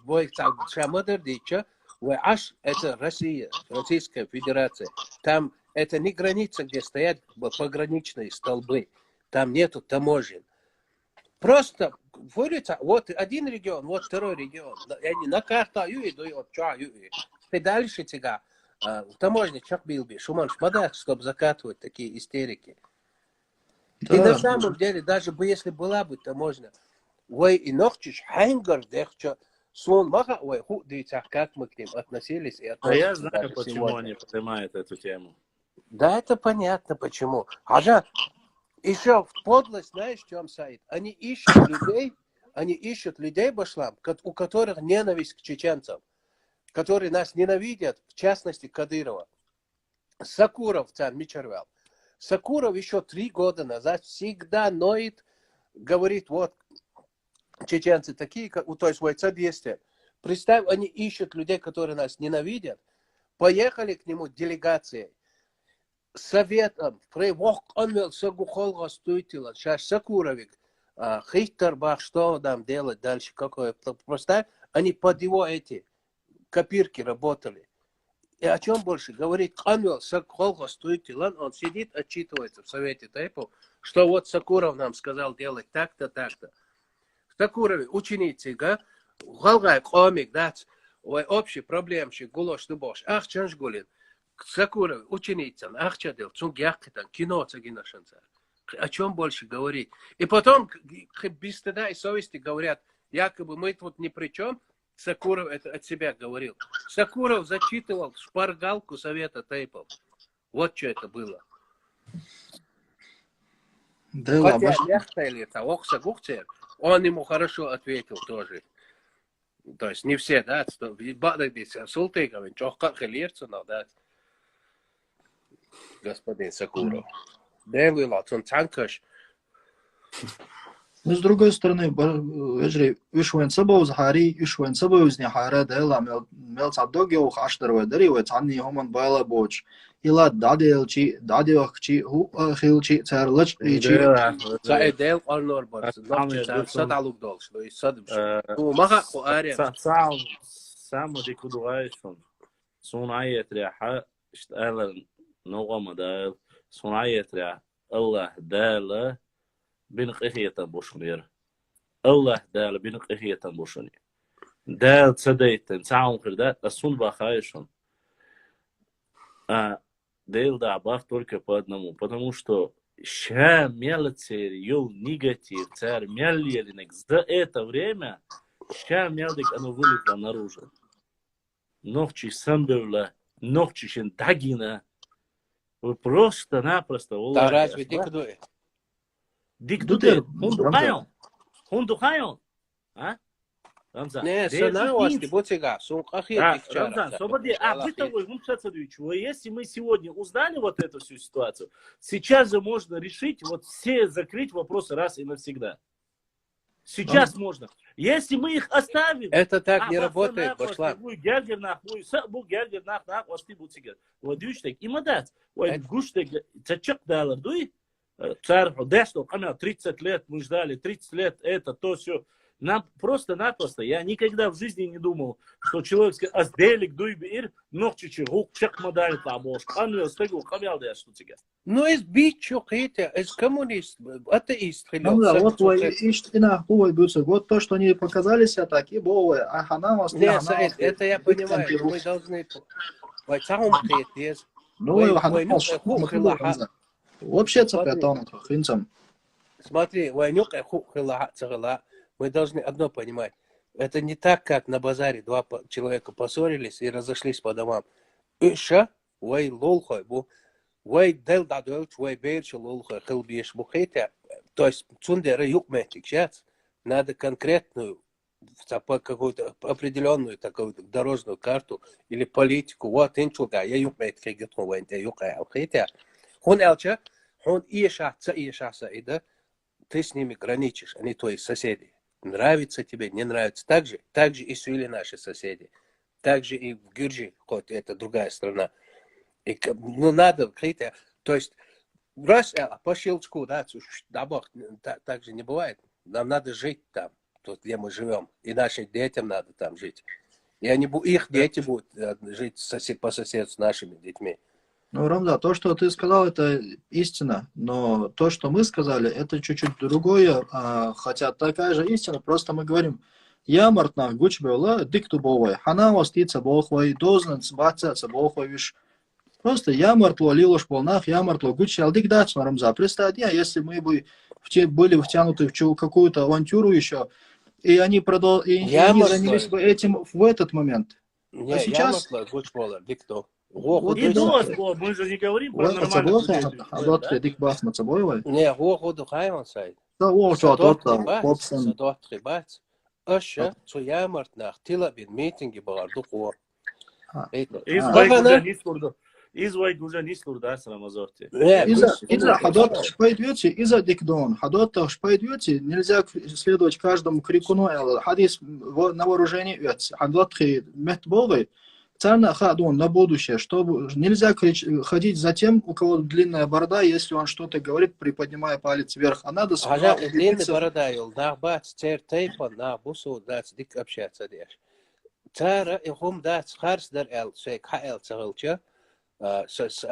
аш это Россия, Российская Федерация. Там это не граница, где стоят пограничные столбы. Там нету таможен. Просто вот один регион, вот второй регион. Они на карту идут, и дальше тебя таможня чакбилби, шуман шмадах, чтобы закатывать такие истерики. Да. И на самом деле, даже бы если была бы таможня, вы и ногчиш хангар дехча, сон маха, ой, как мы к ним относились и относимся. А я знаю, почему они поднимают эту тему. Да, это понятно почему. Ажа, еще подлость, знаешь, в чем Саид? Они ищут людей, Башлам, у которых ненависть к чеченцам, которые нас ненавидят, в частности Кадырова. Сакуров там Мичервел. Сакуров еще 3 года назад всегда ноет, говорит, вот, чеченцы такие, то есть бойца 200. Представь, они ищут людей, которые нас ненавидят. Поехали к нему делегацией. Советом. Сейчас Сакуровик. Хейтербах, что нам делать дальше? Какое? Представь, они под его эти копирки работали. И о чем больше? Говорит, он сидит, отчитывается в совете тайпов, что вот Сакуров нам сказал делать так-то, так-то. Сакурове ученицы, га, голгай, комик, дать, общий проблемщик, гулош, дубош, ах, чаншгулин. Сакурове ученица, ах, чадел, цунгяхкитан, кино цагинашанца. О чем больше говорить? И потом, без стыда и совести говорят, якобы мы тут ни при чем. Сакуров это от себя говорил. Сакуров зачитывал шпаргалку совета тейпов. Вот что это было. Да, хотя он ему хорошо ответил тоже. То есть не все, да, господин Сакуров. Но с другой стороны, вишвен собой захари, вишвен собой узнихара, дела мелцадоги ухаштарва, даривай цанни хоман байла боч. Ила даделчи, даделчи, хилчи, царлач ичи. Цаэдел алнорбар, садалук долш, то есть садбш. Маха хуаря. Сам дикудуайшон. Сунайет ряха, штален ногама дал, сунайет ря. Аллах дала. بنقهية بوشنير الله دال بنقهية بوشني دال تسديت تعاون كردات الصون بخايشون ديل да бах только по одному, потому что ща мелцер юл негатив царь меллелинек за это время Сейчас мелдик оно вылезло наружу. Ногчи самбевла, ногчи дагина. Вы просто-напросто... Да разве дикдует? Дикдует. Хундухайон. А? Рамзан. Не, санавасти, бутига. Рамзан, свободи. Бытовой, если мы сегодня узнали вот эту всю ситуацию, сейчас же можно решить, вот все закрыть вопросы раз и навсегда. Сейчас можно. Если мы их оставим... Это так не работает, Башлам. И 30 лет мы ждали, 30 лет это, то, все. Нам просто-напросто, я никогда в жизни не думал, что человек скажет, азделик дуйбир, ногчичи, гукчак модаль табош, анвел стегу, хамял да что тебе. Ну, из бичок это, из коммунист, атеист. Ну да, вот вот то, что они показали себя так, и бовы, а ханамас... Нет, это я понимаю, мы должны... Вообще, смотри, мы должны одно понимать. Это не так, как на базаре два человека поссорились и разошлись по домам. То есть, надо конкретную, какую-то определенную такую дорожную карту или политику. Вот, он ты с ними граничишь, они твои соседи. Нравится тебе, не нравится. Так же и Сюили наши соседи. Так же и в Гюрджи, хоть это другая страна. И, ну, надо какие-то... То есть, раз по щелчку, да, так же не бывает. Нам надо жить там, тут, где мы живем. И нашим детям надо там жить. И их дети будут жить по соседству с нашими детьми. Ну, Рамза, то, что ты сказал, это истина, но то, что мы сказали, это чуть-чуть другое, хотя такая же истина, просто мы говорим, я мартна гуч была диктубовой, хана вастица бохвой, дознан сбацаться бохвой, виш. Просто я мартла лилош полнах, я мартла гуч алдикдач на Рамза. Представь, если мы бы были втянуты в какую-то авантюру еще, и они занялись бы этим в этот момент. А сейчас... Вот и мы же не говорим про нормальную жизнь. Не, году хайван сайт. Да, вот Садот рибац. Аша, что я мартнах, тила бин митинги балардухо. Извай уже не слурда с Рамазорти. Из-за хадот шпайдвете, из-за дикдон. Хадот шпайдвете, нельзя следовать каждому крикуну. Хадис на вооружении вец. Хадот метбовый. Царно хадон на будущее, чтобы нельзя ходить за тем, у кого длинная борода, если он что-то говорит, приподнимая палец вверх, а надо сперва длинная борода, на бац, цер тейпа, на бусу, дац, дик общаться дешь. Цара и хум дац, харс дар эл, сей каэл царылча, а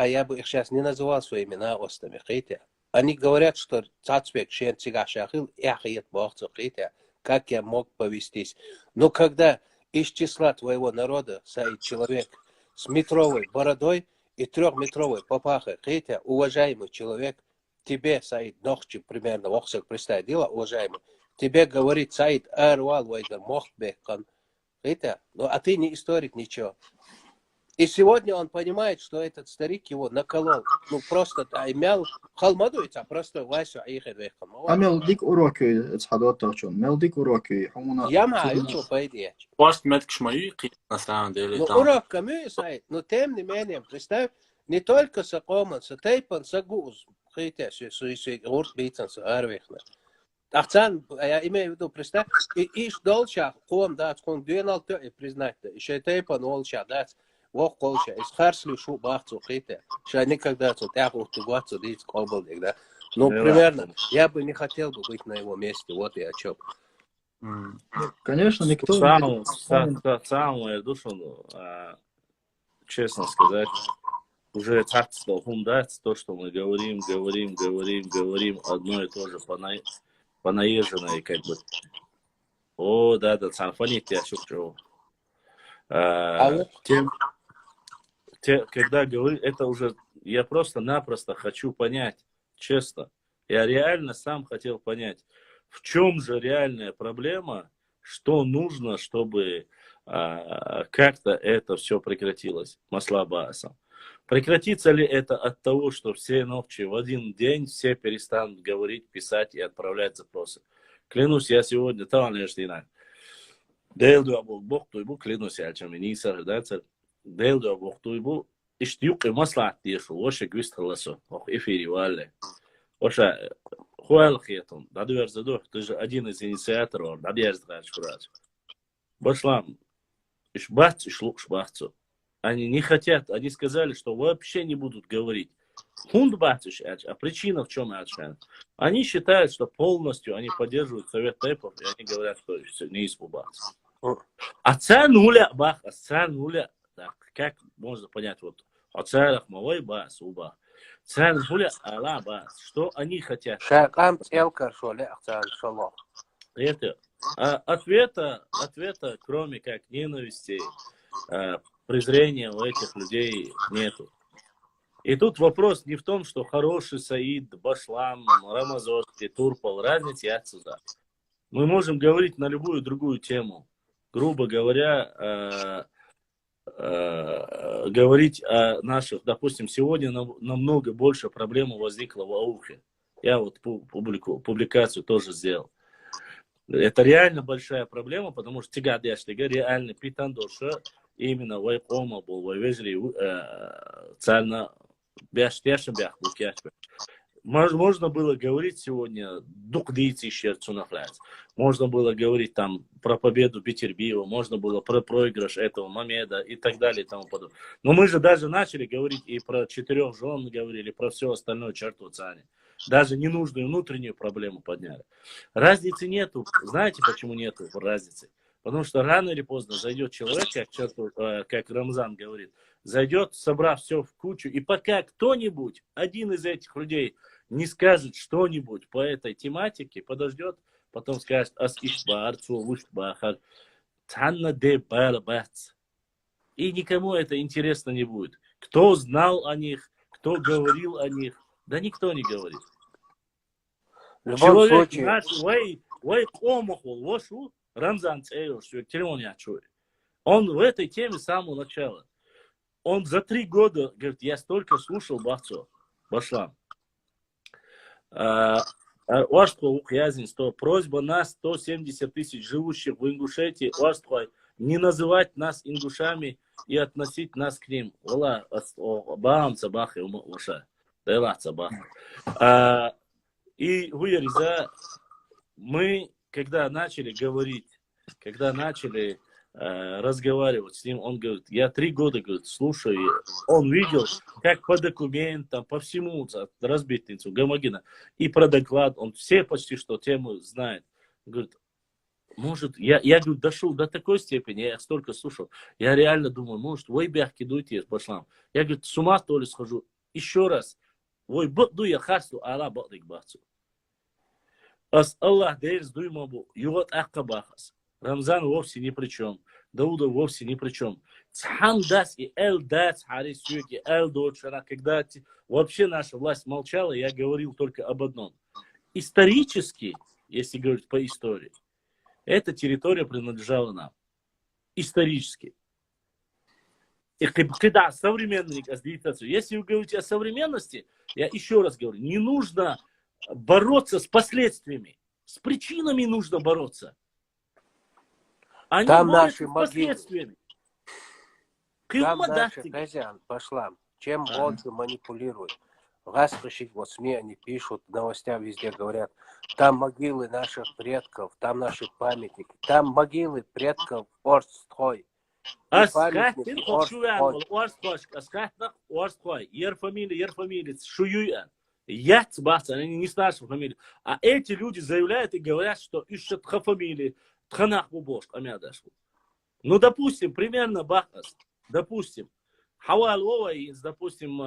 я бы их сейчас не называл своими имена остами, хитя. Они говорят, что цацвек шен цигашахил, яхиет бахцу, хитя, как я мог повестись. Но когда из числа твоего народа, Саид, человек с метровой бородой и 3-метровой папахой, хотя, уважаемый человек, тебе, Саид, ногчи примерно, вахсак представь, дела, уважаемый, тебе говорит, Саид, арвал вайдер мохбекан, хотя, ну, а ты не историк, ничего. И сегодня он понимает, что этот старик его наколол. Ну, просто имел халмадуется, просто Васю Аихед вехам. Амел дик уроки, это хадот торчон. Мел дик уроки. Я маю, что пойдешь. Пост меткш мои, на самом деле. Ну, урок камю, Саид. Но тем не менее, представь, не только сакоман, сатейпан, сагуз. Хотя, суисуи, урт битсан, арвехна. Ахцан, я имею в виду, представь, и долча, ком, да, ком, 2-0, и признать, еще тейпан, олча, да, вох колча, из харсли шу бахцу хите, что никогда тут я буду тугаться дить колбалдик, да. Ну, примерно, я бы не хотел бы быть на его месте, вот и о чем. Конечно, никто... Самое душу, честно сказать, уже царство хундать, то, что мы говорим, одно и то же, понаезженное, как бы. О, да, царфанит я чувствую. Когда говорю, это уже, я просто-напросто хочу понять, честно, я реально сам хотел понять, в чем же реальная проблема что нужно, чтобы как-то это все прекратилось, масла баасам. Прекратится ли это от того, что все ночи в один день все перестанут говорить, писать и отправлять запросы? Клянусь, я сегодня там лишь не знаю. Дейлду бог туйбу, клянусь, я чем не сардаться. Дейлду бог туйбу, иштюк и масла тишу, вообще гвистраласо, ох эфири вале. Вообще, хуэл хетон, даду верзаду, ты же один из инициаторов, даду верзаду шурать. Башлам, ишбац, ишлук шбацу. Они не хотят, они сказали, что вообще не будут говорить. А причина в чем? Они считают, что полностью они поддерживают совет тэпов, и они говорят, что не испугаться. А царь нуля, бах, а царь нуля. Так, как можно понять, вот, а царь мовой бас, уба. Царь нуля, ала бас. Что они хотят? Это ответа, кроме как ненависти, презрения у этих людей нету. И тут вопрос не в том, что хороший Саид, Башлам, Рамазовский, Турпал, разница отсюда. Мы можем говорить на любую другую тему. Грубо говоря, говорить о наших, допустим, сегодня намного больше проблем возникло в Аухе. Я вот публикацию тоже сделал. Это реально большая проблема, потому что тигадяшлига реально питандоша именно вайкома был, вайвежли цально бяштяшем бях букяшбе. Можно было говорить сегодня дукдийцы щерцунахляц. Можно было говорить там про победу Бетербиева, можно было про проигрыш этого Мамеда и так далее и тому подобное. Но мы же даже начали говорить и про 4 жен говорили, про все остальное черту цани. Даже ненужную внутреннюю проблему подняли. Разницы нету. Знаете, почему нету разницы? Потому что рано или поздно зайдет человек, как Рамзан говорит, зайдет, собрав все в кучу, и пока кто-нибудь, один из этих людей, не скажет что-нибудь по этой тематике, подождет, потом скажет, и никому это интересно не будет. Кто знал о них, кто говорил о них, да никто не говорит. Человек наш, Рамзан он в этой теме с самого начала. Он за 3 года, говорит, я столько слушал Бахцо, Башлам. Просьба нас, 170 тысяч живущих в Ингушетии, не называть нас ингушами и относить нас к ним. И вы, мы, когда начали говорить, когда начали разговаривать с ним, он говорит, я 3 года, говорит, слушаю, он видел, как по документам, по всему, разбитницу, Гамагина, и про доклад, он все почти что тему знает. Говорит, может, я говорю, дошел до такой степени, я столько слушал, я реально думаю, может, ой, бяхки дуйте, пошлам. Я, говорит, с ума то ли схожу, еще раз, ой, бахду я хасу, ала бахдик бахцу. Ас Аллах дейрс дуймабу, югат ахкабахас. Рамзан вовсе ни при чем. Дауда вовсе ни при чем. Цхандас и элдас харисюки, элдочара. Когда вообще наша власть молчала, я говорил только об одном. Исторически, если говорить по истории, эта территория принадлежала нам. Исторически. И когда современник, если вы говорите о современности, я еще раз говорю, не нужно бороться с последствиями. С причинами нужно бороться. Они там борются наши с последствиями. Там наши хозяин, Башлам, чем больше манипулируют. Распрещить вот СМИ, они пишут, в новостях везде говорят, там могилы наших предков, там наши памятники, там могилы предков Орстрой. Ер фамилия, шуюян. Я цбаца, они не старше фамилии. А эти люди заявляют и говорят, что ищут фамилии. Тханах бубош, амядашку. Ну, допустим, примерно Бахас, допустим, Хавал Оваинс, допустим,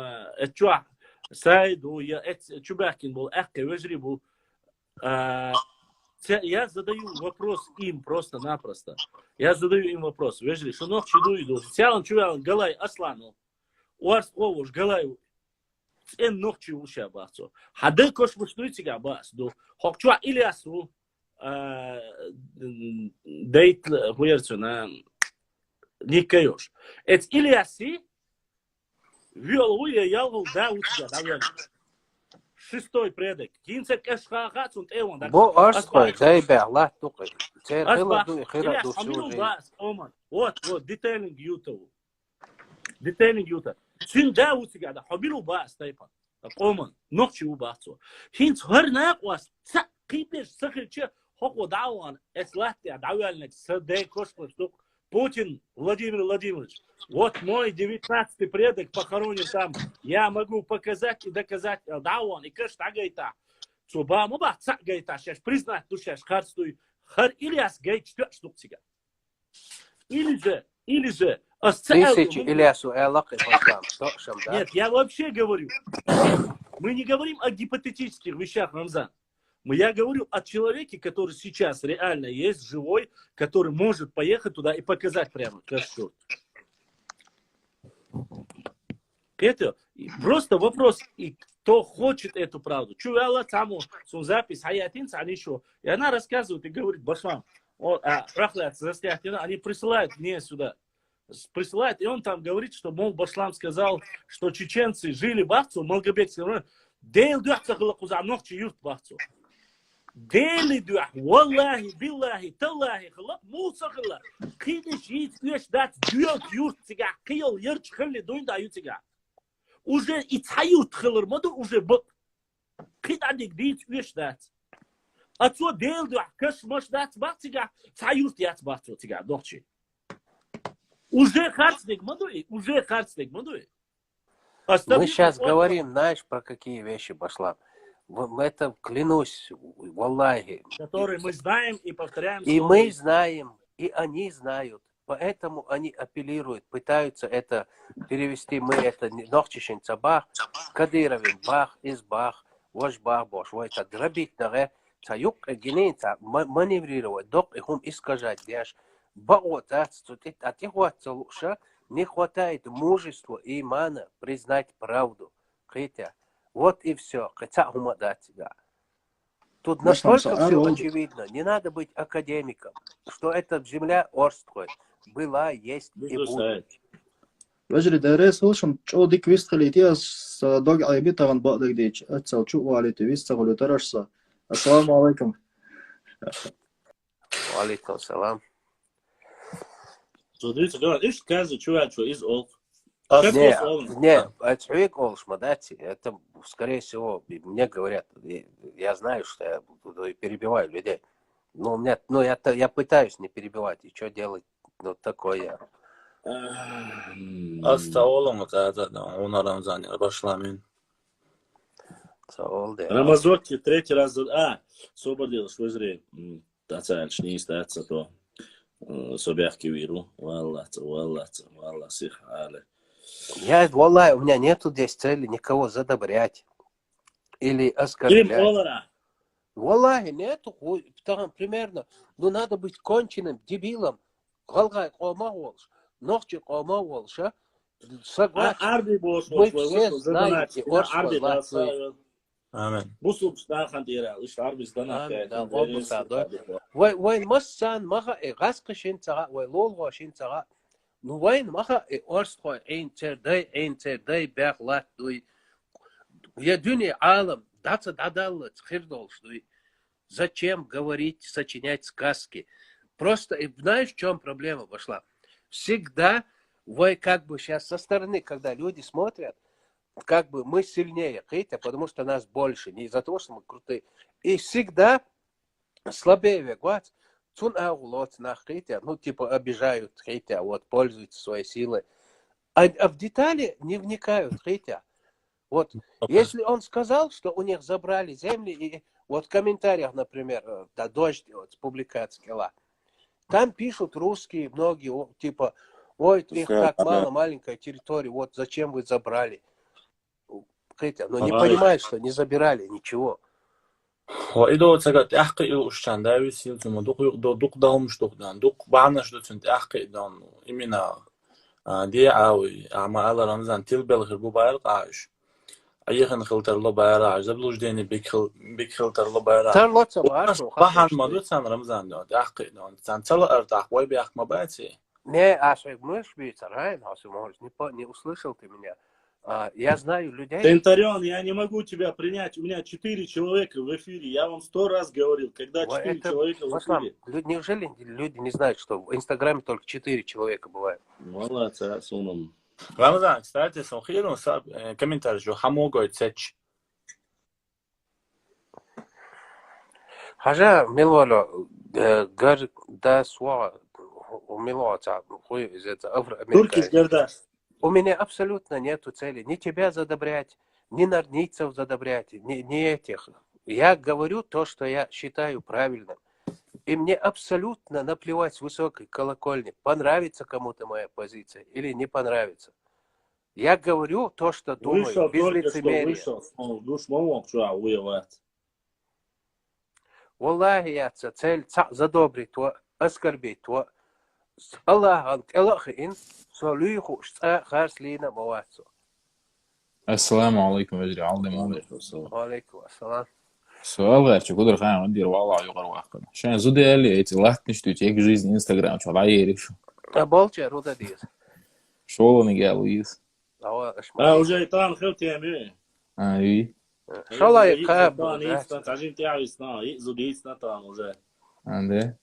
Чуах, Сайду, Чубахкин был, Эхка, Вежри был. Я задаю вопрос им просто-напросто. Я задаю им вопрос. Вежри, что ног чуду иду. Сялан чувал Галай Аслану. Уарс Овуш Галай. Эн ног чувуша Бахцо. Хадыр кош муштуй тига Бахс. Хокчуа Ильясу. дейт хуерцуна никаёш. Эц Ильяси вел уя ялгул да утя давян. Шестой предок. Кинцек эшхахат und эван. Бо арсхой дай бяла туқы. Церхила ду ихира ду сужи. Вот, детейлинг юту. Детейлинг юта. Син да утя да хабилу бас тайпа. قوما نقشي وباعته هينت هرناق واس قيبش سخرتش حق دعوان اسلحتي دعوة لك سدي كوشكوش Путин Владимир Владимирович, вот мой 19-й предок похоронен там, я могу показать и доказать, да он, и кэш та гайта, цуба муба ца гайта, сейчас признать, ну сейчас харстуй, хар Ильяс гайт 4 штук тебя. Или же, тысячи Ильясу Эллахи послам. Нет, я вообще говорю, мы не говорим о гипотетических вещах, Рамзан. Я говорю о человеке, который сейчас реально есть, живой, который может поехать туда и показать прямо, как что. Это просто вопрос, и кто хочет эту правду. Чувала тому, сон запись, хаятинца, они еще. И она рассказывает и говорит, Башлам, они присылают мне сюда. Присылают, и он там говорит, что, мол, Башлам сказал, что чеченцы жили в Ахцу, Малгобек сказал, дейл дуахцахала кузамнохчи юрт в Ахцу. Дели дуах, валлахи, биллахи, таллахи, хала, мусахала. Кидиш яйц дуэш дат дуэк юрт тига, киял ярч хали дуин даю тига. Уже и цаюрт хилар маду уже бак. Кидадик дит дуэш дат. Отцо дейл дуах, каш маш дат бак тига, цаюрт яц бак тига, дохчи. Уже харцник мадуи, уже харцник мадуи. Мы сейчас говорим, знаешь, про какие вещи, Башлам. Это, клянусь, валлахи. Которые мы знаем и повторяем. И мы знаем, и они знают. Поэтому они апеллируют, пытаются это перевести. Мы это нохчишин цабах, кадыровин бах, из бах, ваш бах бош. Вот это дробить наре, цаюк генеца, маневрировать, док и хум искажать. Яш, баот, а тех лучше не хватает мужества и имана признать правду. Хотя. Вот и все. Хотя умадать тебя. Тут настолько все очевидно. Не надо быть академиком, что эта земля Орстрой была, есть и будет. Вежри даре слышим, что дик вистхалите с дог айбитаган бадык дейч. Атсал чу валите вистхалу тарашса. Ассаламу алейкум. Алейкум салам. Смотрите, да, ишь казы чувак, что из олд. Не, человек олшмадати, это, скорее всего, мне говорят, я знаю, что я перебиваю людей. Но у меня, я пытаюсь не перебивать, и что делать, такое. Астаолом, это, он Рамзан, Башламин. Рамазотки третий раз, освободил свой зрение. Тацальш, не истаться то. Собяхки виру, валла, сихали. Валлай, у меня нету здесь цели никого задобрять или оскорблять. Валлай, нету, там примерно, надо быть конченным дебилом. Галгай кома волш, ногчи кома волш, согласен. Вы все знаете, Амин. Вайн массан маха гаскашин цара, вай лолгашин цара. Ну, вайн маха орсхой ein цердай бяхлат дуй. Я дюни алам, даца дадалла, цхирдолш дуй. Зачем говорить, сочинять сказки? Просто, знаешь, в чем проблема пошла? Всегда, вы как бы сейчас со стороны, когда люди смотрят, как бы мы сильнее, хотя, потому что нас больше, не из-за того, что мы крутые. И всегда слабее вегвать. Типа обижают, хотя, вот, пользуются своей силой. А в детали не вникают, хотя. Вот, если он сказал, что у них забрали земли, и вот в комментариях, например, да, дождь, вот, с публикации, там пишут русские многие, типа, ой, их так мало, маленькая территория, вот зачем вы забрали. Хотя, но не понимают, что не забирали ничего. وإذا تجت أحقي وشان داوي سيل ثم دوق داومش دوق بعناش دوتنت أحقي دام إمينا دي عاوي أما على رمضان تلبل غير ببايل قاش أيهن خلتر لبارة زبلوش ديني بيك خلتر لبارة ترلوت باشو بحن مدود سان رمضان دون أحقي دون سان تلا أرتاح وي بيحق مباتي Не, Ашек, можешь бить, Райан, можешь, не услышал ты меня. Я знаю людей... Центурион, я не могу тебя принять. У меня 4 человека в эфире. Я вам 100 раз говорил, когда 4 человека в эфире. Неужели люди не знают, что в Инстаграме только 4 человека бывает? Молодцы, Асуном. Рамазан, кстати, Сахиру комментарий, что хамогой цеч. Хажа, Милвало, гар да суа, у Милвало, хуй из этого Афроамерика. У меня абсолютно нету цели ни тебя задобрять, ни норнийцев задобрять, ни этих. Я говорю то, что я считаю правильным. И мне абсолютно наплевать с высокой колокольни, понравится кому-то моя позиция или не понравится. Я говорю то, что думаю, без лицемерия. Валлахи, я цель задобрить, оскорбить, Аллах, Аллахин, солюху, харслина мавацу. السلام عليكم يا جماعة عظيم. وعليكم السلام. سؤال غير شو قدر خير عندي والله يقرأ واحد. عشان زودي قال لي تلاحظت نشتو تيجي جيز إنستغرام شو عايرك شو. أبولتي رودا ديز. شو والله نجاليز. وجاي طان خلتي يا مي. أي. شو الله يقاب. عشان تعرف يصنع يزود يصنع طان وجاي. عنده.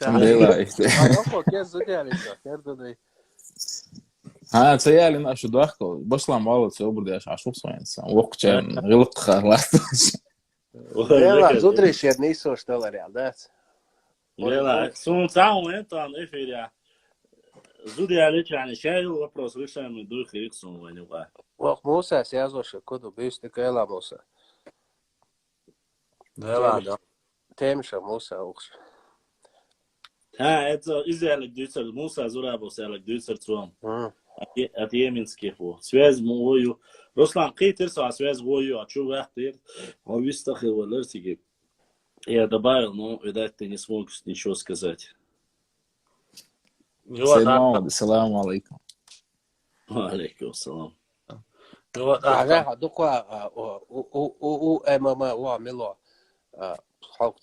عنده لا إيه. أنا كيف زودي عليك كيردو دي. ها تسيالي إن أشو داخل بسلام والله تسوي بدي أشوف صوين وقت كان غلط خلاص. يلا زودري شيرني سو شتغل رياضات. يلا سون تعاون أنت عن إفيريا. زودي عليك يعني شيء وبروس ريشان من دول خير سون وين يبغى. وقت موسى سيازوش كده بيستك يلا موسى. يلا تمشى موسى وقش. Это изъялик дюйцер, Муса Зурабов сялик дюйцер цуам. От Йеменских во. Связь мою. Руслан Китер со связь мою, а чё вахтер? Он выстахил валертиги. Я добавил, но, видать, ты не смог ничего сказать. Салам алейкум. Алейкум салам. Ага, докла у ММА ва мило.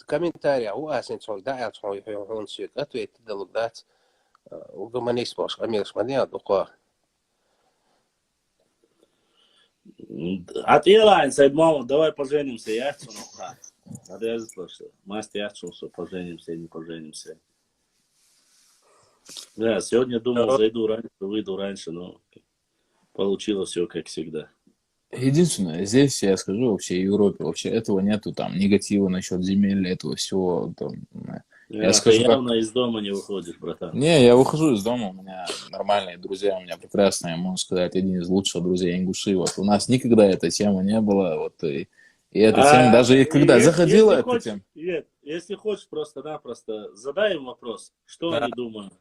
Комментария у асенцол да я свой он сюда ответ дать у гуманist бош амирш мания докла От Елайн сайд мама, давай поженимся, я хочу нахуй. А я заслышал. Мастер, я хочу, что поженимся, не поженимся. Да, сегодня думал, зайду раньше, выйду раньше, но получилось все как всегда. Единственное, здесь я скажу, вообще в Европе вообще этого нету, там, негатива насчет земель, этого всего, там, я скажу, явно из дома не выходишь, братан. Не, я выхожу из дома, у меня нормальные друзья, у меня прекрасные, можно сказать, один из лучших друзей ингуши, вот, у нас никогда этой темы не было, вот, и эта тема, даже когда заходила эта тема. Если хочешь, просто-напросто задай им вопрос, что они думают.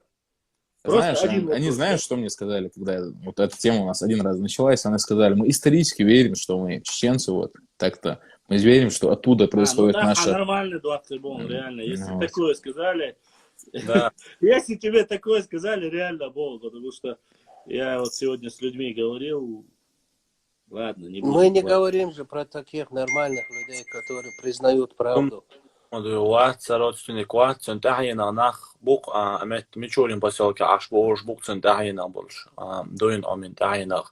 Знаешь, они знают, что мне сказали, когда вот эта тема у нас один раз началась, они сказали, мы исторически верим, что мы чеченцы, вот, так-то, мы верим, что оттуда происходит наша... нормальный дуацибон, реально, если такое сказали, если тебе такое сказали, реально бог, потому что я вот сегодня с людьми говорил, ладно, не буду. Мы не говорим же про таких нормальных людей, которые признают правду. Ватса родственник Ватса тахина нах бук амет мичурин поселке Ашбош бук тахина больше доин амин тахина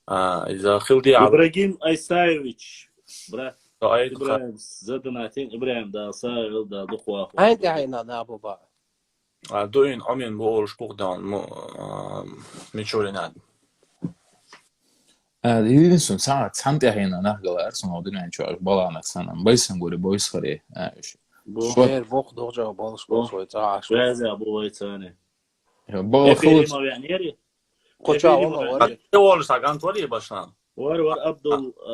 из-за хилди Ибрагим Айсаевич брат Ибрагим задонатин Ибрагим да саил да духва ай тахина на буба доин амин больше бук дан мичурин Единственное, сантяхина нахгала арсен одинен чуаш баланак санам байсан гори бойсхари бохер бох дожа балш бохой тааш вяза буйцане бохолот коча вала вор саган твори башан вар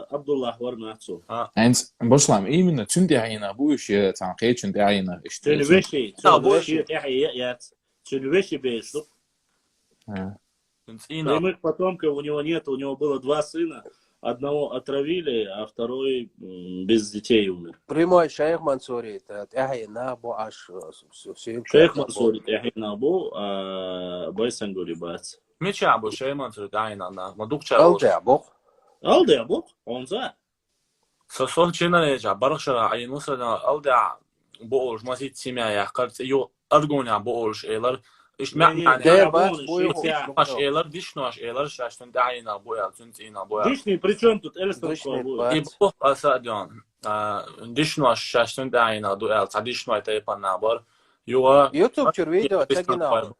Абдуллах вар мацу энд бошлам именно сантяхина буйше танхе сантяхина Сульвеши яхият Сульвеши бейсу Прямых потомков у него нет, у него было 2 сына, одного отравили, а второй без детей умер. Прямой шейх Мансури, тахина бо аш Шейх Мансури тахина бо, а Байсангури бац. Меча бо шейх Мансури тахина на мадукча. Алда бо. Aldı ya bu. Onza. Сол чинарэж барахшаа аянусаа алда боолш масит симя я карт ё аргоня боолш элар иш мa'na Дэр бац буйгу. аш элар дишнош элар шаштун дайна боял цунтина боял Дышный, при чем тут Эльстон Дышный будет? и бо асадион дишнош шаштун дайна дуэл цадишной тайпана бар юга YouTube чур видео тагина.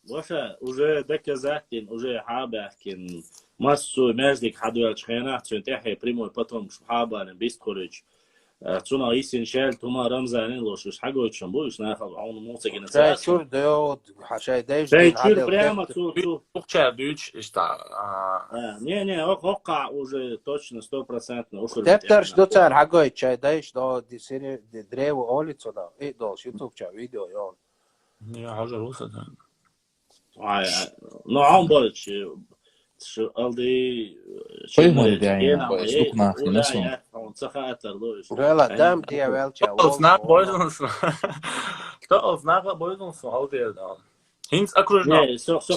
Ваша уже доказатель, уже хабахкин. Массу мязник хадуэл чхенах, цунтяхи прямой потом шхабален бисткорич. Цуна исин шел тума рамзанин лошуш хагой чамбуш нахал он мусагин Шай чур дэод хашай дэйш. Шай чур прямо цу. Тухча дүйч иста Не, ока уже точно 100%. Тептер что цар хагой чай дэйш до дисери древо олицо да. И дол YouTube ча видео ён. не хажар уса Ну он будет شو قصدي Поймали дайна боял штукнах не насон он цахатер лоиш Вела дам тия велча. Знак бойзунс Кто знак бойзунс алды да Хинц окружно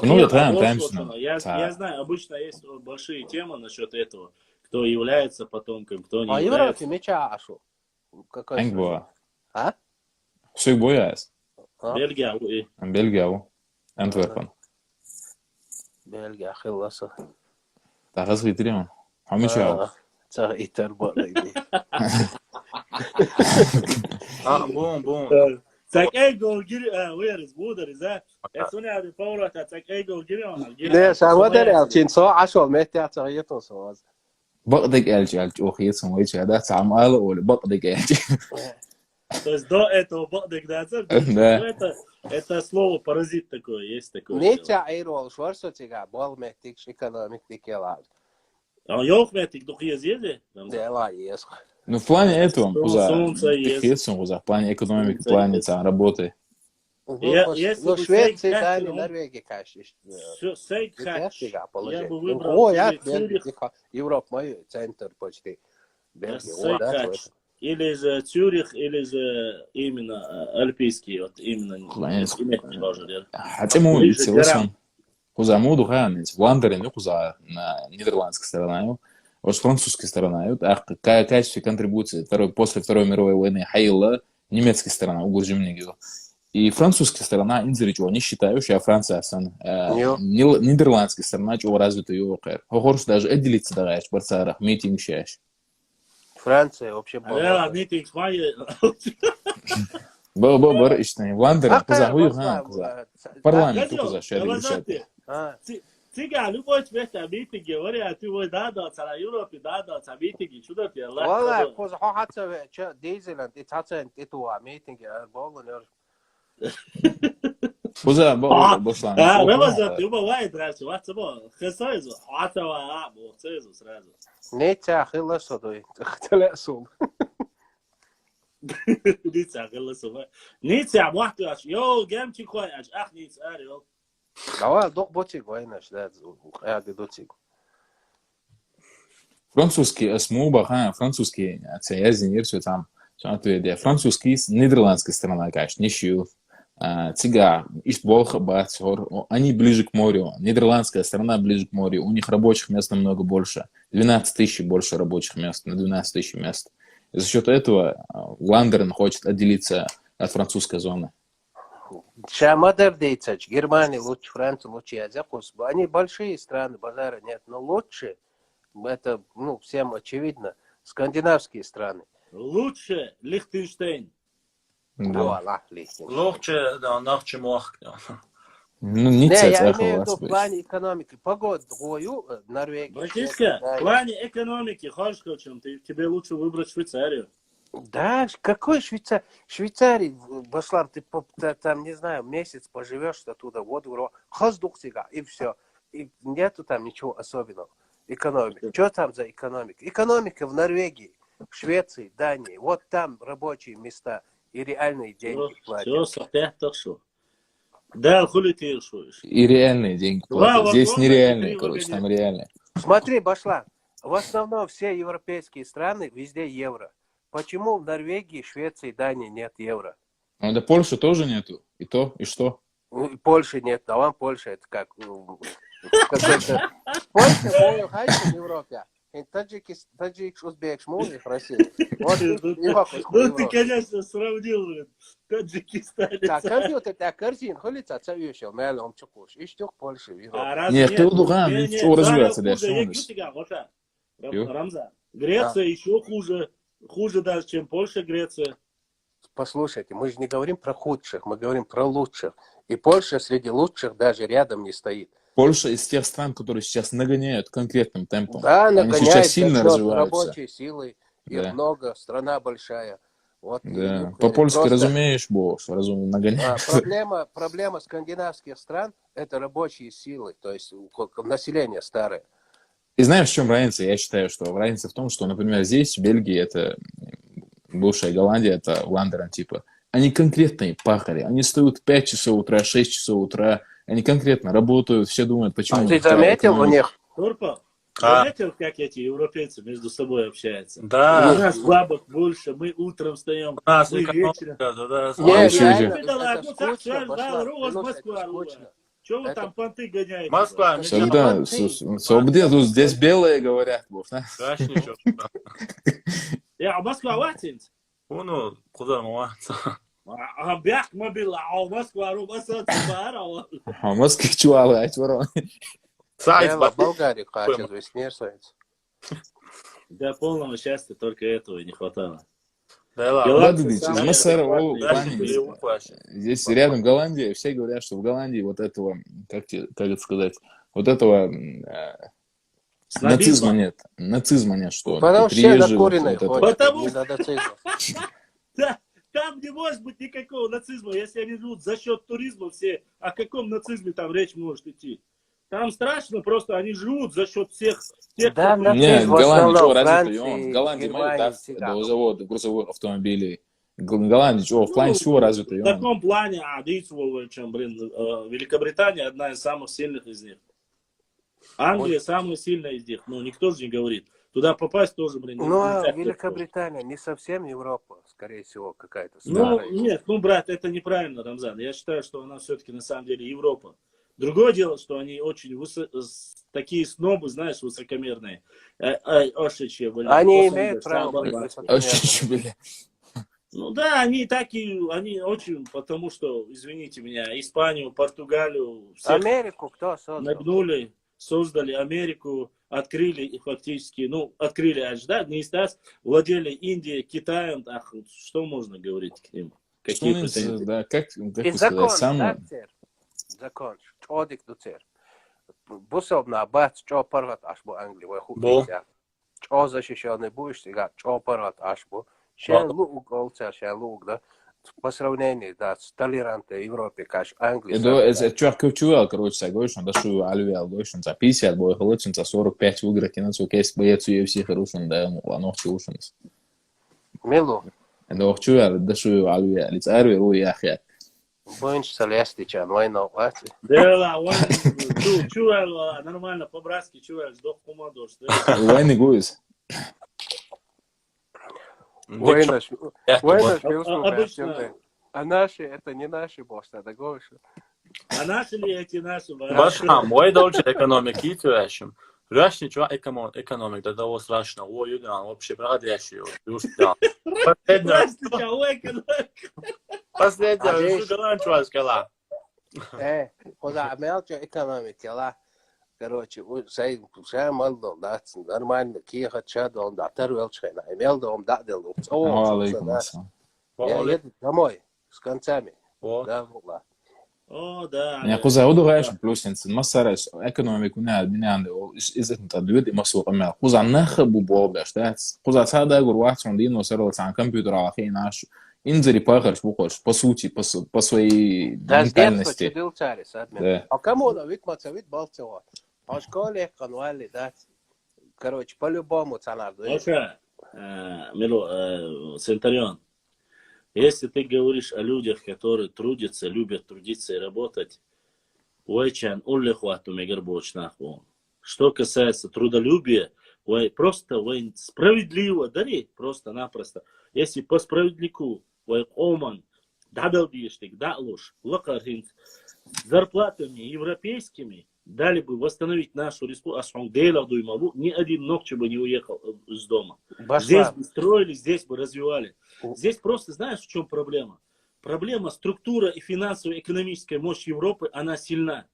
Ну я таймсно Я знаю, обычно есть большие темы насчет этого, кто является потомком, кто не А является. Европе меча ашу. Какой? Ангбоа А? Сүйк бояс Бельгия, Бельгия Антверпен Бельгия хилласа. Тагыз гитрем Хамича Цар итер болайди. бом Так эйгол гири, вырез будер, за. Это не ada Paula, так эйгол гири. Не, шамадар ялчин со ашол метя цагиетон соаз. بقدك الج أخيتهم ويش هذا تعمل ولا بقدك الج То есть до этого багдак дацер, это слово паразит такое, есть такое. Неча айрол шварсотига бол метик экономик дикелад. А ёхметик дух езде? Дела есть. Ну в плане этого, Солнце есть. в плане экономики, в плане работы. Ну Швеция, Дания, Норвегия, конечно. Я бы выбрал Европа, мой центр почти. Бельгия, или же Цюрих, или же именно Альпийский, вот именно. Хотя мы согласен. Куза моду ханец, Ландерин, куза на нидерландской стороне, вот французской стороне, а какая качество контрибуции после Второй мировой войны хайла немецкая сторона, угрожим не говорю. И французская сторона, инзеричу, не считаю, что Франция, нидерландская сторона, чего развитую Европу. Хохорш даже отделиться давай, в Барсарах, митинг щащ. Франция вообще была. Митинг свои. Бар, ишь, Ландерин, куза, куза. Парламент, куза, что я Цыган, любой человек митинги, говорят, ты вот дадо, цара Европе дадо, цара митинги, чудо ты, Allah. Валла, куза, хатса, дизеланд, и цацент, и туа, митинги, болон, Куза, бошлан. Рабаза, ты бывает раньше, вот собой, хесайзу, хатава, бухцезу сразу. Неча хиласо, дой, телесум. Неча хиласо, неча махтуаш, йо, гемчи кваяш, ах, ниц, арио. Давай, док ботик, войнаш, да, я дотик. Французский смуба, французский, я зенирсу там, французский с нидерландской стороны, конечно, нищую. Цыга, Иштболха, Бацор, они ближе к морю. Нидерландская сторона ближе к морю. У них рабочих мест намного больше. 12 тысяч больше рабочих мест, на 12 тысяч мест. И за счет этого Ландерн хочет отделиться от французской зоны. Шамадар дейцач, Германия лучше, Франция лучше, они большие страны, базара нет, но лучше, это, ну, всем очевидно, скандинавские страны. Лучше Лихтенштейн. Да. Лучше, да, нахче мох. Ну, не я имею в виду в плане экономики. Погоду, Норвегия. Братишка, в плане экономики, хочешь, тебе лучше выбрать Швейцарию. Да, какой Швейцарий? Швейцарий, Баслам, ты там, не знаю, месяц поживешь оттуда, воду, хоздухсига, и все. И нету там ничего особенного. Экономика. Что там за экономика? Экономика в Норвегии, в Швеции, Дании. Вот там рабочие места и реальные деньги платят. Все, да, хули ты шуешь. И реальные деньги платят. Здесь нереальные, короче, там реальные. Смотри, Башлан, в основном все европейские страны, везде евро. Почему в Норвегии, Швеции, Дании нет евро? Ну, да Польши тоже нету. И то, и что? Польши нет, а вам Польша это как? Польша, в Европе. таджик, узбек, шмули, Россия. Ну ты, конечно, сравнил Таджикистан. Компьютер корзин, холица, цавьющий, мэлом чукуш, и что Польша. Нет, ты удуган, что развивается дальше. Рамзан, Греция еще хуже даже, чем Польша, Греция. Послушайте, мы же не говорим про худших, мы говорим про лучших. И Польша среди лучших даже рядом не стоит. Польша из тех стран, которые сейчас нагоняют конкретным темпом. Да, они нагоняют сейчас сильно развиваются. Рабочей силой, их много, страна большая. Вот, да. По-польски просто... разумеешь, босс, нагоняют. Проблема скандинавских стран – это рабочие силы, то есть население старое. И знаешь, в чем разница? Я считаю, что разница в том, что, например, здесь, в Бельгии, это бывшая Голландия, это Ландерен, типа, они конкретные пахари, они встают в 5 часов утра, 6 часов утра, они конкретно работают, все думают, почему... Ты заметил у них? Турпа, заметил, как эти европейцы между собой общаются? Да. У нас бабок больше, мы утром встаем, мы вечером. Чего вы там понты гоняете? Москва, где тут здесь белые говорят, Я Москва ватинс. Ну, куда моваться? А бях мобила, а Москва рубаса цвара. А Москва чуала, а чвара. Сайт Болгарии хочет веснешается. Для полного счастья только этого и не хватало. Здесь рядом Голландия, все говорят, что в Голландии вот этого, как это сказать, вот этого нацизма нет. Нацизма нет, что потому что все накуренные ходят. Потому что там не может быть никакого нацизма, если они живут за счет туризма все. О каком нацизме там речь может идти? Там страшно, просто они живут за счет всех тех, да, кто... Нет, в Голландии что, разве он? В Голландии мой завод грузовых автомобилей. Голландия, что, в плане чего развитый? В таком плане, чем, Великобритания одна из самых сильных из них. Англия самая сильная из них, ну, никто же не говорит. Туда попасть тоже, Ну, а Великобритания не совсем Европа, скорее всего, какая-то старая. Ну, нет, брат, это неправильно, Рамзан. Я считаю, что она все-таки на самом деле Европа. Другое дело, что они очень такие снобы, знаешь, высокомерные. Они имеют право быть высокомерными. Ну да, они очень, потому что, извините меня, Испанию, Португалию, всех Америку кто создал? Нагнули, создали Америку, открыли и фактически, открыли аж, да, не Стас, владели Индией, Китаем, что можно говорить к ним? Какие претензии? Да, как закон, закон, чодик дуцер. Бусов на бац, чо парват ашбу Англии, вы хубите. Чо защищенный будешь, сега, чо парват ашбу. Шен лук, олцер, шен лук, да. По сравнению, да, с толерантной Европой, как Англия. Это чувак чувак, короче, согласен, да, что алювел, говоришь, за 50 бой, холоден, за 45 выиграть, и на цу кейс боец UFC хорошен, да, ланох чушенс. Милу. Это чувак, да, что алювел, лиц арви, руи ахят. Боинч Салестичан, война, вати. Да, чувак, нормально, по-братски, чувак, сдох помадор. Войны гуис. Война, а наши, это не наши, босс, это говоришь. А наши ли эти наши? Başka, moj dolče ekonomiki tüveşim. Röşni çuva ekonomik da ovo strašno, ovo judan, uopće brad rješio. Последняя, что Голланд чуva скала. Куда Америка экономики, ла. Короче, saya maldo, da, нормально, киха чада, он да, тервелчена, имелда, он да, делал. Я еду домой, с концами. Да, ла. О, да. يعني قوزا هودو غايش بلوسنس المسار ايكونوميك ونال بنان إذا أنت دويد مسوق ما قوزا نخب وبوابش ده قوزا سادا جروات صندين وسروا عن كمبيوتر على خين عاش инзери пахарш бухош по сути по своей ментальности. А кому он вид балцева? А школе кануали, да. Короче, по-любому цанар. Слушай, Центурион, если ты говоришь о людях, которые трудятся, любят трудиться и работать, что касается трудолюбия, просто справедливо, дари, просто-напросто. Если по справедливу, зарплатами европейскими, дали бы восстановить нашу республику, ни один ногче бы не уехал из дома. Здесь бы строили, здесь бы развивали. Здесь просто, знаешь, в чем проблема? Проблема, структура и финансово-экономическая мощь Европы, она сильна.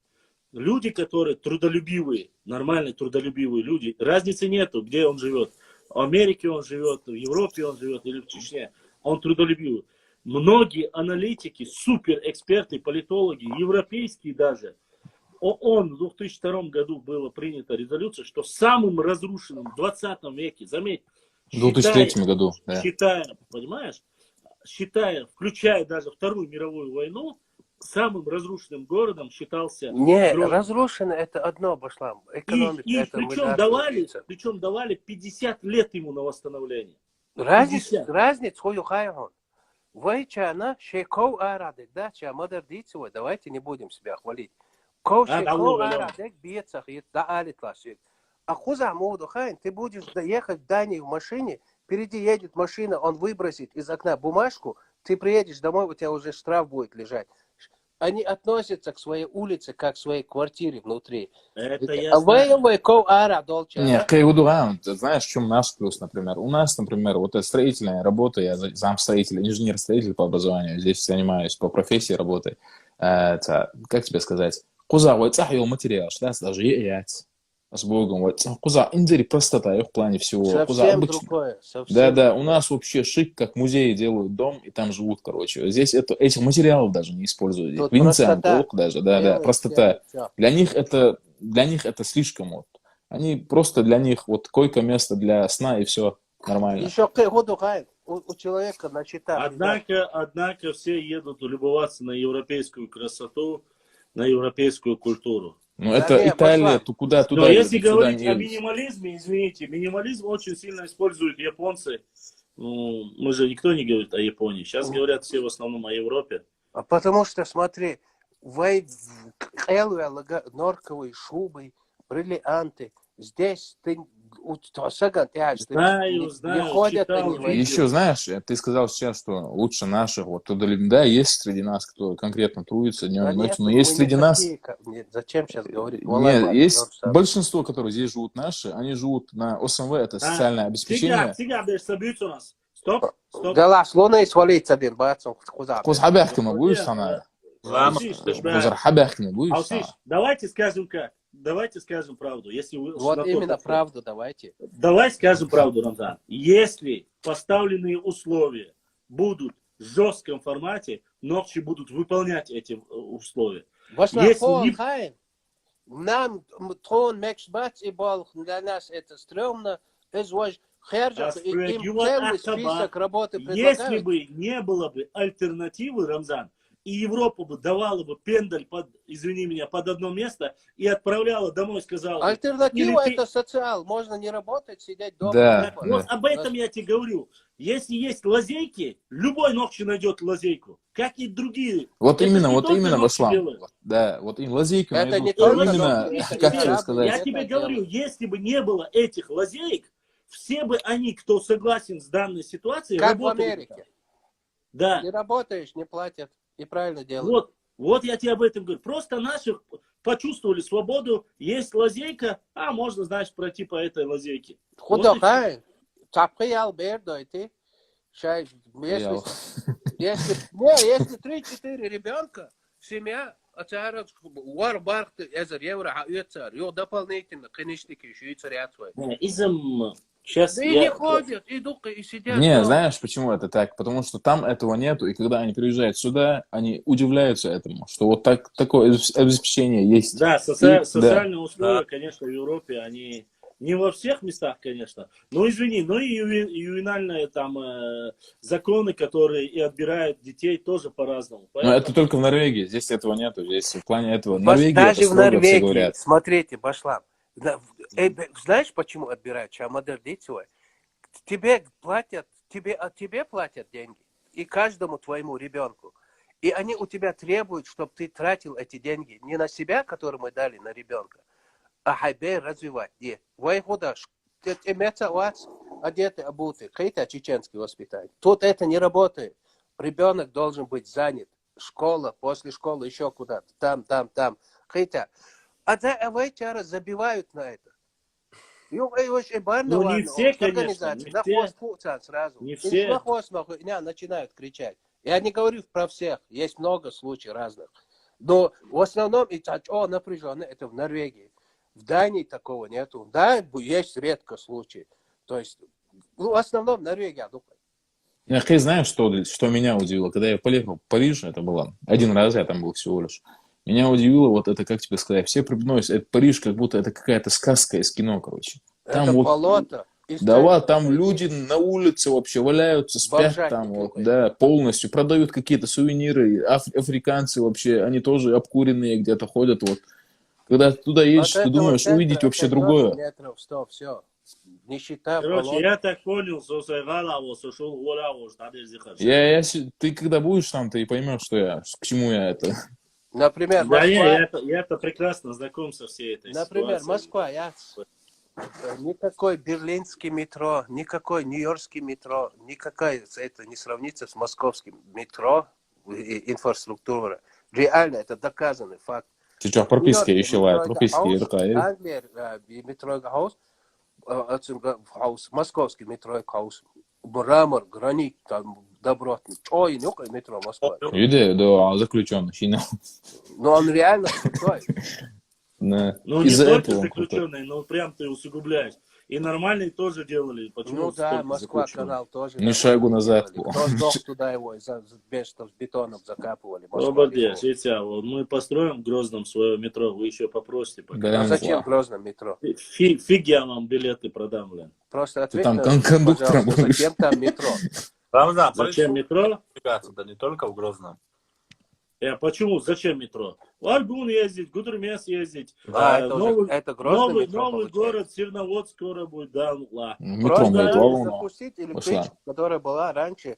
Люди, которые трудолюбивые, нормальные трудолюбивые люди, разницы нету, где он живет. В Америке он живет, в Европе он живет или в Чечне. Он трудолюбивый. Многие аналитики, суперэксперты, политологи, европейские даже, ООН в 2002 году была принята резолюция, что самым разрушенным в 20 веке, заметь, В 2003 году, да. Считая, включая даже Вторую мировую войну, самым разрушенным городом считался... Не, разрушено это одно, Башлам. Экономика и это причем давали 50 лет ему на восстановление. Разница хую хайгон. Вы чана шейков арадек, да, ча модердицевой, давайте не будем себя хвалить. Ков шейков арадек бьется, да алитлашик. А хуза моду хайн, ты будешь доехать в Данию в машине, впереди едет машина, он выбросит из окна бумажку, ты приедешь домой, у тебя уже штраф будет лежать. Они относятся к своей улице, как к своей квартире внутри. Это я знаю. Нет, Кайгудуан, ты знаешь, в чем наш плюс, например? У нас, например, вот эта строительная работа, я замстроитель, инженер-строитель по образованию, здесь занимаюсь по профессии работой. Как тебе сказать? Куза, вот цахил материал, что даже яйц. С Богом, вот куза, индири простота в плане всего. Совсем другое. Да, у нас вообще шик, как музеи делают дом, и там живут, короче. Здесь этих материалов даже не используют. Винцент, даже, да, простота. Для них это слишком вот. Они просто для них вот койко-место для сна и все нормально. Еще у человека начитать. Однако все едут любоваться на европейскую красоту, на европейскую культуру. Ну, это Италия, то куда туда. Но если говорить о минимализме, извините, минимализм очень сильно используют японцы. Ну, мы же никто не говорит о Японии. Сейчас говорят все в основном о Европе. Потому что, смотри, норковые шубы, бриллианты. Здесь ты знаю, еще знаешь, ты сказал сейчас, что лучше наших, вот туда, да, есть среди нас, кто конкретно трудится днем и ночью, но есть среди нас... Нет, зачем сейчас говорить? Нет, есть большинство, которые здесь живут наши, они живут на ОСМВ, это социальное обеспечение. Стоп. Галас, луна и свалить один, бацом, куза. Кузхабяхкина будешь сама? Кузхабяхкина будешь сама? Давайте скажем как. Давайте скажем правду. Если вы вот именно правду давайте. Давай скажем правду, Рамзан. Если поставленные условия будут в жестком формате, ногчи будут выполнять эти условия. Если нам трон мекшбац и бол, для нас это стрёмно, список работы предлагают. Если бы не было бы альтернативы, Рамзан, и Европа бы давала бы пендаль под, извини меня, под одно место и отправляла домой, сказала... Альтернатива это социал. Можно не работать, сидеть дома. Да, вот об этом я тебе говорю. Если есть лазейки, любой ногчи найдет лазейку. Как и другие. Вот это именно Башлам. Да, вот и лазейка это найдут. Не только именно, как тебе сказать? Я тебе говорю, если бы не было этих лазеек, все бы они, кто согласен с данной ситуацией, как работали. В Америке. Да. Не работаешь, не платят. И правильно делают. Вот я тебе об этом говорю. Просто наши почувствовали свободу, есть лазейка, можно, значит, пройти по этой лазейке. Худохай. Цапхиял бердойте. Если 3-4 ребенка, семья, дополнительно, конечно, швейцарят свой. Сейчас да и не ходят, идут и сидят. Не, знаешь, почему это так? Потому что там этого нету, и когда они приезжают сюда, они удивляются этому, что вот такое обеспечение есть. Да, социальные условия, конечно, в Европе, они не во всех местах, конечно, но извини, но и ювенальные там законы, которые и отбирают детей, тоже по-разному. Но это только в Норвегии, здесь этого нету, здесь в плане этого. Норвегия, даже в Норвегии, смотрите, Башлам. Знаешь, почему отбирают? Тебе платят деньги. И каждому твоему ребенку. И они у тебя требуют, чтобы ты тратил эти деньги не на себя, которые мы дали на ребенка, а хайбе развивать. Одеты, обуты. Какие-то чеченские воспитания. Тут это не работает. Ребенок должен быть занят. Школа, после школы еще куда-то. Там. Хотя А вечера забивают на это. Ну, не все, конечно, не все. Начинают кричать. Я не говорю про всех, есть много случаев разных. Но в основном, напряженно, это в Норвегии. В Дании такого нету. Да, есть редко случаи. То есть, в основном Норвегия. Я знаю, что меня удивило. Когда я поехал в Париж, это было один раз, я там был всего лишь. Меня удивило вот это, как тебе сказать, все припносят, это Париж, как будто это какая-то сказка из кино, короче. Там это вот, болото. да, там люди на улице вообще валяются, спят там, вот, да, полностью, продают какие-то сувениры, африканцы вообще, они тоже обкуренные где-то ходят, вот. Когда ты туда едешь, ты думаешь увидеть вообще другое. Метров 100, все. Нищета, короче, болото. я так понял, Ты когда будешь там, ты поймешь, к чему я это. Например, да, Москва. я-то прекрасно знаком со всей этой Например, ситуацией. Москва, никакой берлинский метро, никакой нью-йоркский метро, никакая это не сравнится с московским метро и инфраструктура. Реально, это доказанный факт. Сейчас прописки еще лают, прописки такая. Англия, метро хаус, московский метро хаус, мрамор, гранит, там добротный. Ой, нюкай метро Москва. Видишь, да, заключенный, сильно. Но он реально крутой. Да. Ну, не только заключенный, но прям ты усугубляешь. И нормальные тоже делали. Почему? Ну да, Москва канал тоже. Ни шагу назад. Кто сдох, туда его с бетоном закапывали. Обалдеть, мы построим в Грозном свое метро, вы еще попросите. А зачем в Грозном метро? Фиг я вам билеты продам, блин. Просто ответь, там кондуктором пожалуйста, зачем там метро? Зачем метро? Да не только в Грозном. Почему? Зачем метро? В Аргун ездить, в Гудермес ездить. Это Грозный метро, новый город, Свердловск скоро будет, да, ладно. Метро Просто запустить электричку, которая была раньше.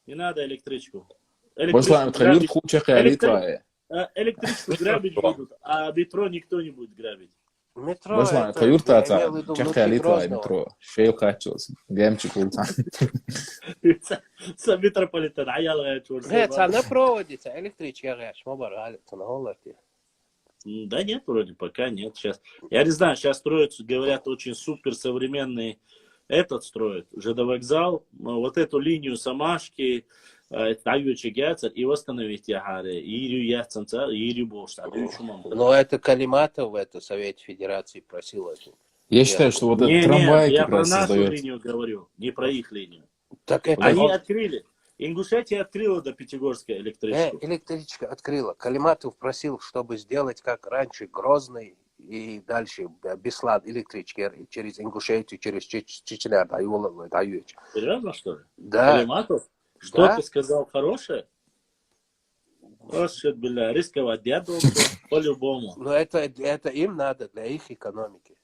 Не надо электричку. Электричку грабить будут, а метро никто не будет грабить. Метро Башлан, каюрта ата, чахка литва метро. Шейл хачос, гемчик ултан. Метрополитен, Нет, на проводе, электричка рэш, да нет, вроде пока нет. Сейчас, я не знаю, сейчас строят, говорят, очень супер современный строят, ЖД вокзал, вот эту линию Самашки, и восстановить Ягаре, и но это Калиматов, это Совет Федерации просил это. Я считаю, что вот этот трамвай я как про раз нашу создает. линию говорю, не про их линию. Так это Они открыли. Ингушетия открыла до Пятигорска электричку. Электричка открыла. Калиматов просил, чтобы сделать как раньше Грозный и дальше Беслан электрички через Ингушетию, через Чечня дают. Серьезно, что ли? Да. Калиматов? Что ты сказал хорошее? Рисковать дяду по-любому. Но это им надо для их экономики.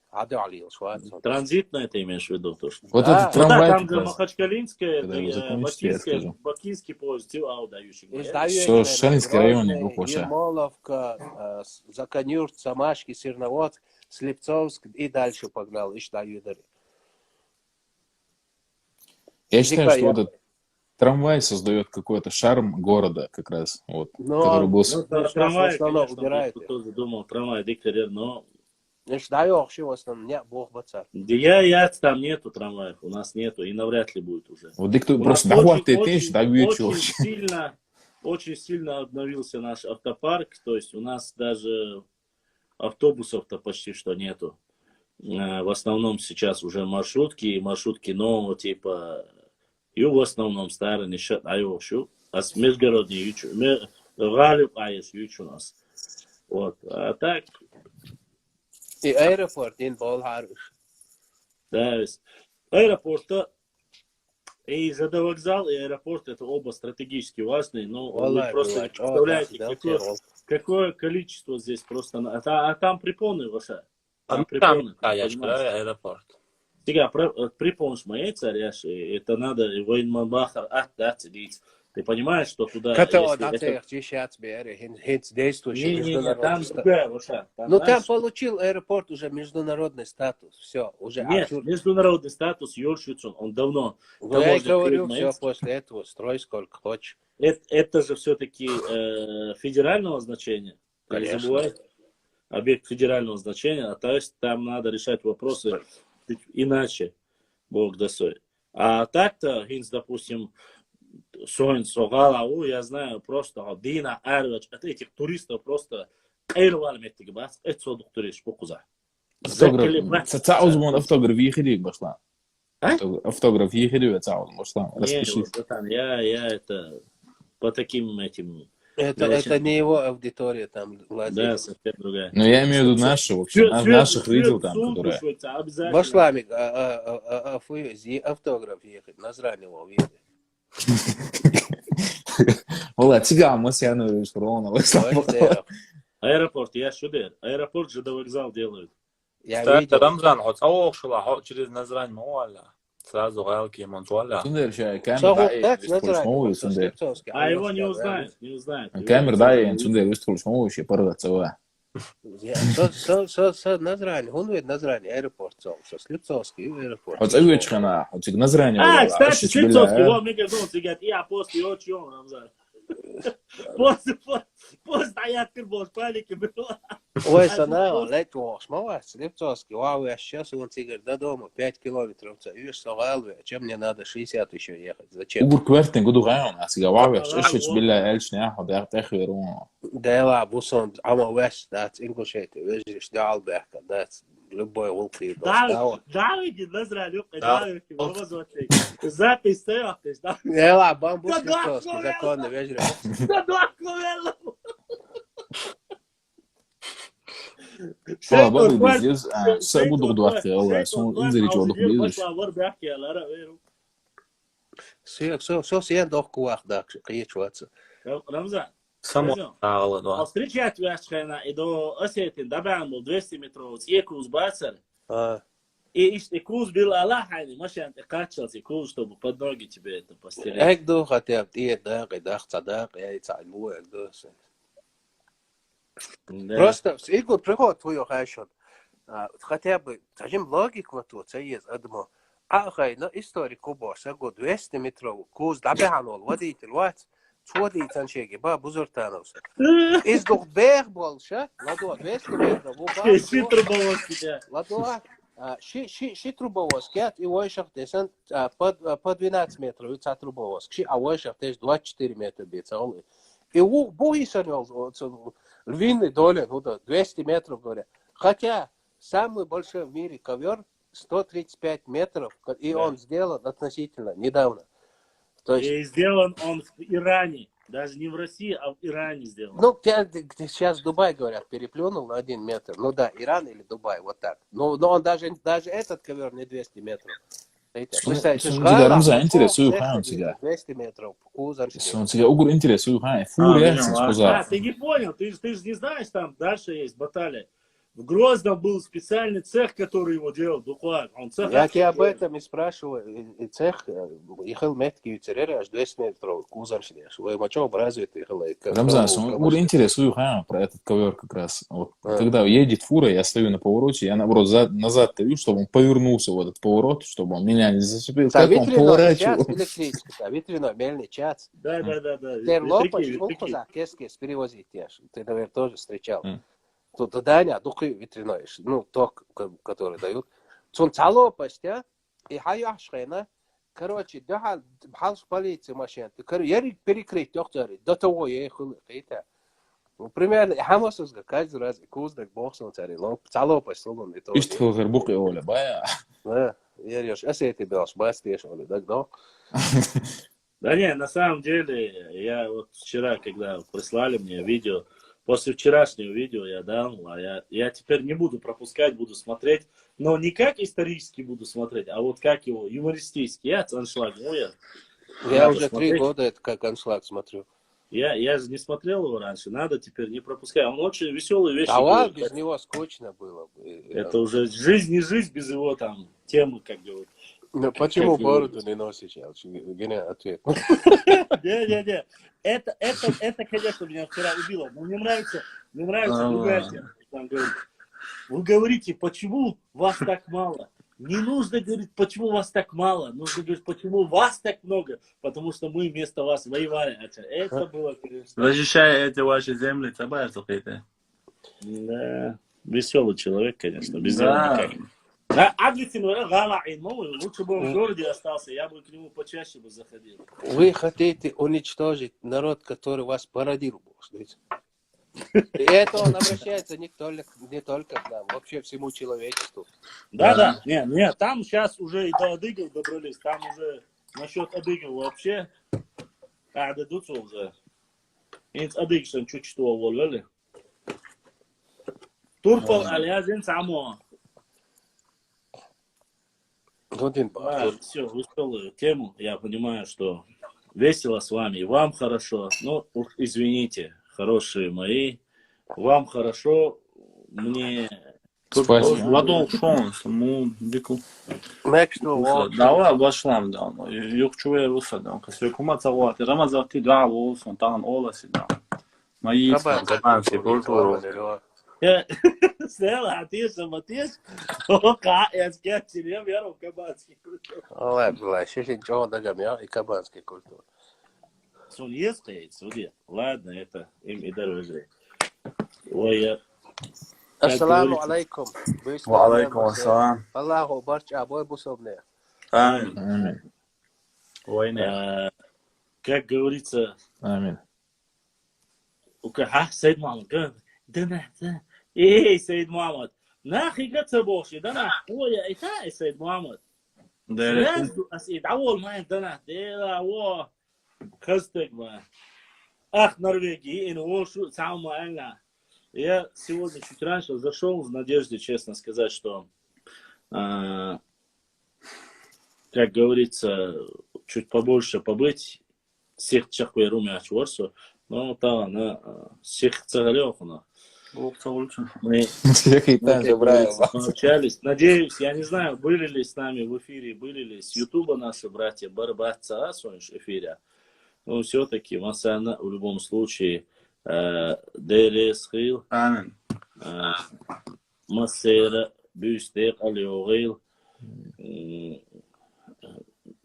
Транзитно это имеешь в виду? То, что... Вот этот трамвай. Там же Махачкалинская, Бакинский поезд, дающий. Все, Шалинский район, Ермоловка, Заканюрт, Самашки, Свердловск, Слепцовск и дальше погнал. Я считаю, что вот этот трамвай создает какой-то шарм города, как раз, вот, который был... Трамвай, конечно, я тоже думал, трамвай, но... Я там нету трамваев, у нас нету, и навряд ли будет уже. Вот кто просто очень сильно обновился наш автопарк, то есть у нас даже автобусов-то почти что нету. В основном сейчас уже маршрутки нового типа, и в основном старые не счет, а с международные ючу у нас. Вот, а так... И аэропорт, Болхаруш. Да, аэропорт, и ЖД вокзал, и аэропорт, это оба стратегически важные, но вы просто не представляете, какое количество здесь просто... А там препоны ваши. Там препоны. Аэропорт. Сега, припомнишь моей царяши, это надо военмабахар отдать. Ты понимаешь, что туда... Но там получил аэропорт уже международный статус. Все, уже. Нет, международный статус Йоршвицун, он давно... Я и говорю, все после этого строй сколько хочешь. Это же все-таки федерального значения. Конечно. объект федерального значения, то есть там надо решать вопросы иначе, Бог досой. А так-то, допустим, я знаю просто, Дина, Арвач, от этих туристов просто автограф, تعوز من автограф يخليك باشلا. Автограф يخليك تعوز башла. Распишись. Я это по таким этим. Это не его аудитория там, да, совсем другая. Но я имею в виду наши, в общем, наших видел там, которые... Башламик, автограф ехать, Назрань его видели. Вала, тебя Масяну Ришкрона. Аэропорт, я шудер. Аэропорт же до вокзал делают. Кстати, Рамзан, через Назрань муалла. Сразу галки монтуалла. Сундер, а его не узнают, не узнают. Камер, да, и Сундер, выступишь, вообще порваться. Назрань, он ведь Назрань, аэропорт, Слепцовский аэропорт. Вот Эвичкана, вот Назрань. Кстати, Слепцовский, вот мне говорят, я после очень Рамзан. Пост стоят кирбош, паники было. Ой, санал, летвош, молодец, Слепцовский, вау, я сейчас он тигр до дома, 5 километров, видишь, Салалве, чем мне надо 60 еще ехать, зачем? Угур квартин, году гаон, а сега вау, я шиш билля эльшня, ход я тахверун. Да я бусом, ама веш, that's English, видишь, далбека, that's любой волки. Давиди, Назрань, запись стоял, да? Я бамбук Слепцовский, законно, видишь. Valla baba biz bu doğdu ya son izleyici olduk biz. Все sen доку вахда, киечваца. Рамзан. Само ağladı. Встречать Вяшкана и до Осетин добавил 200 метров, екуз бацар. И куз был Аллахани, машин ты качался, куз, чтобы под ноги тебе это постелить. Эк до хотя ты да, цадак, я и цальму, эк до. Просто игру приход твою хайшот. Хотя бы, скажем, логику тут есть, одно. Ахай, на историку босса, год 200 метров, куз добавил, водитель, вот. Чуди танчеги, ба бузуртановс. Из двух бег больше, ладо 200 метров. Ши трубовозки, ладо, ши трубовозки, и войшах десен по 12 метров, это трубовозки, а войшах дес 24 метра бицалы. И у боисанел, львиный долин, 200 метров, говорят. Хотя самый большой в мире ковер 135 метров, и он сделан относительно недавно. То есть сделан он в Иране, даже не в России, а в Иране сделан. Ну, сейчас Дубай, говорят, переплюнул на 1 метр. Ну да, Иран или Дубай, вот так. Но он даже этот ковер не 200 метров. Тебя Рамзан интересует, хаем тебя. 200 метров. Тебя угор интересует, хаем. Фурия, ты не понял, ты же не знаешь, там дальше есть баталия. В Грозном был специальный цех, который его делал, буквально. Я тебя об этом и спрашиваю. И цех, ехал меткий уцереры, аж 200 метров, кузов сидишь. Вы мочо развит ехал. Рамзан, угор интересует, хаем, про этот ковер как раз. Вот, когда едет фура, я стою на повороте, я наоборот назад стою, чтобы он повернулся в этот поворот, чтобы он меня не зацепил. Как он поворачивал? Ветряной, мельный час. Да. Ты лопаешь, за кескес перевозить. Ты, наверное, тоже встречал. Тут Даня, духи ветряной, ну, ток, который дают. Цун цалопасть, и хаяшхена, короче, да, халш полиции машин. Я перекрыть, доктор, до того я ехал, это. Примерно, хамасузга, каждый раз, куздак, боксом цари, цалопасть, солон, и то. Ишь, твой буки, Оля, бая. Да, я реш, а это белаш, бастешь, Оля, так, да? Да не, на самом деле, я вот вчера, когда прислали мне видео, после вчерашнего видео я дал, я теперь не буду пропускать, буду смотреть, но не как исторически буду смотреть, а вот как его юмористически. Я аншлаг, я уже смотреть. 3 года это как аншлаг смотрю. Я же не смотрел его раньше, надо теперь не пропускать. Он очень веселые вещи. А без него скучно было бы. Это уже жизнь не жизнь без его там темы, как говорят. Ну почему бороду не носишь? Гене ответ. Не. Это, конечно, меня вчера убило. Но мне нравится другая тема. Вы говорите, почему вас так мало? Не нужно говорить, почему вас так мало. Нужно говорить, почему вас так много. Потому что мы вместо вас воевали. Это было, конечно. Защищая эти ваши земли, цабайцев это. Да, веселый человек, конечно, без дела никак. Да, лучше бы он в городе остался, я бы к нему почаще бы заходил. Вы хотите уничтожить народ, который вас породил, и это он обращается не только к нам, вообще всему человечеству. Да. Нет, там сейчас уже и до адыгов добрались, там уже насчет адыгов вообще, дадут уже. Инц адыгшан чуть-чуть уволили. Турпал алязин само. Все, веселую тему. Я понимаю, что весело с вами, и вам хорошо. Но уж извините, хорошие мои, вам хорошо, мне... Ладно, шон, саму дику. Давай başlam da. Yok çuve rusa da. Kasi kuma tawat. Ramazati dua olsun tamam olası da. Мои кабанские культуры. Стелла, Матиш, я тебе веру в кабанские культуры. Ладно, сейчас и кабанские культуры. Судья стоит, судья. Ладно, это им и дороже. Ой, Ассаламу алейкум. Ва алейкум ассалам. Аллаху барч абой бусобне. Амин. Как говорится... Амин. Сейд Мухаммад. Эй, Сейд Мухаммад. Нахи гатса боши, дана. Ой, это Сейд Мухаммад. Сразу асидавол май дана. Дела, о. Кастек, ма. Ах, Норвегии, инвошу, сама альна. Я сегодня чуть раньше зашел в надежде, честно сказать, что, как говорится, чуть побольше побыть, всех чахуеруми ачворсу, но там, всех цагалёхуна. Мы общались. Надеюсь, я не знаю, были ли с нами в эфире, были ли с Ютуба наши братья Барбатца в эфире, но все-таки Масана в любом случае Дерес Хил, Масера, Бюстер, Алиогил,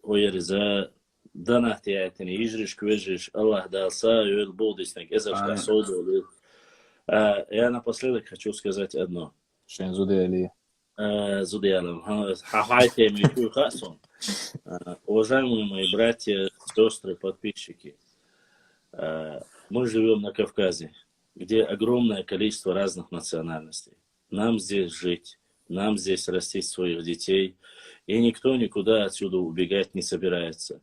Ойерза, Данахтиятини, Ижриш, Квежиш, Аллах Даса, Юэл Бодиснек, Эзавшка Соду. Я напоследок хочу сказать одно. Уважаемые мои братья, сестры, подписчики, мы живем на Кавказе, где огромное количество разных национальностей. Нам здесь жить, нам здесь растить своих детей, и никто никуда отсюда убегать не собирается.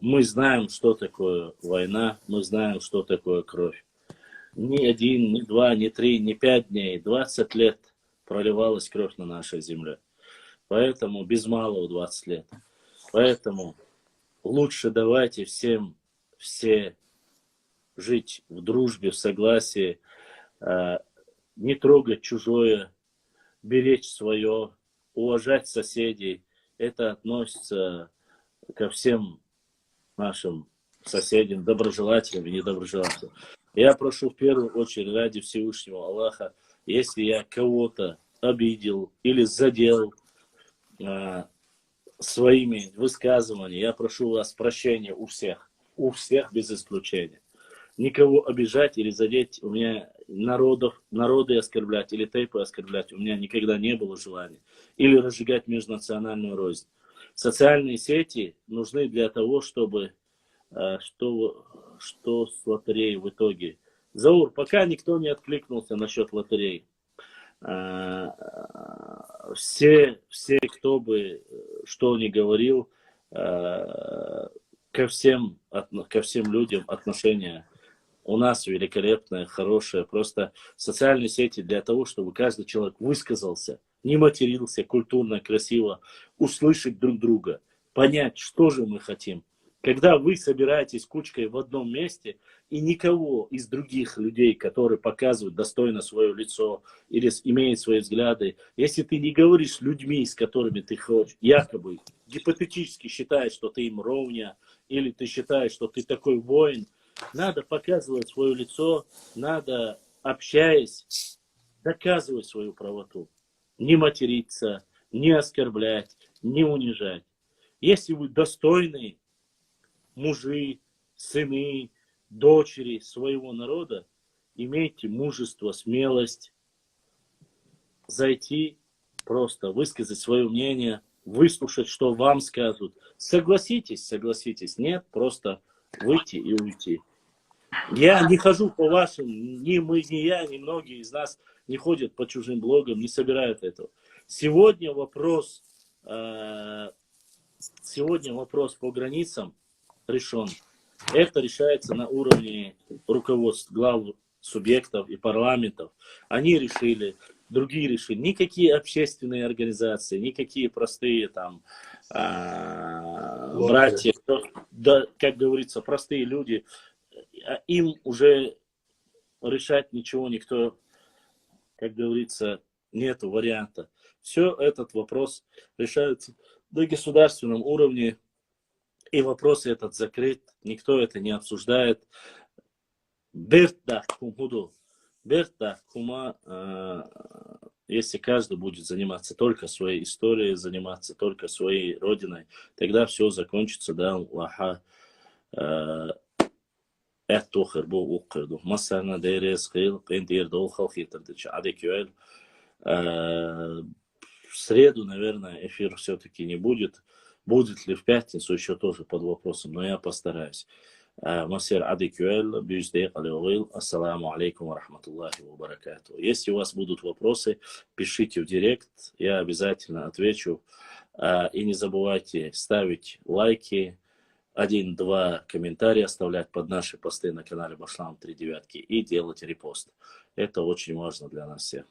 Мы знаем, что такое война, мы знаем, что такое кровь. Ни 1, ни 2, ни 3, ни 5 дней, 20 лет проливалась кровь на нашей земле. Поэтому без малого 20 лет. Поэтому лучше давайте все жить в дружбе, в согласии, не трогать чужое, беречь свое, уважать соседей. Это относится ко всем нашим соседям, доброжелателям и недоброжелателям. Я прошу в первую очередь ради Всевышнего Аллаха, если я кого-то обидел или задел своими высказываниями, я прошу вас прощения у всех без исключения. Никого обижать или задеть, у меня народы оскорблять или тейпы оскорблять, у меня никогда не было желания. Или разжигать межнациональную рознь. Социальные сети нужны для того, чтобы что с лотереей в итоге. Заур, пока никто не откликнулся насчет лотерей. Все, кто бы что ни говорил, ко всем людям отношения у нас великолепное, хорошее. Просто социальные сети для того, чтобы каждый человек высказался, не матерился, культурно, красиво, услышать друг друга, понять, что же мы хотим. Когда вы собираетесь кучкой в одном месте, и никого из других людей, которые показывают достойно свое лицо или имеют свои взгляды, если ты не говоришь с людьми, с которыми ты хочешь, якобы, гипотетически считаешь, что ты им ровня, или ты считаешь, что ты такой воин, надо показывать свое лицо, надо, общаясь, доказывать свою правоту. Не материться, не оскорблять, не унижать. Если вы достойны мужи, сыны, дочери своего народа, имейте мужество, смелость зайти, просто высказать свое мнение, выслушать, что вам скажут. Согласитесь, согласитесь. Нет, просто выйти и уйти. Я не хожу по вашим, ни мы, ни я, ни многие из нас не ходят по чужим блогам, не собирают этого. Сегодня вопрос по границам решен. Это решается на уровне руководств, глав субъектов и парламентов. Они решили, другие решили. Никакие общественные организации, никакие простые там братья, да, как говорится, простые люди, им уже решать ничего никто, как говорится, нету варианта. Все этот вопрос решается на государственном уровне, и вопрос этот закрыт, никто это не обсуждает. Берта кумхуду, берта кума, если каждый будет заниматься только своей историей, заниматься только своей родиной, тогда все закончится, да, лаха. Эттохер бо укерду. Масана дерес хил, пентир долхал хитрдыч. Адекюэль. В среду, наверное, эфир все-таки не будет. Будет ли в пятницу, еще тоже под вопросом, но я постараюсь. Масир Адекюэль, бюздек алиогил. Ассаламу алейкум ва рахматуллахи ва баракату. Если у вас будут вопросы, пишите в директ, я обязательно отвечу. И не забывайте ставить лайки, 1-2 комментария оставлять под наши посты на канале Башлам 3 девятки и делать репост. Это очень важно для нас всех.